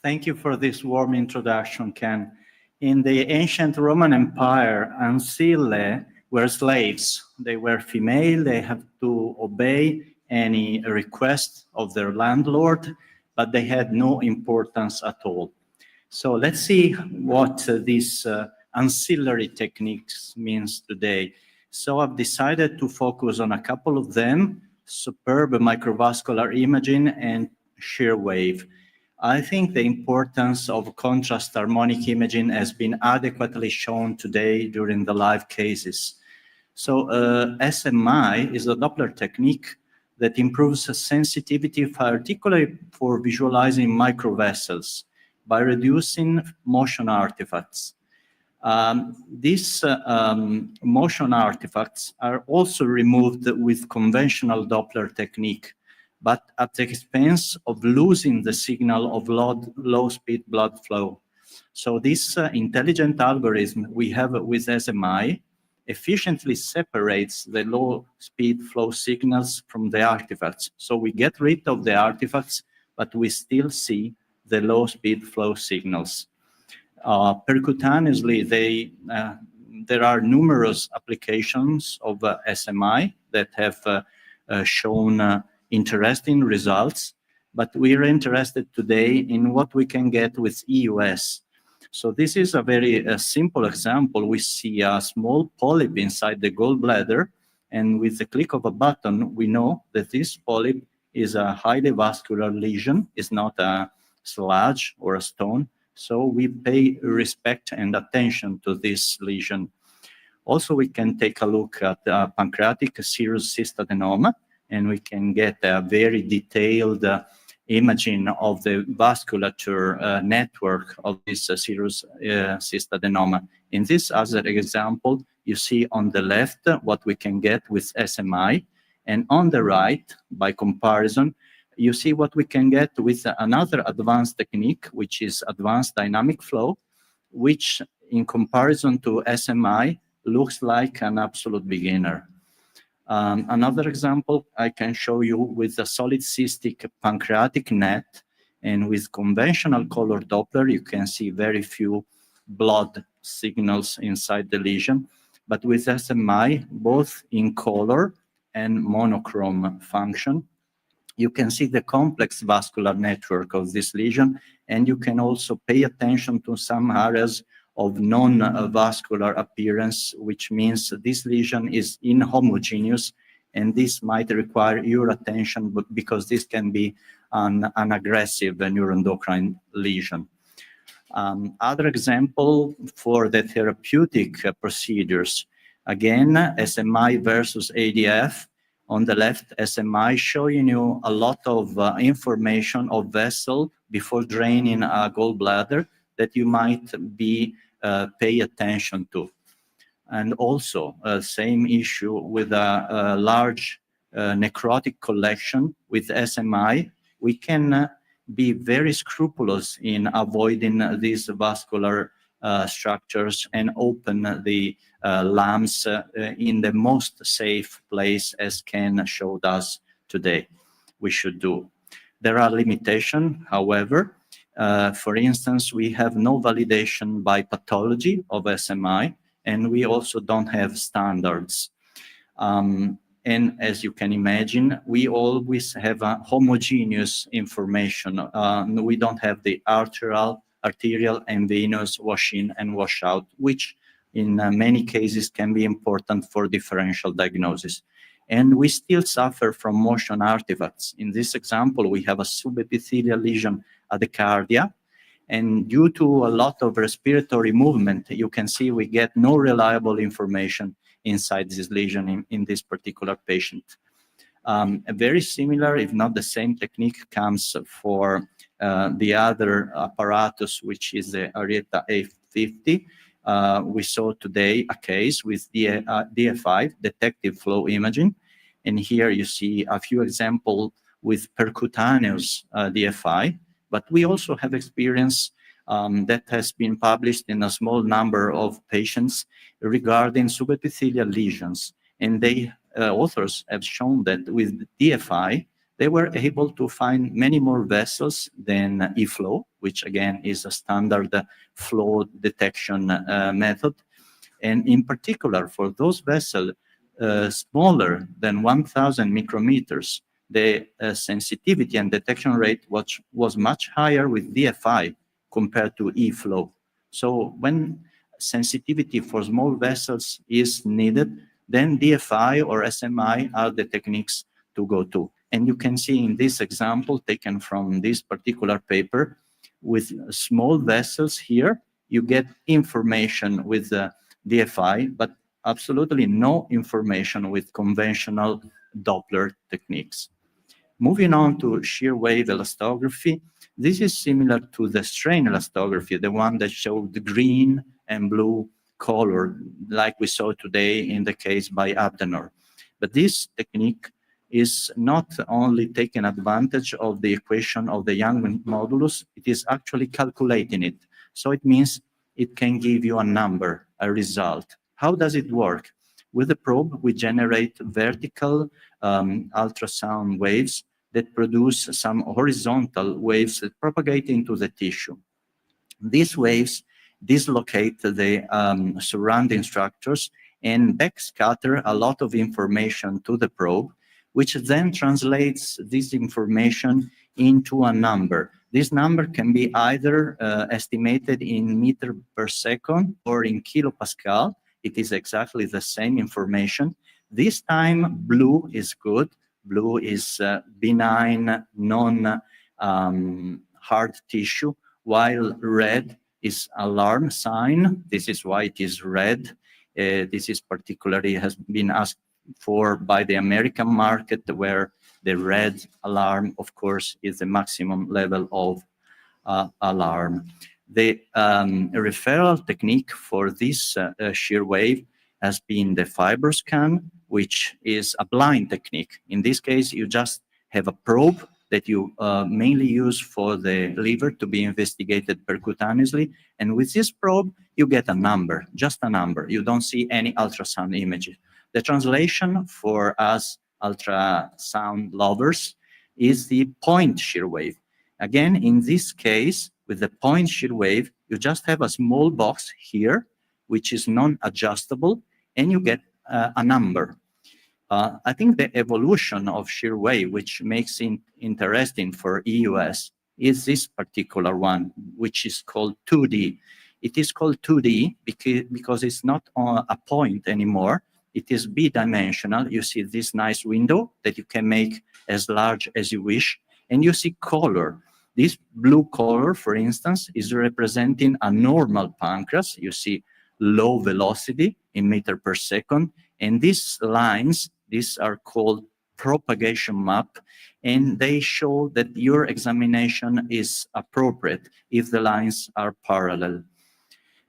Thank you for this warm introduction, Ken. In the ancient Roman Empire, ancillae were slaves they were female, they have to obey any request of their landlord, but they had no importance at all. So let's see what these ancillary techniques means today. So I've decided to focus on a couple of them: superb microvascular imaging and shear wave. I think the importance of contrast harmonic imaging has been adequately shown today during the live cases. So SMI is a Doppler technique that improves sensitivity, particularly for visualizing microvessels, by reducing motion artifacts. These motion artifacts are also removed with conventional Doppler technique, but at the expense of losing the signal of low-speed blood flow. So this intelligent algorithm we have with SMI efficiently separates the low-speed flow signals from the artifacts. So we get rid of the artifacts, but we still see the low-speed flow signals. Percutaneously, there are numerous applications of SMI that have shown interesting results, but we are interested today in what we can get with EUS. So this is a very simple example. We see a small polyp inside the gallbladder, and with the click of a button, we know that this polyp is a highly vascular lesion. It's not a sludge or a stone. So we pay respect and attention to this lesion. Also, we can take a look at pancreatic serous cystadenoma, and we can get a very detailed imaging of the vasculature network of this serous cystadenoma. In this other example, you see on the left what we can get with SMI, and on the right, by comparison, you see what we can get with another advanced technique, which is advanced dynamic flow, which in comparison to SMI looks like an absolute beginner. Another example I can show you with a solid cystic pancreatic net, and with conventional color Doppler, you can see very few blood signals inside the lesion. But with SMI, both in color and monochrome function, you can see the complex vascular network of this lesion, and you can also pay attention to some areas of non-vascular appearance, which means this lesion is inhomogeneous, and this might require your attention because this can be an aggressive neuroendocrine lesion. Other example for the therapeutic procedures, again, SMI versus ADF. On the left, SMI showing you a lot of information of vessel before draining a gallbladder that you might be pay attention to. And also, same issue with a large necrotic collection with SMI. We can be very scrupulous in avoiding these vascular structures and open the lamps in the most safe place, as Ken showed us today we should do. There are limitations, however. For instance, we have no validation by pathology of SMI, and we also don't have standards. And as you can imagine, we always have a homogeneous information. We don't have the arterial and venous wash in and wash out, which in many cases can be important for differential diagnosis. And we still suffer from motion artifacts. In this example, we have a subepithelial lesion at the cardia, and due to a lot of respiratory movement, you can see we get no reliable information inside this lesion in this particular patient. A very similar, if not the same technique comes for the other apparatus, which is the Arieta A50. We saw today a case with DFI, detective flow imaging. And here you see a few examples with percutaneous DFI, but we also have experience that has been published in a small number of patients regarding subepithelial lesions. And they authors have shown that with DFI, they were able to find many more vessels than eFlow, which again is a standard flow detection method. And in particular, for those vessels smaller than 1,000 micrometers, the sensitivity and detection rate was much higher with DFI compared to E-flow. So when sensitivity for small vessels is needed, then DFI or SMI are the techniques to go to. And you can see in this example taken from this particular paper, with small vessels here, you get information with the DFI, but absolutely no information with conventional Doppler techniques. Moving on to shear wave elastography, this is similar to the strain elastography, the one that showed the green and blue color, like we saw today in the case by Abdenor. But this technique is not only taking advantage of the equation of the Young modulus, it is actually calculating it. So it means it can give you a number, a result. How does it work? With the probe, we generate vertical ultrasound waves that produce some horizontal waves that propagate into the tissue. These waves dislocate the surrounding structures and backscatter a lot of information to the probe, which then translates this information into a number. This number can be either estimated in meter per second or in kilopascal. It is exactly the same information. This time, blue is good. Blue is benign, non-hard tissue, while red is alarm sign. This is why it is red. This is particularly has been asked for by the American market, where the red alarm, of course, is the maximum level of alarm. The referral technique for this shear wave has been the FibroScan, which is a blind technique. In this case, you just have a probe that you mainly use for the liver to be investigated percutaneously. And with this probe, you get a number, just a number. You don't see any ultrasound images. The translation for us ultrasound lovers is the point shear wave. Again, in this case, with the point shear wave, you just have a small box here, which is non-adjustable, and you get a number. I think the evolution of shear wave, which makes it interesting for EUS, is this particular one, which is called 2D. It is called 2D because it's not a point anymore. It is bidimensional. You see this nice window that you can make as large as you wish, and you see color. This blue color, for instance, is representing a normal pancreas. You see low velocity in meter per second, and these lines, these are called propagation map, and they show that your examination is appropriate if the lines are parallel.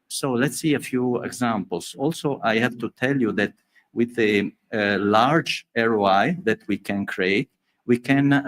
So let's see a few examples. Also, I have to tell you that with a large ROI that we can create, we can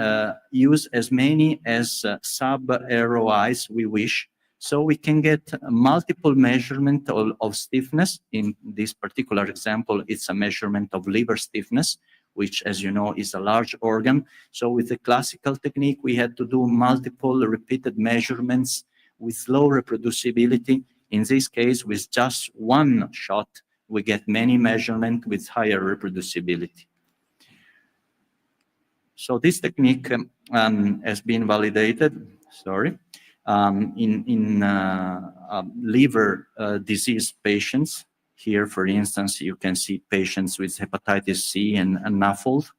use as many as sub-ROIs we wish. So we can get multiple measurement of stiffness. In this particular example, it's a measurement of liver stiffness, which, as you know, is a large organ. So with the classical technique, we had to do multiple repeated measurements with low reproducibility. In this case, with just one shot, we get many measurements with higher reproducibility. So this technique has been validated, in liver disease patients. Here, for instance, you can see patients with hepatitis C and NAFLD.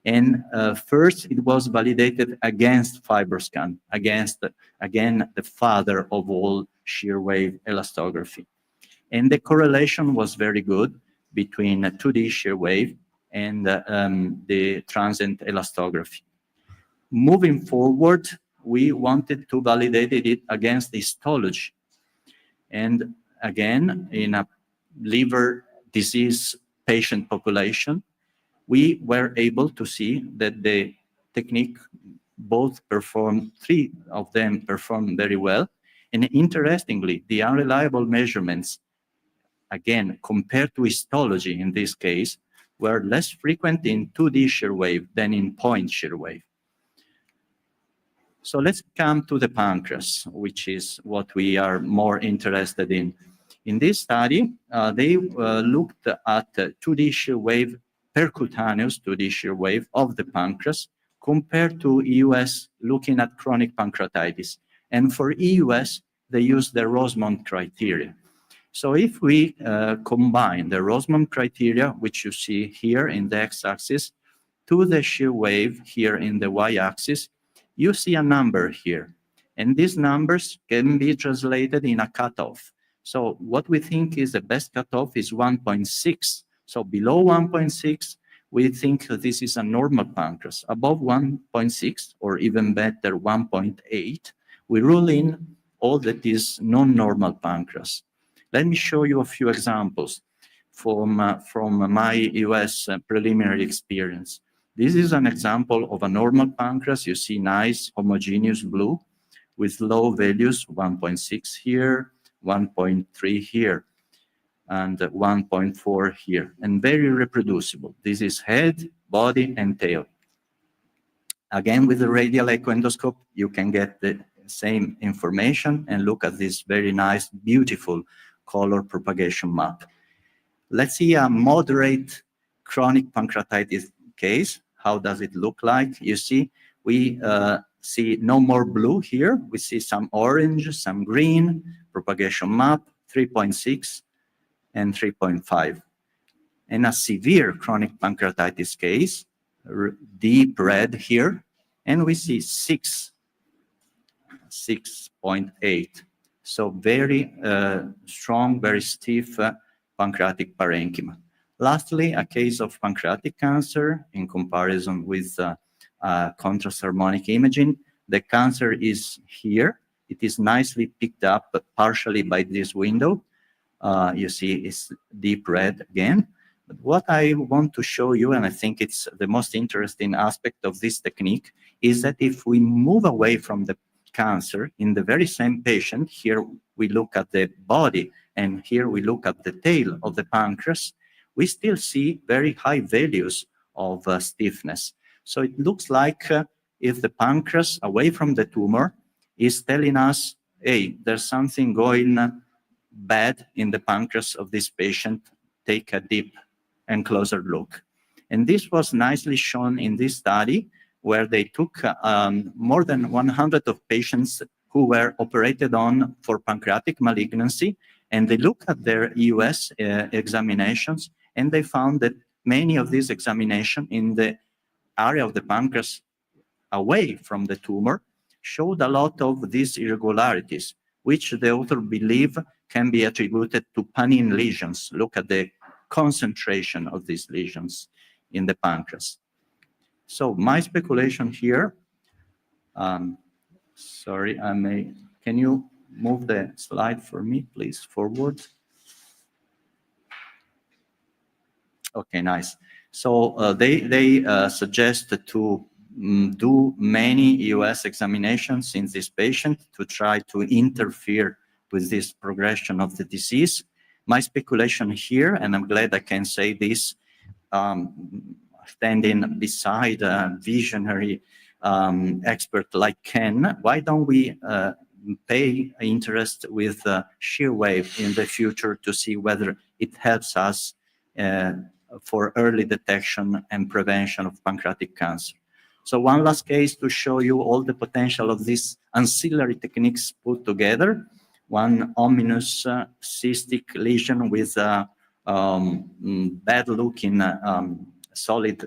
And first, it was validated against FibroScan, against, again, the father of all shear wave elastography. And the correlation was very good between a 2D shear wave and the transient elastography. Moving forward, we wanted to validate it against histology. And again, in a liver disease patient population, we were able to see that the technique both performed, three of them performed very well. And interestingly, the unreliable measurements, again, compared to histology in this case, were less frequent in 2D shear wave than in point shear wave. So let's come to the pancreas, which is what we are more interested in. In this study, they looked at 2D shear wave, percutaneous 2D shear wave of the pancreas compared to EUS looking at chronic pancreatitis. And for EUS, they used the Rosemont criteria. So if we combine the Rosemont criteria, which you see here in the x-axis, to the shear wave here in the y-axis, you see a number here. And these numbers can be translated in a cutoff. So what we think is the best cutoff is 1.6. So below 1.6, we think this is a normal pancreas. Above 1.6, or even better, 1.8, we rule in all that is non-normal pancreas. Let me show you a few examples from my US preliminary experience. This is an example of a normal pancreas. You see nice homogeneous blue with low values, 1.6 here, 1.3 here, and 1.4 here, and very reproducible. This is head, body, and tail. Again, with the radial echoendoscope, you can get the same information and look at this very nice, beautiful color propagation map. Let's see a moderate chronic pancreatitis case. How does it look like? You see, we see no more blue here. We see some orange, some green, propagation map, 3.6 and 3.5. In a severe chronic pancreatitis case, deep red here, and we see 6.8. So very strong, very stiff pancreatic parenchyma. Lastly, a case of pancreatic cancer in comparison with contrast harmonic imaging. The cancer is here. It is nicely picked up partially by this window. You see it's deep red again. But what I want to show you, and I think it's the most interesting aspect of this technique, is that if we move away from the cancer in the very same patient, here we look at the body and here we look at the tail of the pancreas, we still see very high values of stiffness. So it looks like if the pancreas away from the tumor is telling us, hey, there's something going bad in the pancreas of this patient, take a deep and closer look. And this was nicely shown in this study where they took more than 100 of patients who were operated on for pancreatic malignancy, and they looked at their EUS examinations, and they found that many of these examinations in the area of the pancreas away from the tumor showed a lot of these irregularities, which the author believe can be attributed to Panin lesions. Look at the concentration of these lesions in the pancreas. So my speculation here, sorry, can you move the slide for me, please, forward? Okay, nice. So they suggest to do many EUS examinations in this patient to try to interfere with this progression of the disease. My speculation here, and I'm glad I can say this, standing beside a visionary expert like Ken, why don't we pay interest with shear wave in the future to see whether it helps us for early detection and prevention of pancreatic cancer. So one last case to show you all the potential of these ancillary techniques put together. One ominous cystic lesion with a bad-looking solid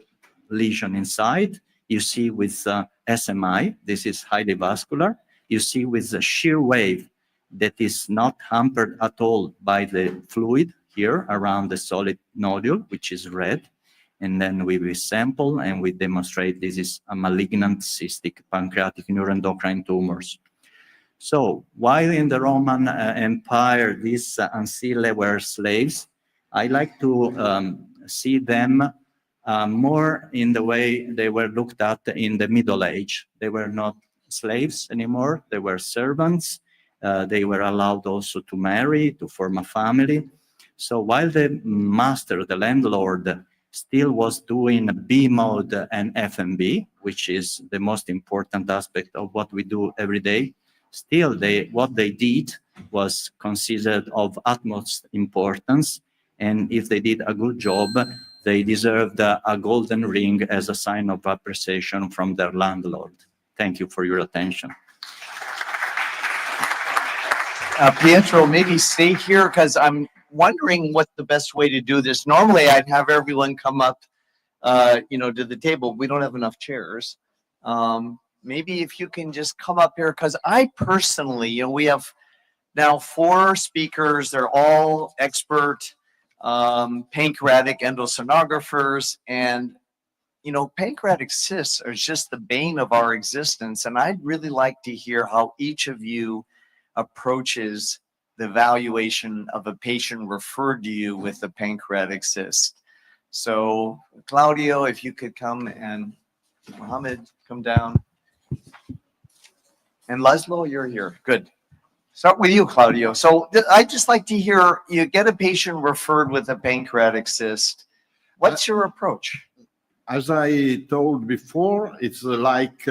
lesion inside. You see with SMI, this is highly vascular. You see with the shear wave that is not hampered at all by the fluid here around the solid nodule, which is red. And then we resample and we demonstrate this is a malignant cystic pancreatic neuroendocrine tumors. So while in the Roman Empire, these ancilla were slaves, I like to see them more in the way they were looked at in the Middle Age. They were not slaves anymore. They were servants. They were allowed also to marry, to form a family. So while the master, the landlord, still was doing B mode and FMB, which is the most important aspect of what we do every day, Still, what they did was considered of utmost importance, and if they did a good job, they deserved a golden ring as a sign of appreciation from their landlord. Thank you for your attention. Pietro, maybe stay here because I'm wondering what the best way to do this. Normally, I'd have everyone come up, to the table. We don't have enough chairs. Maybe if you can just come up here, because I personally, we have now 4 speakers. They're all expert pancreatic endosonographers, and pancreatic cysts are just the bane of our existence. And I'd really like to hear how each of you approaches the evaluation of a patient referred to you with a pancreatic cyst. So Claudio, if you could come, and Mohammed, come down. And Laszlo, you're here. Good. Start with you, Claudio. So I'd just like to hear, you get a patient referred with a pancreatic cyst. What's your approach? As I told before, it's like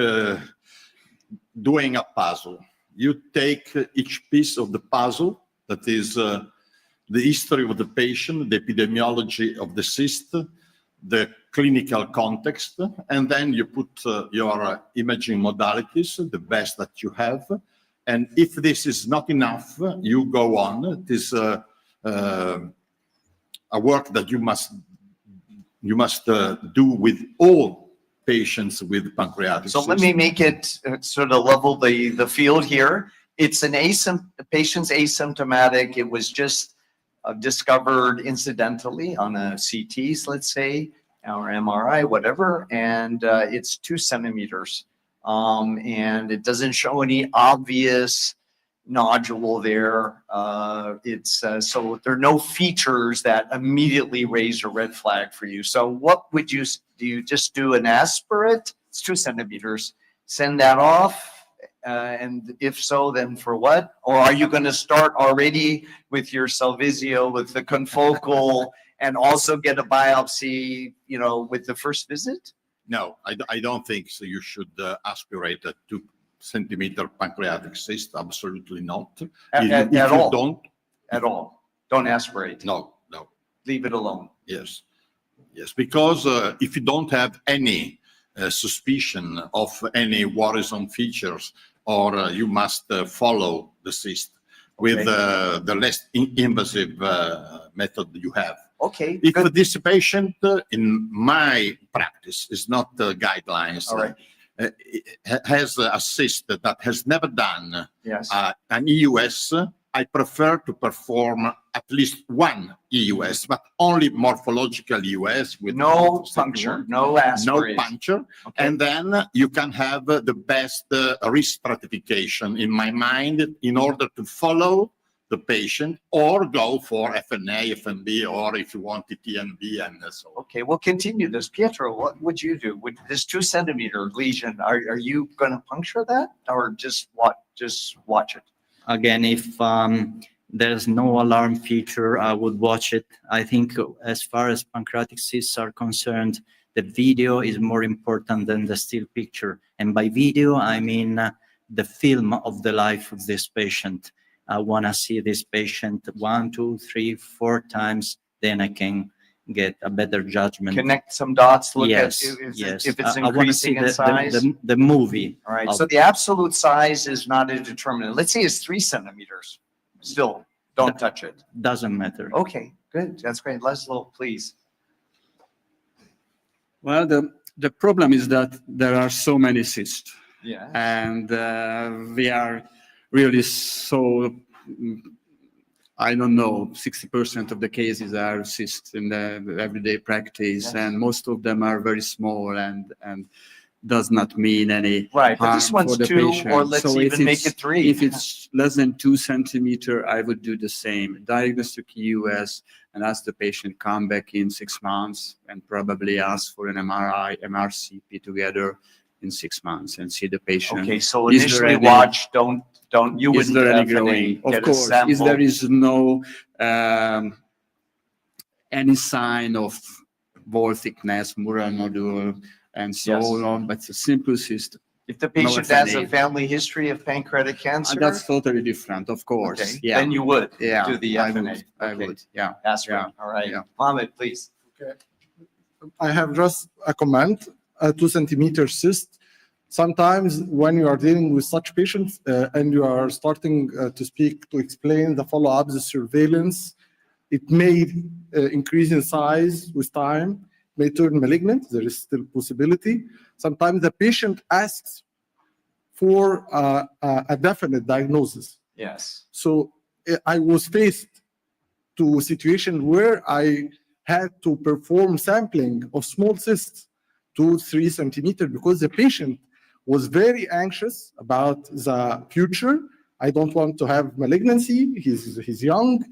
doing a puzzle. You take each piece of the puzzle, that is the history of the patient, the epidemiology of the cyst, the clinical context, and then you put your imaging modalities, the best that you have. And if this is not enough, you go on. It is a work that you must do with all patients with pancreatic So cyst. let me make it sort of level the field here. It's the patient's asymptomatic. It was just discovered incidentally on a CT, let's say, or MRI, whatever, and it's 2 centimeters. And it doesn't show any obvious nodule there. So there are no features that immediately raise a red flag for you. So what would you do? You just do an aspirate? It's 2 centimeters. Send that off. And if so, then for what? Or are you going to start already with your Salvisio, with the confocal, and also get a biopsy, with the first visit? No, I don't think so. You should aspirate a 2 centimeter pancreatic cyst. Absolutely not. At all? Don't. At all. Don't aspirate. No. Leave it alone. Yes, because if you don't have any suspicion of any worrisome features, or you must follow the cyst with the less invasive method you have. Okay. If this patient, in my practice, is not guidelines, has a cyst that has never done an EUS, I prefer to perform at least 1 EUS, but only morphological EUS with no puncture, no aspiration. No puncture, and then you can have the best risk stratification in my mind in order to follow the patient, or go for FNA, FNB, or if you want the TNB, and so on. Okay, we'll continue this. Pietro, what would you do with this 2 centimeter lesion? Are you going to puncture that, or just watch it? Again, if there's no alarm feature, I would watch it. I think as far as pancreatic cysts are concerned, the video is more important than the still picture. And by video, I mean the film of the life of this patient. I want to see this patient 1, 2, 3, 4 times, then I can get a better judgment. Connect some dots, look yes, at yes. if it's I want to see increasing in size. the movie. All right, so the absolute size is not a determinant. Let's say it's 3 centimeters. Still, don't touch it. Doesn't matter. Okay, good. That's great. Laszlo, please. Well, the problem is that there are so many cysts. Yeah. And we are really so, I don't know, 60% of the cases are cysts in the everyday practice, and most of them are very small and does not mean any right. But harm this one's for the 2, patient. or let's So even make it 3. If it's less than 2 centimeter, I would do the same. Diagnostic EUS, and ask the patient come back in 6 months, and probably ask for an MRI, MRCP together in 6 months, and see the patient. Okay, so initially watch, don't, you is wouldn't there any have growing? Of get a course, sample. if there is no any sign of wall thickness, mural nodule, and so on, but it's a simple cyst, If the patient has a family history of pancreatic cancer, That's totally different, of course. okay, Yeah. then you would Yeah, do the I FNA. would, I Okay. would, yeah. Aspirin. All right. Yeah. Mohammed, please. I have just a comment, a 2 centimeter cyst. Sometimes when you are dealing with such patients and you are starting to speak, to explain the follow-up, the surveillance, it may increase in size with time, may turn malignant. There is still possibility. Sometimes the patient asks for a definite diagnosis. Yes. So I was faced to a situation where I had to perform sampling of small cysts, 2-3 centimeters, because the patient was very anxious about the future. I don't want to have malignancy. He's young.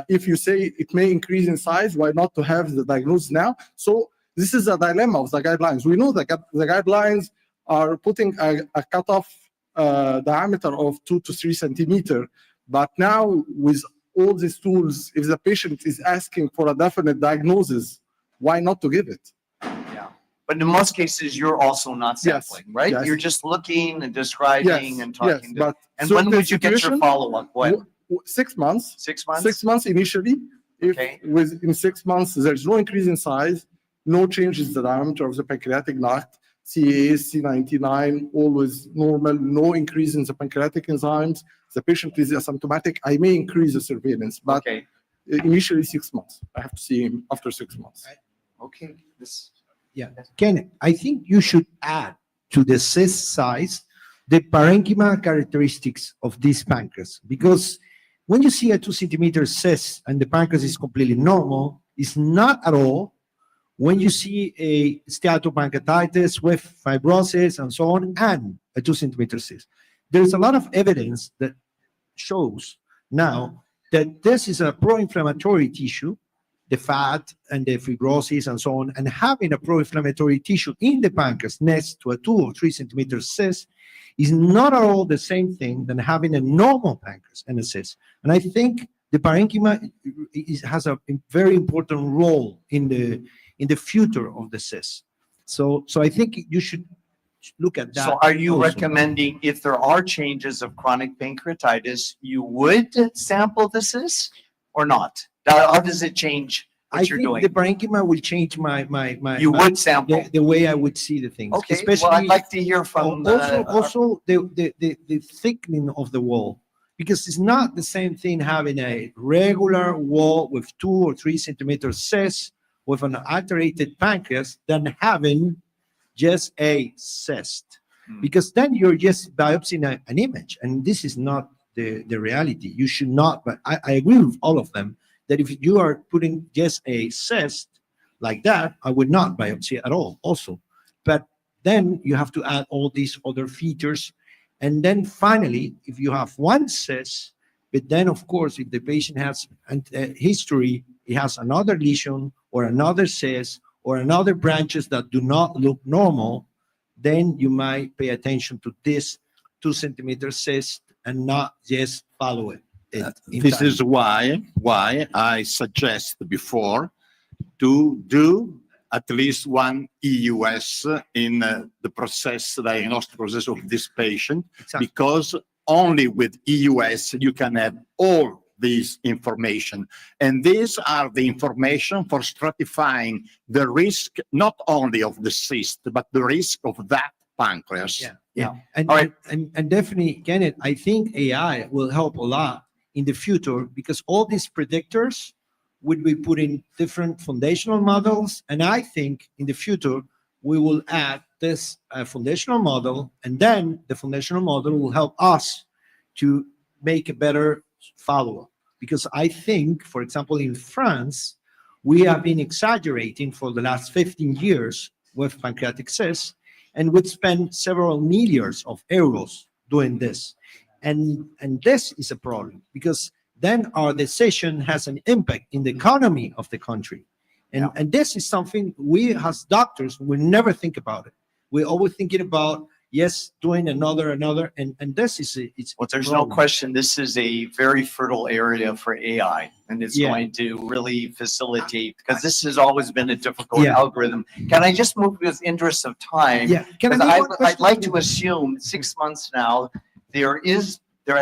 If you say it may increase in size, why not to have the diagnosis now? So this is a dilemma of the guidelines. We know that the guidelines are putting a cutoff diameter of 2 to 3 centimeters. But now with all these tools, if the patient is asking for a definite diagnosis, why not to give it? Yeah. But in most cases, you're also not sampling, right? yes. You're just looking and describing Yes, and talking yes, to. but And when certain would you get your situation- follow-up? When? 6 months. 6 months? 6 months initially. If Okay. within 6 months there's no increase in size, no changes in the diameter of the pancreatic duct, CAS, C99, always normal, no increase in the pancreatic enzymes, the patient is asymptomatic, I may increase the surveillance, but Okay. initially 6 months. I have to see him after 6 months. Okay. This. Yeah, Ken, I think you should add to the cyst size the parenchyma characteristics of this pancreas, because when you see a 2 centimeter cyst and the pancreas is completely normal, it's not at all when you see a steatopancreatitis with fibrosis and so on and a 2 centimeter cyst. There's a lot of evidence that shows now that this is a pro-inflammatory tissue, the fat and the fibrosis and so on, and having a pro-inflammatory tissue in the pancreas next to a 2 or 3 centimeter cyst is not at all the same thing than having a normal pancreas and a cyst. And I think the parenchyma has a very important role in the future of the cyst. So I think you should look at that. So are you also. recommending if there are changes of chronic pancreatitis, you would sample the cyst or not? How does it change what I you're think doing? the parenchyma will change my You would sample. the way I would see the things. Okay, Especially well, I'd like to hear from also the thickening of the wall, because it's not the same thing having a regular wall with 2 or 3 centimeter cyst with an alterated pancreas than having just a cyst, because then you're just biopsying an image, and this is not the reality. You should not, but I agree with all of them that if you are putting just a cyst like that, I would not biopsy at all also. But then you have to add all these other features. And then finally, if you have one cyst, but then of course, if the patient has a history, he has another lesion or another cyst or another branches that do not look normal, then you might pay attention to this 2 centimeter cyst and not just follow it. This is why I suggest before to do at least one EUS in the diagnostic process of this patient, because only with EUS you can have all this information. And these are the information for stratifying the risk, not only of the cyst, but the risk of that pancreas. Yeah. And definitely, Kenneth, I think AI will help a lot in the future, because all these predictors would be put in different foundational models. And I think in the future, we will add this foundational model, and then the foundational model will help us to make a better follow-up. Because I think, for example, in France, we have been exaggerating for the last 15 years with pancreatic cysts, and would spend several millions of euros doing this. And this is a problem, because then our decision has an impact in the economy of the country. And this is something we as doctors will never think about it. We're always thinking about yes, doing another, and this is it's. Well, there's no problem. question, this is a very fertile area for AI, and it's Yeah. going to really facilitate, because this has always been a difficult Yeah. algorithm. Can I just move with interest of time? Yeah. Can I 'Cause make one I'd question? like to assume 6 months now, there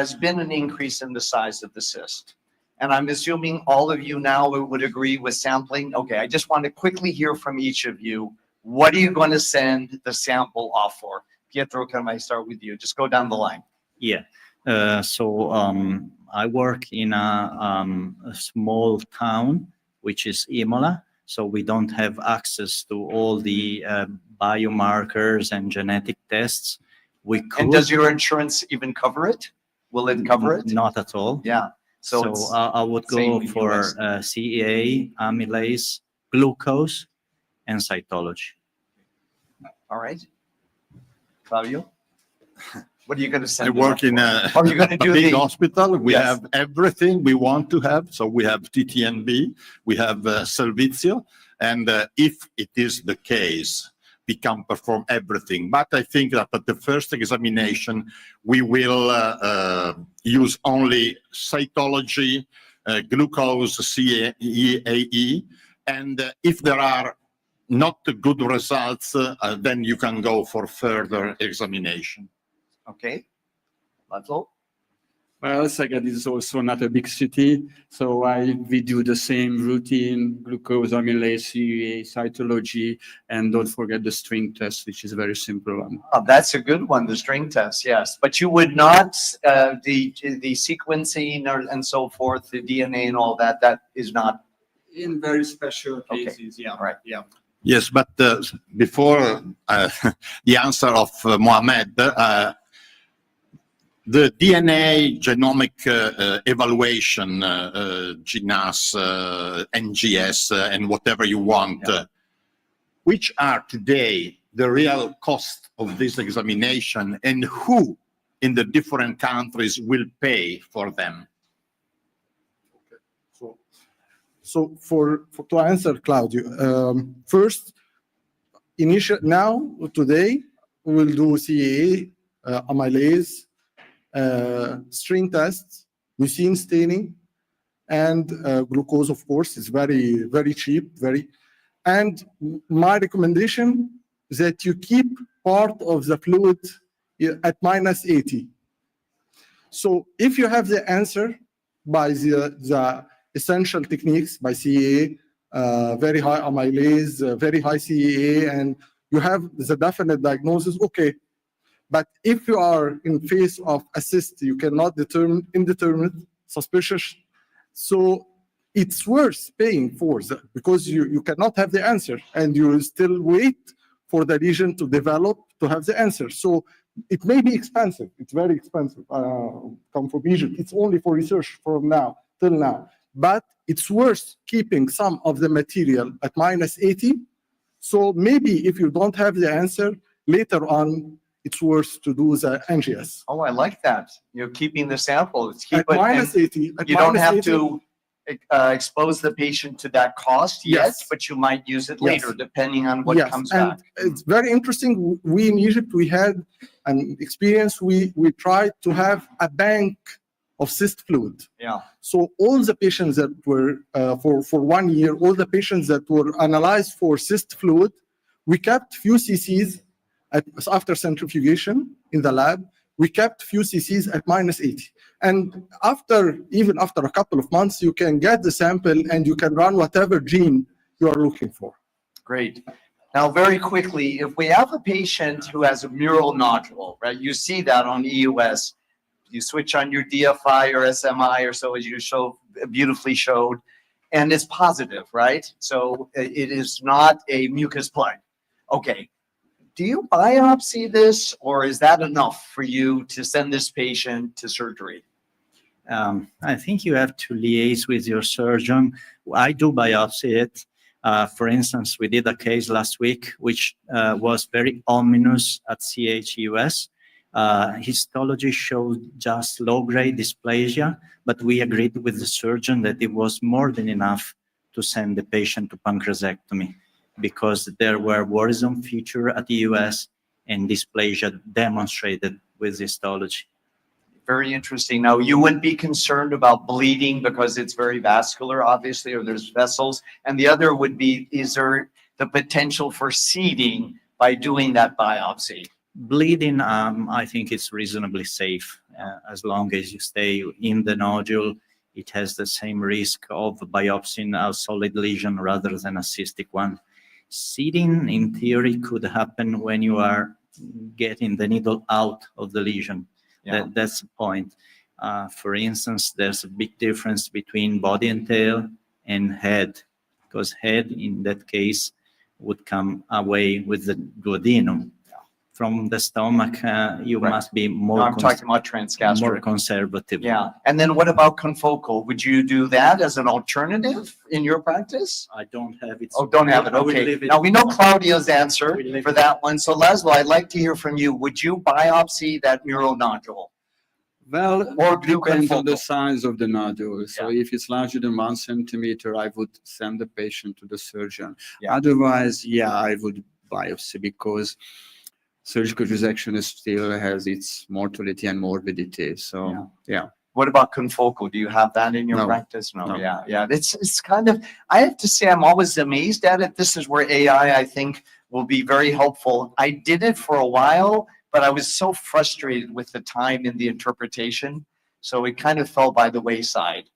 has been an increase in the size of the cyst. And I'm assuming all of you now would agree with sampling. Okay, I just want to quickly hear from each of you. What are you going to send the sample off for? Pietro, can I start with you? Just go down the line. Yeah. I work in a small town, which is Imola. So we don't have access to all the biomarkers and genetic tests. We could, And does your insurance even cover it? Will it cover it? Not at all. Yeah. So So it's I would same go in for US. CEA, amylase, glucose, and cytology. All right. Claudio? What are you going to send? I it work off in for? a, Are you going to do big the? hospital. We Yes. have everything we want to have. So we have TTNB, we have Servizio, and if it is the case, we can perform everything. But I think that at the first examination, we will use only cytology, glucose, CEAE, and if there are not good results, then you can go for further examination. Okay. Laszlo? Well, Szeged is also not a big city, so we do the same routine: glucose, amylase, CEA, cytology, and don't forget the string test, which is a very simple one. Oh, that's a good one, the string test, yes. But you would not, the sequencing and so forth, the DNA and all that, that is not. In very special cases, yeah. Right. Yeah. Yes, but before the answer of Mohamed, the DNA genomic evaluation, GNAS, NGS, and whatever you want, which are today the real cost of this examination, and who in the different countries will pay for them? So to answer Claudio, first, today, we will do CAA, amylase, string tests, mucin staining, and glucose, of course, is very, very cheap, and my recommendation is that you keep part of the fluid at -80. So if you have the answer by the essential techniques, by CEA, very high amylase, very high CEA, and you have the definite diagnosis, okay. But if you are in phase of a cyst, you cannot determine indeterminate, suspicious, so it's worth paying for that because you cannot have the answer and you still wait for the lesion to develop to have the answer. So it may be expensive. It's very expensive. Come from Egypt. It's only for research from now till now. But it's worth keeping some of the material at -80. So maybe if you don't have the answer, later on, it's worth to do the NGS. Oh, I like that. You're keeping the sample. It's keep At it, and -80. At you don't have -80. to expose the patient to that cost yet, Yes. but you might use it Yes. later, depending on what Yes, comes and back. it's very interesting. We in Egypt, we had an experience. We tried to have a bank of cyst fluid. Yeah. So all the patients that were for 1 year, all the patients that were analyzed for cyst fluid, we kept few cc's after centrifugation in the lab. We kept few cc's at -80. And even after a couple of months, you can get the sample and you can run whatever gene you are looking for. Great. Now, very quickly, if we have a patient who has a mural nodule, right? You see that on EUS. You switch on your DFI or SMI or so, as you beautifully showed, and it's positive, right? So it is not a mucus plug. Okay. Do you biopsy this, or is that enough for you to send this patient to surgery? I think you have to liaise with your surgeon. I do biopsy it. For instance, we did a case last week, which was very ominous at CHUS. Histology showed just low-grade dysplasia, but we agreed with the surgeon that it was more than enough to send the patient to pancreasectomy because there were worrisome features at the US and dysplasia demonstrated with histology. Very interesting. Now, you wouldn't be concerned about bleeding because it's very vascular, obviously, or there's vessels. And the other would be, is there the potential for seeding by doing that biopsy? Bleeding, I think it's reasonably safe as long as you stay in the nodule. It has the same risk of biopsying a solid lesion rather than a cystic one. Seeding, in theory, could happen when you are getting the needle out of the lesion. Yeah. That's the point. For instance, there's a big difference between body and tail and head, because head, in that case, would come away with the duodenum. From the stomach, you must be more. No, I'm talking about transgastric. More conservative. Yeah. And then what about confocal? Would you do that as an alternative in your practice? I don't have it. Oh, don't have it. I will Okay. leave it- Now we know Claudia's answer leave for it- that one. So Laszlo, I'd like to hear from you. Would you biopsy that mural nodule? Well, Or it depends on the confocal. size of the nodule. So if it's larger than 1 centimeter, I would send the patient to the surgeon. Yeah. Otherwise, yeah, I would biopsy because surgical resection still has its mortality and morbidity. So, yeah. What about confocal? Do you have that in your No. practice? No. No. Yeah. Yeah. It's kind of, I have to say, I'm always amazed at it. This is where AI, I think, will be very helpful. I did it for a while, but I was so frustrated with the time and the interpretation. So it kind of fell by the wayside.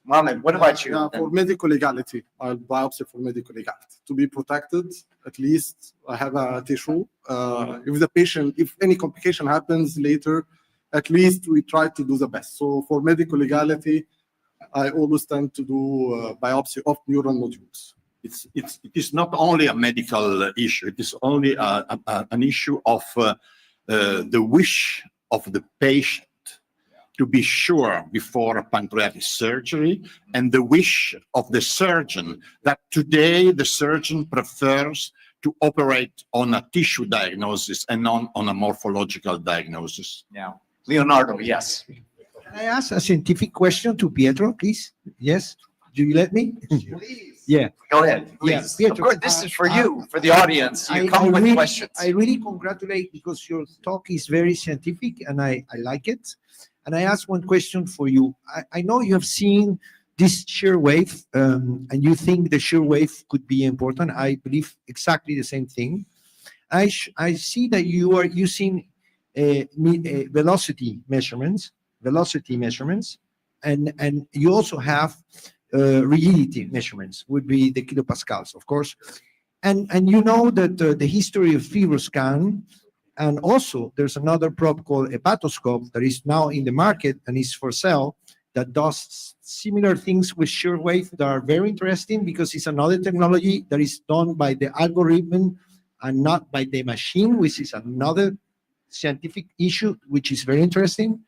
Mohammed, what about you? For medical legality, I'll biopsy for medical legality. To be protected, at least I have a tissue. If the patient, if any complication happens later, at least we try to do the best. So for medical legality, I always tend to do biopsy of neural nodules. It is not only a medical issue, it is only an issue of the wish of the patient to be sure before a pancreatic surgery, and the wish of the surgeon that today the surgeon prefers to operate on a tissue diagnosis and not on a morphological diagnosis. Yeah. Leonardo, yes. Can I ask a scientific question to Pietro, please? Yes? Do you let me? Please. Yeah. Go ahead, Yeah, please. Pietro, Of course, this is for you, for the audience. You come with really, questions. I really congratulate because your talk is very scientific and I like it. And I ask one question for you. I know you have seen this shear wave and you think the shear wave could be important. I believe exactly the same thing. I see that you are using velocity measurements, and you also have rigidity measurements, would be the kilopascals, of course. And you know that the history of FibroScan, and also there's another probe called hepatoscope that is now in the market and is for sale, that does similar things with shear wave that are very interesting because it's another technology that is done by the algorithm and not by the machine, which is another scientific issue, which is very interesting.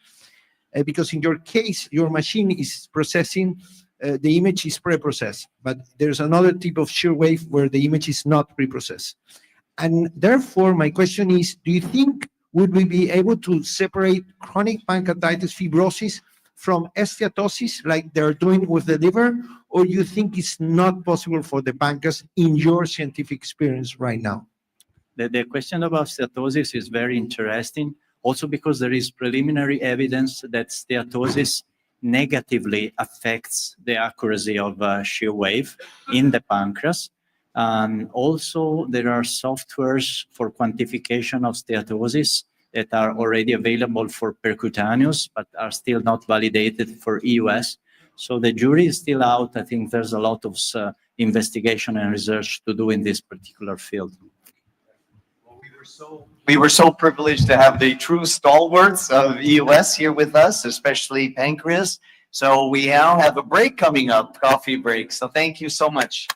Because in your case, your machine is processing, the image is pre-processed, but there's another type of shear wave where the image is not pre-processed. And therefore, my question is, do you think would we be able to separate chronic pancreatitis fibrosis from steatosis like they're doing with the liver, or you think it's not possible for the pancreas in your scientific experience right now? The question about steatosis is very interesting, also because there is preliminary evidence that steatosis negatively affects the accuracy of shear wave in the pancreas. Also, there are softwares for quantification of steatosis that are already available for percutaneous, but are still not validated for EUS. So the jury is still out. I think there's a lot of investigation and research to do in this particular field. We were so privileged to have the true stalwarts of EUS here with us, especially pancreas. So we now have a break coming up, coffee break. So thank you so much.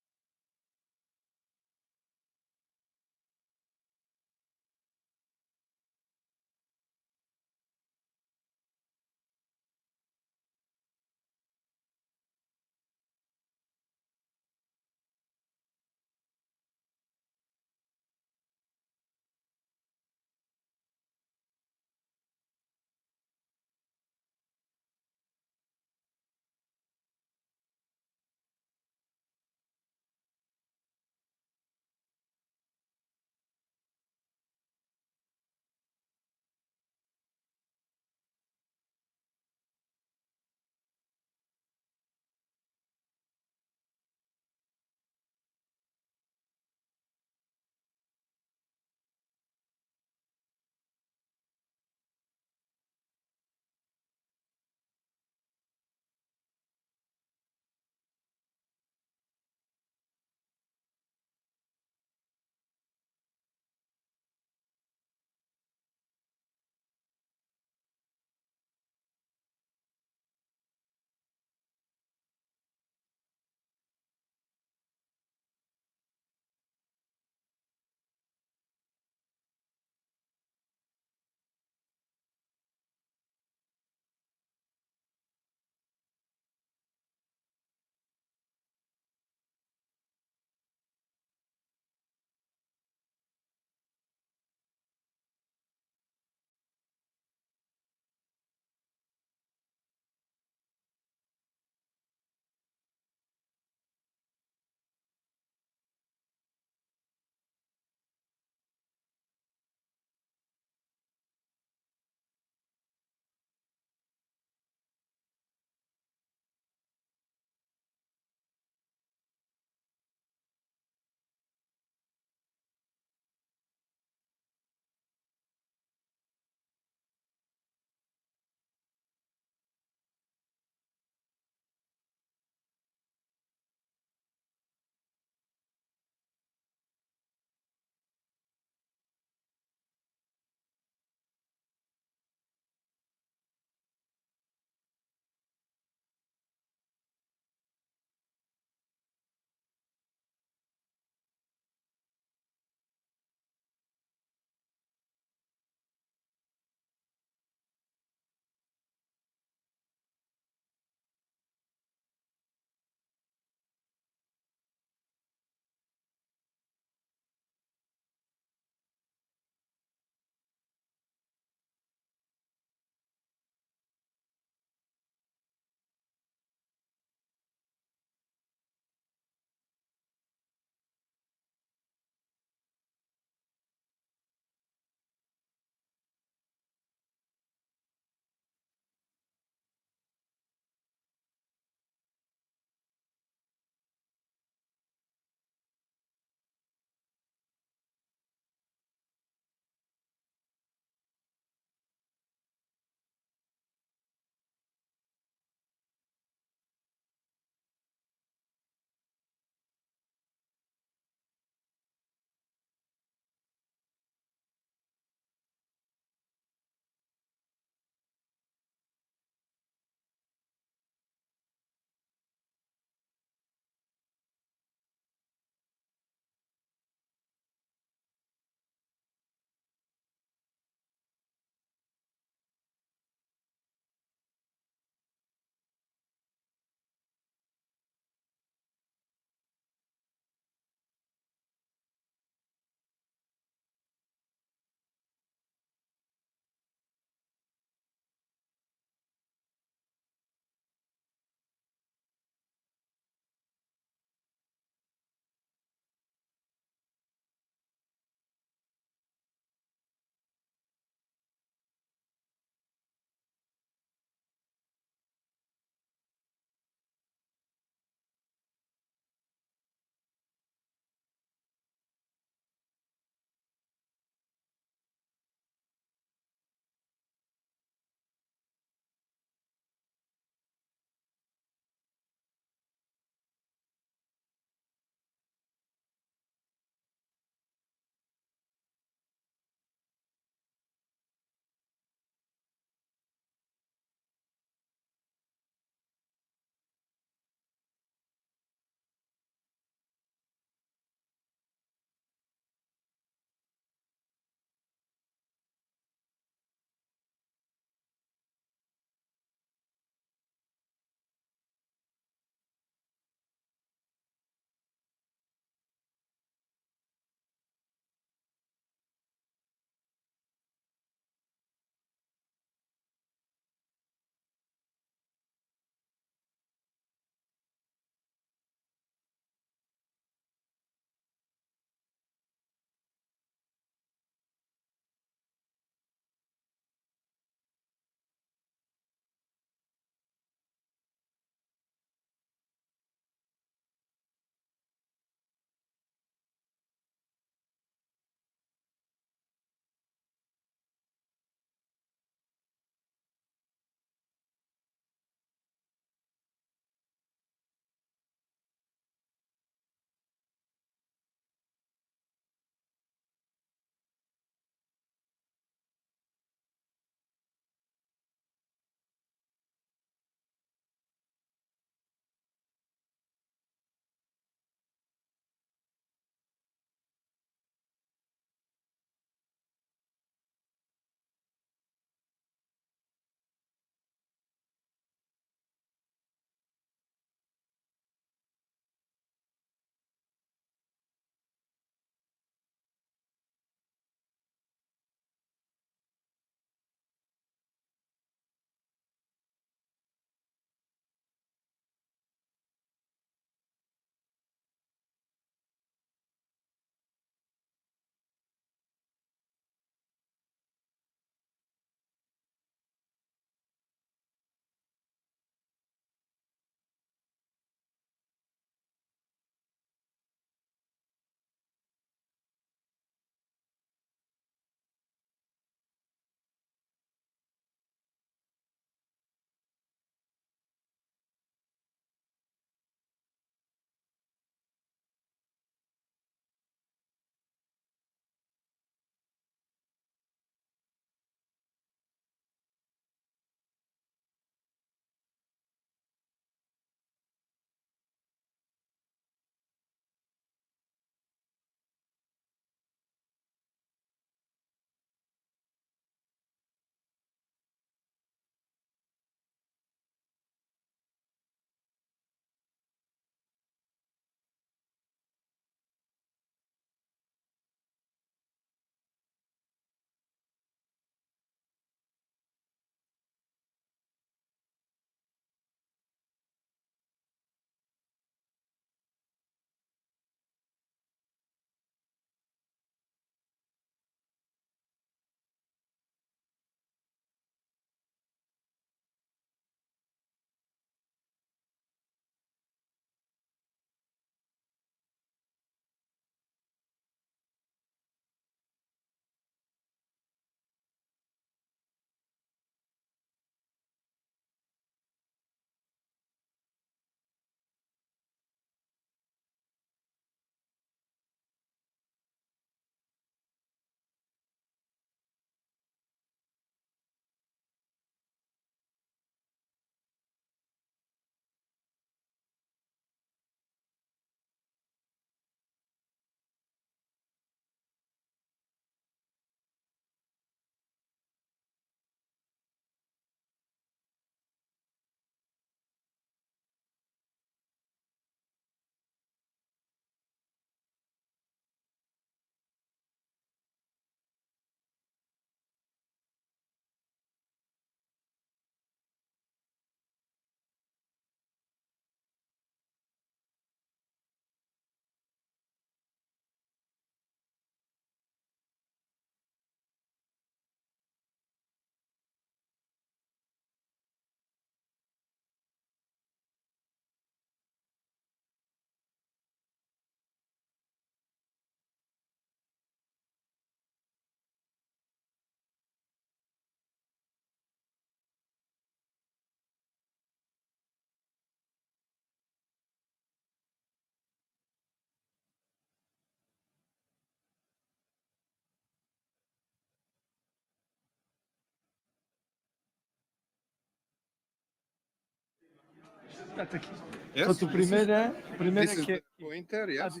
Yes, primeira This is que the pointer, yes.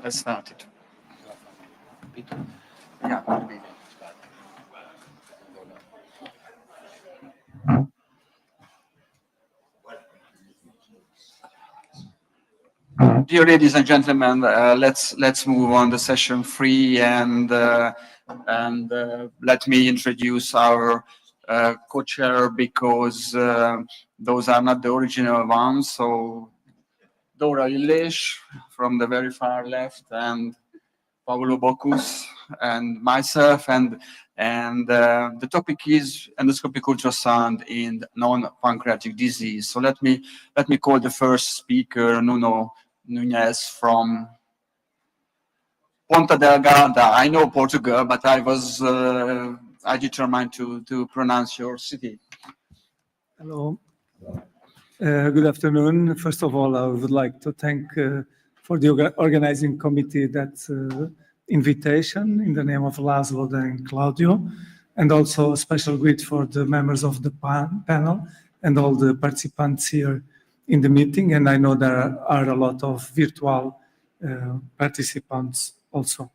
Let's start it. Yeah. Dear ladies and gentlemen, let's move on to session 3 and let me introduce our co-chair because those are not the original ones. So Dora Illich from the very far left and Paolo Bocuse and myself and the topic is endoscopic ultrasound in non-pancreatic disease. So let me call the first speaker, Nuno Nunes from Ponta Delgada. I know Portugal, but I determined to pronounce your city. Hello. Good afternoon. First of all, I would like to thank for the organizing committee that invitation in the name of Laszlo and Claudio, and also a special greet for the members of the panel and all the participants here in the meeting. And I know there are a lot of virtual participants also.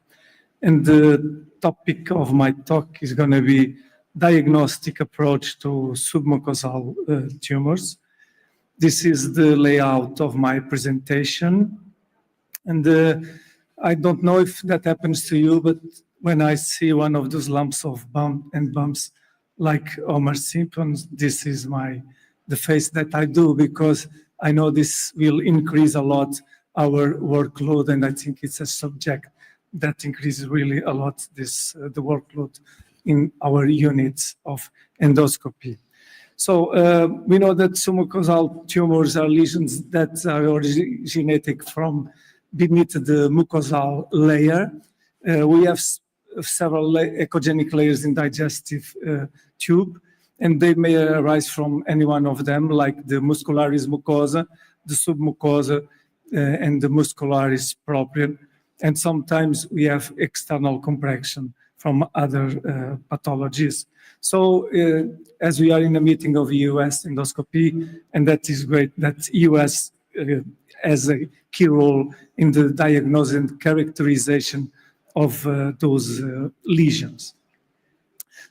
And the topic of my talk is going to be diagnostic approach to submucosal tumors. This is the layout of my presentation. And I don't know if that happens to you, but when I see one of those lumps of bumps like Homer Simpson. This is the face that I do because I know this will increase a lot our workload, and I think it's a subject that increases really a lot the workload in our units of endoscopy. So we know that submucosal tumors are lesions that are originating from beneath the mucosal layer. We have several echogenic layers in digestive tube, and they may arise from any one of them, like the muscularis mucosa, the submucosa, and the muscularis propria. And sometimes we have external compression from other pathologies. So as we are in a meeting of EUS endoscopy, and that is great that EUS has a key role in the diagnosis and characterization of those lesions.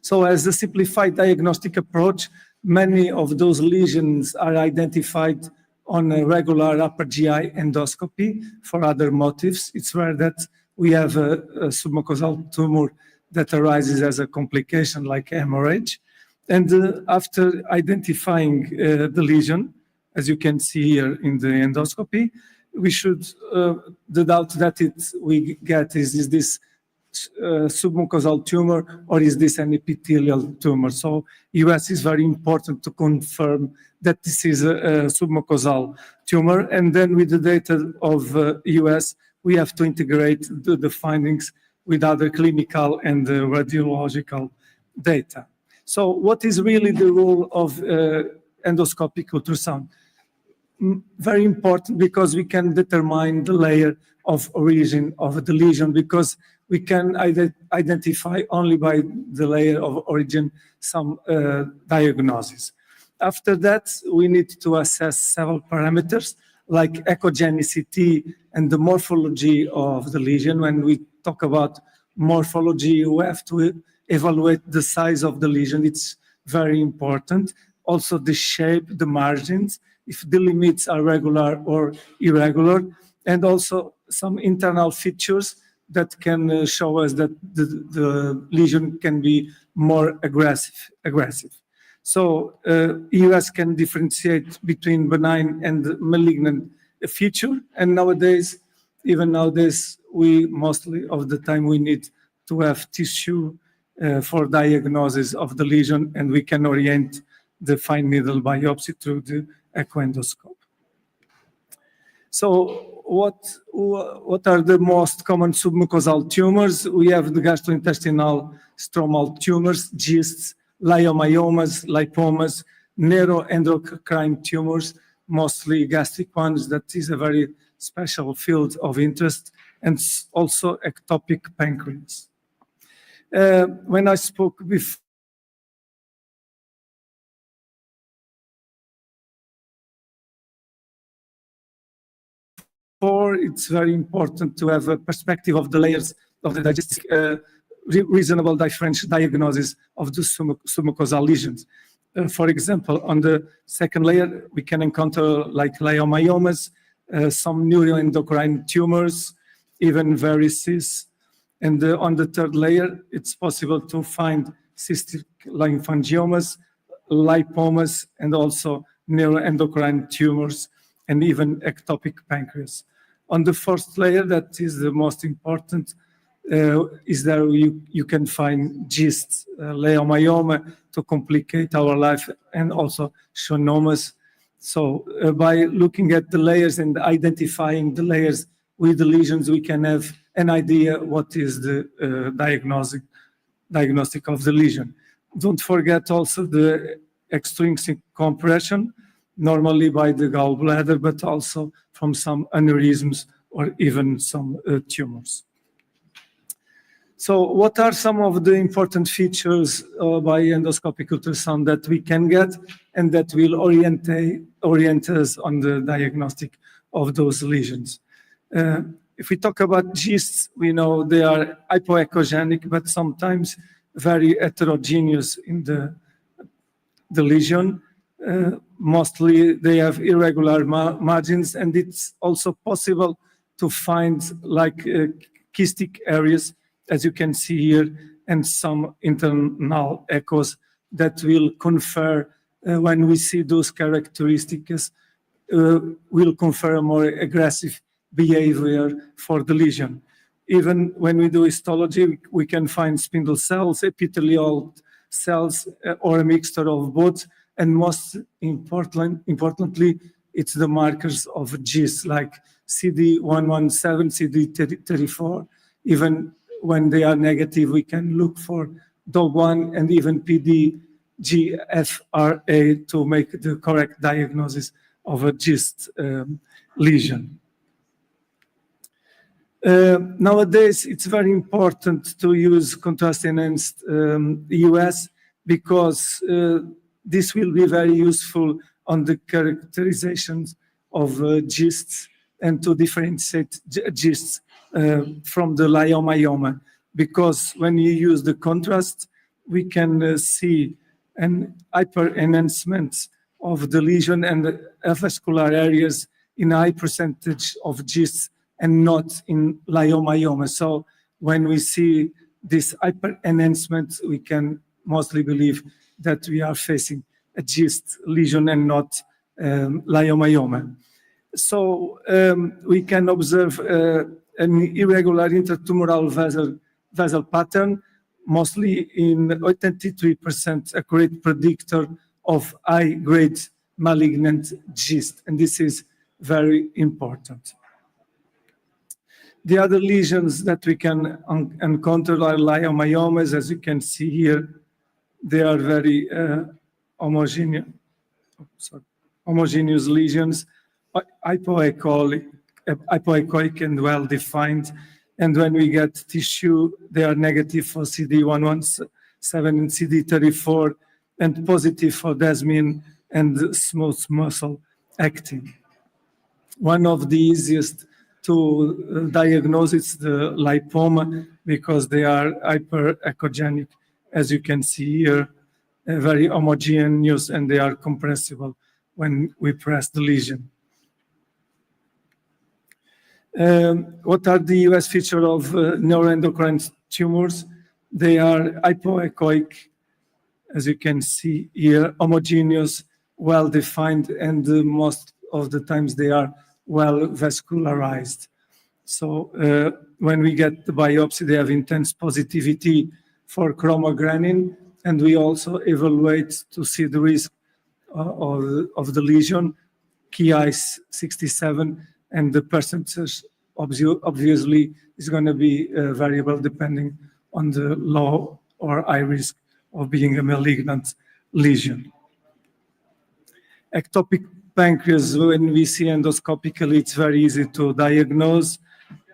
So as a simplified diagnostic approach, many of those lesions are identified on a regular upper GI endoscopy for other motives. It's rare that we have a submucosal tumor that arises as a complication like hemorrhage. And after identifying the lesion, as you can see here in the endoscopy, we should, the doubt that we get is this submucosal tumor or is this an epithelial tumor? So EUS is very important to confirm that this is a submucosal tumor. And then with the data of EUS, we have to integrate the findings with other clinical and radiological data. So what is really the role of endoscopic ultrasound? Very important because we can determine the layer of origin of the lesion, because we can identify only by the layer of origin some diagnosis. After that, we need to assess several parameters like echogenicity and the morphology of the lesion. When we talk about morphology, we have to evaluate the size of the lesion. It's very important. Also the shape, the margins, if the limits are regular or irregular, and also some internal features that can show us that the lesion can be more aggressive. So EUS can differentiate between benign and malignant feature, and nowadays, we mostly of the time we need to have tissue for diagnosis of the lesion, and we can orient the fine needle biopsy through the echoendoscope. So what are the most common submucosal tumors? We have the gastrointestinal stromal tumors, GISTs, leiomyomas, lipomas, neuroendocrine tumors, mostly gastric ones. That is a very special field of interest, and also ectopic pancreas. When I spoke before, it's very important to have a perspective of the layers of the digestive, reasonable differential diagnosis of the submucosal lesions. For example, on the second layer, we can encounter like leiomyomas, some neuroendocrine tumors, even varices. And on the third layer, it's possible to find cystic lymphangiomas, lipomas, and also neuroendocrine tumors, and even ectopic pancreas. On the first layer, that is the most important, is there you can find GIST, leiomyoma to complicate our life, and also schwannomas. So by looking at the layers and identifying the layers with the lesions, we can have an idea what is the diagnostic of the lesion. Don't forget also the extrinsic compression, normally by the gallbladder, but also from some aneurysms or even some tumors. So what are some of the important features by endoscopic ultrasound that we can get and that will orient us on the diagnostic of those lesions? If we talk about GISTs, we know they are hypoechogenic, but sometimes very heterogeneous in the lesion. Mostly they have irregular margins, and it's also possible to find like kystic areas, as you can see here, and some internal echoes that will confer, when we see those characteristics, will confer a more aggressive behavior for the lesion. Even when we do histology, we can find spindle cells, epithelial cells, or a mixture of both. And most importantly, it's the markers of GIST, like CD117, CD34. Even when they are negative, we can look for DOG1 and even PDGFRA to make the correct diagnosis of a GIST lesion. Nowadays, it's very important to use contrast-enhanced EUS because this will be very useful on the characterizations of GISTs and to differentiate GISTs from the leiomyoma. Because when you use the contrast, we can see an hyper-enhancement of the lesion and avascular areas in a high percentage of GISTs and not in leiomyoma. So when we see this hyper-enhancement, we can mostly believe that we are facing a GIST lesion and not leiomyoma. So we can observe an irregular intertumoral vessel pattern, mostly in 83% accurate predictor of high-grade malignant GIST, and this is very important. The other lesions that we can encounter are leiomyomas. As you can see here, they are very homogeneous lesions, hypoechoic and well-defined. And when we get tissue, they are negative for CD117 and CD34, and positive for desmin and smooth muscle actin. One of the easiest to diagnose is the lipoma because they are hyperechogenic, as you can see here, very homogeneous, and they are compressible when we press the lesion. What are the US features of neuroendocrine tumors? They are hypoechoic, as you can see here, homogeneous, well-defined, and most of the times they are well vascularized. So when we get the biopsy, they have intense positivity for chromogranin, and we also evaluate to see the risk of the lesion, Ki-67, and the percentage obviously is going to be variable depending on the low or high risk of being a malignant lesion. Ectopic pancreas, when we see endoscopically, it's very easy to diagnose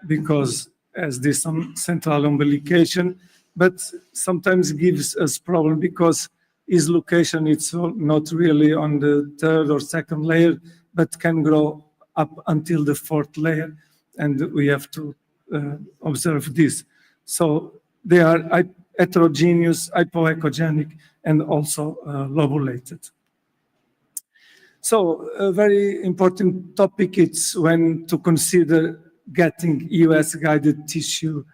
because as there's some central umbilication, but sometimes gives us problem because its location, it's not really on the third or second layer, but can grow up until the fourth layer, and we have to observe this. So they are heterogeneous, hypoechogenic, and also lobulated. So a very important topic is when to consider getting EUS-guided tissue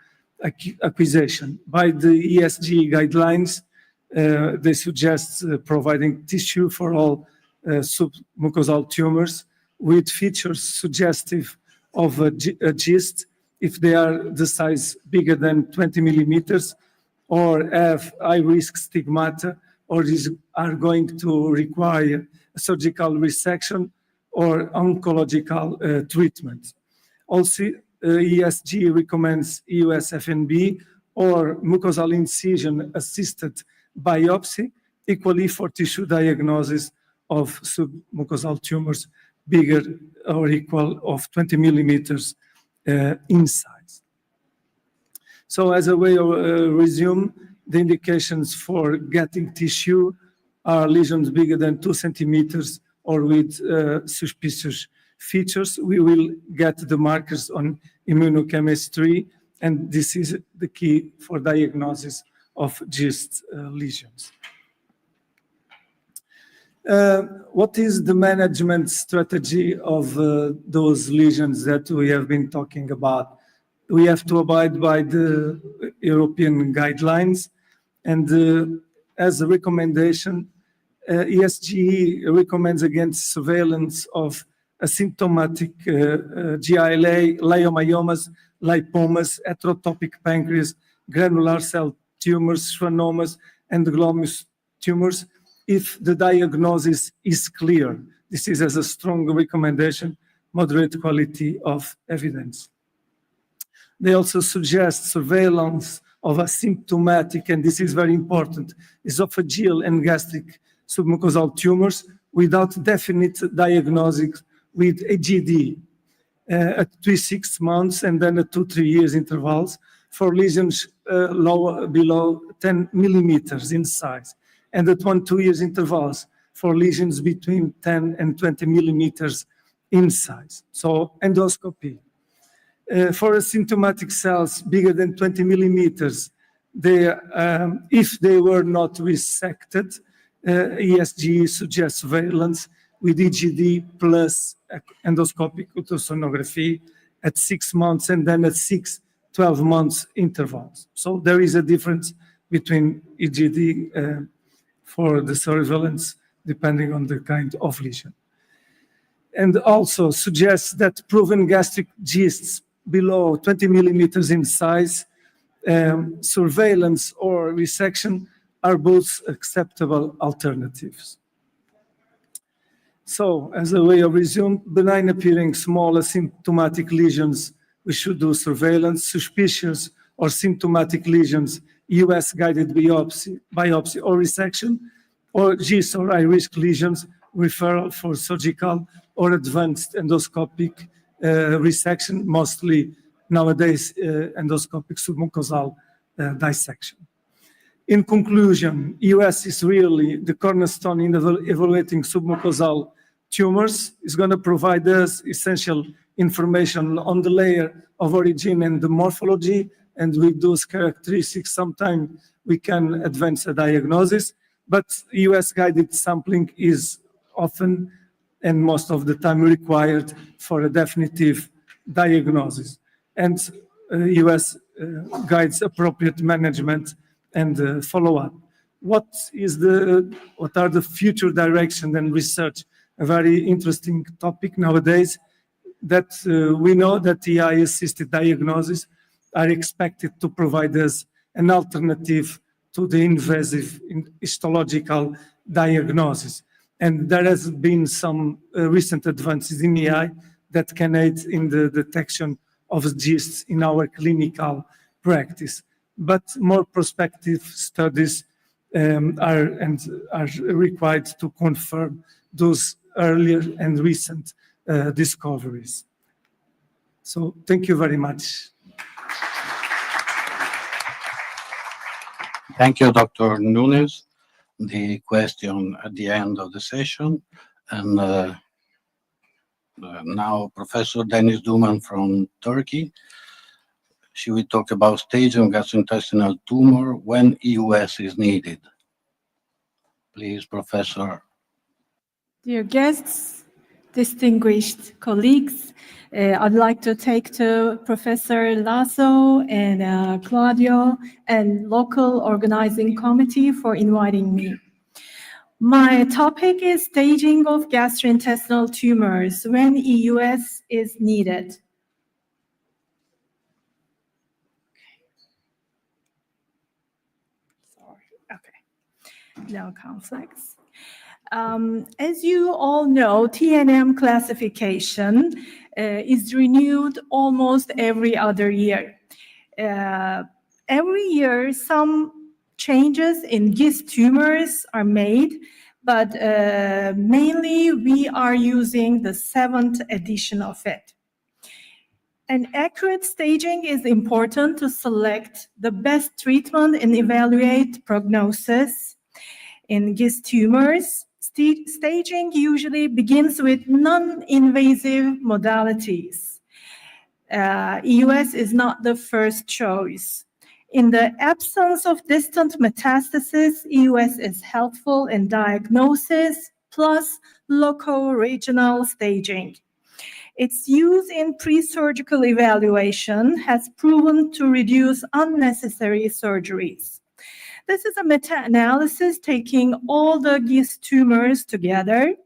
acquisition. By the ESG guidelines, they suggest providing tissue for all submucosal tumors with features suggestive of a GIST if they are the size bigger than 20 millimeters or have high-risk stigmata or are going to require surgical resection or oncological treatment. Also, ESG recommends EUS-FNB or mucosal incision-assisted biopsy, equally for tissue diagnosis of submucosal tumors bigger or equal of 20 millimeters in size. So as a way of resume, the indications for getting tissue are lesions bigger than 2 centimeters or with suspicious features. We will get the markers on immunochemistry, and this is the key for diagnosis of GIST lesions. What is the management strategy of those lesions that we have been talking about? We have to abide by the European guidelines, and as a recommendation, ESGE recommends against surveillance of asymptomatic GILA, leiomyomas, lipomas, heterotopic pancreas, granular cell tumors, schwannomas, and glomus tumors if the diagnosis is clear. This is as a strong recommendation, moderate quality of evidence. They also suggest surveillance of asymptomatic, and this is very important, esophageal and gastric submucosal tumors without definite diagnosis with EGD at 3-6 months and then at 2-3 years intervals for lesions below 10 millimeters in size, and at 1-2 years intervals for lesions between 10 and 20 millimeters in size. So endoscopy. For asymptomatic cells bigger than 20 millimeters, if they were not resected, ESG suggests surveillance with EGD plus endoscopic ultrasonography at 6 months and then at 6-12 months intervals. So there is a difference between EGD for the surveillance depending on the kind of lesion. And also suggests that proven gastric cysts below 20 millimeters in size, surveillance or resection are both acceptable alternatives. So, as a way of resume, benign appearing small asymptomatic lesions, we should do surveillance. Suspicious or symptomatic lesions, EUS guided biopsy or resection, or GIST or high-risk lesions, referral for surgical or advanced endoscopic resection, mostly nowadays endoscopic submucosal dissection. In conclusion, EUS is really the cornerstone in evaluating submucosal tumors. It's going to provide us essential information on the layer of origin and the morphology, and with those characteristics, sometimes we can advance a diagnosis, but EUS-guided sampling is often and most of the time required for a definitive diagnosis. And EUS guides appropriate management and follow-up. What are the future direction and research? A very interesting topic nowadays that we know that AI-assisted diagnosis are expected to provide us an alternative to the invasive histological diagnosis. And there has been some recent advances in AI that can aid in the detection of GISTs in our clinical practice. But more prospective studies are required to confirm those earlier and recent discoveries. So thank you very much. Thank you, Dr. Nunes. The question at the end of the session. And now Professor Deniz Duman from Turkey. She will talk about staging gastrointestinal tumor when EUS is needed. Please, Professor. Dear guests, distinguished colleagues, I'd like to thank to Professor Lasso and Claudio and local organizing committee for inviting me. My topic is staging of gastrointestinal tumors when EUS is needed. No conflicts. As you all know, TNM classification is renewed almost every other year. Every year, some changes in GIST tumors are made, but mainly we are using the 7th edition of it. An accurate staging is important to select the best treatment and evaluate prognosis. In GIST tumors, staging usually begins with non-invasive modalities. EUS is not the first choice. In the absence of distant metastasis, EUS is helpful in diagnosis plus loco-regional staging. Its use in pre-surgical evaluation has proven to reduce unnecessary surgeries. This is a meta-analysis taking all the GIST tumors together.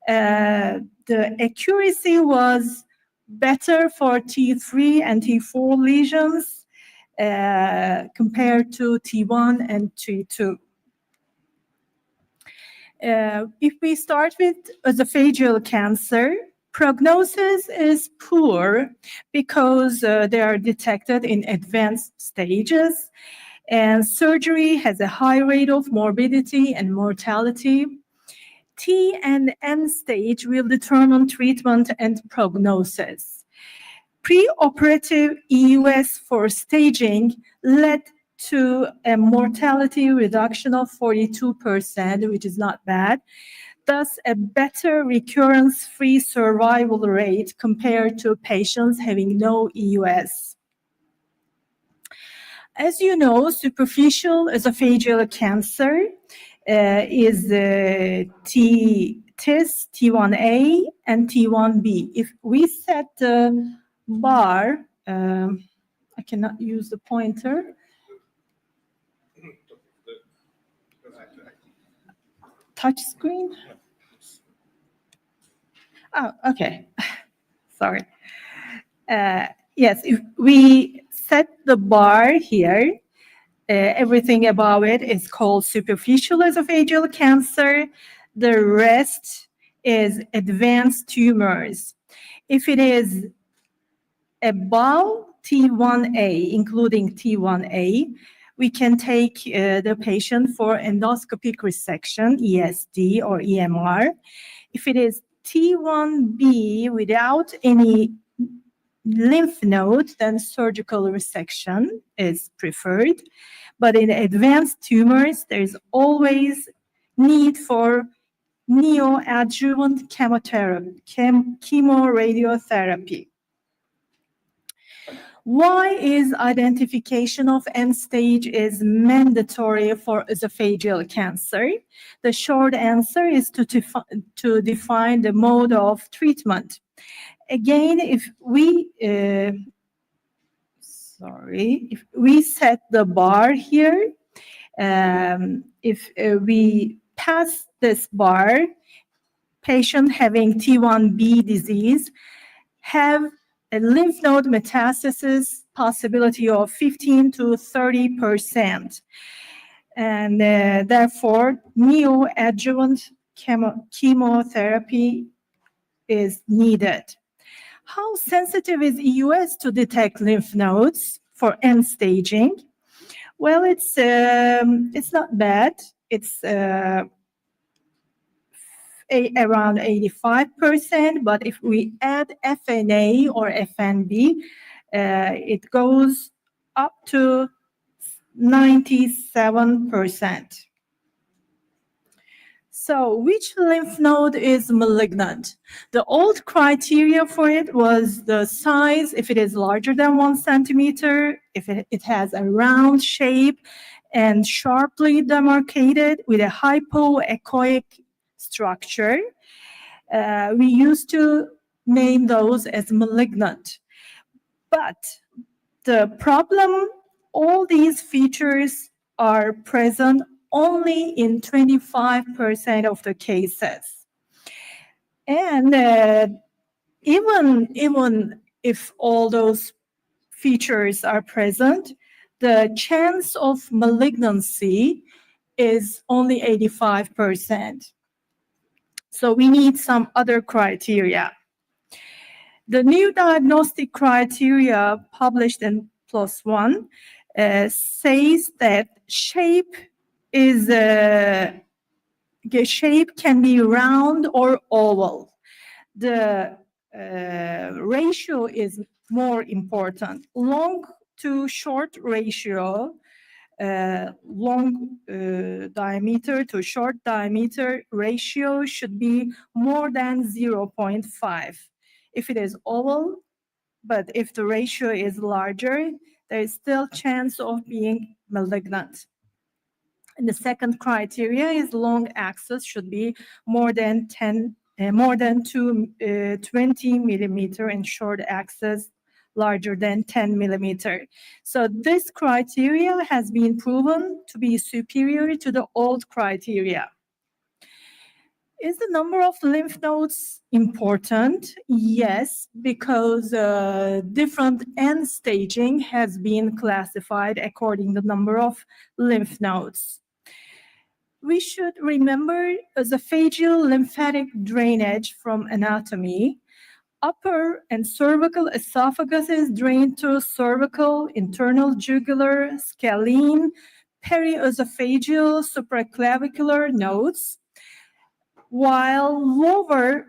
The accuracy was better for T3 and T4 lesions compared to T1 and T2. If we start with esophageal cancer, prognosis is poor because they are detected in advanced stages, and surgery has a high rate of morbidity and mortality. T and N stage will determine treatment and prognosis. Preoperative EUS for staging led to a mortality reduction of 42%, which is not bad, thus a better recurrence-free survival rate compared to patients having no EUS. As you know, superficial esophageal cancer is TIS, T1A, and T1B. If we set the bar, I cannot use the pointer. Touch screen? Oh, okay. Sorry. Yes, if we set the bar here, everything above it is called superficial esophageal cancer. The rest is advanced tumors. If it is above T1A, including T1A, we can take the patient for endoscopic resection, ESD or EMR. If it is T1B without any lymph node, then surgical resection is preferred. But in advanced tumors, there is always need for neoadjuvant chemoradiotherapy. Why is identification of end stage is mandatory for esophageal cancer? The short answer is to define the mode of treatment. Again, if we set the bar here, if we pass this bar, patient having T1B disease have a lymph node metastasis possibility of 15 to 30%. And therefore, neoadjuvant chemotherapy is needed. How sensitive is EUS to detect lymph nodes for end staging? Well, it's not bad. It's around 85%, but if we add FNA or FNB, it goes up to 97%. So which lymph node is malignant? The old criteria for it was the size, if it is larger than 1 centimeter, if it has a round shape and sharply demarcated with a hypoechoic structure. We used to name those as malignant. But the problem, all these features are present only in 25% of the cases. And even if all those features are present, the chance of malignancy is only 85%. So we need some other criteria. The new diagnostic criteria published in +1 says that shape can be round or oval. The ratio is more important. Long to short ratio, long diameter to short diameter ratio should be more than 0.5. If it is oval, but if the ratio is larger, there is still chance of being malignant. And the second criteria is long axis should be more than 20 millimeter and short axis larger than 10 millimeter. So this criteria has been proven to be superior to the old criteria. Is the number of lymph nodes important? Yes, because different end staging has been classified according to the number of lymph nodes. We should remember esophageal lymphatic drainage from anatomy. Upper and cervical esophagus is drained to cervical, internal jugular, scalene, periesophageal, supraclavicular nodes, while lower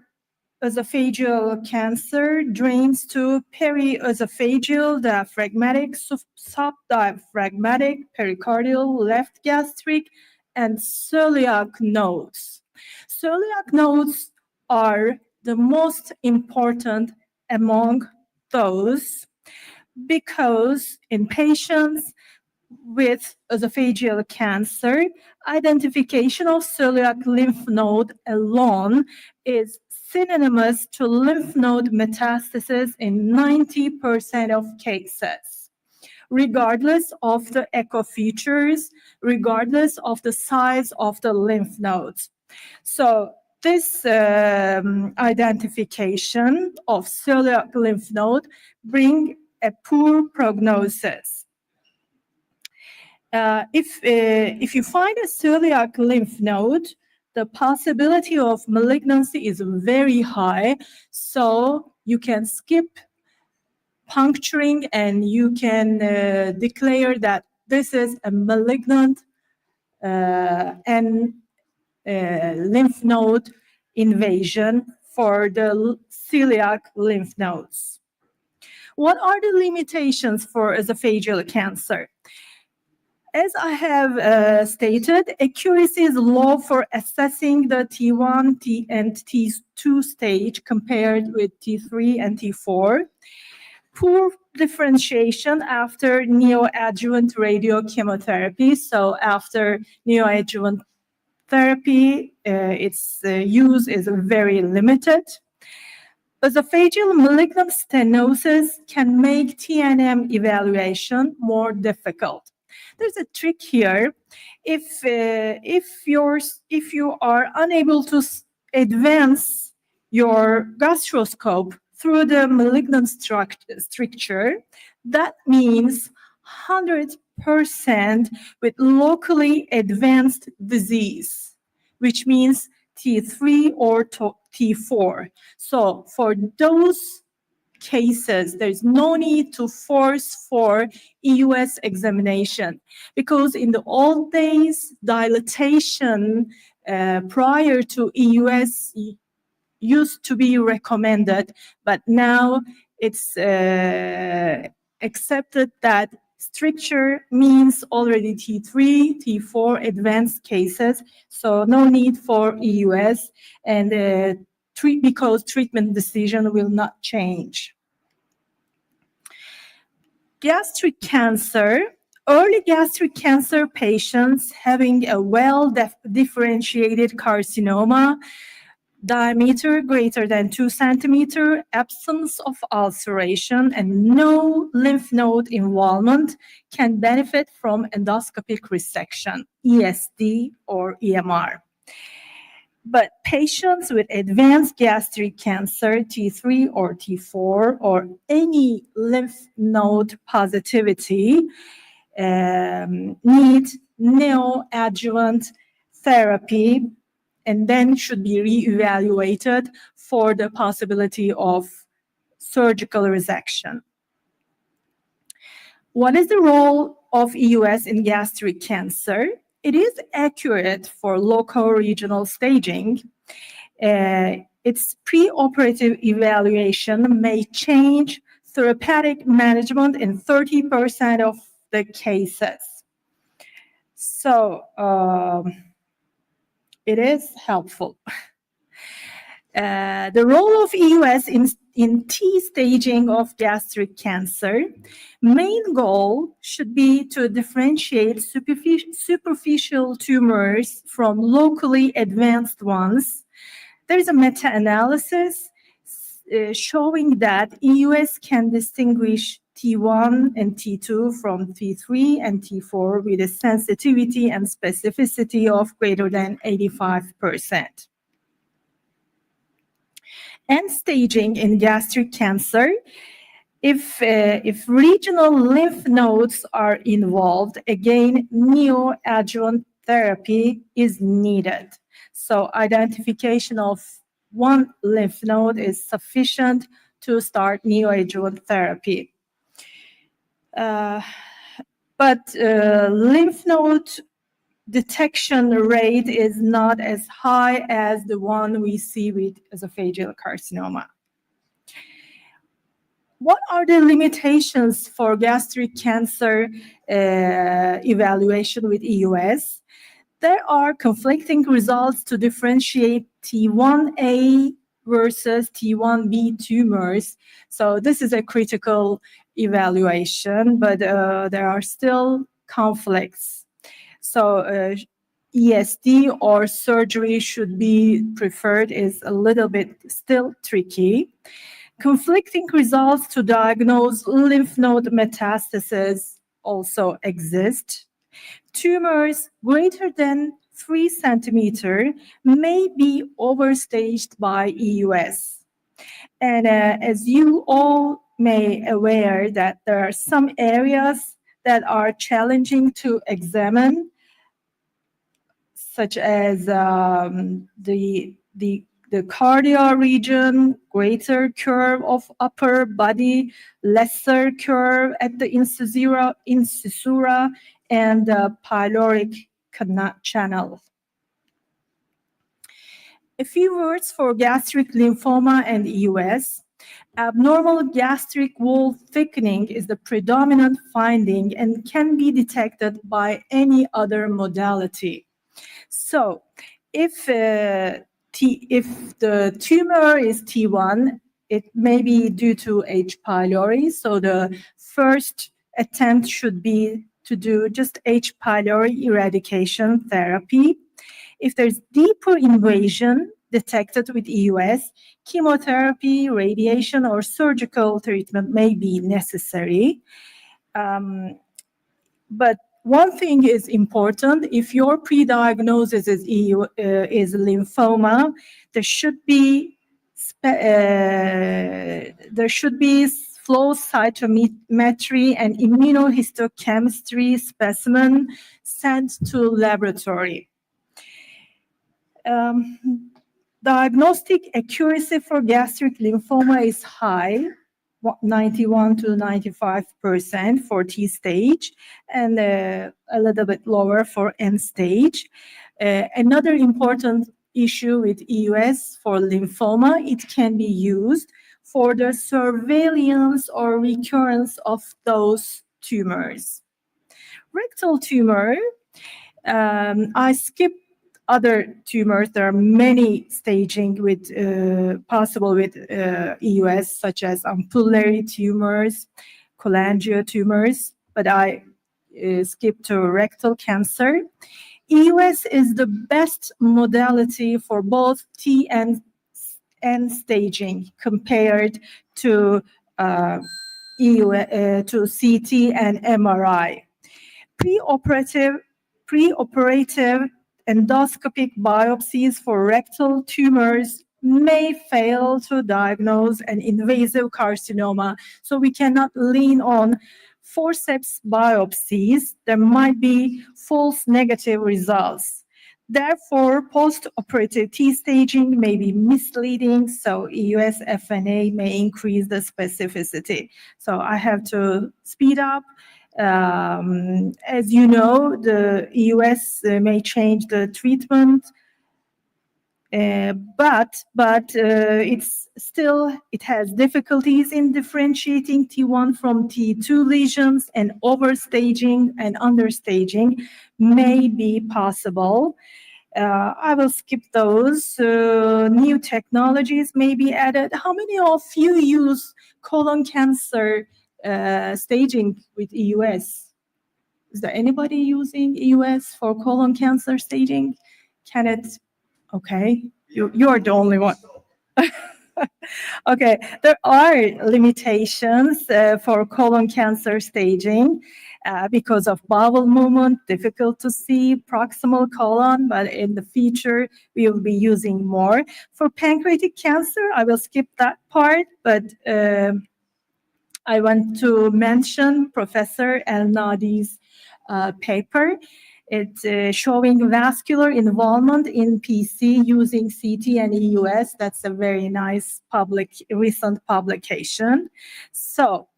esophageal cancer drains to periesophageal, diaphragmatic, subdiaphragmatic, pericardial, left gastric, and celiac nodes. Celiac nodes are the most important among those because in patients with esophageal cancer, identification of celiac lymph node alone is synonymous to lymph node metastasis in 90% of cases, regardless of the echo features, regardless of the size of the lymph nodes. So this identification of celiac lymph node bring a poor prognosis. If you find a celiac lymph node, the possibility of malignancy is very high, so you can skip puncturing and you can declare that this is a malignant and lymph node invasion for the celiac lymph nodes. What are the limitations for esophageal cancer? As I have stated, accuracy is low for assessing the T1 and T2 stage compared with T3 and T4. Poor differentiation after neoadjuvant radiochemotherapy. So after neoadjuvant therapy, its use is very limited. Esophageal malignant stenosis can make TNM evaluation more difficult. There's a trick here. If you are unable to advance your gastroscope through the malignant stricture, that means 100% with locally advanced disease, which means T3 or T4. So for those cases, there's no need to force for EUS examination because in the old days, dilatation prior to EUS used to be recommended, but now it's accepted that stricture means already T3, T4 advanced cases, so no need for EUS and because treatment decision will not change. Gastric cancer, early gastric cancer patients having a well-differentiated carcinoma, diameter greater than 2 centimeters, absence of ulceration, and no lymph node involvement can benefit from endoscopic resection, ESD or EMR. But patients with advanced gastric cancer, T3 or T4, or any lymph node positivity need neoadjuvant therapy and then should be reevaluated for the possibility of surgical resection. What is the role of EUS in gastric cancer? It is accurate for local regional staging. Its preoperative evaluation may change therapeutic management in 30% of the cases. So it is helpful. The role of EUS in T staging of gastric cancer, main goal should be to differentiate superficial tumors from locally advanced ones. There is a meta-analysis showing that EUS can distinguish T1 and T2 from T3 and T4 with a sensitivity and specificity of greater than 85%. And staging in gastric cancer, if regional lymph nodes are involved, again, neoadjuvant therapy is needed. So identification of one lymph node is sufficient to start neoadjuvant therapy. But lymph node detection rate is not as high as the one we see with esophageal carcinoma. What are the limitations for gastric cancer evaluation with EUS? There are conflicting results to differentiate T1A versus T1B tumors. So this is a critical evaluation, but there are still conflicts. So ESD or surgery should be preferred is a little bit still tricky. Conflicting results to diagnose lymph node metastasis also exist. Tumors greater than 3 centimeters may be overstaged by EUS. And as you all may aware that there are some areas that are challenging to examine, such as the cardia region, greater curve of upper body, lesser curve at the incisura and the pyloric channel. A few words for gastric lymphoma and EUS. Abnormal gastric wall thickening is the predominant finding and can be detected by any other modality. So, if the tumor is T1, it may be due to H. pylori. So the first attempt should be to do just H. pylori eradication therapy. If there's deeper invasion detected with EUS, chemotherapy, radiation, or surgical treatment may be necessary. But one thing is important: if your pre-diagnosis is lymphoma, there should be flow cytometry and immunohistochemistry specimen sent to laboratory. Diagnostic accuracy for gastric lymphoma is high, 91 to 95% for T stage, and a little bit lower for N stage. Another important issue with EUS for lymphoma, it can be used for the surveillance or recurrence of those tumors. Rectal tumor, I skipped other tumors. There are many staging with possible with EUS, such as ampullary tumors, cholangiotumors, but I skipped to rectal cancer. EUS is the best modality for both T and N staging compared to to CT and MRI. Preoperative endoscopic biopsies for rectal tumors may fail to diagnose an invasive carcinoma, so we cannot lean on forceps biopsies. There might be false negative results. Therefore, post-operative T staging may be misleading, so EUS FNA may increase the specificity. So I have to speed up. As you know, the EUS may change the treatment, but it has difficulties in differentiating T1 from T2 lesions, and overstaging and understaging may be possible. I will skip those. New technologies may be added. How many of you use colon cancer staging with EUS? Is there anybody using EUS for colon cancer staging? Can it? Okay, you're the only one. Okay, there are limitations for colon cancer staging because of bowel movement, difficult to see proximal colon, but in the future we will be using more. For pancreatic cancer, I will skip that part, but I want to mention Professor El Nadi's paper. It's showing vascular involvement in PC using CT and EUS. That's a very nice recent publication. So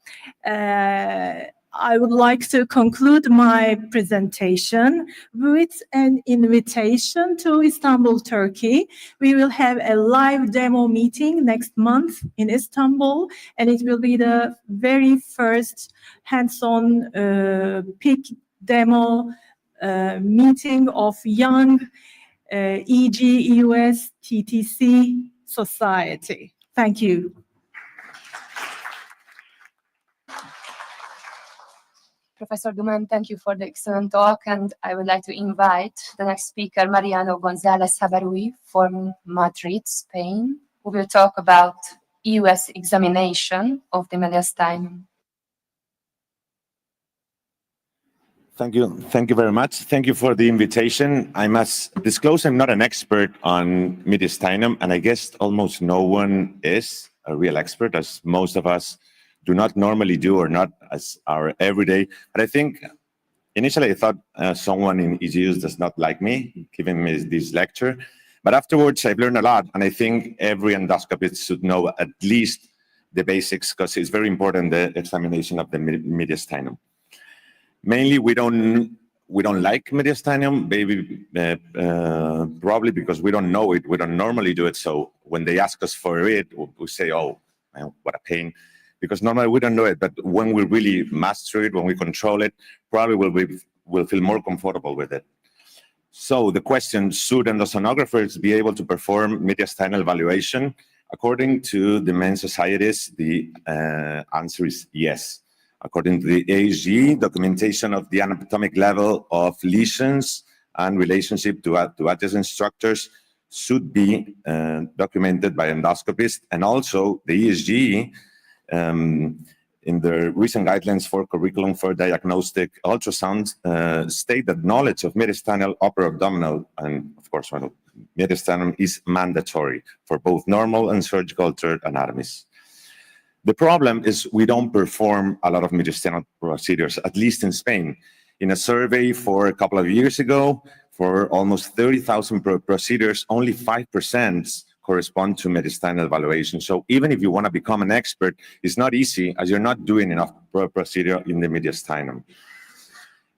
I would like to conclude my presentation with an invitation to Istanbul, Turkey. We will have a live demo meeting next month in Istanbul, and it will be the very first hands-on peak demo meeting of young EGEUS TTC society. Thank you. Professor Duman, thank you for the excellent talk, and I would like to invite the next speaker, Mariano González Habarui from Madrid, Spain, who will talk about EUS examination of the mediastinum. Thank you. Thank you very much. Thank you for the invitation. I must disclose I'm not an expert on mediastinum, and I guess almost no one is a real expert, as most of us do not normally do, or not as our everyday. But I think initially I thought someone in EGEUS does not like me, giving me this lecture. But afterwards I've learned a lot, and I think every endoscopist should know at least the basics, because it's very important, the examination of the mediastinum. Mainly, we don't like mediastinum, maybe probably because we don't know it. We don't normally do it. So when they ask us for it, we say, "Oh, well, what a pain," because normally we don't know it. But when we really master it, when we control it, probably we'll feel more comfortable with it. So the question: should endosonographers be able to perform mediastinal evaluation? According to the main societies, the answer is yes. According to the ASG, documentation of the anatomic level of lesions and relationship to adjacent structures should be documented by endoscopists. And also the ESG, in the recent guidelines for curriculum for diagnostic ultrasound, state that knowledge of mediastinal upper abdominal, and of course mediastinum, is mandatory for both normal and surgical third anatomies. The problem is we don't perform a lot of mediastinal procedures, at least in Spain. In a survey for a couple of years ago, for almost 30,000 procedures, only 5% correspond to mediastinal evaluation. So even if you want to become an expert, it's not easy, as you're not doing enough procedure in the mediastinum.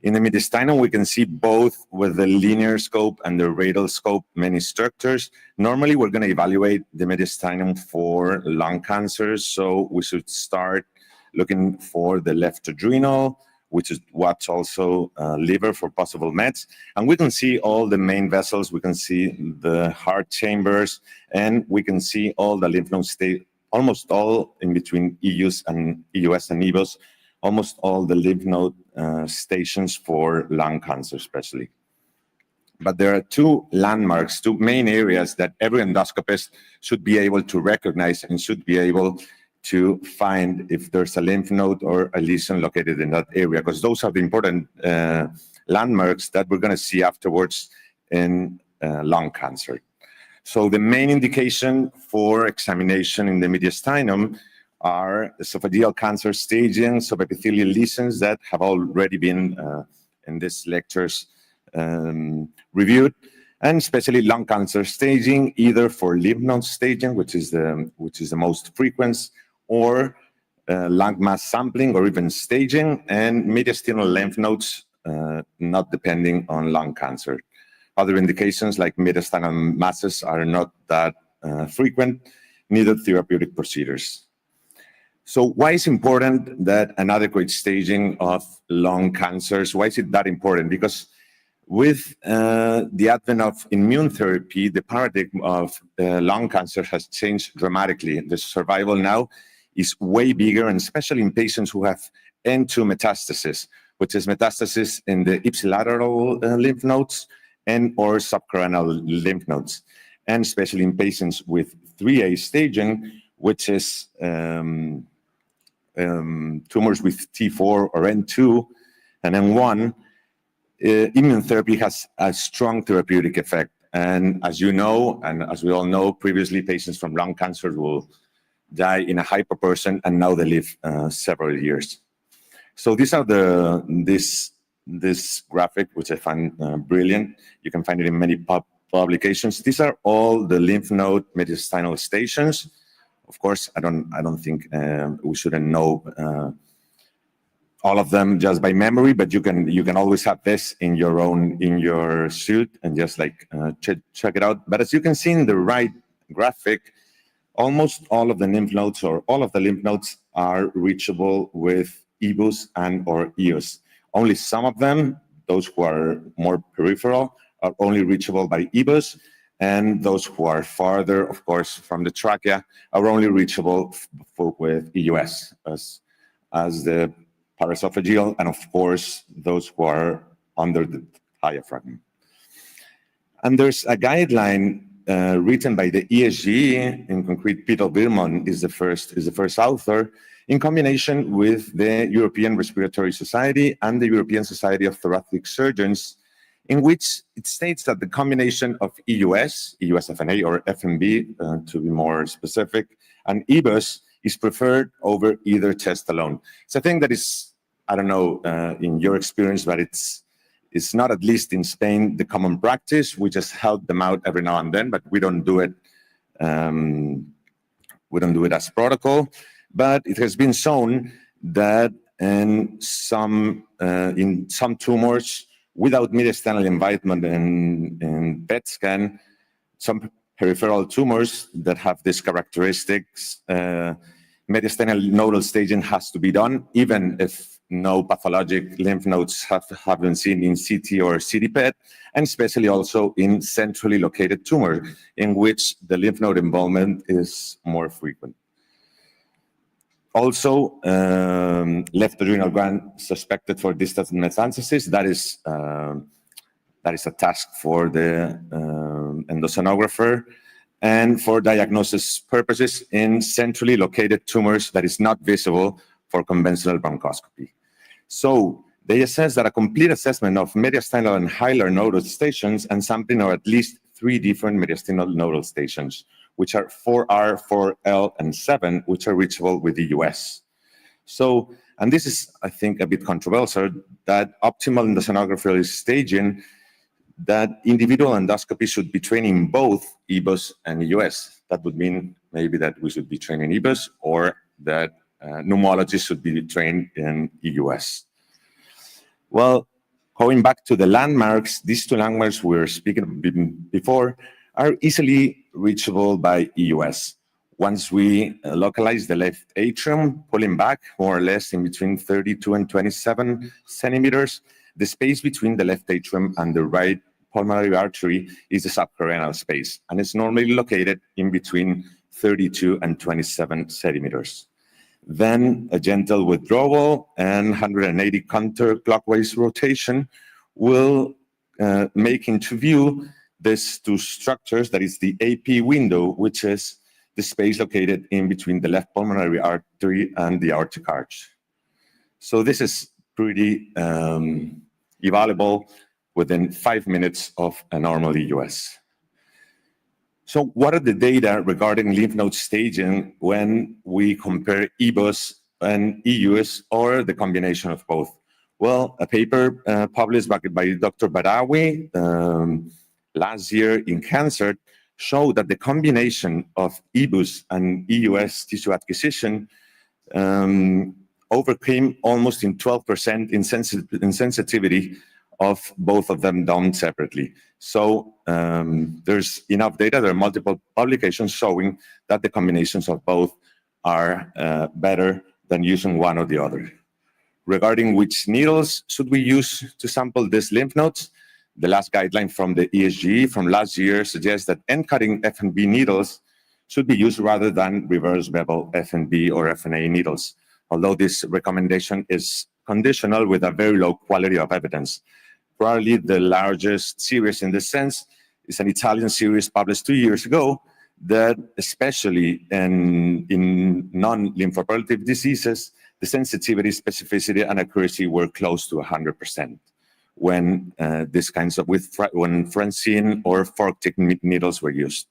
In the mediastinum, we can see both with the linear scope and the radial scope many structures. Normally, we're going to evaluate the mediastinum for lung cancers, so we should start looking for the left adrenal, which is what's also liver for possible mets. And we can see all the main vessels, we can see the heart chambers, and we can see all the lymph node state, almost all in between EUS and EBOS, almost all the lymph node stations for lung cancer especially. But there are two landmarks, two main areas that every endoscopist should be able to recognize and should be able to find if there's a lymph node or a lesion located in that area, because those are the important landmarks that we're going to see afterwards in lung cancer. So the main indication for examination in the mediastinum are esophageal cancer staging, subepithelial lesions that have already been in these lectures reviewed, and especially lung cancer staging, either for lymph node staging, which is the most frequent, or lung mass sampling, or even staging, and mediastinal lymph nodes, not depending on lung cancer. Other indications like mediastinal masses are not that frequent, neither therapeutic procedures. So why is it important that an adequate staging of lung cancers? Why is it that important? Because with the advent of immune therapy, the paradigm of lung cancer has changed dramatically. The survival now is way bigger, and especially in patients who have N2 metastasis, which is metastasis in the ipsilateral lymph nodes and or subcarinal lymph nodes, and especially in patients with 3A staging, which is tumors with T4 or N2 and N1, immunotherapy has a strong therapeutic effect. And as you know, and as we all know, previously patients from lung cancer will die in a high proportion, and now they live several years. So these are this graphic, which I find brilliant. You can find it in many publications. These are all the lymph node mediastinal stations. Of course, I don't think we shouldn't know all of them just by memory, but you can always have this in your suit and just like check it out. But as you can see in the right graphic, almost all of the lymph nodes or all of the lymph nodes are reachable with EGEUS and or EGEUS. Only some of them, those who are more peripheral, are only reachable by EGEUS, and those who are farther, of course, from the trachea are only reachable with EGEUS, as the paraesophageal, and of course, those who are under the diaphragm. And there's a guideline written by the ESG, in concrete, Peter Birman is the first author, in combination with the European Respiratory Society and the European Society of Thoracic Surgeons, in which it states that the combination of EUS, EUS-FNA or FNB, to be more specific, and EGEUS is preferred over either test alone. It's a thing that is, I don't know in your experience, but it's not, at least in Spain, the common practice. We just help them out every now and then, but we don't do it. We don't do it as protocol. But it has been shown that in some tumors without mediastinal involvement in PET scan, some peripheral tumors that have these characteristics, mediastinal nodal staging has to be done, even if no pathologic lymph nodes have been seen in CT or CT-PET, and especially also in centrally located tumor, in which the lymph node involvement is more frequent. Also, left adrenal gland suspected for distant metastasis, that is a task for the endosonographer, and for diagnosis purposes in centrally located tumors that is not visible for conventional bronchoscopy. So they assess that a complete assessment of mediastinal and hilar nodal stations and sampling of at least 3 different mediastinal nodal stations, which are 4R, 4L, and 7, which are reachable with the EUS. So, and this is, I think, a bit controversial, that optimal endosonography is staging, that individual endoscopy should be training both EGEUS and EUS. That would mean maybe that we should be training EGEUS, or that pneumologists should be trained in EUS. Well, going back to the landmarks, these 2 landmarks we were speaking before are easily reachable by EUS. Once we localize the left atrium, pulling back more or less in between 32 and 27 centimeters, the space between the left atrium and the right pulmonary artery is the subcarenal space, and it's normally located in between 32 and 27 centimeters. Then a gentle withdrawal and 180 counterclockwise rotation will make into view these 2 structures, that is the AP window, which is the space located in between the left pulmonary artery and the aortic arch. So this is pretty evaluable within 5 minutes of a normal EUS. So what are the data regarding lymph node staging when we compare EGEUS and EUS, or the combination of both? Well, a paper published by Dr. Badawi last year in Cancer showed that the combination of EGEUS and EUS tissue acquisition overcame almost in 12% in sensitivity of both of them done separately. So there's enough data, there are multiple publications showing that the combinations of both are better than using one or the other. Regarding which needles should we use to sample these lymph nodes, the last guideline from the ESG from last year suggests that end-cutting FNB needles should be used rather than reverse bevel FNB or FNA needles, although this recommendation is conditional with a very low quality of evidence. Probably the largest series in this sense is an Italian series published 2 years ago, that especially in non-lymphoproliferative diseases, the sensitivity, specificity, and accuracy were close to 100% when these kinds of when francine or fork-tipped needles were used.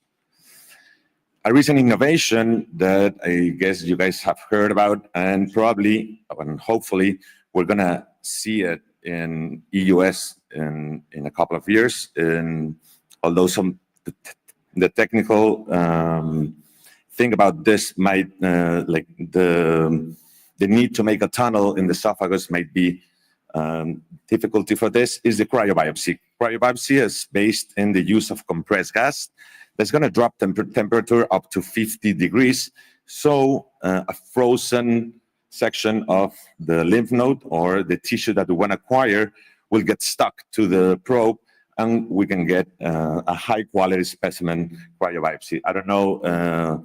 A recent innovation that I guess you guys have heard about, and probably and hopefully we're gonna see it in EUS in a couple of years. And although the technical thing about this might like the need to make a tunnel in the esophagus might be difficulty for this is the cryobiopsy. Cryobiopsy is based in the use of compressed gas that's going to drop temperature up to 50 degrees. So a frozen section of the lymph node or the tissue that we want to acquire will get stuck to the probe, and we can get a high quality specimen cryobiopsy. I don't know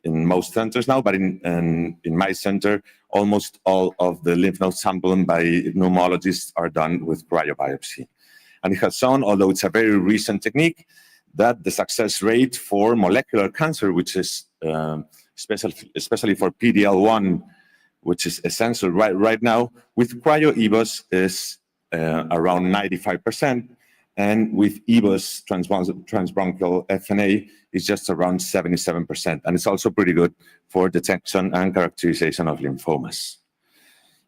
in most centers now, but in my center, almost all of the lymph node sampling by pneumologists are done with cryobiopsy. And it has shown, although it's a very recent technique, that the success rate for molecular cancer, which is especially for PD-L1, which is essential right now, with cryo-EGEUS is around 95%, and with EGEUS transbronchial FNA is just around 77%, and it's also pretty good for detection and characterization of lymphomas.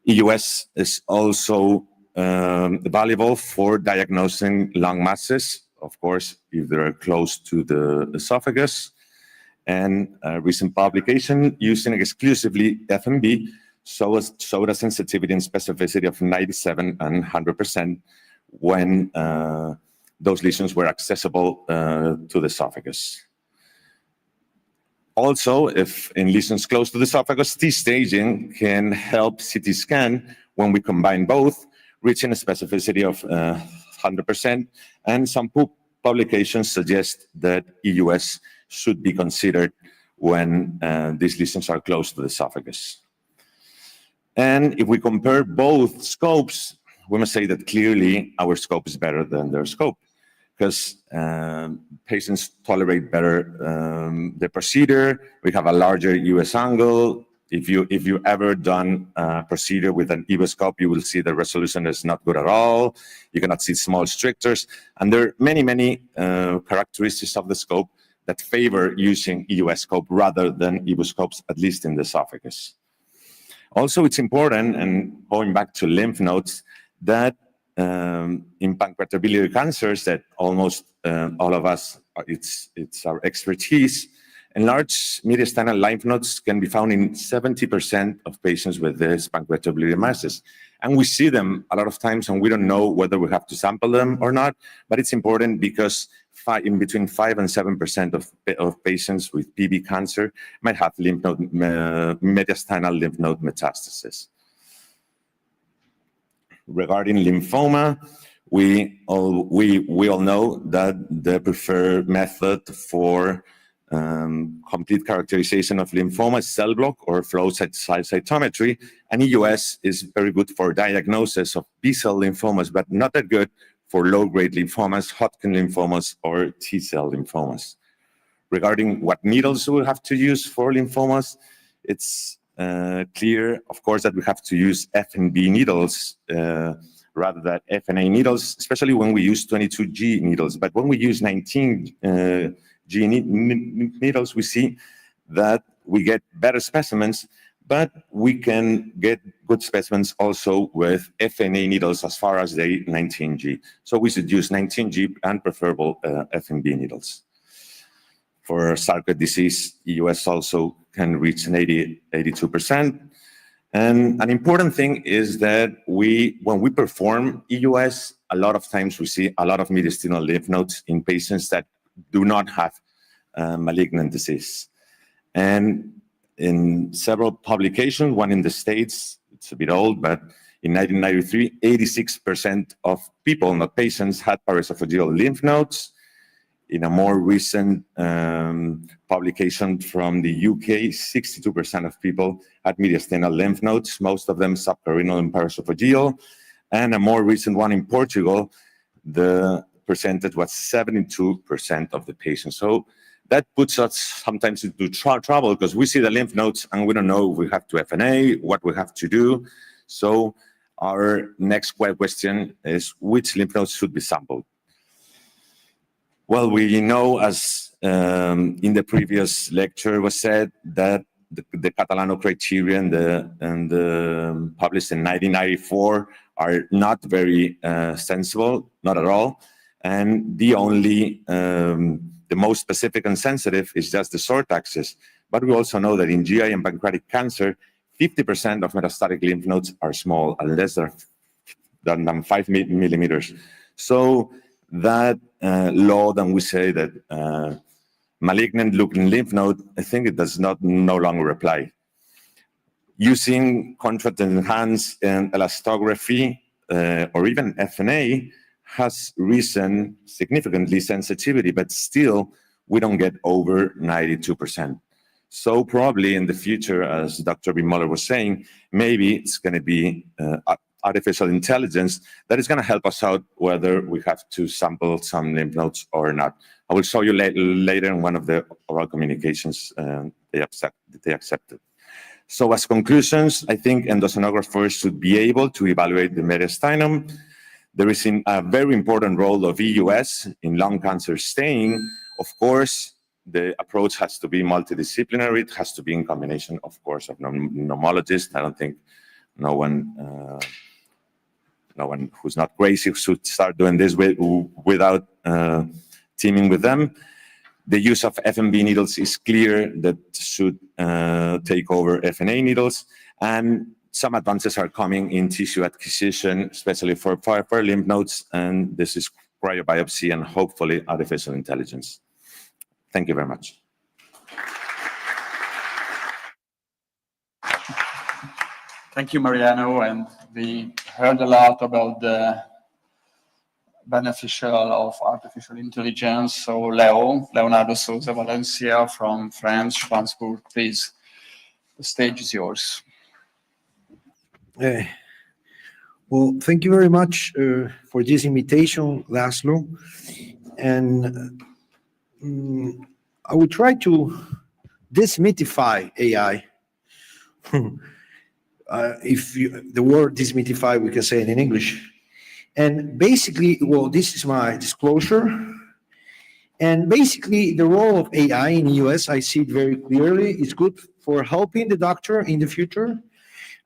EGEUS is also valuable for diagnosing lung masses, of course, if they're close to the esophagus. And a recent publication using exclusively FMB showed a sensitivity and specificity of 97 and 100% when those lesions were accessible to the esophagus. Also, if in lesions close to the esophagus, T-staging can help CT scan when we combine both, reaching a specificity of 100%, and some publications suggest that EUS should be considered when these lesions are close to the esophagus. And if we compare both scopes, we must say that clearly our scope is better than their scope, because patients tolerate better the procedure. We have a larger EUS angle. If you ever done a procedure with an EGEUS scope, you will see the resolution is not good at all. You cannot see small strictures. And there are many characteristics of the scope that favor using EUS scope rather than EGEUS scopes, at least in the esophagus. Also, it's important, and going back to lymph nodes, that in pancreaticobiliary cancers that almost all of us, it's our expertise, enlarged mediastinal lymph nodes can be found in 70% of patients with these pancreaticobiliary masses. And we see them a lot of times, and we don't know whether we have to sample them or not, but it's important because in between 5 and 7% of patients with PB cancer might have lymph node, mediastinal lymph node metastasis. Regarding lymphoma, we all know that the preferred method for complete characterization of lymphoma is cell block or flow cytometry, and EUS is very good for diagnosis of B-cell lymphomas, but not that good for low-grade lymphomas, Hodgkin lymphomas, or T-cell lymphomas. Regarding what needles we have to use for lymphomas, it's clear, of course, that we have to use FNB needles rather than FNA needles, especially when we use 22G needles. But when we use 19G needles, we see that we get better specimens, but we can get good specimens also with FNA needles as far as the 19G. So we should use 19G and preferable FNB needles. For sarcoid disease, EUS also can reach an 82%. And an important thing is that when we perform EUS, a lot of times we see a lot of mediastinal lymph nodes in patients that do not have malignant disease. And in several publications, one in the States, it's a bit old, but in 1993, 86% of people, not patients, had paraesophageal lymph nodes. In a more recent publication from the UK, 62% of people had mediastinal lymph nodes, most of them subcarinal and paraesophageal. And a more recent one in Portugal, the percentage was 72% of the patients. So that puts us sometimes into trouble because we see the lymph nodes and we don't know if we have to FNA, what we have to do. So our next question is, which lymph nodes should be sampled? Well, we know, as in the previous lecture was said, that the Catalano criterion and published in 1994 are not very sensible, not at all. And the only, the most specific and sensitive is just the short axis. But we also know that in GI and pancreatic cancer, 50% of metastatic lymph nodes are small, and less than 5 millimeters. So that law, then we say that malignant looking lymph node, I think it does not no longer apply. Using contrast enhanced and elastography or even FNA has risen significantly sensitivity, but still we don't get over 92%. So probably in the future, as Dr. B. Muller was saying, maybe it's going to be artificial intelligence that is going to help us out whether we have to sample some lymph nodes or not. I will show you later in one of the oral communications they accepted. So as conclusions, I think endossonographers should be able to evaluate the mediastinum. There is a very important role of EGEUS in lung cancer staining. Of course, the approach has to be multidisciplinary. It has to be in combination, of course, of pneumologists. I don't think no one who's not crazy should start doing this without teaming with them. The use of FMB needles is clear that should take over FNA needles, and some advances are coming in tissue acquisition, especially for lymph nodes, and this is cryobiopsy and hopefully artificial intelligence. Thank you very much. Thank you, Mariano. And we heard a lot about the beneficial of artificial intelligence. So Leonardo Souza Valencia from France, Strasbourg, please, the stage is yours. Well, thank you very much for this invitation, Laszlo. And I will try to demystify AI. The word demystify, we can say it in English. And basically, well, this is my disclosure. And basically, the role of AI in the US, I see it very clearly. It's good for helping the doctor in the future,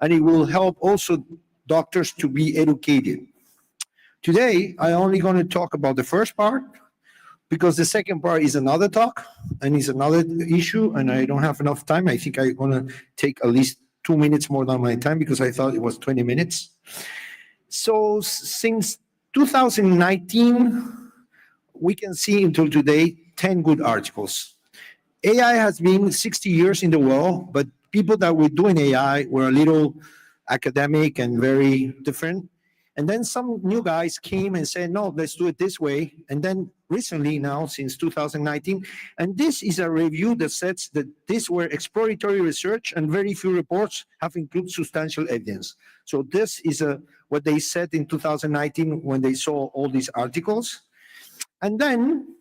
and it will help also doctors to be educated. Today, I'm only going to talk about the first part, because the second part is another talk, and it's another issue, and I don't have enough time. I think I'm going to take at least 2 minutes more than my time, because I thought it was 20 minutes. So since 2019, we can see until today 10 good articles. AI has been 60 years in the world, but people that were doing AI were a little academic and very different. And then some new guys came and said, no, let's do it this way. And then recently now, since 2019, and this is a review that says that these were exploratory research and very few reports have included substantial evidence. So this is what they said in 2019 when they saw all these articles. And then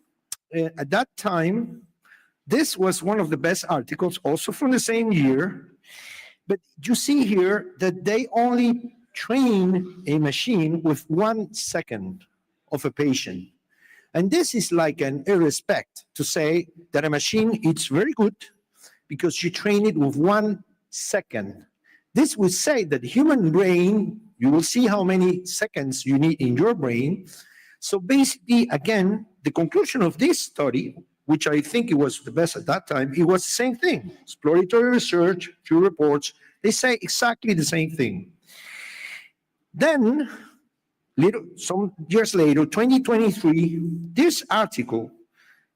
at that time, this was one of the best articles also from the same year. But you see here that they only train a machine with 1 second of a patient. And this is like an irrespect to say that a machine is very good because you train it with 1 second. This would say that human brain, you will see how many seconds you need in your brain. So basically, again, the conclusion of this study, which I think it was the best at that time, it was the same thing. Exploratory research, few reports, they say exactly the same thing. Then, some years later, 2023, this article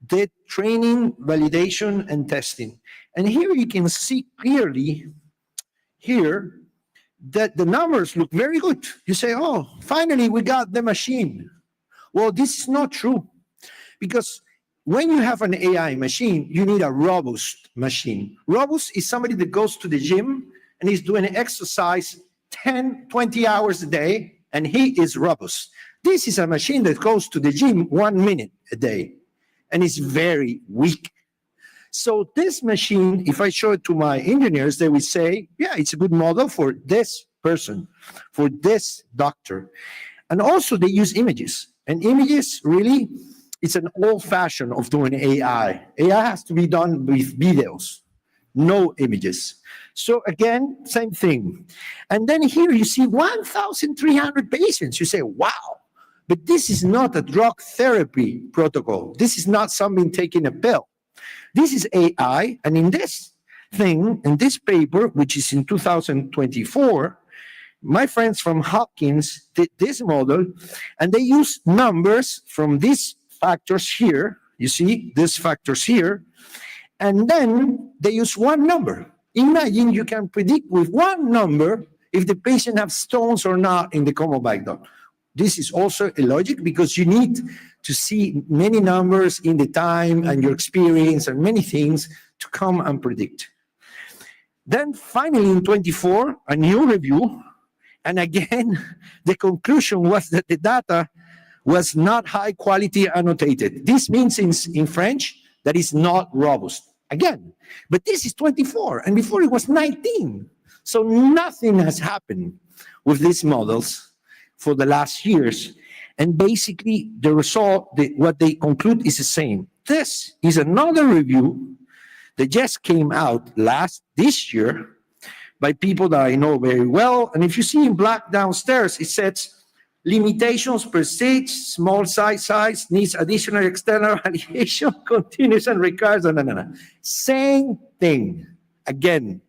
did training, validation, and testing. And here you can see clearly here that the numbers look very good. You say, oh, finally we got the machine. Well, this is not true, because when you have an AI machine, you need a robust machine. Robust is somebody that goes to the gym and is doing exercise 10, 20 hours a day, and he is robust. This is a machine that goes to the gym 1 minute a day and is very weak. So this machine, if I show it to my engineers, they will say, yeah, it's a good model for this person, for this doctor. And also they use images. And images, really, it's an old fashion of doing AI. AI has to be done with videos, no images. So again, same thing. And then here you see 1,300 patients. You say, wow, but this is not a drug therapy protocol. This is not something taking a pill. This is AI. And in this thing, in this paper, which is in 2024, my friends from Hopkins did this model, and they used numbers from these factors here. You see, these factors here. And then they use one number. Imagine you can predict with one number if the patient has stones or not in the common bicep. This is also a logic because you need to see many numbers in the time and your experience and many things to come and predict. Then finally in 24, a new review. And again, the conclusion was that the data was not high quality annotated. This means in French that is not robust. Again, but this is 24, and before it was 19. So nothing has happened with these models for the last years. And basically, the result, what they conclude is the same. This is another review that just came out this year by people that I know very well. And if you see in black downstairs, it says, limitations per stage, small size, needs additional external validation, continuous and recurs, Same thing, again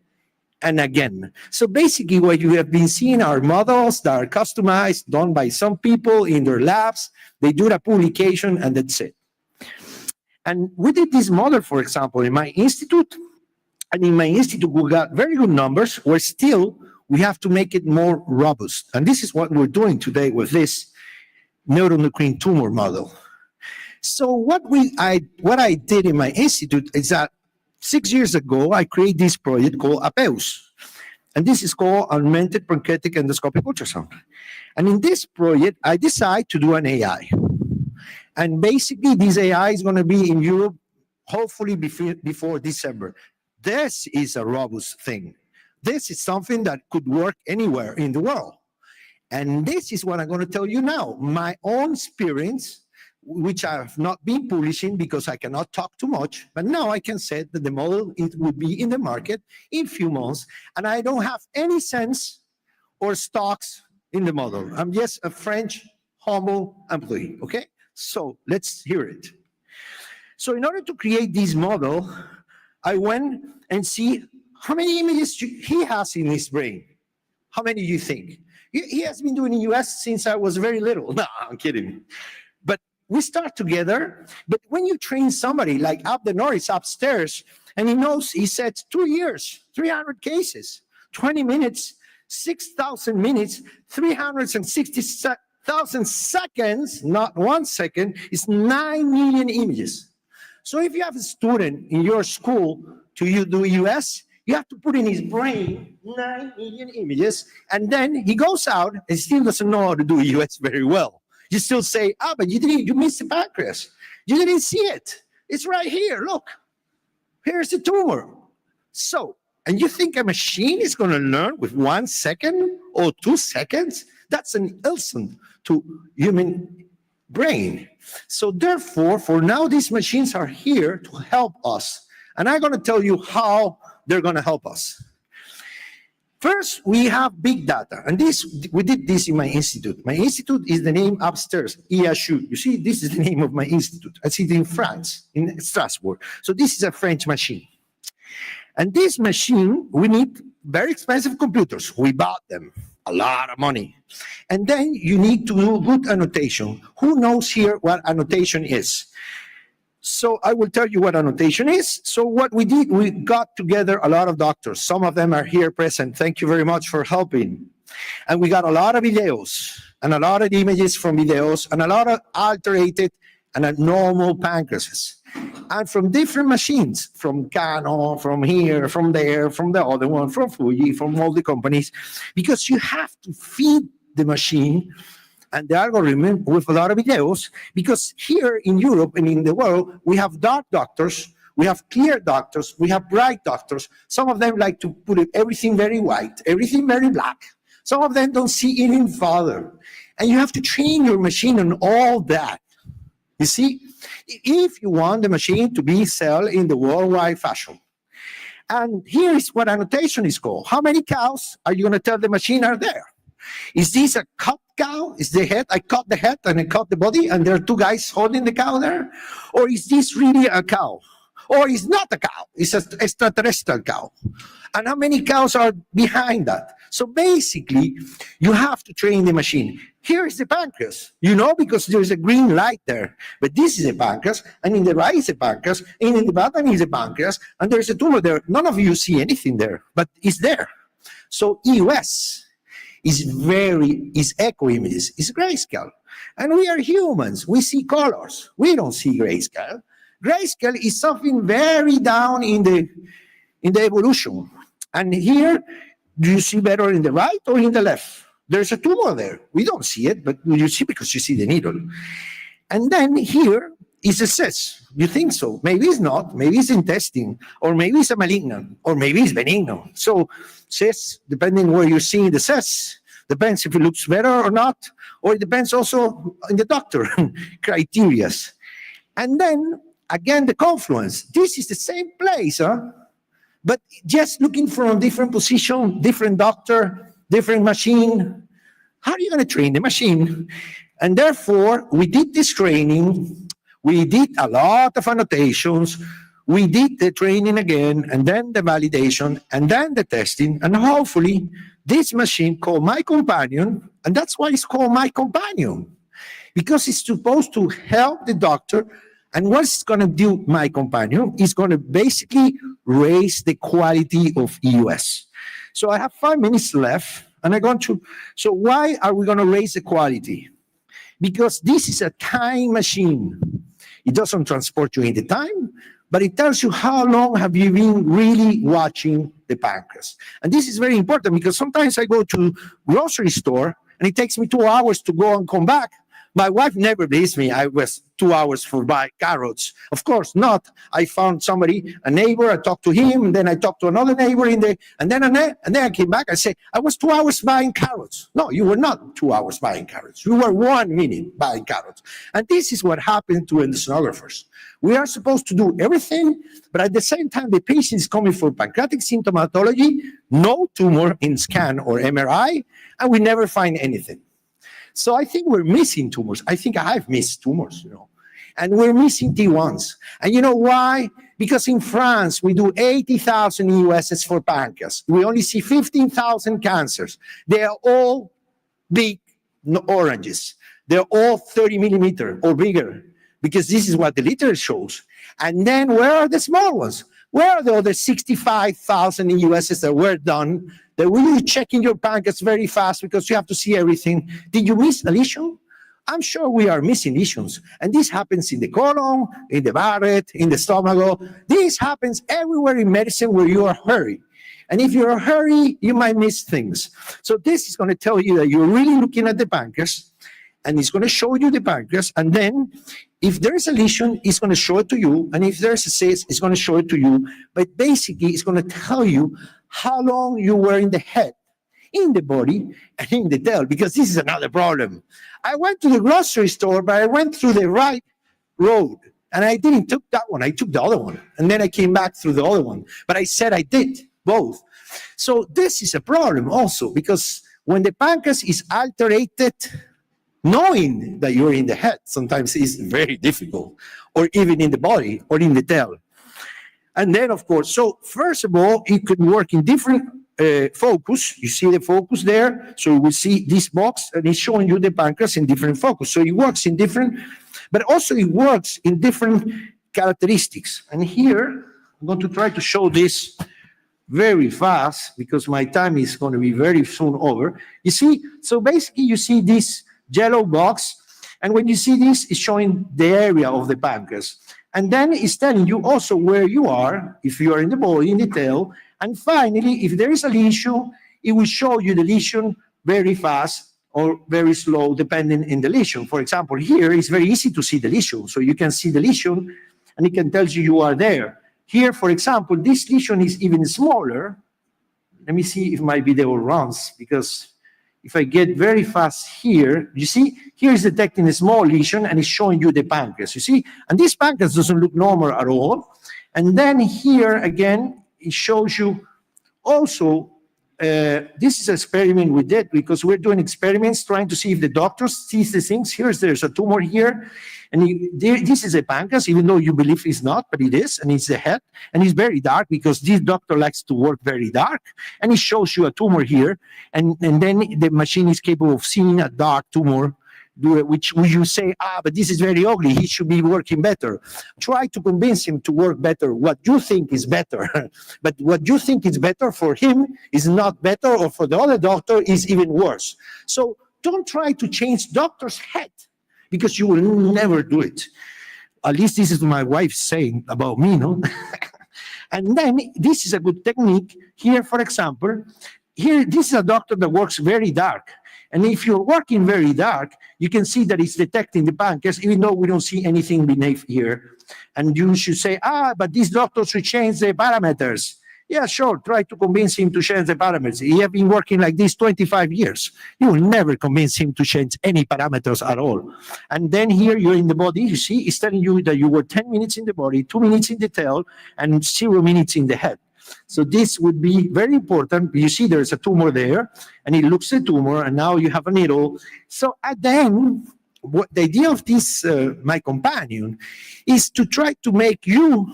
and again. So basically what you have been seeing are models that are customized, done by some people in their labs. They do the publication and that's it. And we did this model, for example, in my institute. And in my institute, we got very good numbers. We're still, we have to make it more robust. And this is what we're doing today with this neuroendocrine tumor model. So what I did in my institute is that 6 years ago, I created this project called EGEUS. And this is called Augmented Pancreatic Endoscopic Ultrasound. And in this project, I decided to do an AI. And basically, this AI is going to be in Europe, hopefully before December. This is a robust thing. This is something that could work anywhere in the world. And this is what I'm going to tell you now. My own experience, which I have not been publishing because I cannot talk too much, but now I can say that the model would be in the market in a few months, and I don't have any sense or stocks in the model. I'm just a French humble employee, okay? So let's hear it. So in order to create this model, I went and see how many images he has in his brain. How many do you think? He has been doing US since I was very little. No, I'm kidding. But we start together. But when you train somebody like Abdenor is upstairs, and he knows, he said 2 years, 300 cases, 20 minutes, 6,000 minutes, 360,000 seconds, not 1 second, is 9 million images. So if you have a student in your school to do US, you have to put in his brain 9 million images, and then he goes out and still doesn't know how to do US very well. You still say, but you missed the pancreas. You didn't see it. It's right here, look. Here's the tumor. So, and you think a machine is going to learn with 1 second or 2 seconds? That's an insult to human brain. So therefore, for now, these machines are here to help us. And I'm going to tell you how they're going to help us. First, we have big data. And we did this in my institute. My institute is the name upstairs, EGEUS. You see, this is the name of my institute. I see it in France, in Strasbourg. So this is a French machine. And this machine, we need very expensive computers. We bought them, a lot of money. And then you need to do good annotation. Who knows here what annotation is? So I will tell you what annotation is. So what we did, we got together a lot of doctors. Some of them are here present. Thank you very much for helping. And we got a lot of videos and a lot of images from videos and a lot of alterated and normal pancreases. And from different machines, from Canon, from here, from there, from the other one, from Fuji, from all the companies, because you have to feed the machine and the algorithm with a lot of videos, because here in Europe and in the world, we have doctors We have clear doctors, we have bright doctors. Some of them like to put everything very white, everything very black. Some of them don't see even further. And you have to train your machine on all that. You see, if you want the machine to be sold in the worldwide fashion. And here is what annotation is called. How many cows are you going to tell the machine are there? Is this a cut cow? Is the head? I cut the head and I cut the body and there are two guys holding the cow there? Or is this really a cow? Or is not a cow? It's an extraterrestrial cow. And how many cows are behind that? So basically, you have to train the machine. Here is the pancreas, you know, because there's a green light there. But this is a pancreas, and in the right is a pancreas, and in the bottom is a pancreas, and there's a tumor there. None of you see anything there, but it's there. So EOS is echo images, is grayscale. And we are humans, we see colors. We don't see grayscale. Grayscale is something very down in the evolution. And here, do you see better in the right or in the left? There's a tumor there. We don't see it, but you see because you see the needle. And then here is a cyst. You think so? Maybe it's not. Maybe it's intestine, or maybe it's a malignant, or maybe it's benigno. So cyst, depending where you're seeing the cyst, depends if it looks better or not, or it depends also on the doctor criteria. And then again, the confluence. This is the same place, huh? But just looking from a different position, different doctor, different machine. How are you going to train the machine? And therefore, we did this training. We did a lot of annotations. We did the training again, and then the validation, and then the testing. And hopefully, this machine called My Companion, and that's why it's called My Companion, because it's supposed to help the doctor. And what it's going to do, My Companion, is going to basically raise the quality of EOS. So I have 5 minutes left, and I'm going to, so why are we going to raise the quality? Because this is a time machine. It doesn't transport you in the time, but it tells you how long have you been really watching the pancreas. And this is very important because sometimes I go to grocery store, and it takes me 2 hours to go and come back. My wife never believes me. I was 2 hours for buy carrots. Of course not. I found somebody, a neighbor. I talked to him, and then I talked to another neighbor and then I came back. I said, I was 2 hours buying carrots. No, you were not 2 hours buying carrots. You were 1 minute buying carrots. And this is what happened to endosonographers. We are supposed to do everything, but at the same time, the patient is coming for pancreatic symptomatology, no tumor in scan or MRI, and we never find anything. So I think we're missing tumors. I think I've missed tumors, you know, and we're missing T1s. And you know why? Because in France, we do 80,000 EUSs for pancreas. We only see 15,000 cancers. They are all big oranges. They're all 30 millimeter or bigger, because this is what the literature shows. And then where are the small ones? Where are the other 65,000 EUSs that were done? That will you checking your pancreas very fast because you have to see everything. Did you miss a lesion? I'm sure we are missing lesions. And this happens in the colon, in the barret, in the stomach. This happens everywhere in medicine where you are hurried. And if you're in a hurry, you might miss things. So this is going to tell you that you're really looking at the pancreas, and it's going to show you the pancreas. And then if there is a lesion, it's going to show it to you. And if there's a cyst, it's going to show it to you. But basically, it's going to tell you how long you were in the head, in the body, and in the tail, because this is another problem. I went to the grocery store, but I went through the right road, and I didn't took that one. I took the other one, and then I came back through the other one. But I said I did both. So this is a problem also, because when the pancreas is alterated, knowing that you're in the head sometimes is very difficult, or even in the body or in the tail. And then, of course, so first of all, it could work in different focus. You see the focus there. So you will see this box, and it's showing you the pancreas in different focus. So it works in different, but also it works in different characteristics. And here, I'm going to try to show this very fast because my time is going to be very soon over. You see, so basically you see this yellow box, and when you see this, it's showing the area of the pancreas. And then it's telling you also where you are, if you are in the body, in the tail. And finally, if there is a lesion, it will show you the lesion very fast or very slow, depending on the lesion. For example, here it's very easy to see the lesion. So you can see the lesion, and it can tell you you are there. Here, for example, this lesion is even smaller. Let me see if my video runs, because if I get very fast here, you see, here is detecting a small lesion and it's showing you the pancreas, you see? And this pancreas doesn't look normal at all. And then here again, it shows you also, this is an experiment we did because we're doing experiments trying to see if the doctor sees the things. There's a tumor here, and this is a pancreas, even though you believe it's not, but it is, and it's the head, and it's very dark because this doctor likes to work very dark, and it shows you a tumor here, and then the machine is capable of seeing a dark tumor, which you say, but this is very ugly, he should be working better. Try to convince him to work better what you think is better. But what you think is better for him is not better, or for the other doctor is even worse. So don't try to change doctor's head, because you will never do it. At least this is my wife saying about me, no? And then this is a good technique. Here, for example, here, this is a doctor that works very dark. And if you're working very dark, you can see that it's detecting the pancreas, even though we don't see anything beneath here. And you should say, but this doctor should change the parameters. Yeah, sure, try to convince him to change the parameters. He has been working like this 25 years. You will never convince him to change any parameters at all. And then here you're in the body, you see, it's telling you that you were 10 minutes in the body, 2 minutes in the tail, and 0 minutes in the head. So this would be very important. You see there's a tumor there, and it looks a tumor, and now you have a needle. So at the end, what the idea of this, my companion, is to try to make you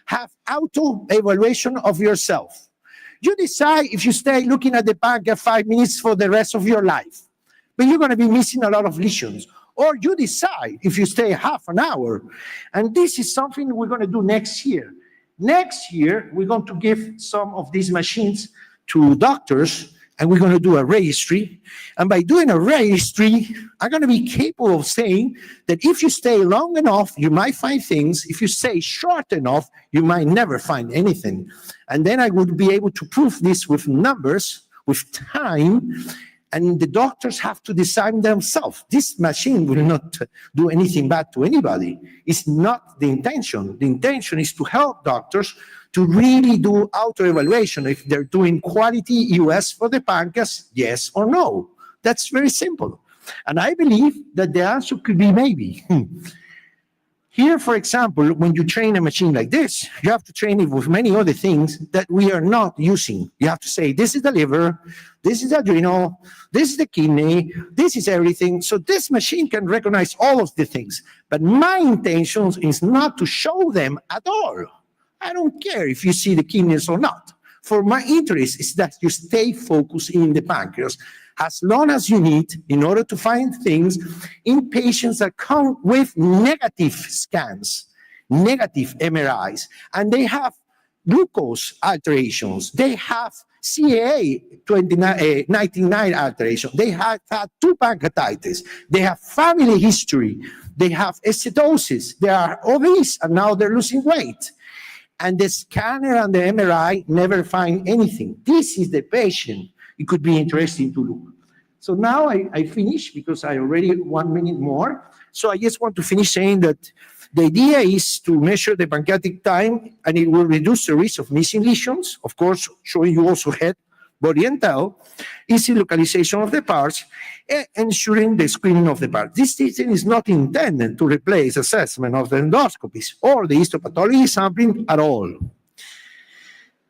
have auto-evaluation of yourself. You decide if you stay looking at the pancreas 5 minutes for the rest of your life, but you're going to be missing a lot of lesions. Or you decide if you stay half an hour. And this is something we're going to do next year. Next year, we're going to give some of these machines to doctors, and we're going to do a registry. And by doing a registry, I'm going to be capable of saying that if you stay long enough, you might find things. If you stay short enough, you might never find anything. And then I would be able to prove this with numbers, with time, and the doctors have to decide themselves. This machine will not do anything bad to anybody. It's not the intention. The intention is to help doctors to really do auto-evaluation if they're doing quality EUS for the pancreas, yes or no. That's very simple. And I believe that the answer could be maybe. Here, for example, when you train a machine like this, you have to train it with many other things that we are not using. You have to say, this is the liver, this is the adrenal, this is the kidney, this is everything. So this machine can recognize all of the things. But my intention is not to show them at all. I don't care if you see the kidneys or not. For my interest is that you stay focused in the pancreas as long as you need in order to find things in patients that come with negative scans, negative MRIs, and they have glucose alterations, they have CAA 99 alteration, they have had 2 pancreatitis, they have family history, they have acidosis, they are obese, and now they're losing weight. And the scanner and the MRI never find anything. This is the patient. It could be interesting to look. So now I finish because I already 1 minute more. So I just want to finish saying that the idea is to measure the pancreatic time, and it will reduce the risk of missing lesions, of course, showing you also head, body, and tail, easy localization of the parts, and ensuring the screening of the parts. This teaching is not intended to replace assessment of the endoscopies or the histopathology sampling at all.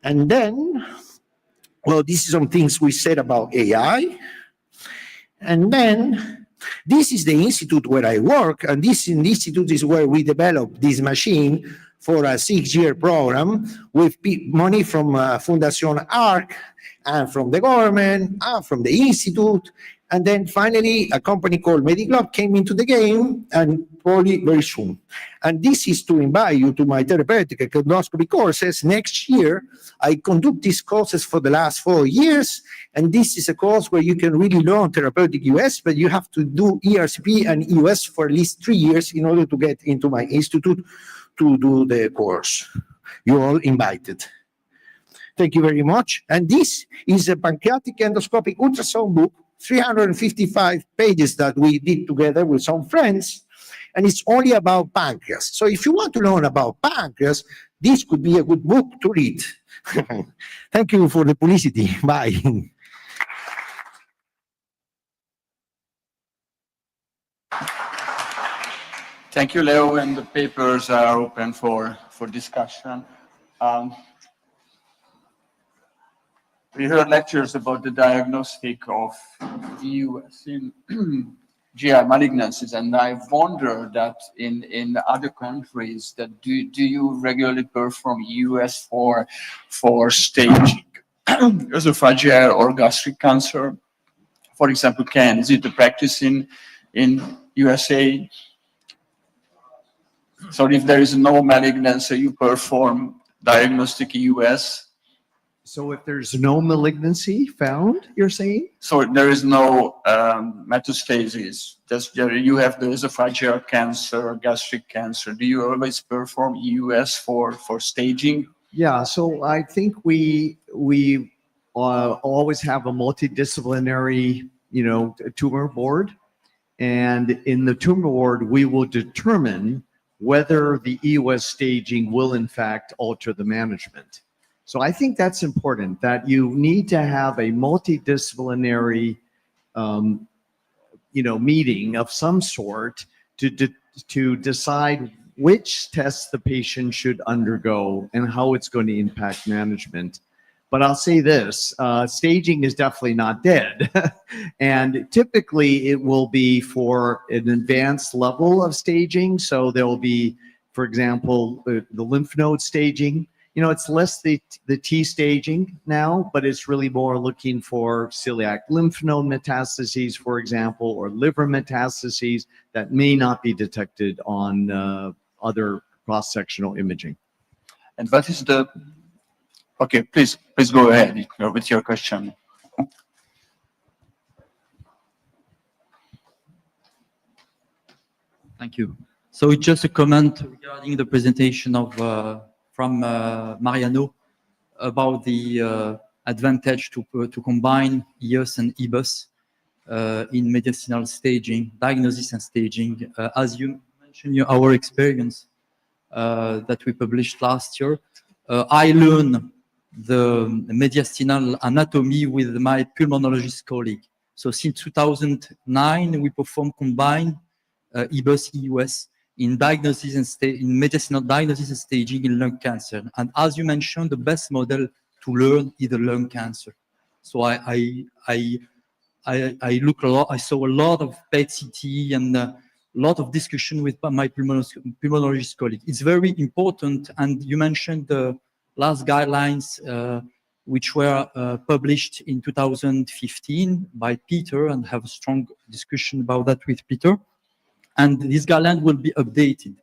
And then, well, this is some things we said about AI. And then, this is the institute where I work, and this institute is where we developed this machine for a 6-year program with money from Fundación ARC, and from the government, and from the institute. And then finally, a company called Mediclub came into the game, and probably very soon. And this is to invite you to my therapeutic endoscopy courses. Next year, I conduct these courses for the last 4 years, and this is a course where you can really learn therapeutic US, but you have to do ERCP and EUS for at least 3 years in order to get into my institute to do the course. You're all invited. Thank you very much. And this is a pancreatic endoscopic ultrasound book, 355 pages that we did together with some friends, and it's only about pancreas. So if you want to learn about pancreas, this could be a good book to read. Thank you for the publicity. Bye. Thank you, Leo, and the papers are open for discussion. We heard lectures about the diagnostic of EUS in GI malignancies, and I wonder that in other countries, that do you regularly perform EUS for staging esophageal or gastric cancer? For example, is it a practice in USA? So if there is no malignancy, you perform diagnostic EUS. So if there's no malignancy found, you're saying? So there is no metastasis. Just you have the esophageal cancer, gastric cancer. Do you always perform EUS for staging? Yeah, so I think we always have a multidisciplinary, tumor board, and in the tumor board we will determine whether the EUS staging will in fact alter the management. So I think that's important, that you need to have a multidisciplinary, meeting of some sort to decide which tests the patient should undergo and how it's going to impact management. But I'll say this, staging is definitely not dead. And typically it will be for an advanced level of staging. So there will be, for example, the lymph node staging. It's less the T staging now, but it's really more looking for celiac lymph node metastases, for example, or liver metastases that may not be detected on other cross-sectional imaging. And what is the... Okay, please go ahead with your question. Thank you. So it's just a comment regarding the presentation of from Mariano about the advantage to combine EUS and EBUS in medicinal staging, diagnosis and staging. As you mentioned, our experience that we published last year, I learned the mediastinal anatomy with my pulmonologist colleague. So since 2009, we perform combined EBUS, EUS in diagnosis and in medicinal diagnosis and staging in lung cancer. And as you mentioned, the best model to learn is the lung cancer. So I look a lot. I saw a lot of PET-CT and a lot of discussion with my pulmonologist colleague. It's very important. And you mentioned the last guidelines, which were published in 2015 by Peter, and have a strong discussion about that with Peter. And this guideline will be updated.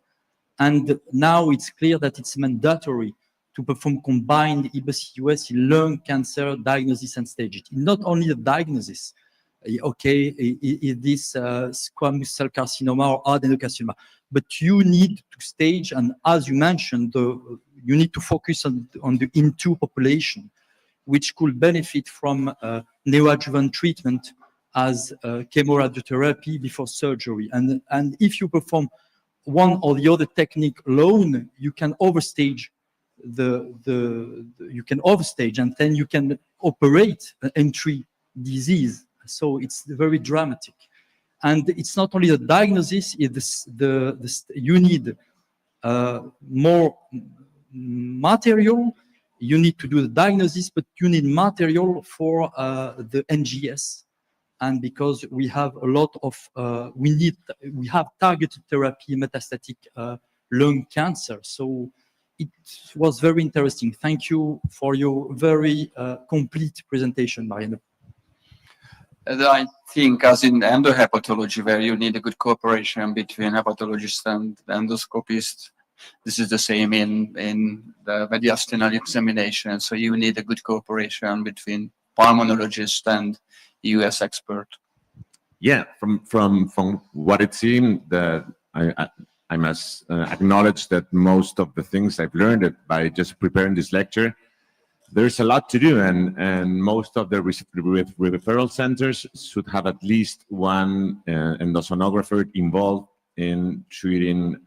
And now it's clear that it's mandatory to perform combined EBUS-EUS in lung cancer diagnosis and staging. Not only the diagnosis, okay, is this squamous cell carcinoma or adenocarcinoma, but you need to stage, and as you mentioned, you need to focus on the INTO population, which could benefit from neoadjuvant treatment as chemoradiotherapy before surgery. And if you perform one or the other technique alone, you can overstage you can overstage, and then you can operate an entry disease. So it's very dramatic. And it's not only the diagnosis, it's you need more material. You need to do the diagnosis, but you need material for the NGS. And because we have a lot of, we have targeted therapy, metastatic lung cancer. So it was very interesting. Thank you for your very complete presentation, Mariano. And I think, as in endohepatology, where you need a good cooperation between hepatologist and endoscopist, this is the same in the mediastinal examination. So you need a good cooperation between pulmonologist and EUS expert. Yeah, from what it seemed, that I must acknowledge that most of the things I've learned by just preparing this lecture, there's a lot to do, and most of the referral centers should have at least one endosonographer involved in treating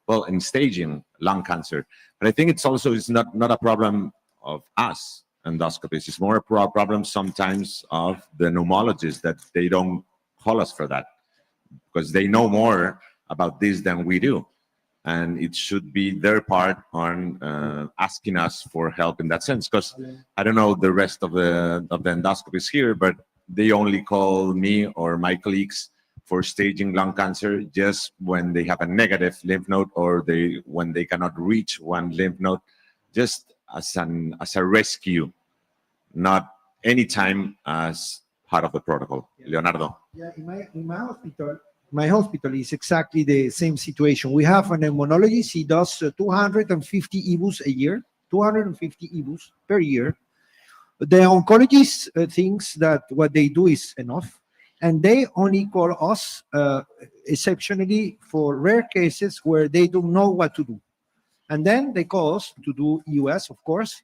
well, in staging lung cancer. But I think it's not a problem of us endoscopists. It's more a problem sometimes of the pneumologists that they don't call us for that because they know more about this than we do. And it should be their part on asking us for help in that sense. Because I don't know the rest of the endoscopists here, but they only call me or my colleagues for staging lung cancer just when they have a negative lymph node or when they cannot reach one lymph node, just as a rescue, not anytime as part of the protocol. Leonardo. Yeah, in my hospital is exactly the same situation. We have an immunologist. He does 250 EBUs a year, 250 EBUs per year. The oncologist thinks that what they do is enough, and they only call us exceptionally for rare cases where they don't know what to do. And then they call us to do EUS, of course.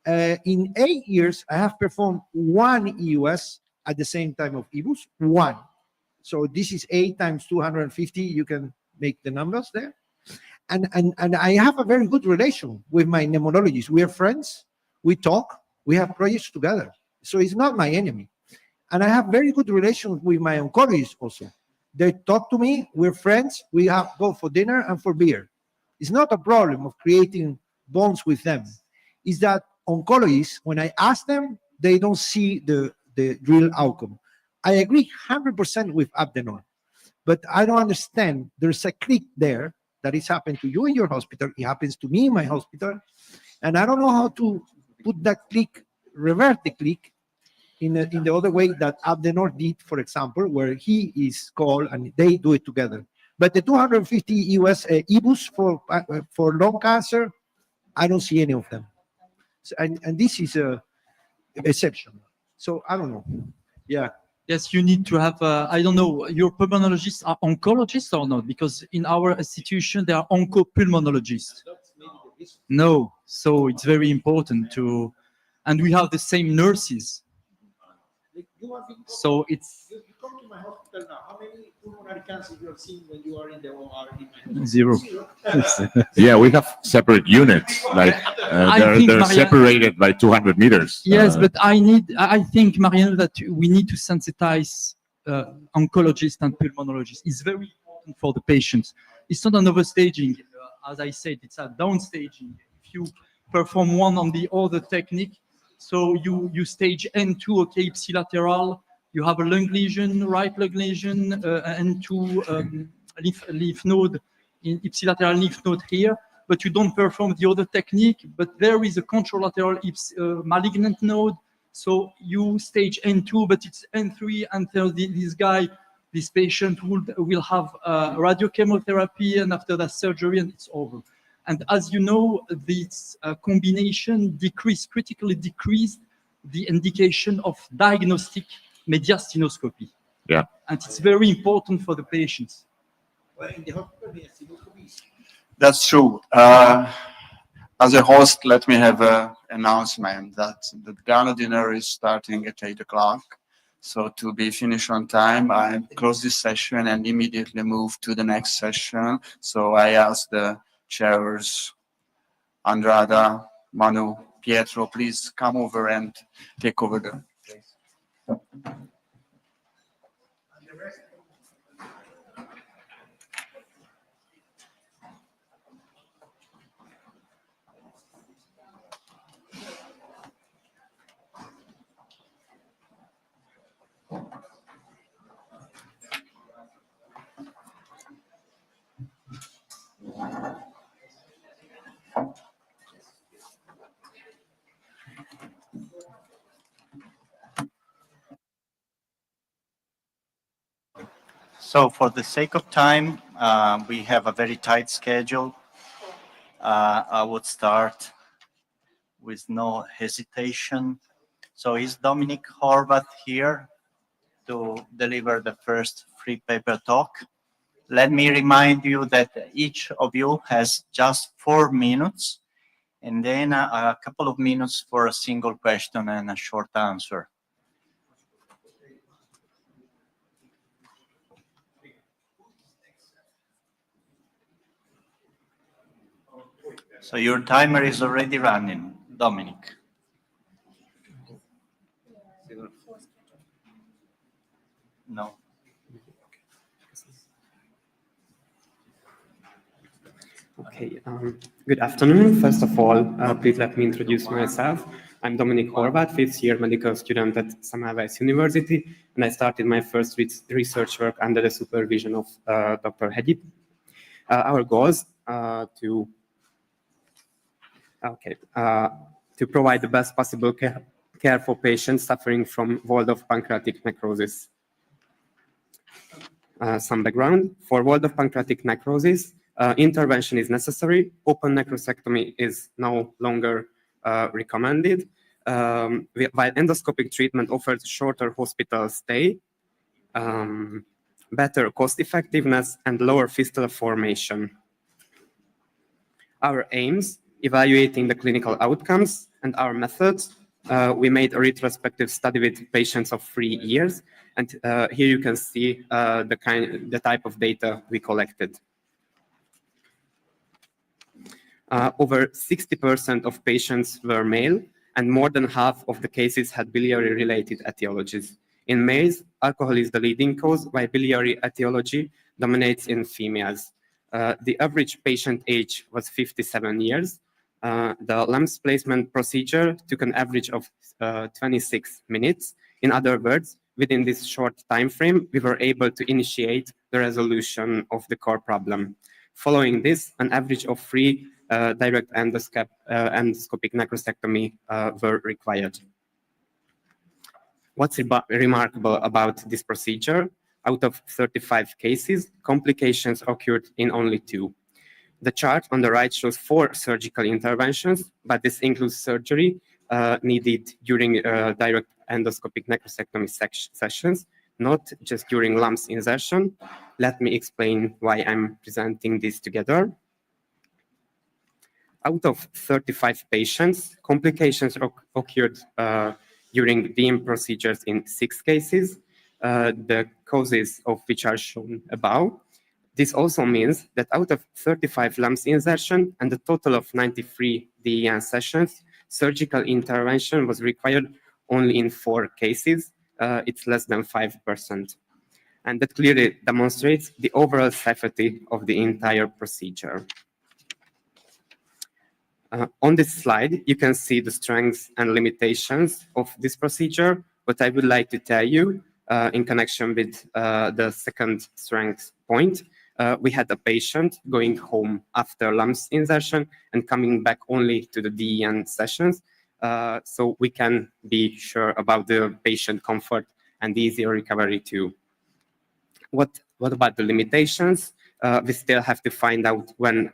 In 8 years, I have performed one EUS at the same time of EBUS, one. So this is 8 times 250. You can make the numbers there. And I have a very good relation with my pneumologist. We are friends. We talk. We have projects together. So it's not my enemy. And I have very good relations with my oncologist also. They talk to me. We're friends. We go for dinner and for beer. It's not a problem of creating bonds with them. It's that oncologists, when I ask them, they don't see the real outcome. I agree 100% with Abdenor, but I don't understand. There's a click there that is happening to you in your hospital. It happens to me in my hospital. And I don't know how to put that click, revert the click in the other way that Abdenor did, for example, where he is called and they do it together. But the 250 US EBUs for lung cancer, I don't see any of them. So, and this is a exception. So I don't know. Yeah. Yes, you need to have, I don't know, your pulmonologists are oncologists or not? Because in our institution, there are oncopulmonologists. No, so it's very important to, and we have the same nurses. So it's... You come to my hospital now. How many pulmonary cancers you have seen when you are in the OR in my hospital? Zero. Yeah, we have separate units. Like they're separated by 200 meters. Yes, but I think, Mariano, that we need to sensitize oncologists and pulmonologists. It's very important for the patients. It's not an overstaging. As I said, it's a downstaging. If you perform one on the other technique, so you stage N2, okay, ipsilateral, you have a lung lesion, right lung lesion, N2 lymph node, ipsilateral lymph node here, but you don't perform the other technique, but there is a contralateral malignant node, so you stage N2, but it's N3 until this patient will have radiochemotherapy, and after that surgery, and it's over. And as you know, this combination critically decreased the indication of diagnostic mediastinoscopy. Yeah. And it's very important for the patients. That's true. As a host, let me have an announcement that the gala dinner is starting at 8 o'clock. So to be finished on time, I close this session and immediately move to the next session. So I ask the chairs, Andrada, Manu, Pietro, please come over and take over the place. So for the sake of time, we have a very tight schedule. I would start with no hesitation. So is Dominic Horvath here to deliver the first free paper talk? Let me remind you that each of you has just 4 minutes, and then a couple of minutes for a single question and a short answer. So your timer is already running, Dominic. No. Okay, good afternoon. First of all, please let me introduce myself. I'm Dominic Horvath, fifth-year medical student at Semmelweis University, and I started my first research work under the supervision of Dr. Hegyi. Our goals to provide the best possible care for patients suffering from Waldorf pancreatic necrosis. Some background. For Waldorf pancreatic necrosis, intervention is necessary. Open necrosectomy is no longer recommended, while endoscopic treatment offers shorter hospital stay, better cost effectiveness, and lower fistula formation. Our aims, evaluating the clinical outcomes, and our methods. We made a retrospective study with patients of 3 years, and here you can see the type of data we collected. Over 60% of patients were male, and more than half of the cases had biliary-related etiologies. In males, alcohol is the leading cause, while biliary etiology dominates in females. The average patient age was 57 years. The LAMS placement procedure took an average of 26 minutes. In other words, within this short time frame, we were able to initiate the resolution of the core problem. Following this, an average of 3 direct endoscopic necrosectomy were required. What's remarkable about this procedure? Out of 35 cases, complications occurred in only 2. The chart on the right shows 4 surgical interventions, but this includes surgery needed during direct endoscopic necrosectomy sessions, not just during LAMS insertion. Let me explain why I'm presenting this together. Out of 35 patients, complications occurred during DM procedures in 6 cases, the causes of which are shown above. This also means that out of 35 LAMS insertion and a total of 93 DEN sessions, surgical intervention was required only in 4 cases. It's less than 5%. And that clearly demonstrates the overall safety of the entire procedure. On this slide, you can see the strengths and limitations of this procedure. What I would like to tell you in connection with the second strength point, we had a patient going home after LAMS insertion and coming back only to the DEN sessions. So we can be sure about the patient comfort and easier recovery too. What about the limitations? We still have to find out when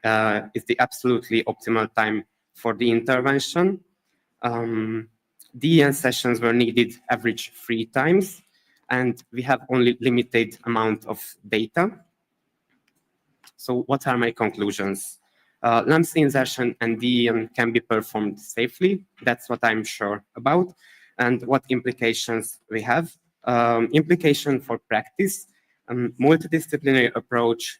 is the absolutely optimal time for the intervention. DEN sessions were needed average 3 times, and we have only limited amount of data. So what are my conclusions? LAMS insertion and DEN can be performed safely. That's what I'm sure about. And what implications we have? Implication for practice. Multidisciplinary approach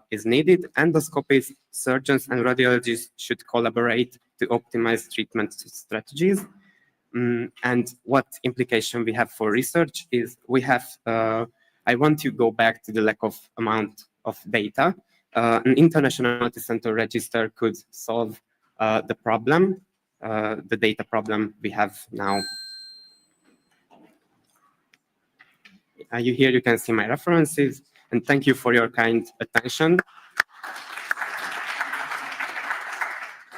is needed. Endoscopists, surgeons, and radiologists should collaborate to optimize treatment strategies. And what implication we have for research is we have, I want to go back to the lack of amount of data. An international multi-center register could solve the problem, the data problem we have now. Here you can see my references, and thank you for your kind attention.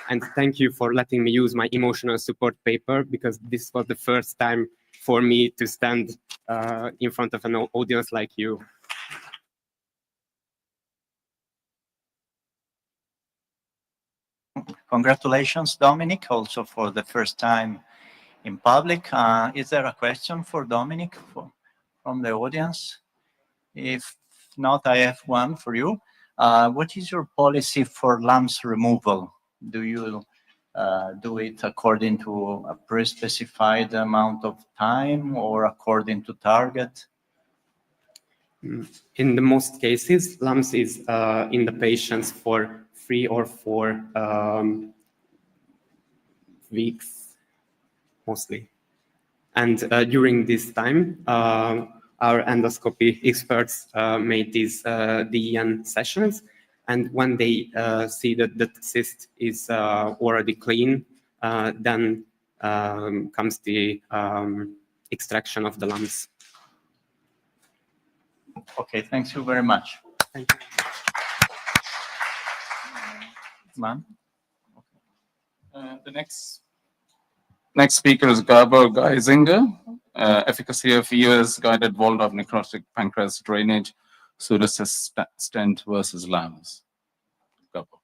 And thank you for letting me use my emotional support paper, because this was the first time for me to stand in front of an audience like you. Congratulations, Dominic, also for the first time in public. Is there a question for Dominic from the audience? If not, I have one for you. What is your policy for LAMS removal? Do you do it according to a pre-specified amount of time or according to target? In the most cases, LAMS is in the patients for 3 or 4 weeks, mostly. And during this time, our endoscopy experts made these DEN sessions. And when they see that the cyst is already clean, then comes the extraction of the lumps. Okay, thank you very much. Thank you. Ma'am? The next speaker is Gabor Geisinger, efficacy of EOS guided walled-off necrotic pancreas drainage, pseudocyst stent versus LAMS. Gabor.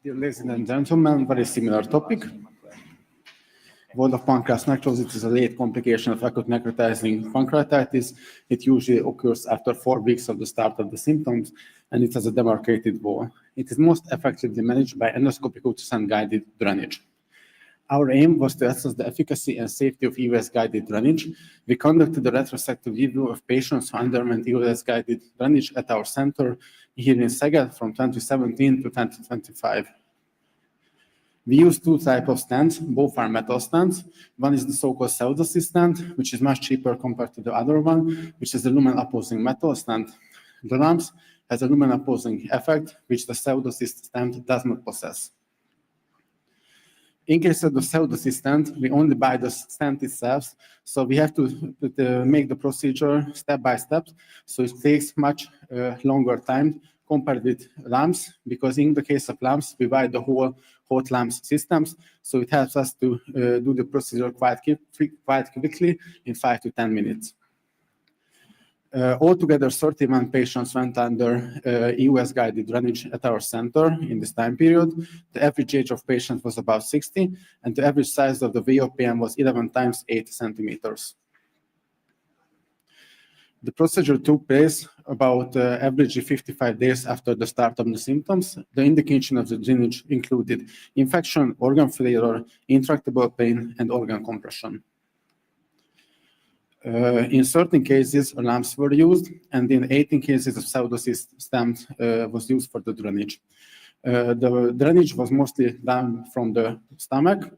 Dear ladies and gentlemen, very similar topic. Walled-off pancreas necrosis is a late complication of acute necrotizing pancreatitis. It usually occurs after 4 weeks of the start of the symptoms, and it has a demarcated wall. It is most effectively managed by endoscopic ultrasound-guided drainage. Our aim was to assess the efficacy and safety of EOS-guided drainage. We conducted a retrospective review of patients who underwent EOS-guided drainage at our center here in Szeged from 2017 to 2025. We use 2 types of stents, both are metal stents. One is the so-called pseudocyst stent, which is much cheaper compared to the other one, which is a lumen-opposing metal stent. The LAMS has a lumen-opposing effect, which the pseudocyst stent does not possess. In case of the pseudocyst stent, we only buy the stent itself, so we have to make the procedure step by step, so it takes much longer time compared with LAMS, because in the case of LAMS, we buy the whole hot LAMS systems, so it helps us to do the procedure quite quickly in 5 to 10 minutes. Altogether, 31 patients went under EOS-guided drainage at our center in this time period. The average age of patients was about 60, and the average size of the VOPM was 11 times 8 centimeters. The procedure took place about averagely 55 days after the start of the symptoms. The indication of the drainage included infection, organ failure, intractable pain, and organ compression. In certain cases, LAMS were used, and in 18 cases, a pseudocyst stent was used for the drainage. The drainage was mostly done from the stomach,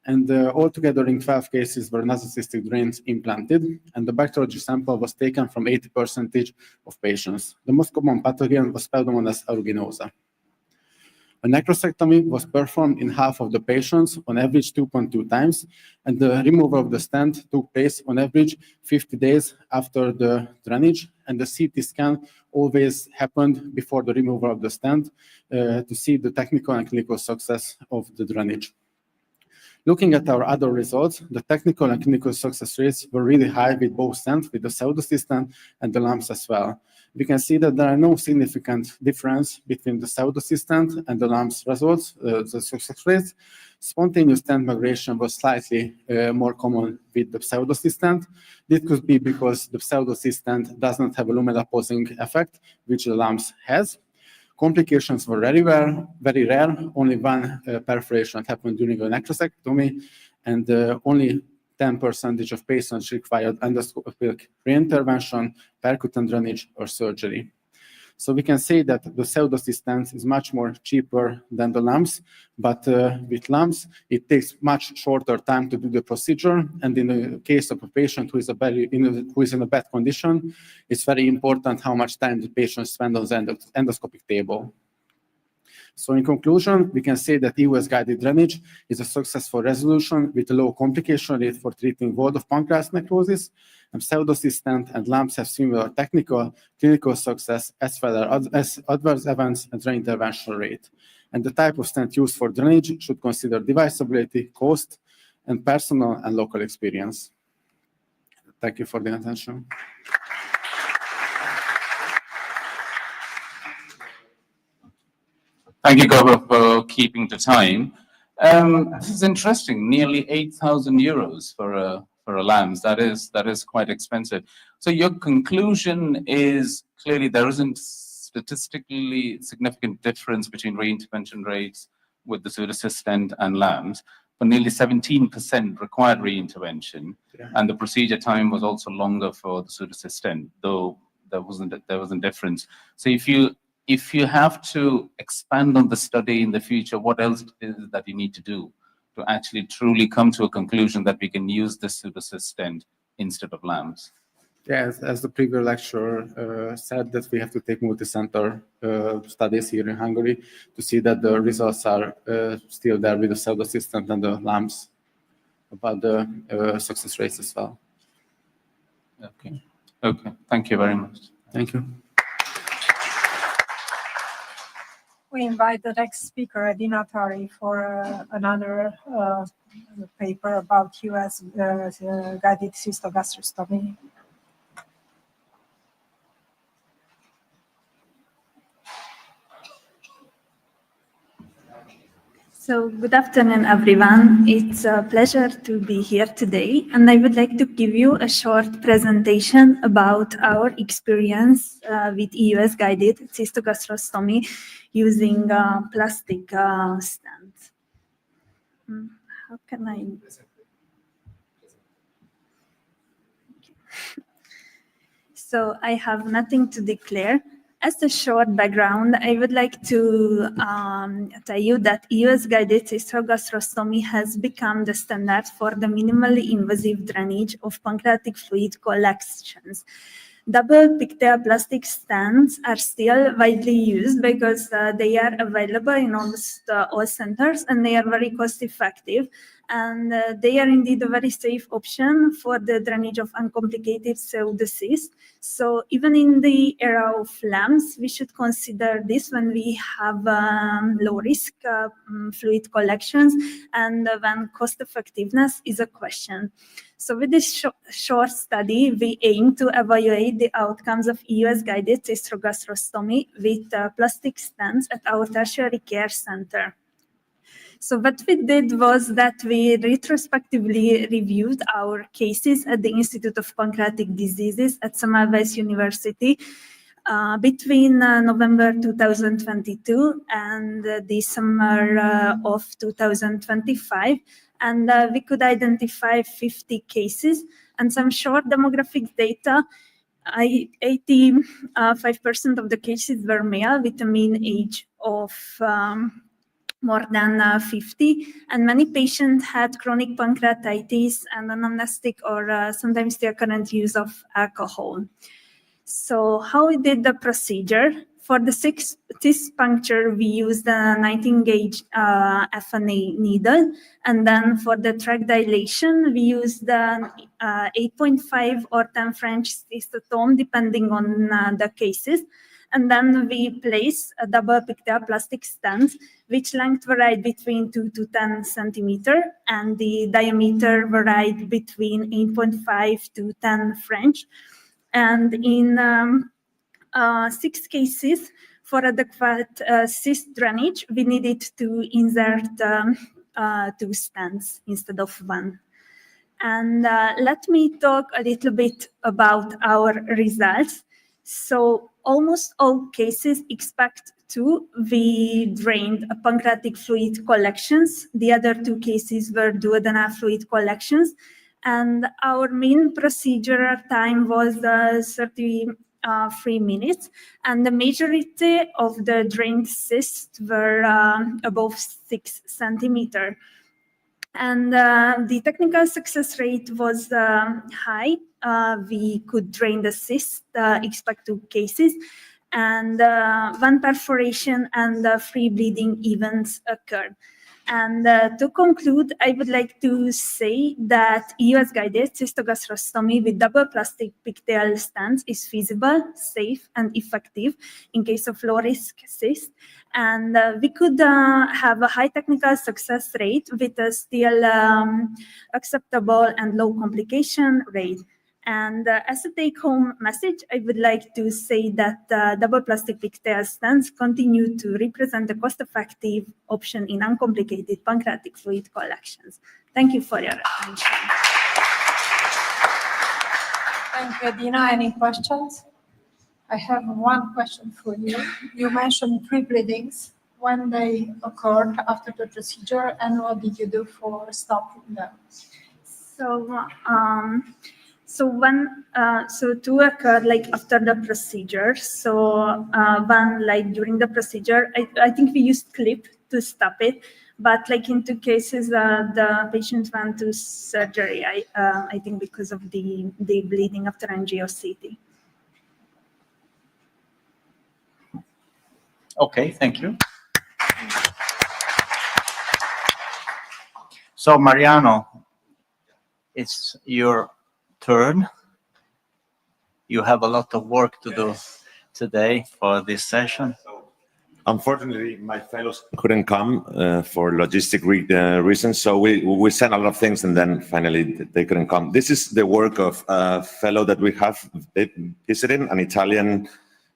and altogether in 12 cases were nasocystic drains implanted, and the bacteriology sample was taken from 80% of patients. The most common pathogen was Pseudomonas aeruginosa. A necrosectomy was performed in half of the patients, on average 2.2 times, and the removal of the stent took place on average 50 days after the drainage, and the CT scan always happened before the removal of the stent to see the technical and clinical success of the drainage. Looking at our other results, the technical and clinical success rates were really high with both stents, with the pseudocyst stent and the LAMS as well. We can see that there are no significant difference between the pseudocyst stent and the LAMS results, the success rates. Spontaneous stent migration was slightly more common with the pseudocyst stent. This could be because the pseudocyst stent does not have a lumen-opposing effect, which the LAMS has. Complications were very rare. Only one perforation happened during a necrosectomy, and only 10% of patients required endoscopic reintervention, percutaneous drainage, or surgery. So we can say that the pseudocyst stent is much more cheaper than the LAMS, but with LAMS, it takes much shorter time to do the procedure, and in the case of a patient who is in a bad condition, it's very important how much time the patient spends on the endoscopic table. So in conclusion, we can say that EOS-guided drainage is a successful resolution with a low complication rate for treating walled-off pancreas necrosis, and pseudocyst stent and LAMS have similar technical, clinical success as well as adverse events and reintervention rate. And the type of stent used for drainage should consider deviceability, cost, and personal and local experience. Thank you for the attention. Thank you, Gabor, for keeping the time. This is interesting. Nearly 8,000 euros for a LAMS. That is quite expensive. So your conclusion is clearly there isn't statistically significant difference between reintervention rates with the pseudocyst stent and LAMS, but nearly 17% required reintervention, and the procedure time was also longer for the pseudocyst stent, though there wasn't difference. So if you have to expand on the study in the future, what else is it that you need to do to actually truly come to a conclusion that we can use this pseudocyst stent instead of LAMS? Yes, as the previous lecturer said, that we have to take multi-center studies here in Hungary to see that the results are still there with the pseudocyst and the LAMS, about the success rates as well. Okay. Okay. Thank you very much. Thank you. We invite the next speaker, Adina Tari, for another paper about US guided cystogastrostomy. So good afternoon, everyone. It's a pleasure to be here today, and I would like to give you a short presentation about our experience with EUS guided cystogastrostomy using plastic stents. How can I? So I have nothing to declare. As a short background, I would like to tell you that EUS guided cystogastrostomy has become the standard for the minimally invasive drainage of pancreatic fluid collections. Double pigtail plastic stents are still widely used because they are available in almost all centers, and they are very cost effective, and they are indeed a very safe option for the drainage of uncomplicated pseudocysts. So even in the era of LAMS, we should consider this when we have low risk fluid collections and when cost effectiveness is a question. So with this short study, we aim to evaluate the outcomes of EUS guided cystogastrostomy with plastic stents at our tertiary care center. So what we did was that we retrospectively reviewed our cases at the Institute of Pancreatic Diseases at Semmelweis University between November 2022 and December of 2025. And we could identify 50 cases and some short demographic data. 85% of the cases were male with a mean age of more than 50, and many patients had chronic pancreatitis and anamnestic or sometimes the current use of alcohol. So how we did the procedure? For the cyst puncture, we used a 19-gauge FNA needle, and then for the tract dilation, we used the 8.5 or 10 French cystotome, depending on the cases. And then we place a double pigtail plastic stent, which length varied between 2 to 10 centimeter, and the diameter varied between 8.5 to 10 French. And in 6 cases, for adequate cyst drainage, we needed to insert 2 stents instead of 1. And let me talk a little bit about our results. So almost all cases except 2, we drained pancreatic fluid collections. The other 2 cases were duodenal fluid collections. And our mean procedural time was 33 minutes. And the majority of the drained cysts were above 6 centimeters. And the technical success rate was high. We could drain the cyst, except 2 cases, and 1 perforation and 3 bleeding events occurred. And to conclude, I would like to say that EUS guided cystogastrostomy with double plastic pigtail stents is feasible, safe, and effective in case of low risk cyst. And we could have a high technical success rate with a still acceptable and low complication rate. And as a take-home message, I would like to say that double plastic pigtail stents continue to represent a cost-effective option in uncomplicated pancreatic fluid collections. Thank you for your attention. Thank you, Adina. Any questions? I have one question for you. You mentioned 3 bleedings. When they occurred after the procedure, and what did you do for stopping them? So two occurred like after the procedure. So one like during the procedure, I think we used clip to stop it, but like in two cases, the patient went to surgery. I think because of the bleeding after angioplasty. Okay, thank you. So Mariano, it's your turn. You have a lot of work to do today for this session. Unfortunately, my fellows couldn't come for logistic reasons, so we sent a lot of things, and then finally they couldn't come. This is the work of a fellow that we have visiting, an Italian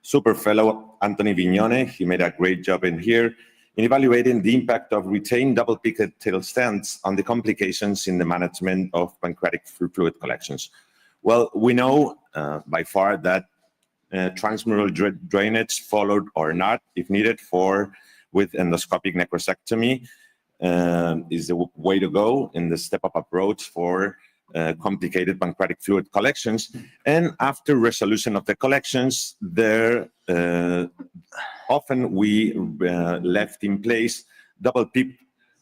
super fellow, Anthony Vignone. He made a great job in here in evaluating the impact of retained double pigtail stents on the complications in the management of pancreatic fluid collections. Well, we know by far that transmural drainage followed or not, if needed, with endoscopic necrosectomy is the way to go in the step-up approach for complicated pancreatic fluid collections. And after resolution of the collections, often we left in place double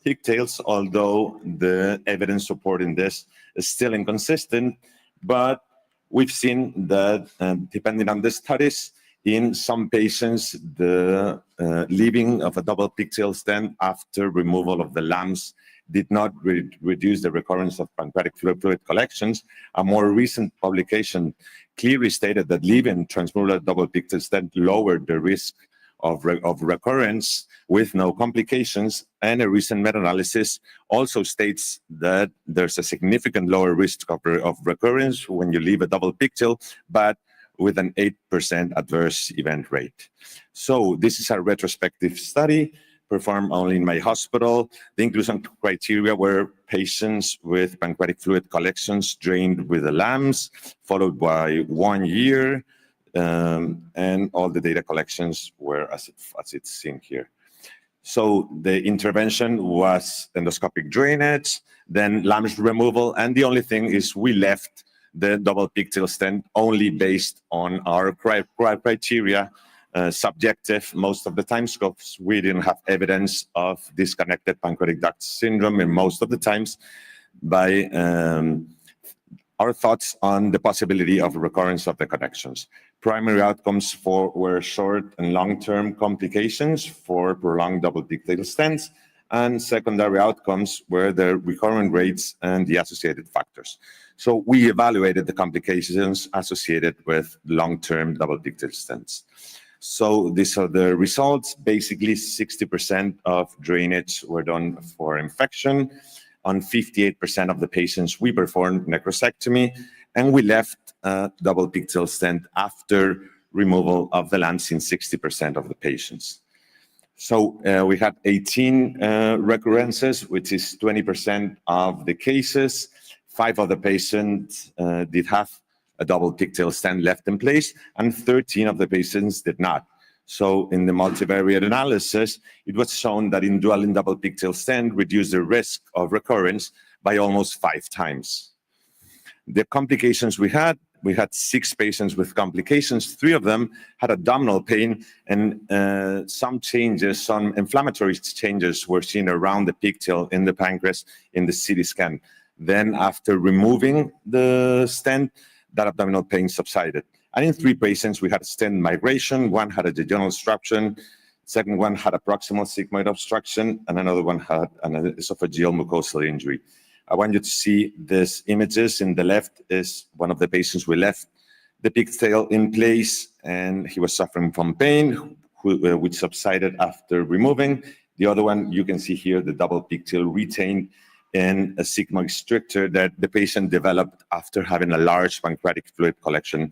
pigtails, although the evidence supporting this is still inconsistent. But we've seen that, depending on the studies, in some patients, the leaving of a double pigtail stent after removal of the lamps did not reduce the recurrence of pancreatic fluid collections. A more recent publication clearly stated that leaving transmural double pigtail stent lowered the risk of recurrence with no complications, and a recent meta-analysis also states that there's a significant lower risk of recurrence when you leave a double pigtail, but with an 8% adverse event rate. So this is a retrospective study performed only in my hospital. The inclusion criteria were patients with pancreatic fluid collections drained with the lamps, followed by 1 year, and all the data collections were as it's seen here. So the intervention was endoscopic drainage, then lamps removal, and the only thing is we left the double pigtail stent only based on our criteria, subjective most of the times, because we didn't have evidence of disconnected pancreatic duct syndrome in most of the times, by our thoughts on the possibility of recurrence of the connections. Primary outcomes were short and long-term complications for prolonged double pigtail stents, and secondary outcomes were the recurrent rates and the associated factors. So we evaluated the complications associated with long-term double pigtail stents. So these are the results. Basically, 60% of drainage were done for infection. On 58% of the patients, we performed necrosectomy, and we left a double pigtail stent after removal of the lamps in 60% of the patients. So we had 18 recurrences, which is 20% of the cases. 5 of the patients did have a double pigtail stent left in place, and 13 of the patients did not. So in the multivariate analysis, it was shown that indwelling double pigtail stent reduced the risk of recurrence by almost 5 times. The complications we had 6 patients with complications. 3 of them had abdominal pain, and some inflammatory changes were seen around the pigtail in the pancreas in the CT scan. Then after removing the stent, that abdominal pain subsided. And in 3 patients, we had stent migration. 1 had a jejunal obstruction. Second one had a proximal sigmoid obstruction, and another one had an esophageal mucosal injury. I want you to see these images. In the left is one of the patients we left the pigtail in place, and he was suffering from pain, which subsided after removing. The other one, you can see here, the double pigtail retained in a sigmoid stricture that the patient developed after having a large pancreatic fluid collection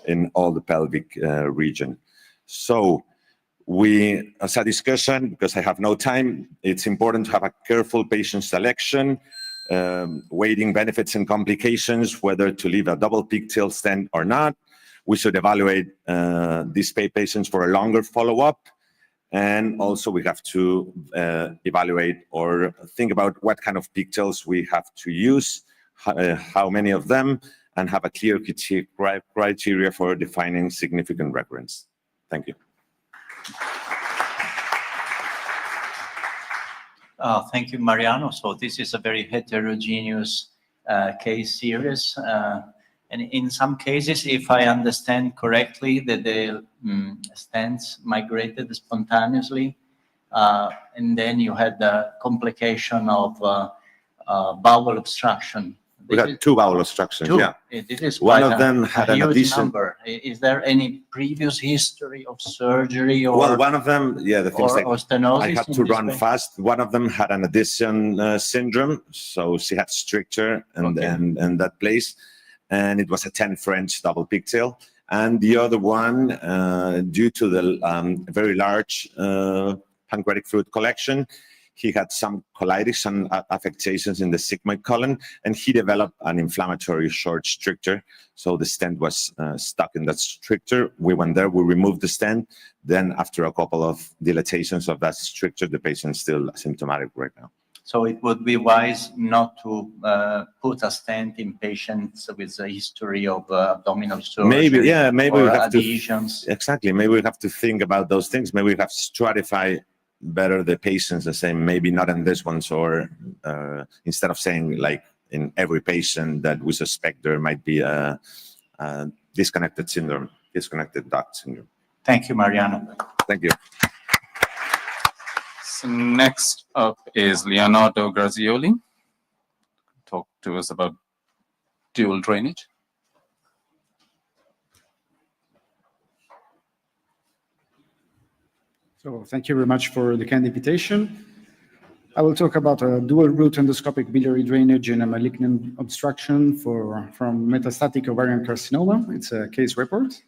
in all the pelvic region. So as a discussion, because I have no time, it's important to have a careful patient selection, weighing benefits and complications, whether to leave a double pigtail stent or not. We should evaluate these patients for a longer follow-up. And also we have to evaluate or think about what kind of pigtails we have to use, how many of them, and have a clear criteria for defining significant recurrence. Thank you. Thank you, Mariano. So this is a very heterogeneous case series. And in some cases, if I understand correctly, that the stents migrated spontaneously, and then you had the complication of bowel obstruction. We had two bowel obstructions, yeah. This is One quite of them had a an huge addition. number. Is there any previous history of surgery or? Well, one of them, yeah, the things or stenosis I had in to this run way? fast. One of them had an addition syndrome, so she had stricture and that place, and it was a 10 French double pigtail. And the other one, due to the very large pancreatic fluid collection, he had some colitis and affectations in the sigmoid colon, and he developed an inflammatory short stricture. So the stent was stuck in that stricture. We went there, we removed the stent. Then after a couple of dilatations of that stricture, the patient's still asymptomatic right now. So it would be wise not to put a stent in patients with a history of abdominal surgery. Maybe, yeah, maybe or we have adhesions. to, exactly, maybe we have to think about those things. Maybe we have to stratify better the patients and say maybe not in this ones, or instead of saying like in every patient that we suspect there might be a disconnected syndrome, disconnected duct syndrome. Thank you, Mariano. Thank you. So next up is Leonardo Grazioli. Talk to us about dual drainage. So thank you very much for the kind invitation. I will talk about a dual route endoscopic biliary drainage in a malignant obstruction from metastatic ovarian carcinoma. It's a case report.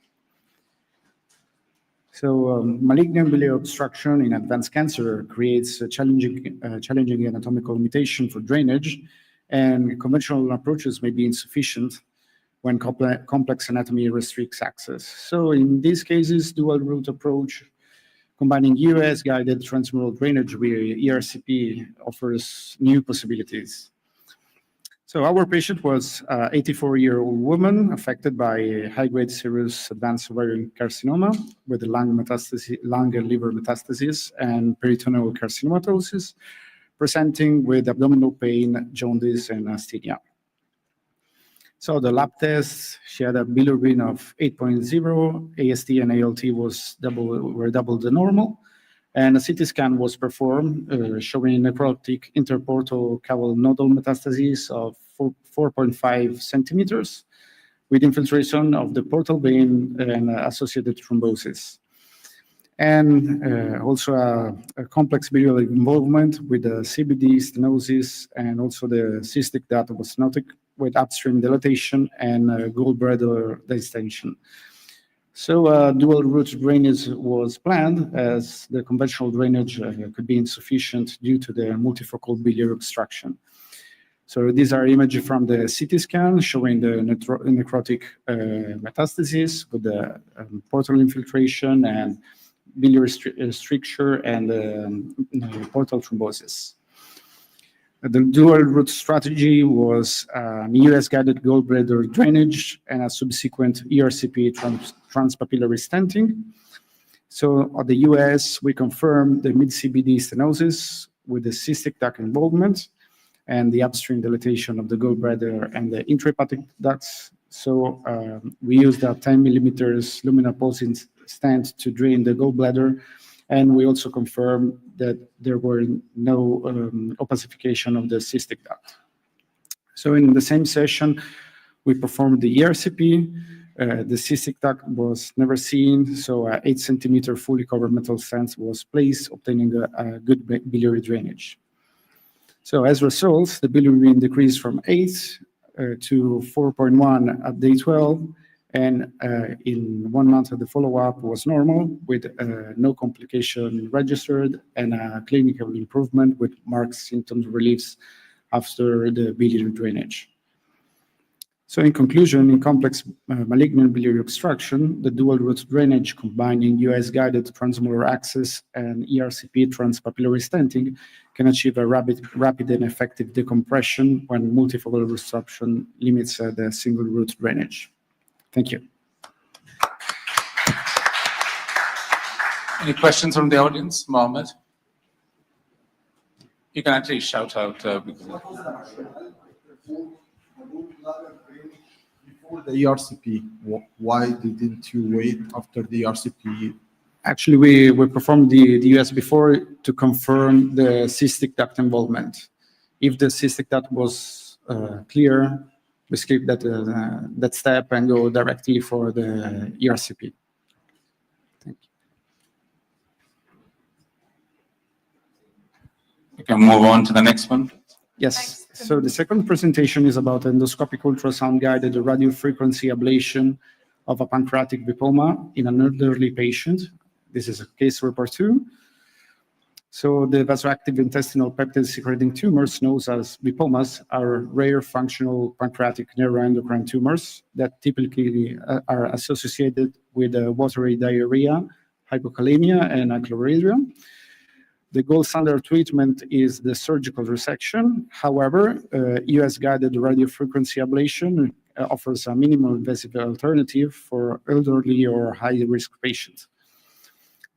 So malignant biliary obstruction in advanced cancer creates a challenging anatomical limitation for drainage, and conventional approaches may be insufficient when complex anatomy restricts access. So in these cases, dual route approach combining US-guided transmural drainage with ERCP offers new possibilities. So our patient was an 84-year-old woman affected by high-grade serous advanced ovarian carcinoma with lung and liver metastasis and peritoneal carcinomatosis, presenting with abdominal pain, jaundice, and asthenia. So the lab test, she had a bilirubin of 8.0, AST and ALT were double the normal, and a CT scan was performed showing necrotic interportal caval nodal metastases of 4.5 centimeters with infiltration of the portal vein and associated thrombosis. And also a complex biliary involvement with the CBD stenosis and also the cystic duct was stenotic with upstream dilatation and gallbladder distension. So dual route drainage was planned as the conventional drainage could be insufficient due to the multifocal biliary obstruction. So these are images from the CT scan showing the necrotic metastasis with the portal infiltration and biliary stricture and portal thrombosis. The dual route strategy was US-guided gallbladder drainage and a subsequent ERCP transpapillary stenting. So at the US, we confirmed the mid-CBD stenosis with the cystic duct involvement and the upstream dilatation of the gallbladder and the intrahepatic ducts. So we used a 10 millimeters luminal pulsing stent to drain the gallbladder. And we also confirmed that there were no opacification of the cystic duct. So in the same session, we performed the ERCP. The cystic duct was never seen, so an 8 centimeter fully covered metal stent was placed, obtaining a good biliary drainage. So as results, the bilirubin decreased from 8 to 4.1 at day 12, and in 1 month of the follow-up was normal with no complication registered and a clinical improvement with marked symptom reliefs after the biliary drainage. So in conclusion, in complex malignant biliary obstruction, the dual route drainage combining US-guided transmural access and ERCP transpapillary stenting can achieve a rapid and effective decompression when multifocal resorption limits the single route drainage. Thank you. Any questions from the audience, Mohammed? You can actually shout out. Before the ERCP, why didn't you wait after the ERCP? Actually, we performed the US before to confirm the cystic duct involvement. If the cystic duct was clear, we skip that step and go directly for the ERCP. Thank you. You can move on to the next one. Yes. So the second presentation is about endoscopic ultrasound-guided radiofrequency ablation of a pancreatic lipoma in an elderly patient. This is a case report 2. So the vasoactive intestinal peptide-secreting tumors, known as lipomas, are rare functional pancreatic neuroendocrine tumors that typically are associated with watery diarrhea, hypokalemia, and achlorhydria. The gold standard treatment is the surgical resection. However, US-guided radiofrequency ablation offers a minimal invasive alternative for elderly or high-risk patients.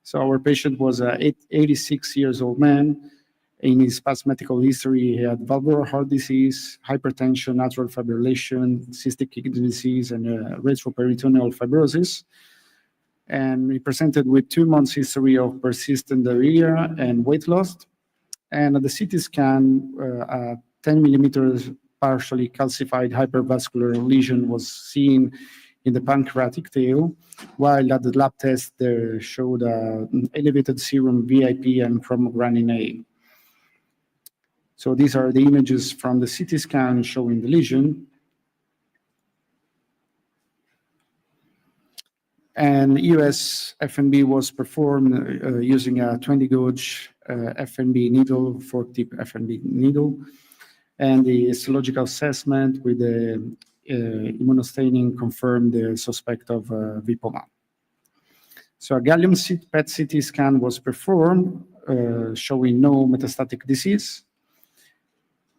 So our patient was an 86-year-old man. In his past medical history, he had valvular heart disease, hypertension, atrial fibrillation, cystic kidney disease, and retroperitoneal fibrosis. And he presented with 2 months history of persistent diarrhea and weight loss. And at the CT scan, a 10 millimeters partially calcified hypervascular lesion was seen in the pancreatic tail, while at the lab test they showed elevated serum VIP and chromogranin A. So these are the images from the CT scan showing the lesion. And US FNB was performed using a 20-gauge FNB needle, fork-tip FNB needle, and the histological assessment with the immunostaining confirmed the suspect of lipoma. So a gallium PET CT scan was performed, showing no metastatic disease,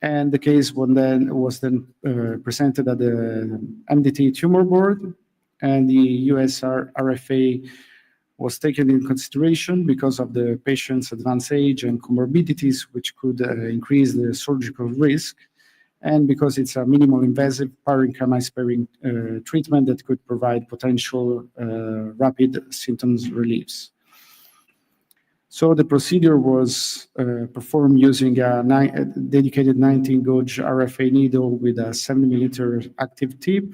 and the case was then presented at the MDT tumor board. And the US RFA was taken in consideration because of the patient's advanced age and comorbidities, which could increase the surgical risk, and because it's a minimal invasive parenchyma-sparing treatment that could provide potential rapid symptoms reliefs. So the procedure was performed using a dedicated 19-gauge RFA needle with a 7 milliliter active tip,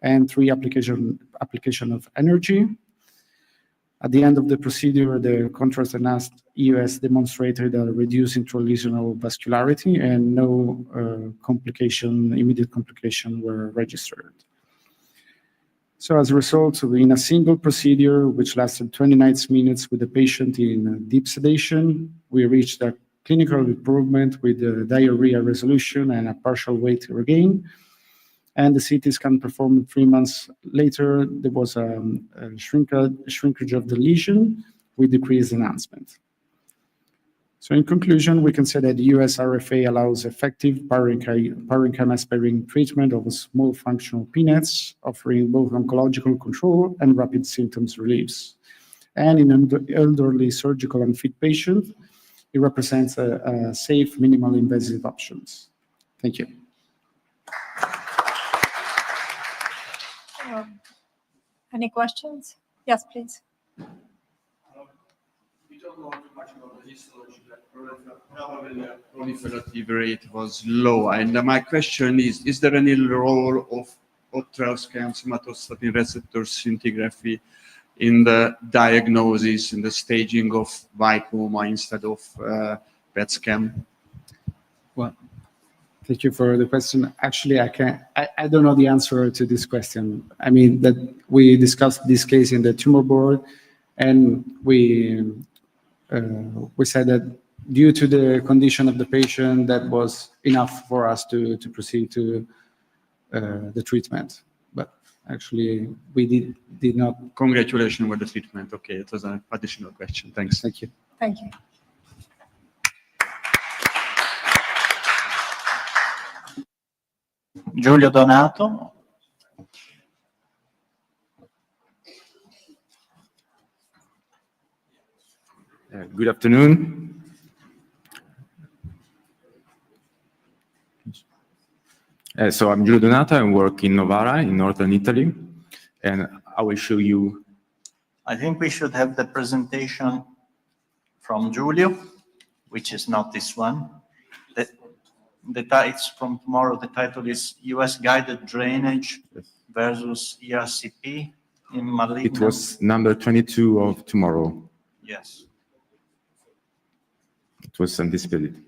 and 3 application of energy. At the end of the procedure, the contrast enhanced EUS demonstrated a reduced intralesional vascularity, and no immediate complication were registered. So as a result, in a single procedure, which lasted 29 minutes with the patient in deep sedation, we reached a clinical improvement with the diarrhea resolution and a partial weight regain. And the CT scan performed 3 months later, there was a shrinkage of the lesion with decreased enhancement. So in conclusion, we can say that the US RFA allows effective parenchyma-sparing treatment of small functional PNETs, offering both oncological control and rapid symptoms reliefs. And in an elderly surgical unfit patient, it represents a safe, minimal invasive options. Thank you. Any questions? Yes, please. We don't know too much about the histology, but probably the proliferative rate was low. And my question is there any role of ultrascan somatostatin receptor scintigraphy in the diagnosis, in the staging of lipoma instead of PET scan? Well, thank you for the question. Actually, I don't know the answer to this question. I mean, that we discussed this case in the tumor board, and we said that due to the condition of the patient, that was enough for us to proceed to the treatment. But actually, we did not. Congratulations with the treatment. Okay, it was an additional question. Thanks. Thank you. Thank you. Giulio Donato. Good afternoon. So I'm Giulio Donato. I work in Novara in northern Italy, and I will show you. I think we should have the presentation from Giulio, which is not this one. It's from tomorrow. The title is US Guided Drainage versus ERCP in malignant. It was number 22 of tomorrow. Yes. It was anticipated.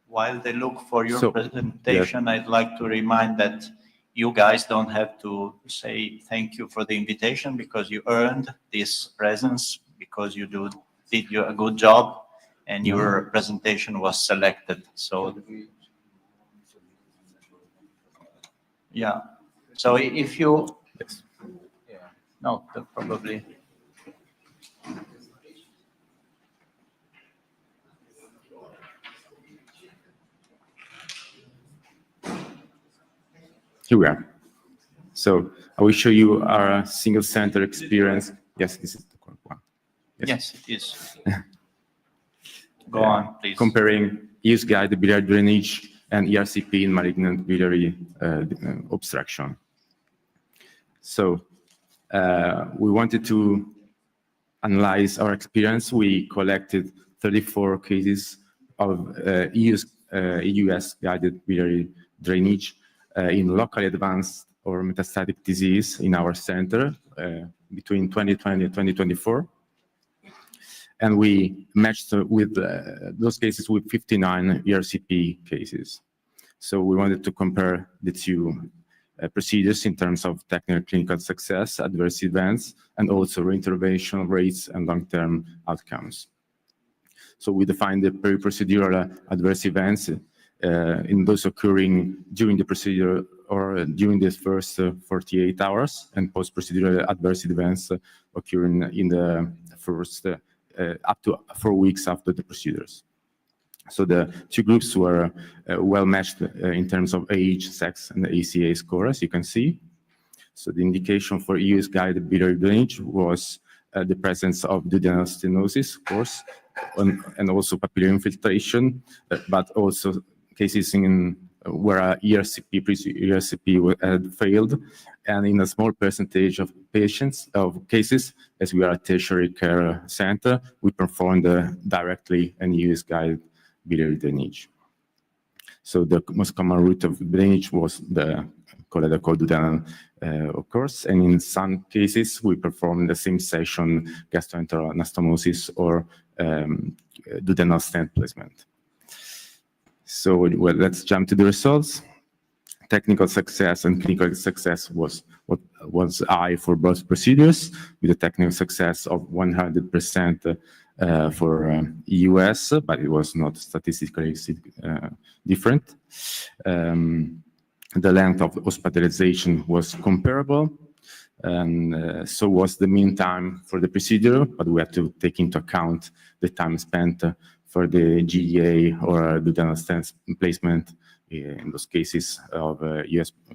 While they look for your So, presentation, I'd like to remind that you guys don't have to say thank you for the invitation because you earned this presence because you did a good job and your presentation was selected. So yeah. So if you no, probably. Here we are. So I will show you our single center experience. Yes, this is the correct one. Yes, it is. Go on, please. Comparing EGEUS guided biliary drainage and ERCP in malignant biliary obstruction. So we wanted to analyze our experience. We collected 34 cases of EGEUS guided biliary drainage in locally advanced or metastatic disease in our center between 2020 and 2024. And we matched with those cases with 59 ERCP cases. So we wanted to compare the two procedures in terms of technical clinical success, adverse events, and also reintervention rates and long-term outcomes. So we defined the peri-procedural adverse events in those occurring during the procedure or during the first 48 hours, and post-procedural adverse events occurring in the first up to 4 weeks after the procedures. So the two groups were well matched in terms of age, sex, and the ACA score, as you can see. So the indication for EGEUS guided biliary drainage was the presence of duodenal stenosis, of course, and also papillary infiltration, but also cases in where ERCP had failed, and in a small percentage of cases, as we are a tertiary care center, we performed directly an EGEUS guided biliary drainage. So the most common route of drainage was the choledochole duodenal, of course, and in some cases we performed the same session gastroenteral anastomosis or duodenal stent placement. So well, let's jump to the results. Technical success and clinical success was high for both procedures, with a technical success of 100% for EUS, but it was not statistically different. The length of hospitalization was comparable, and so was the mean time for the procedure, but we had to take into account the time spent for the GEA or duodenal stent placement in those cases of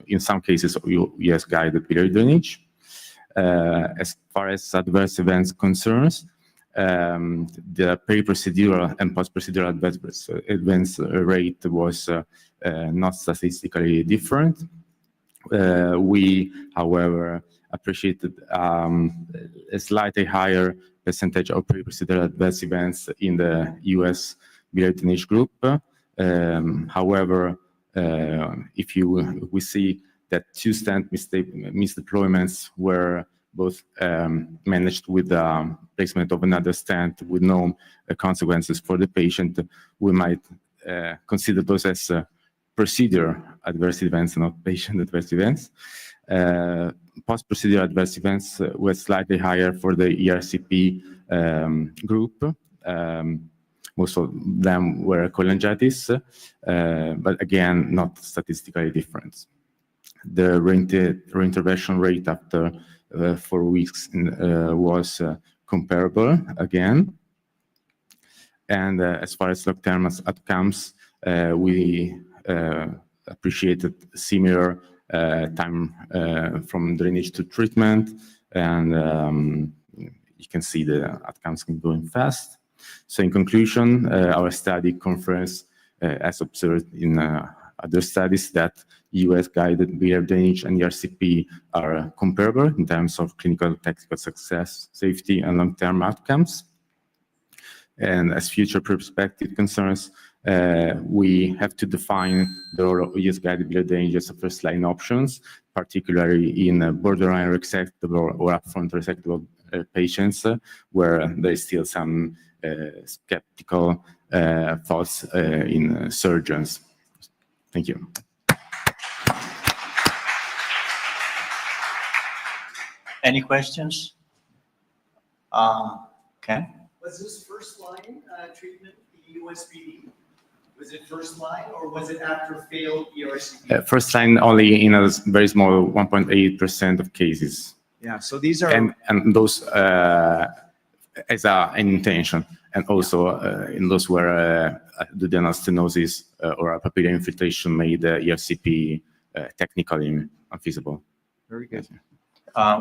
in some cases of EGEUS guided biliary drainage. As far as adverse events concerns, the peri-procedural and post-procedural adverse events rate was not statistically different. We, however, appreciated a slightly higher percentage of peri-procedural adverse events in the EGEUS biliary drainage group. However, if we see that 2 stent misdeployments were both managed with the placement of another stent with no consequences for the patient, we might consider those as procedure adverse events, not patient adverse events. Post-procedural adverse events were slightly higher for the ERCP group, most of them were cholangitis, but again, not statistically different. The reintervention rate after 4 weeks was comparable again. And as far as long-term outcomes, we appreciated similar time from drainage to treatment, and you can see the outcomes going fast. So in conclusion, our study confirms, as observed in other studies, that US-guided biliary drainage and ERCP are comparable in terms of clinical technical success, safety, and long-term outcomes. And as future perspective concerns, we have to define the role of US-guided biliary drainage as a first-line options, particularly in borderline resectable or upfront resectable patients, where there is still some skeptical thoughts in surgeons. Thank you. Any questions? Okay. Was this first line treatment, the USPD? Was it first line or was it after failed ERCP? First line only in a very small 1.8% of cases. Yeah, so these are... And those as an intention, and also in those where duodenal stenosis or a papillary infiltration made ERCP technically unfeasible. Very good.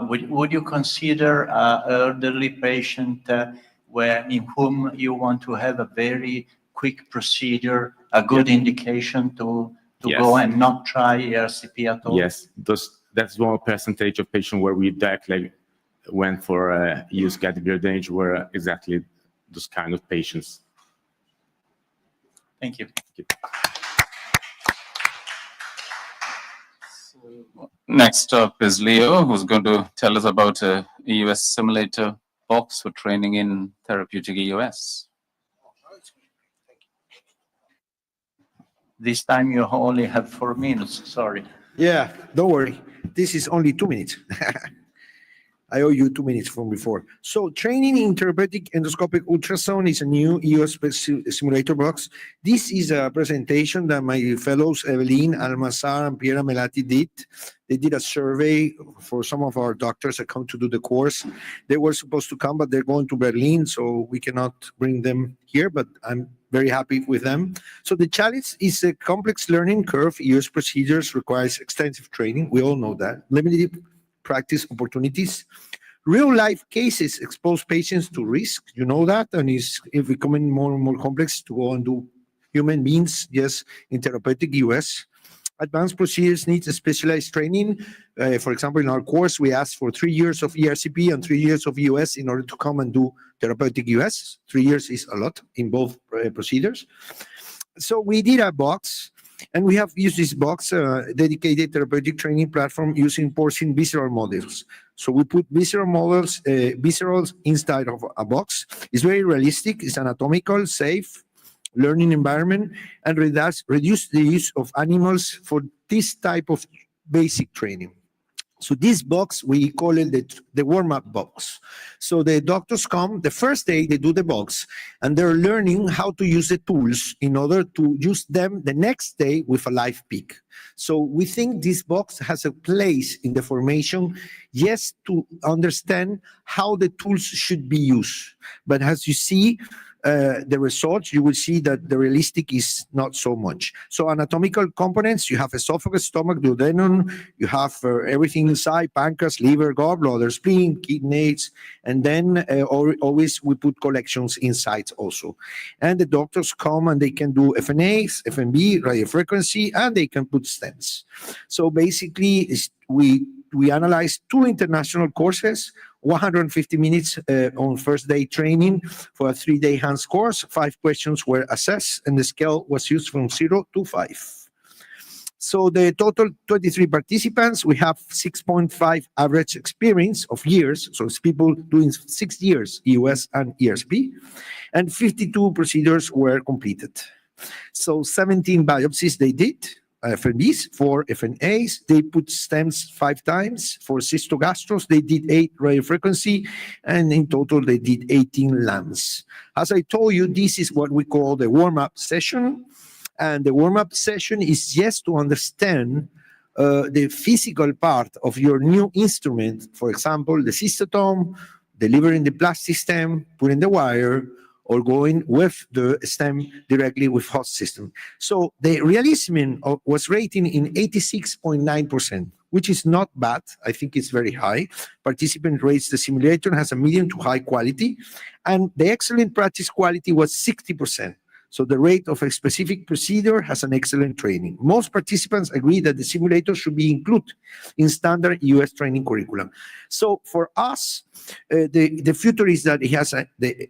Would you consider elderly patient in whom you want to have a very quick procedure, a good indication to go and not try ERCP at all? Yes, that's one percentage of patients where we directly went for US-guided biliary drainage were exactly those kind of patients. Thank you. Next up is Leo, who's going to tell us about a EUS simulator box for training in therapeutic EUS. This time you only have 4 minutes, sorry. Yeah, don't worry. This is only 2 minutes. I owe you 2 minutes from before. So training in therapeutic endoscopic ultrasound is a new EOS simulator box. This is a presentation that my fellows Evelyn Almazar and Piera Melati did. They did a survey for some of our doctors that come to do the course. They were supposed to come, but they're going to Berlin, so we cannot bring them here, but I'm very happy with them. So the challenge is a complex learning curve. EOS procedures requires extensive training. We all know that. Limited practice opportunities. Real life cases expose patients to risk. You know that, and it's becoming more and more complex to go and do human beings, yes, in therapeutic EUS. Advanced procedures need specialized training. For example, in our course, we ask for 3 years of ERCP and 3 years of EUS in order to come and do therapeutic EUS. 3 years is a lot in both procedures. So we did a box, and we have used this box, dedicated therapeutic training platform using porcine visceral models. So we put visceral models, viscerals inside of a box. It's very realistic, it's anatomical, safe, learning environment, and reduce the use of animals for this type of basic training. So this box, we call it the warm-up box. So the doctors come, the first day they do the box, and they're learning how to use the tools in order to use them the next day with a live peak. So we think this box has a place in the formation, yes, to understand how the tools should be used. But as you see, the results, you will see that the realistic is not so much. So anatomical components, you have esophagus, stomach, duodenum, you have everything inside, pancreas, liver, gallbladder, spleen, kidneys, and then always we put collections inside also. And the doctors come and they can do FNAs, FNB, radiofrequency, and they can put stents. So basically, we analyze 2 international courses, 150 minutes on first day training for a 3-day hands course. 5 questions were assessed, and the scale was used from 0 to 5. So the total 23 participants, we have 6.5 average experience of years. So it's people doing 6 years EUS and ERCP, and 52 procedures were completed. So 17 biopsies they did. FNBs, 4 FNAs. They put stems 5 times. For cystogastros, they did 8 radiofrequency, and in total, they did 18 LAMs. As I told you, this is what we call the warm-up session. And the warm-up session is just to understand the physical part of your new instrument. For example, the cystotome, delivering the plastic stem, putting the wire, or going with the stem directly with host system. So the realism was rating in 86.9%, which is not bad. I think it's very high. Participant rates the simulator has a medium to high quality, and the excellent practice quality was 60%. So the rate of a specific procedure has an excellent training. Most participants agree that the simulator should be included in standard US training curriculum. So for us, the future is that it has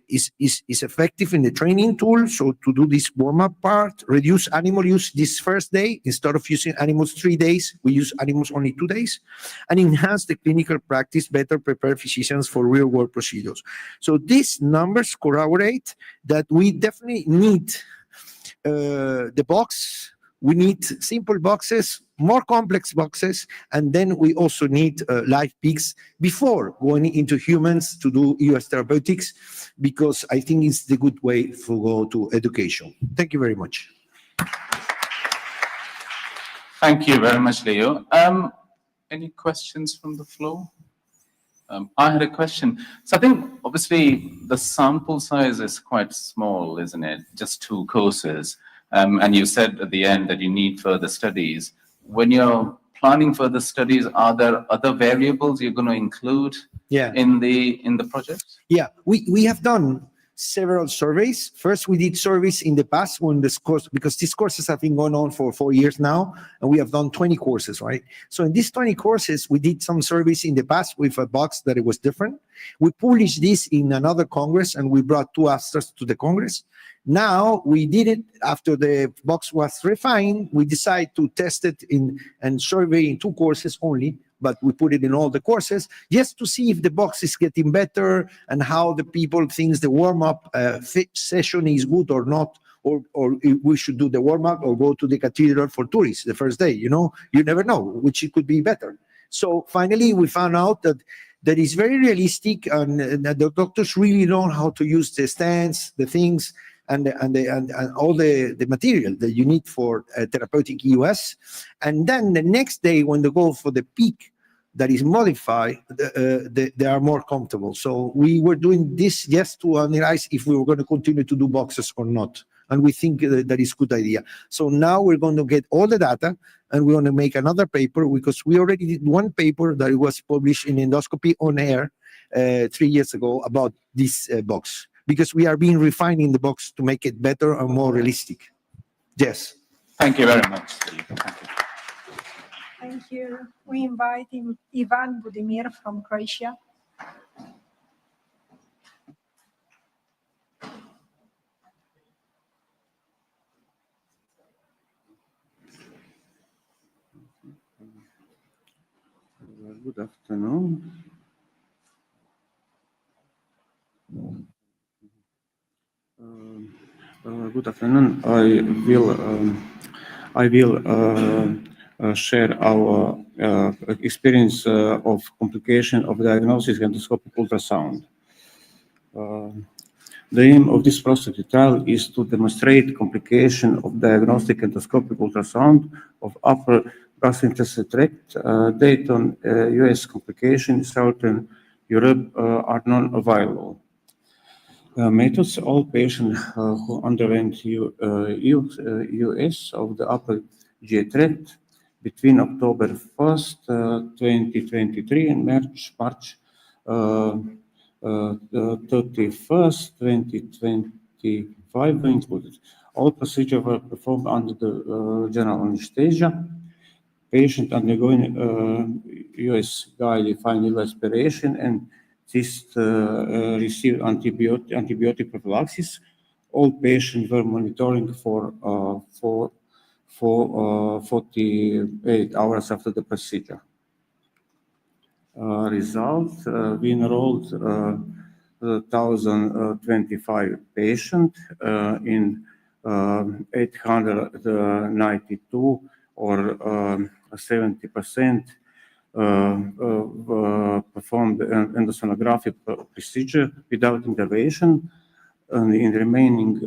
is effective in the training tool. So to do this warm-up part, reduce animal use this first day. Instead of using animals 3 days, we use animals only 2 days, and enhance the clinical practice, better prepare physicians for real-world procedures. So these numbers corroborate that we definitely need the box. We need simple boxes, more complex boxes, and then we also need live pigs before going into humans to do US therapeutics, because I think it's the good way to go to education. Thank you very much. Thank you very much, Leo. Any questions from the floor? I had a question. So I think obviously the sample size is quite small, isn't it? Just 2 courses. And you said at the end that you need further studies. When you're planning further studies, are there other variables you're going to include in the project? Yeah, we have done several surveys. First, we did surveys in the past when this course, because these courses have been going on for 4 years now, and we have done 20 courses, right? So in these 20 courses, we did some surveys in the past with a box that it was different. We published this in another Congress, and we brought 2 abstracts to the Congress. Now we did it after the box was refined. We decided to test it and survey in 2 courses only, but we put it in all the courses just to see if the box is getting better and how the people think the warm-up session is good or not, or if we should do the warm-up or go to the cathedral for tourists the first day. You know, you never know which it could be better. So finally, we found out that is very realistic, and the doctors really know how to use the stands, the things, and all the material that you need for therapeutic EUS. And then the next day, when they go for the peak that is modified, they are more comfortable. So we were doing this just to analyze if we were going to continue to do boxes or not. And we think that is a good idea. So now we're going to get all the data, and we're going to make another paper, because we already did one paper that was published in Endoscopy on Air 3 years ago about this box, because we are being refining the box to make it better and more realistic. Yes. Thank you very much. Thank you. Thank you. We invite Ivan Budimir from Croatia. Good afternoon. Good afternoon. I will share our experience of complication of diagnosis endoscopic ultrasound. The aim of this prospective trial is to demonstrate complication of diagnostic endoscopic ultrasound of upper gastrointestinal tract. Data on US complication in Southern Europe are non-available. Methods: all patients who underwent US of the upper GI tract between October 1st, 2023 and March 31st, 2025 were included. All procedures were performed under the general anesthesia. Patient undergoing US guided final aspiration and this received antibiotic prophylaxis. All patients were monitoring for 48 hours after the procedure. Results: we enrolled 1,025 patients in 892 or 70% performed endosonography procedure without intervention, and in the remaining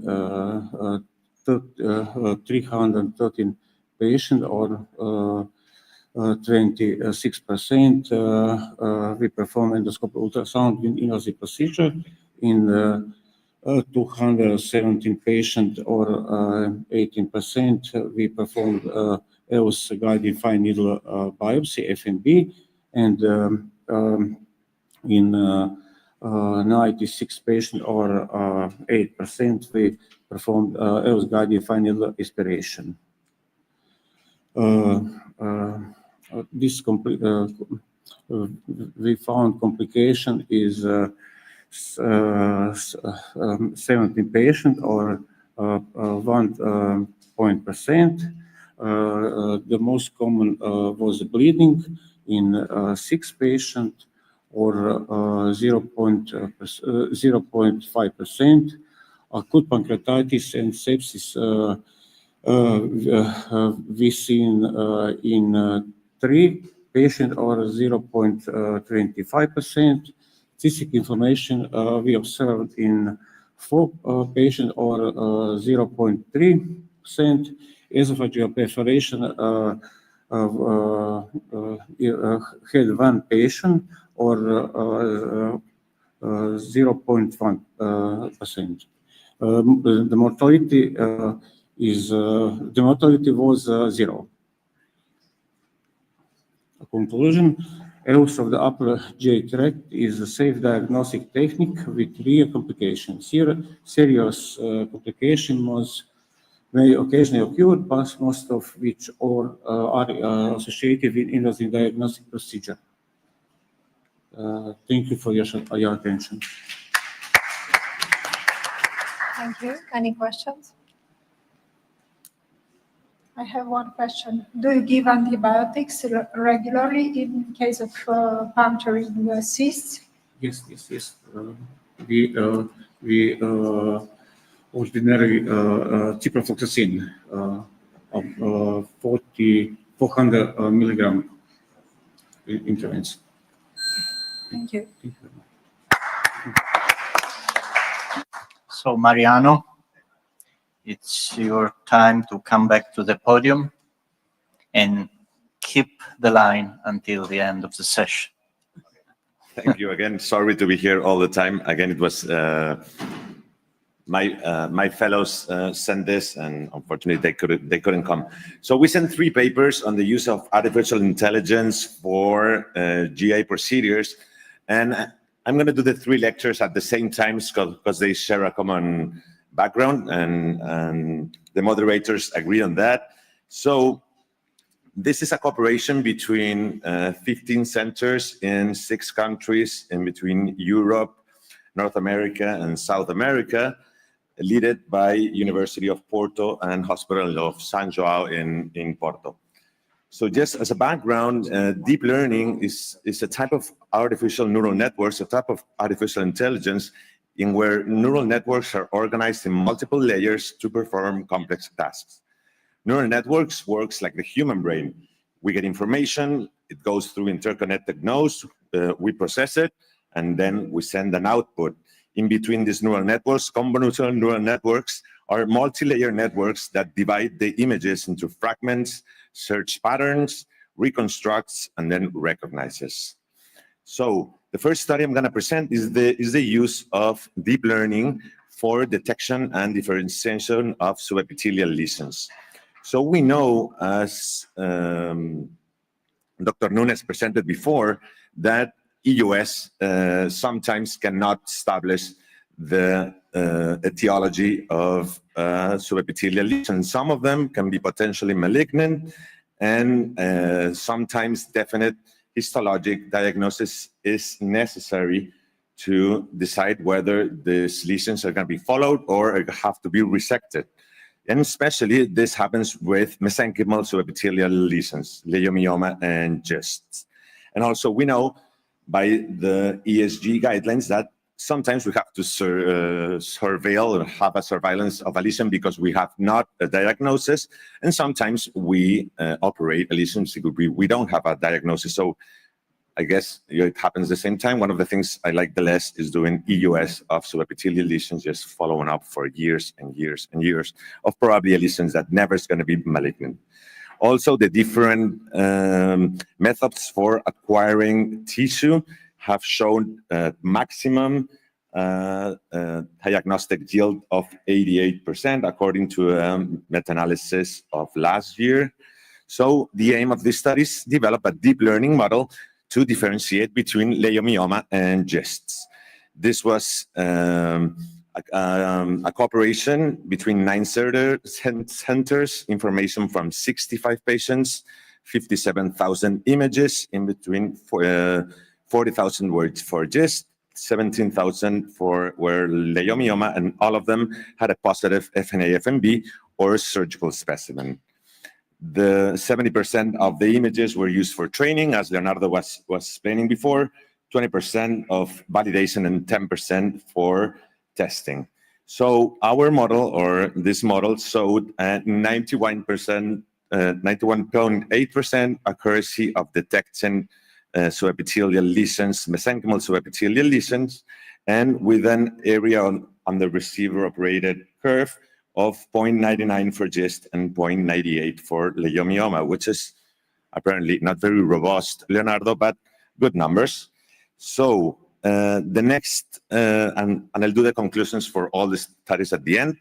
313 patients, or 26%, we perform endoscopic ultrasound with invasive procedure. In 217 patients, or 18%, we performed EOS guided fine needle biopsy, FNB, and in 96 patients, or 8%, we performed EOS guided fine needle aspiration. We found complication is 17 patients, or 1%. The most common was bleeding in 6 patients, or 0.5%. Acute pancreatitis and sepsis we seen in 3 patients, or 0.25%. Cystic inflammation we observed in 4 patients, or 0.3%. Esophageal perforation had 1 patient, or 0.1%. The mortality was 0. Conclusion: EOS of the upper GI tract is a safe diagnostic technique with rare complications. Here, serious complications may occasionally occur, but most of which are associated with invasive diagnostic procedure. Thank you for your attention. Thank you. Any questions? I have one question. Do you give antibiotics regularly in case of puncturing cysts? Yes. We ordinary ciprofloxacin of 400 milligram intervention. Thank you. So Mariano, it's your time to come back to the podium and keep the line until the end of the session. Thank you again. Sorry to be here all the time. Again, it was my fellows sent this, and unfortunately they couldn't come. So we sent 3 papers on the use of artificial intelligence for GI procedures, and I'm going to do the 3 lectures at the same time because they share a common background, and the moderators agreed on that. So this is a cooperation between 15 centers in 6 countries in between Europe, North America, and South America, led by University of Porto and Hospital of San João in Porto. So just as a background, deep learning is a type of artificial neural networks, a type of artificial intelligence in where neural networks are organized in multiple layers to perform complex tasks. Neural networks works like the human brain. We get information, it goes through interconnected nodes, we process it, and then we send an output. In between these neural networks, convolutional neural networks are multi-layer networks that divide the images into fragments, search patterns, reconstructs, and then recognizes. So the first study I'm going to present is the use of deep learning for detection and differentiation of subepithelial lesions. So we know, as Dr. Nunes presented before, that EGEUS sometimes cannot establish the etiology of subepithelial lesions. Some of them can be potentially malignant, and sometimes definite histologic diagnosis is necessary to decide whether these lesions are going to be followed or have to be resected. And especially this happens with mesenchymal subepithelial lesions, leiomyoma and GISTs. And also we know by the ESG guidelines that sometimes we have to surveil or have a surveillance of a lesion because we have not a diagnosis, and sometimes we operate a lesion because we don't have a diagnosis. So I guess it happens the same time. One of the things I like the less is doing EUS of subepithelial lesions, just following up for years and years and years of probably lesions that never is going to be malignant. Also, the different methods for acquiring tissue have shown maximum diagnostic yield of 88%, according to a meta-analysis of last year. So the aim of this study is develop a deep learning model to differentiate between leiomyoma and GISTs. This was a cooperation between 9 centers, information from 65 patients, 57,000 images, in between 40,000 words for GIST, 17,000 were leiomyoma, and all of them had a positive FNA-FNB or surgical specimen. The 70% of the images were used for training, as Leonardo was explaining before, 20% of validation, and 10% for testing. So our model, or this model, showed a 91.8% accuracy of detecting subepithelial lesions, mesenchymal subepithelial lesions, and with an area on the receiver-operated curve of 0.99 for GIST and 0.98 for leiomyoma, which is apparently not very robust, Leonardo, but good numbers. So the next, and I'll do the conclusions for all the studies at the end.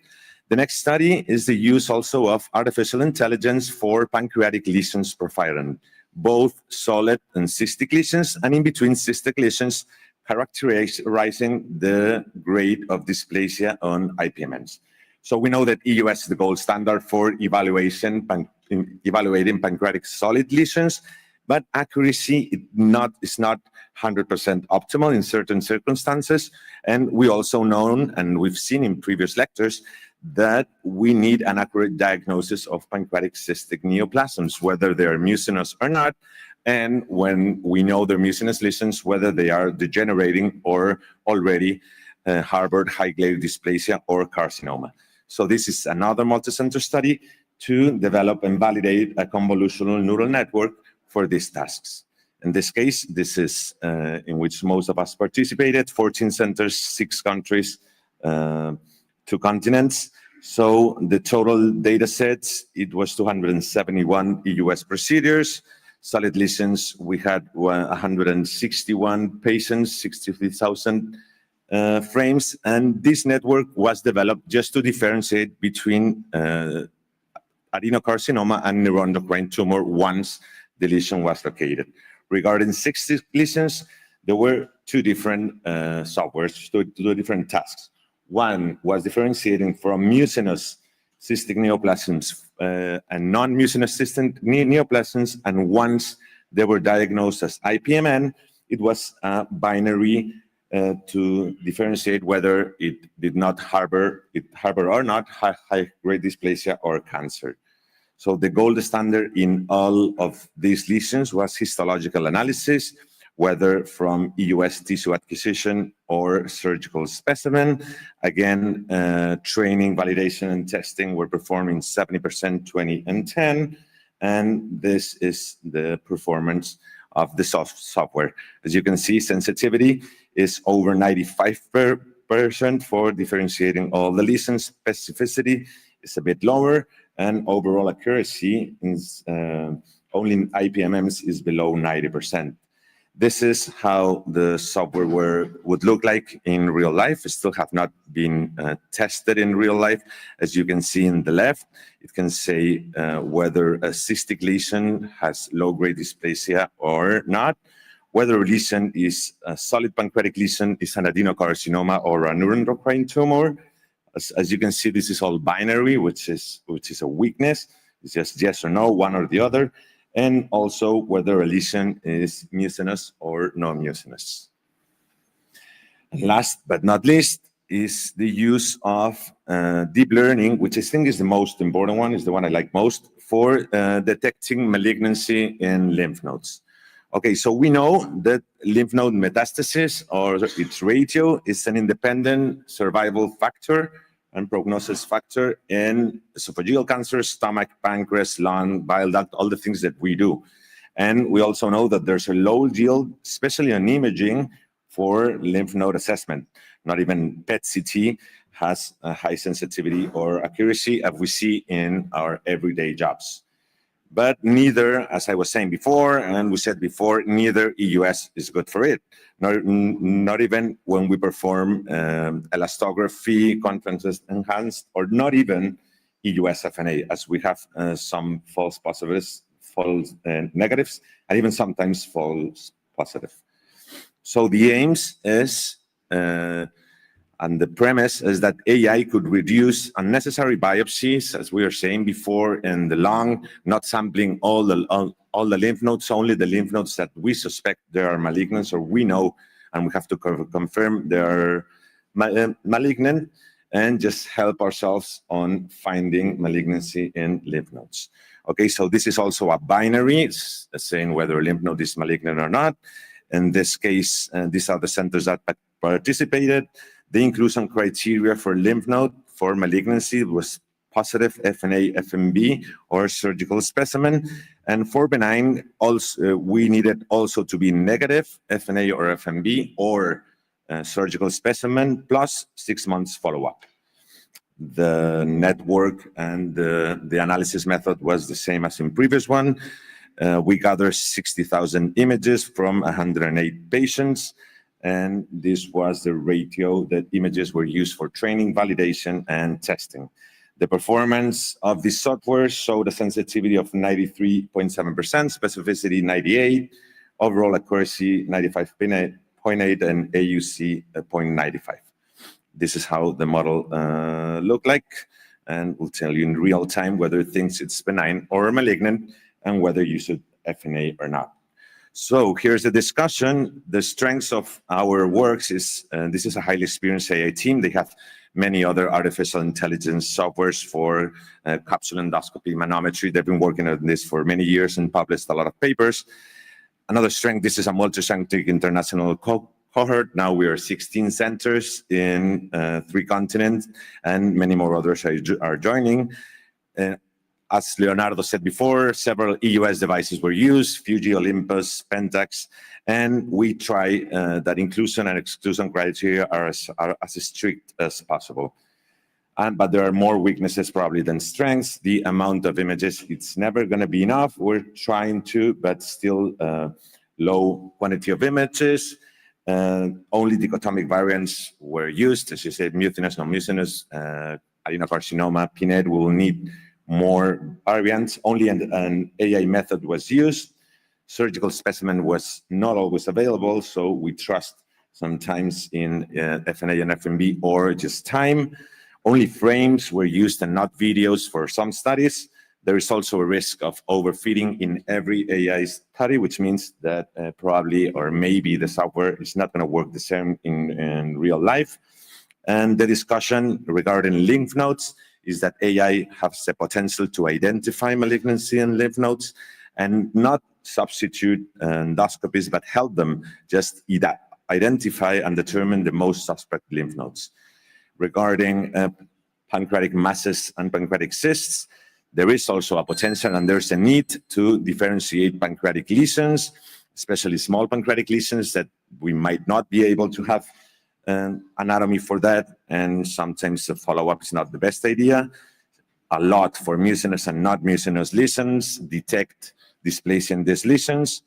The next study is the use also of artificial intelligence for pancreatic lesions profiling, both solid and cystic lesions, and in between cystic lesions, characterizing the grade of dysplasia on IPMNs. So we know that EUS is the gold standard for evaluating pancreatic solid lesions, but accuracy is not 100% optimal in certain circumstances. And we also know, and we've seen in previous lectures, that we need an accurate diagnosis of pancreatic cystic neoplasms, whether they are mucinous or not, and when we know they're mucinous lesions, whether they are degenerating or already harbored high-grade dysplasia or carcinoma. So this is another multicenter study to develop and validate a convolutional neural network for these tasks. In this case, this is in which most of us participated, 14 centers, 6 countries, 2 continents. So the total data sets, it was 271 EUS procedures. Solid lesions, we had 161 patients, 63,000 frames, and this network was developed just to differentiate between adenocarcinoma and neuroendocrine tumor once the lesion was located. Regarding cystic lesions, there were 2 different softwares, 2 different tasks. One was differentiating from mucinous cystic neoplasms and non-mucinous cystic neoplasms, and once they were diagnosed as IPMN, it was a binary to differentiate whether it did not harbor or not high-grade dysplasia or cancer. So the gold standard in all of these lesions was histological analysis, whether from EUS tissue acquisition or surgical specimen. Again, training, validation, and testing were performed in 70%, 20, and 10. And this is the performance of the software. As you can see, sensitivity is over 95% for differentiating all the lesions. Specificity is a bit lower, and overall accuracy is only in IPMMs is below 90%. This is how the software would look like in real life. It still have not been tested in real life. As you can see in the left, it can say whether a cystic lesion has low-grade dysplasia or not, whether a lesion is a solid pancreatic lesion, is an adenocarcinoma or a neuroendocrine tumor. As you can see, this is all binary, which is a weakness. It's just yes or no, one or the other. And also whether a lesion is mucinous or non-mucinous. Last but not least is the use of deep learning, which I think is the most important one, is the one I like most, for detecting malignancy in lymph nodes. Okay, so we know that lymph node metastasis or its ratio is an independent survival factor and prognosis factor in esophageal cancer, stomach, pancreas, lung, bile duct, all the things that we do. And we also know that there's a low yield, especially on imaging, for lymph node assessment. Not even PET-CT has a high sensitivity or accuracy as we see in our everyday jobs. But neither, as I was saying before, and we said before, neither EUS is good for it. Not even when we perform elastography, contrast enhanced, or not even EUS FNA, as we have some false positives, false negatives, and even sometimes false positive. So the aims is, and the premise is that AI could reduce unnecessary biopsies, as we were saying before, in the lung, not sampling all the lymph nodes, only the lymph nodes that we suspect they are malignant, or we know, and we have to confirm they are malignant, and just help ourselves on finding malignancy in lymph nodes. Okay, so this is also a binary, it's saying whether a lymph node is malignant or not. In this case, these are the centers that participated. The inclusion criteria for lymph node for malignancy was positive FNA, FMB, or surgical specimen. And for benign, also we needed also to be negative FNA or FMB or surgical specimen plus 6 months follow-up. The network and the analysis method was the same as in previous one. We gathered 60,000 images from 108 patients. And this was the ratio that images were used for training, validation, and testing. The performance of this software showed a sensitivity of 93.7%, specificity 98, overall accuracy 95.8, and AUC 0.95. This is how the model looked like, and we'll tell you in real time whether it thinks it's benign or malignant, and whether you should FNA or not. So here's the discussion. The strengths of our works is, this is a highly experienced AI team. They have many other artificial intelligence softwares for capsule endoscopy, manometry. They've been working on this for many years and published a lot of papers. Another strength, this is a multi-scientific international cohort. Now we are 16 centers in 3 continents, and many more others are joining. As Leonardo said before, several EUS devices were used, Fuji, Olympus, Pentax, and we try that inclusion and exclusion criteria are as strict as possible. But there are more weaknesses probably than strengths. The amount of images, it's never going to be enough. We're trying to, but still low quantity of images. Only dichotomic variants were used, as you said, mucinous, non-mucinous, adenocarcinoma, PNET. We will need more variants. Only an AI method was used. Surgical specimen was not always available, so we trust sometimes in FNA and FMB or just time. Only frames were used and not videos for some studies. There is also a risk of overfitting in every AI study, which means that probably or maybe the software is not going to work the same in real life. And the discussion regarding lymph nodes is that AI has the potential to identify malignancy in lymph nodes and not substitute endoscopies, but help them just identify and determine the most suspect lymph nodes. Regarding pancreatic masses and pancreatic cysts, there is also a potential and there's a need to differentiate pancreatic lesions, especially small pancreatic lesions that we might not be able to have anatomy for that, and sometimes the follow-up is not the best idea. A lot for mucinous and not mucinous lesions, detect dysplasia in these lesions,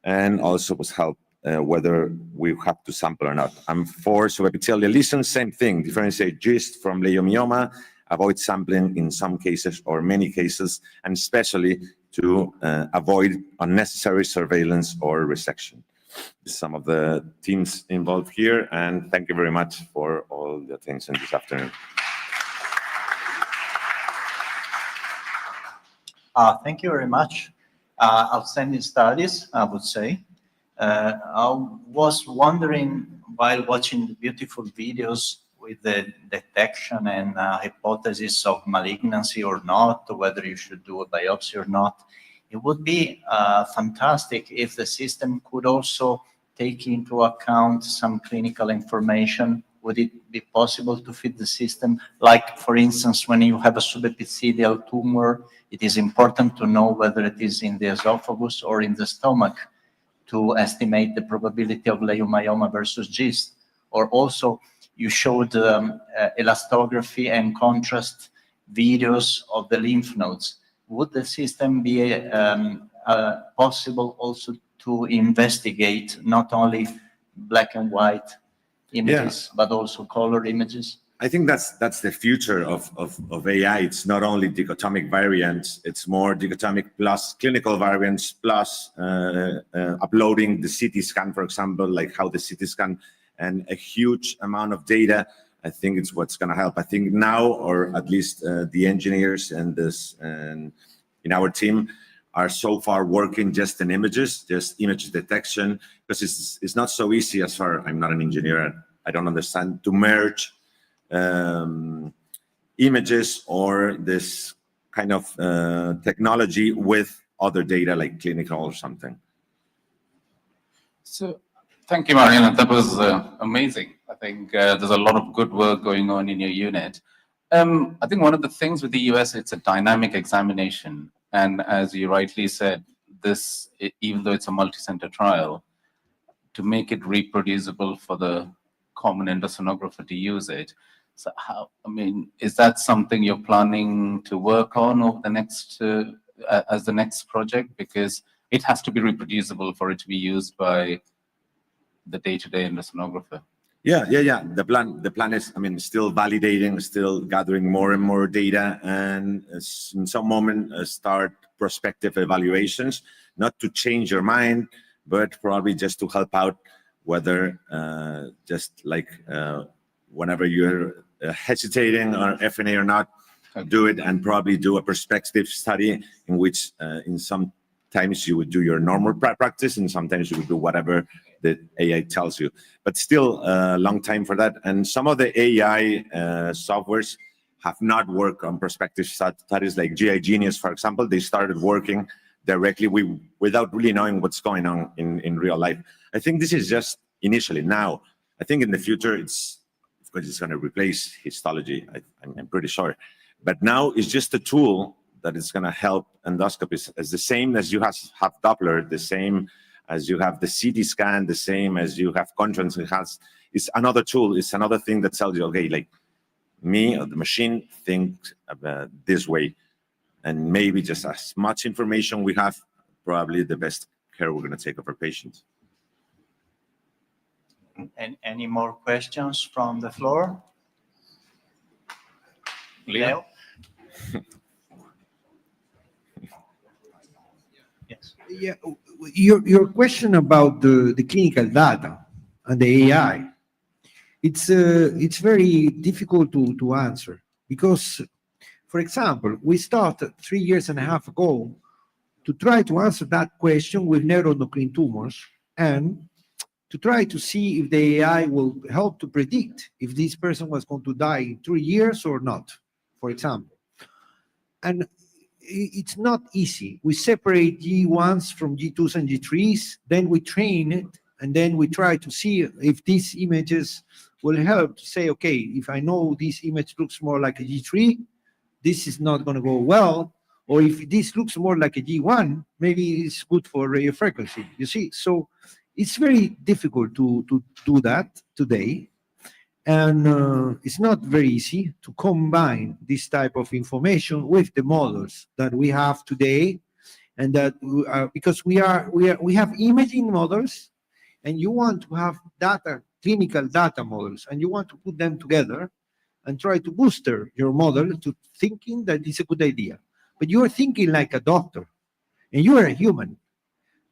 and also was help whether we have to sample or not. And for subepithelial lesions, same thing, differentiate GIST from leiomyoma, avoid sampling in some cases or many cases, and especially to avoid unnecessary surveillance or resection. Some of the teams involved here, and thank you very much for all the attention this afternoon. Thank you very much. Outstanding studies, I would say. I was wondering while watching the beautiful videos with the detection and hypothesis of malignancy or not, whether you should do a biopsy or not, It would be fantastic if the system could also take into account some clinical information. Would it be possible to fit the system? Like, for instance, when you have a subepithelial tumor, it is important to know whether it is in the esophagus or in the stomach to estimate the probability of leiomyoma versus GIST. Or also, you showed elastography and contrast videos of the lymph nodes. Would the system be possible also to investigate not only black and white images, but also color images? I think that's the future of AI. It's not only dichotomic variants, it's more dichotomic plus clinical variants plus uploading the CT scan, for example, like how the CT scan and a huge amount of data. I think it's what's going to help. I think now, or at least the engineers and in our team are so far working just in images, just image detection, because it's not so easy as far, I'm not an engineer, I don't understand, to merge images or this kind of technology with other data like clinical or something. So thank you, Mariana. That was amazing. I think there's a lot of good work going on in your unit. I think one of the things with the US, it's a dynamic examination. And as you rightly said, even though it's a multi-center trial, to make it reproducible for the common endosonographer to use it. So is that something you're planning to work on over the next, as the next project? Because it has to be reproducible for it to be used by the day-to-day endosonographer. Yeah. The plan is, still validating, still gathering more and more data, and in some moment start prospective evaluations, not to change your mind, but probably just to help out, whether just like whenever you're hesitating on FNA or not, do it, and probably do a prospective study in which in some times you would do your normal practice, and sometimes you would do whatever the AI tells you. But still a long time for that. And some of the AI softwares have not worked on prospective studies, like GI Genius, for example. They started working directly without really knowing what's going on in real life. I think this is just initially. Now, I think in the future, of course, it's going to replace histology, I'm pretty sure. But now it's just a tool that is going to help endoscopies. It's the same as you have Doppler, the same as you have the CT scan, the same as you have contrast. It's another tool. It's another thing that tells you, okay, like me or the machine thinks about this way. And maybe just as much information we have, probably the best care we're going to take of our patients. And any more questions from the floor? Leo? Yes. Yeah, your question about the clinical data and the AI, it's very difficult to answer, because, for example, we started 3.5 years ago to try to answer that question with neuroendocrine tumors, and to try to see if the AI will help to predict if this person was going to die in 3 years or not, for example. And it's not easy. We separate G1s from G2s and G3s, then we train it, and then we try to see if these images will help to say, okay, if I know this image looks more like a G3, this is not going to go well, or if this looks more like a G1, maybe it's good for radiofrequency, you see? So it's very difficult to do that today. And it's not very easy to combine this type of information with the models that we have today, and that because we have imaging models, and you want to have clinical data models, and you want to put them together and try to booster your model to thinking that it's a good idea. But you are thinking like a doctor, and you are a human.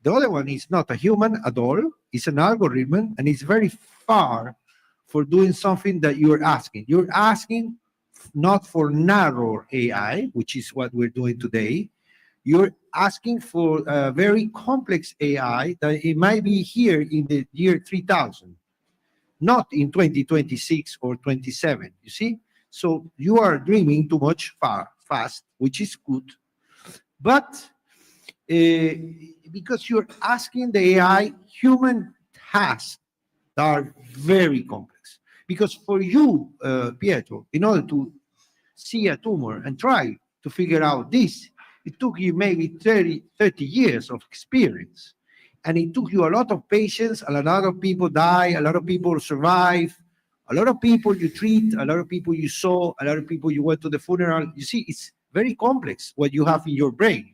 The other one is not a human at all. It's an algorithm, and it's very far for doing something that you're asking. You're asking not for narrow AI, which is what we're doing today. You're asking for a very complex AI that it might be here in the year 3000, not in 2026 or 27, you see? So you are dreaming too much fast, which is good. But because you're asking the AI human tasks that are very complex. Because for you, Pietro, in order to see a tumor and try to figure out this, it took you maybe 30 years of experience. And it took you a lot of patience, a lot of people die, a lot of people survive, a lot of people you treat, a lot of people you saw, a lot of people you went to the funeral. You see, it's very complex what you have in your brain.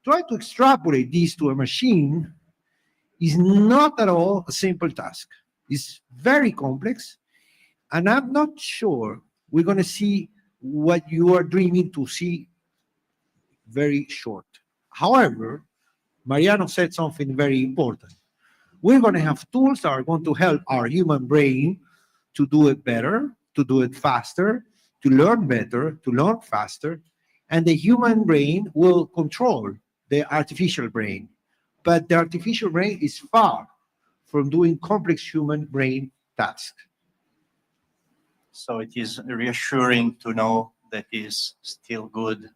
Try to extrapolate this to a machine is not at all a simple task. It's very complex, and I'm not sure we're going to see what you are dreaming to see very short. However, Mariano said something very important. We're going to have tools that are going to help our human brain to do it better, to do it faster, to learn better, to learn faster, and the human brain will control the artificial brain. But the artificial brain is far from doing complex human brain tasks. So it is reassuring to know that it is still good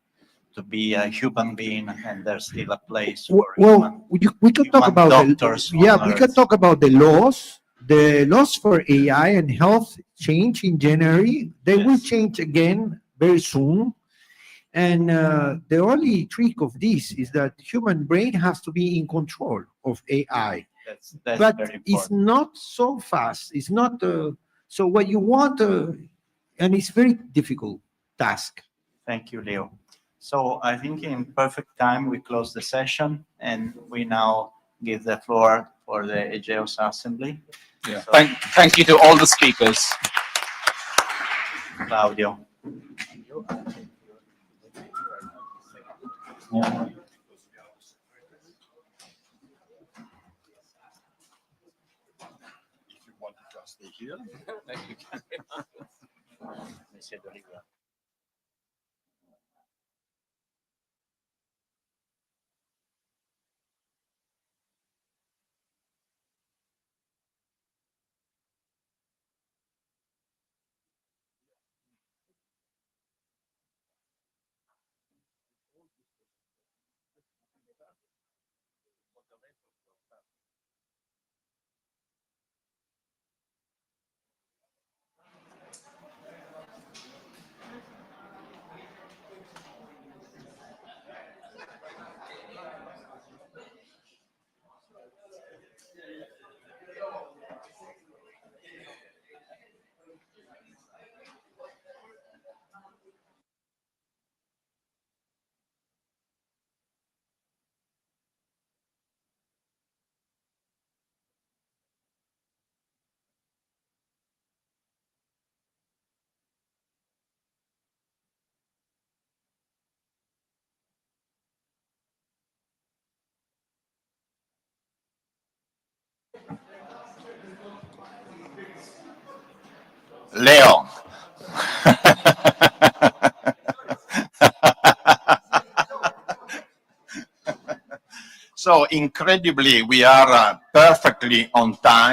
to be a human being, and there's still a place for Well, we could talk about doctors. we can talk about the laws. The laws for AI and health change in January. They will change again very soon. And the only trick of this is that human brain has to be in control of AI. That's But very important. it's not so fast. It's not so what you want, and it's very difficult task. Thank you, Leo. So I think in perfect time, we close the session, and we now give the floor for the EGEUS Assembly. Yeah. So, Thank you to all the speakers. Claudio. Leo. So incredibly, we are perfectly on time.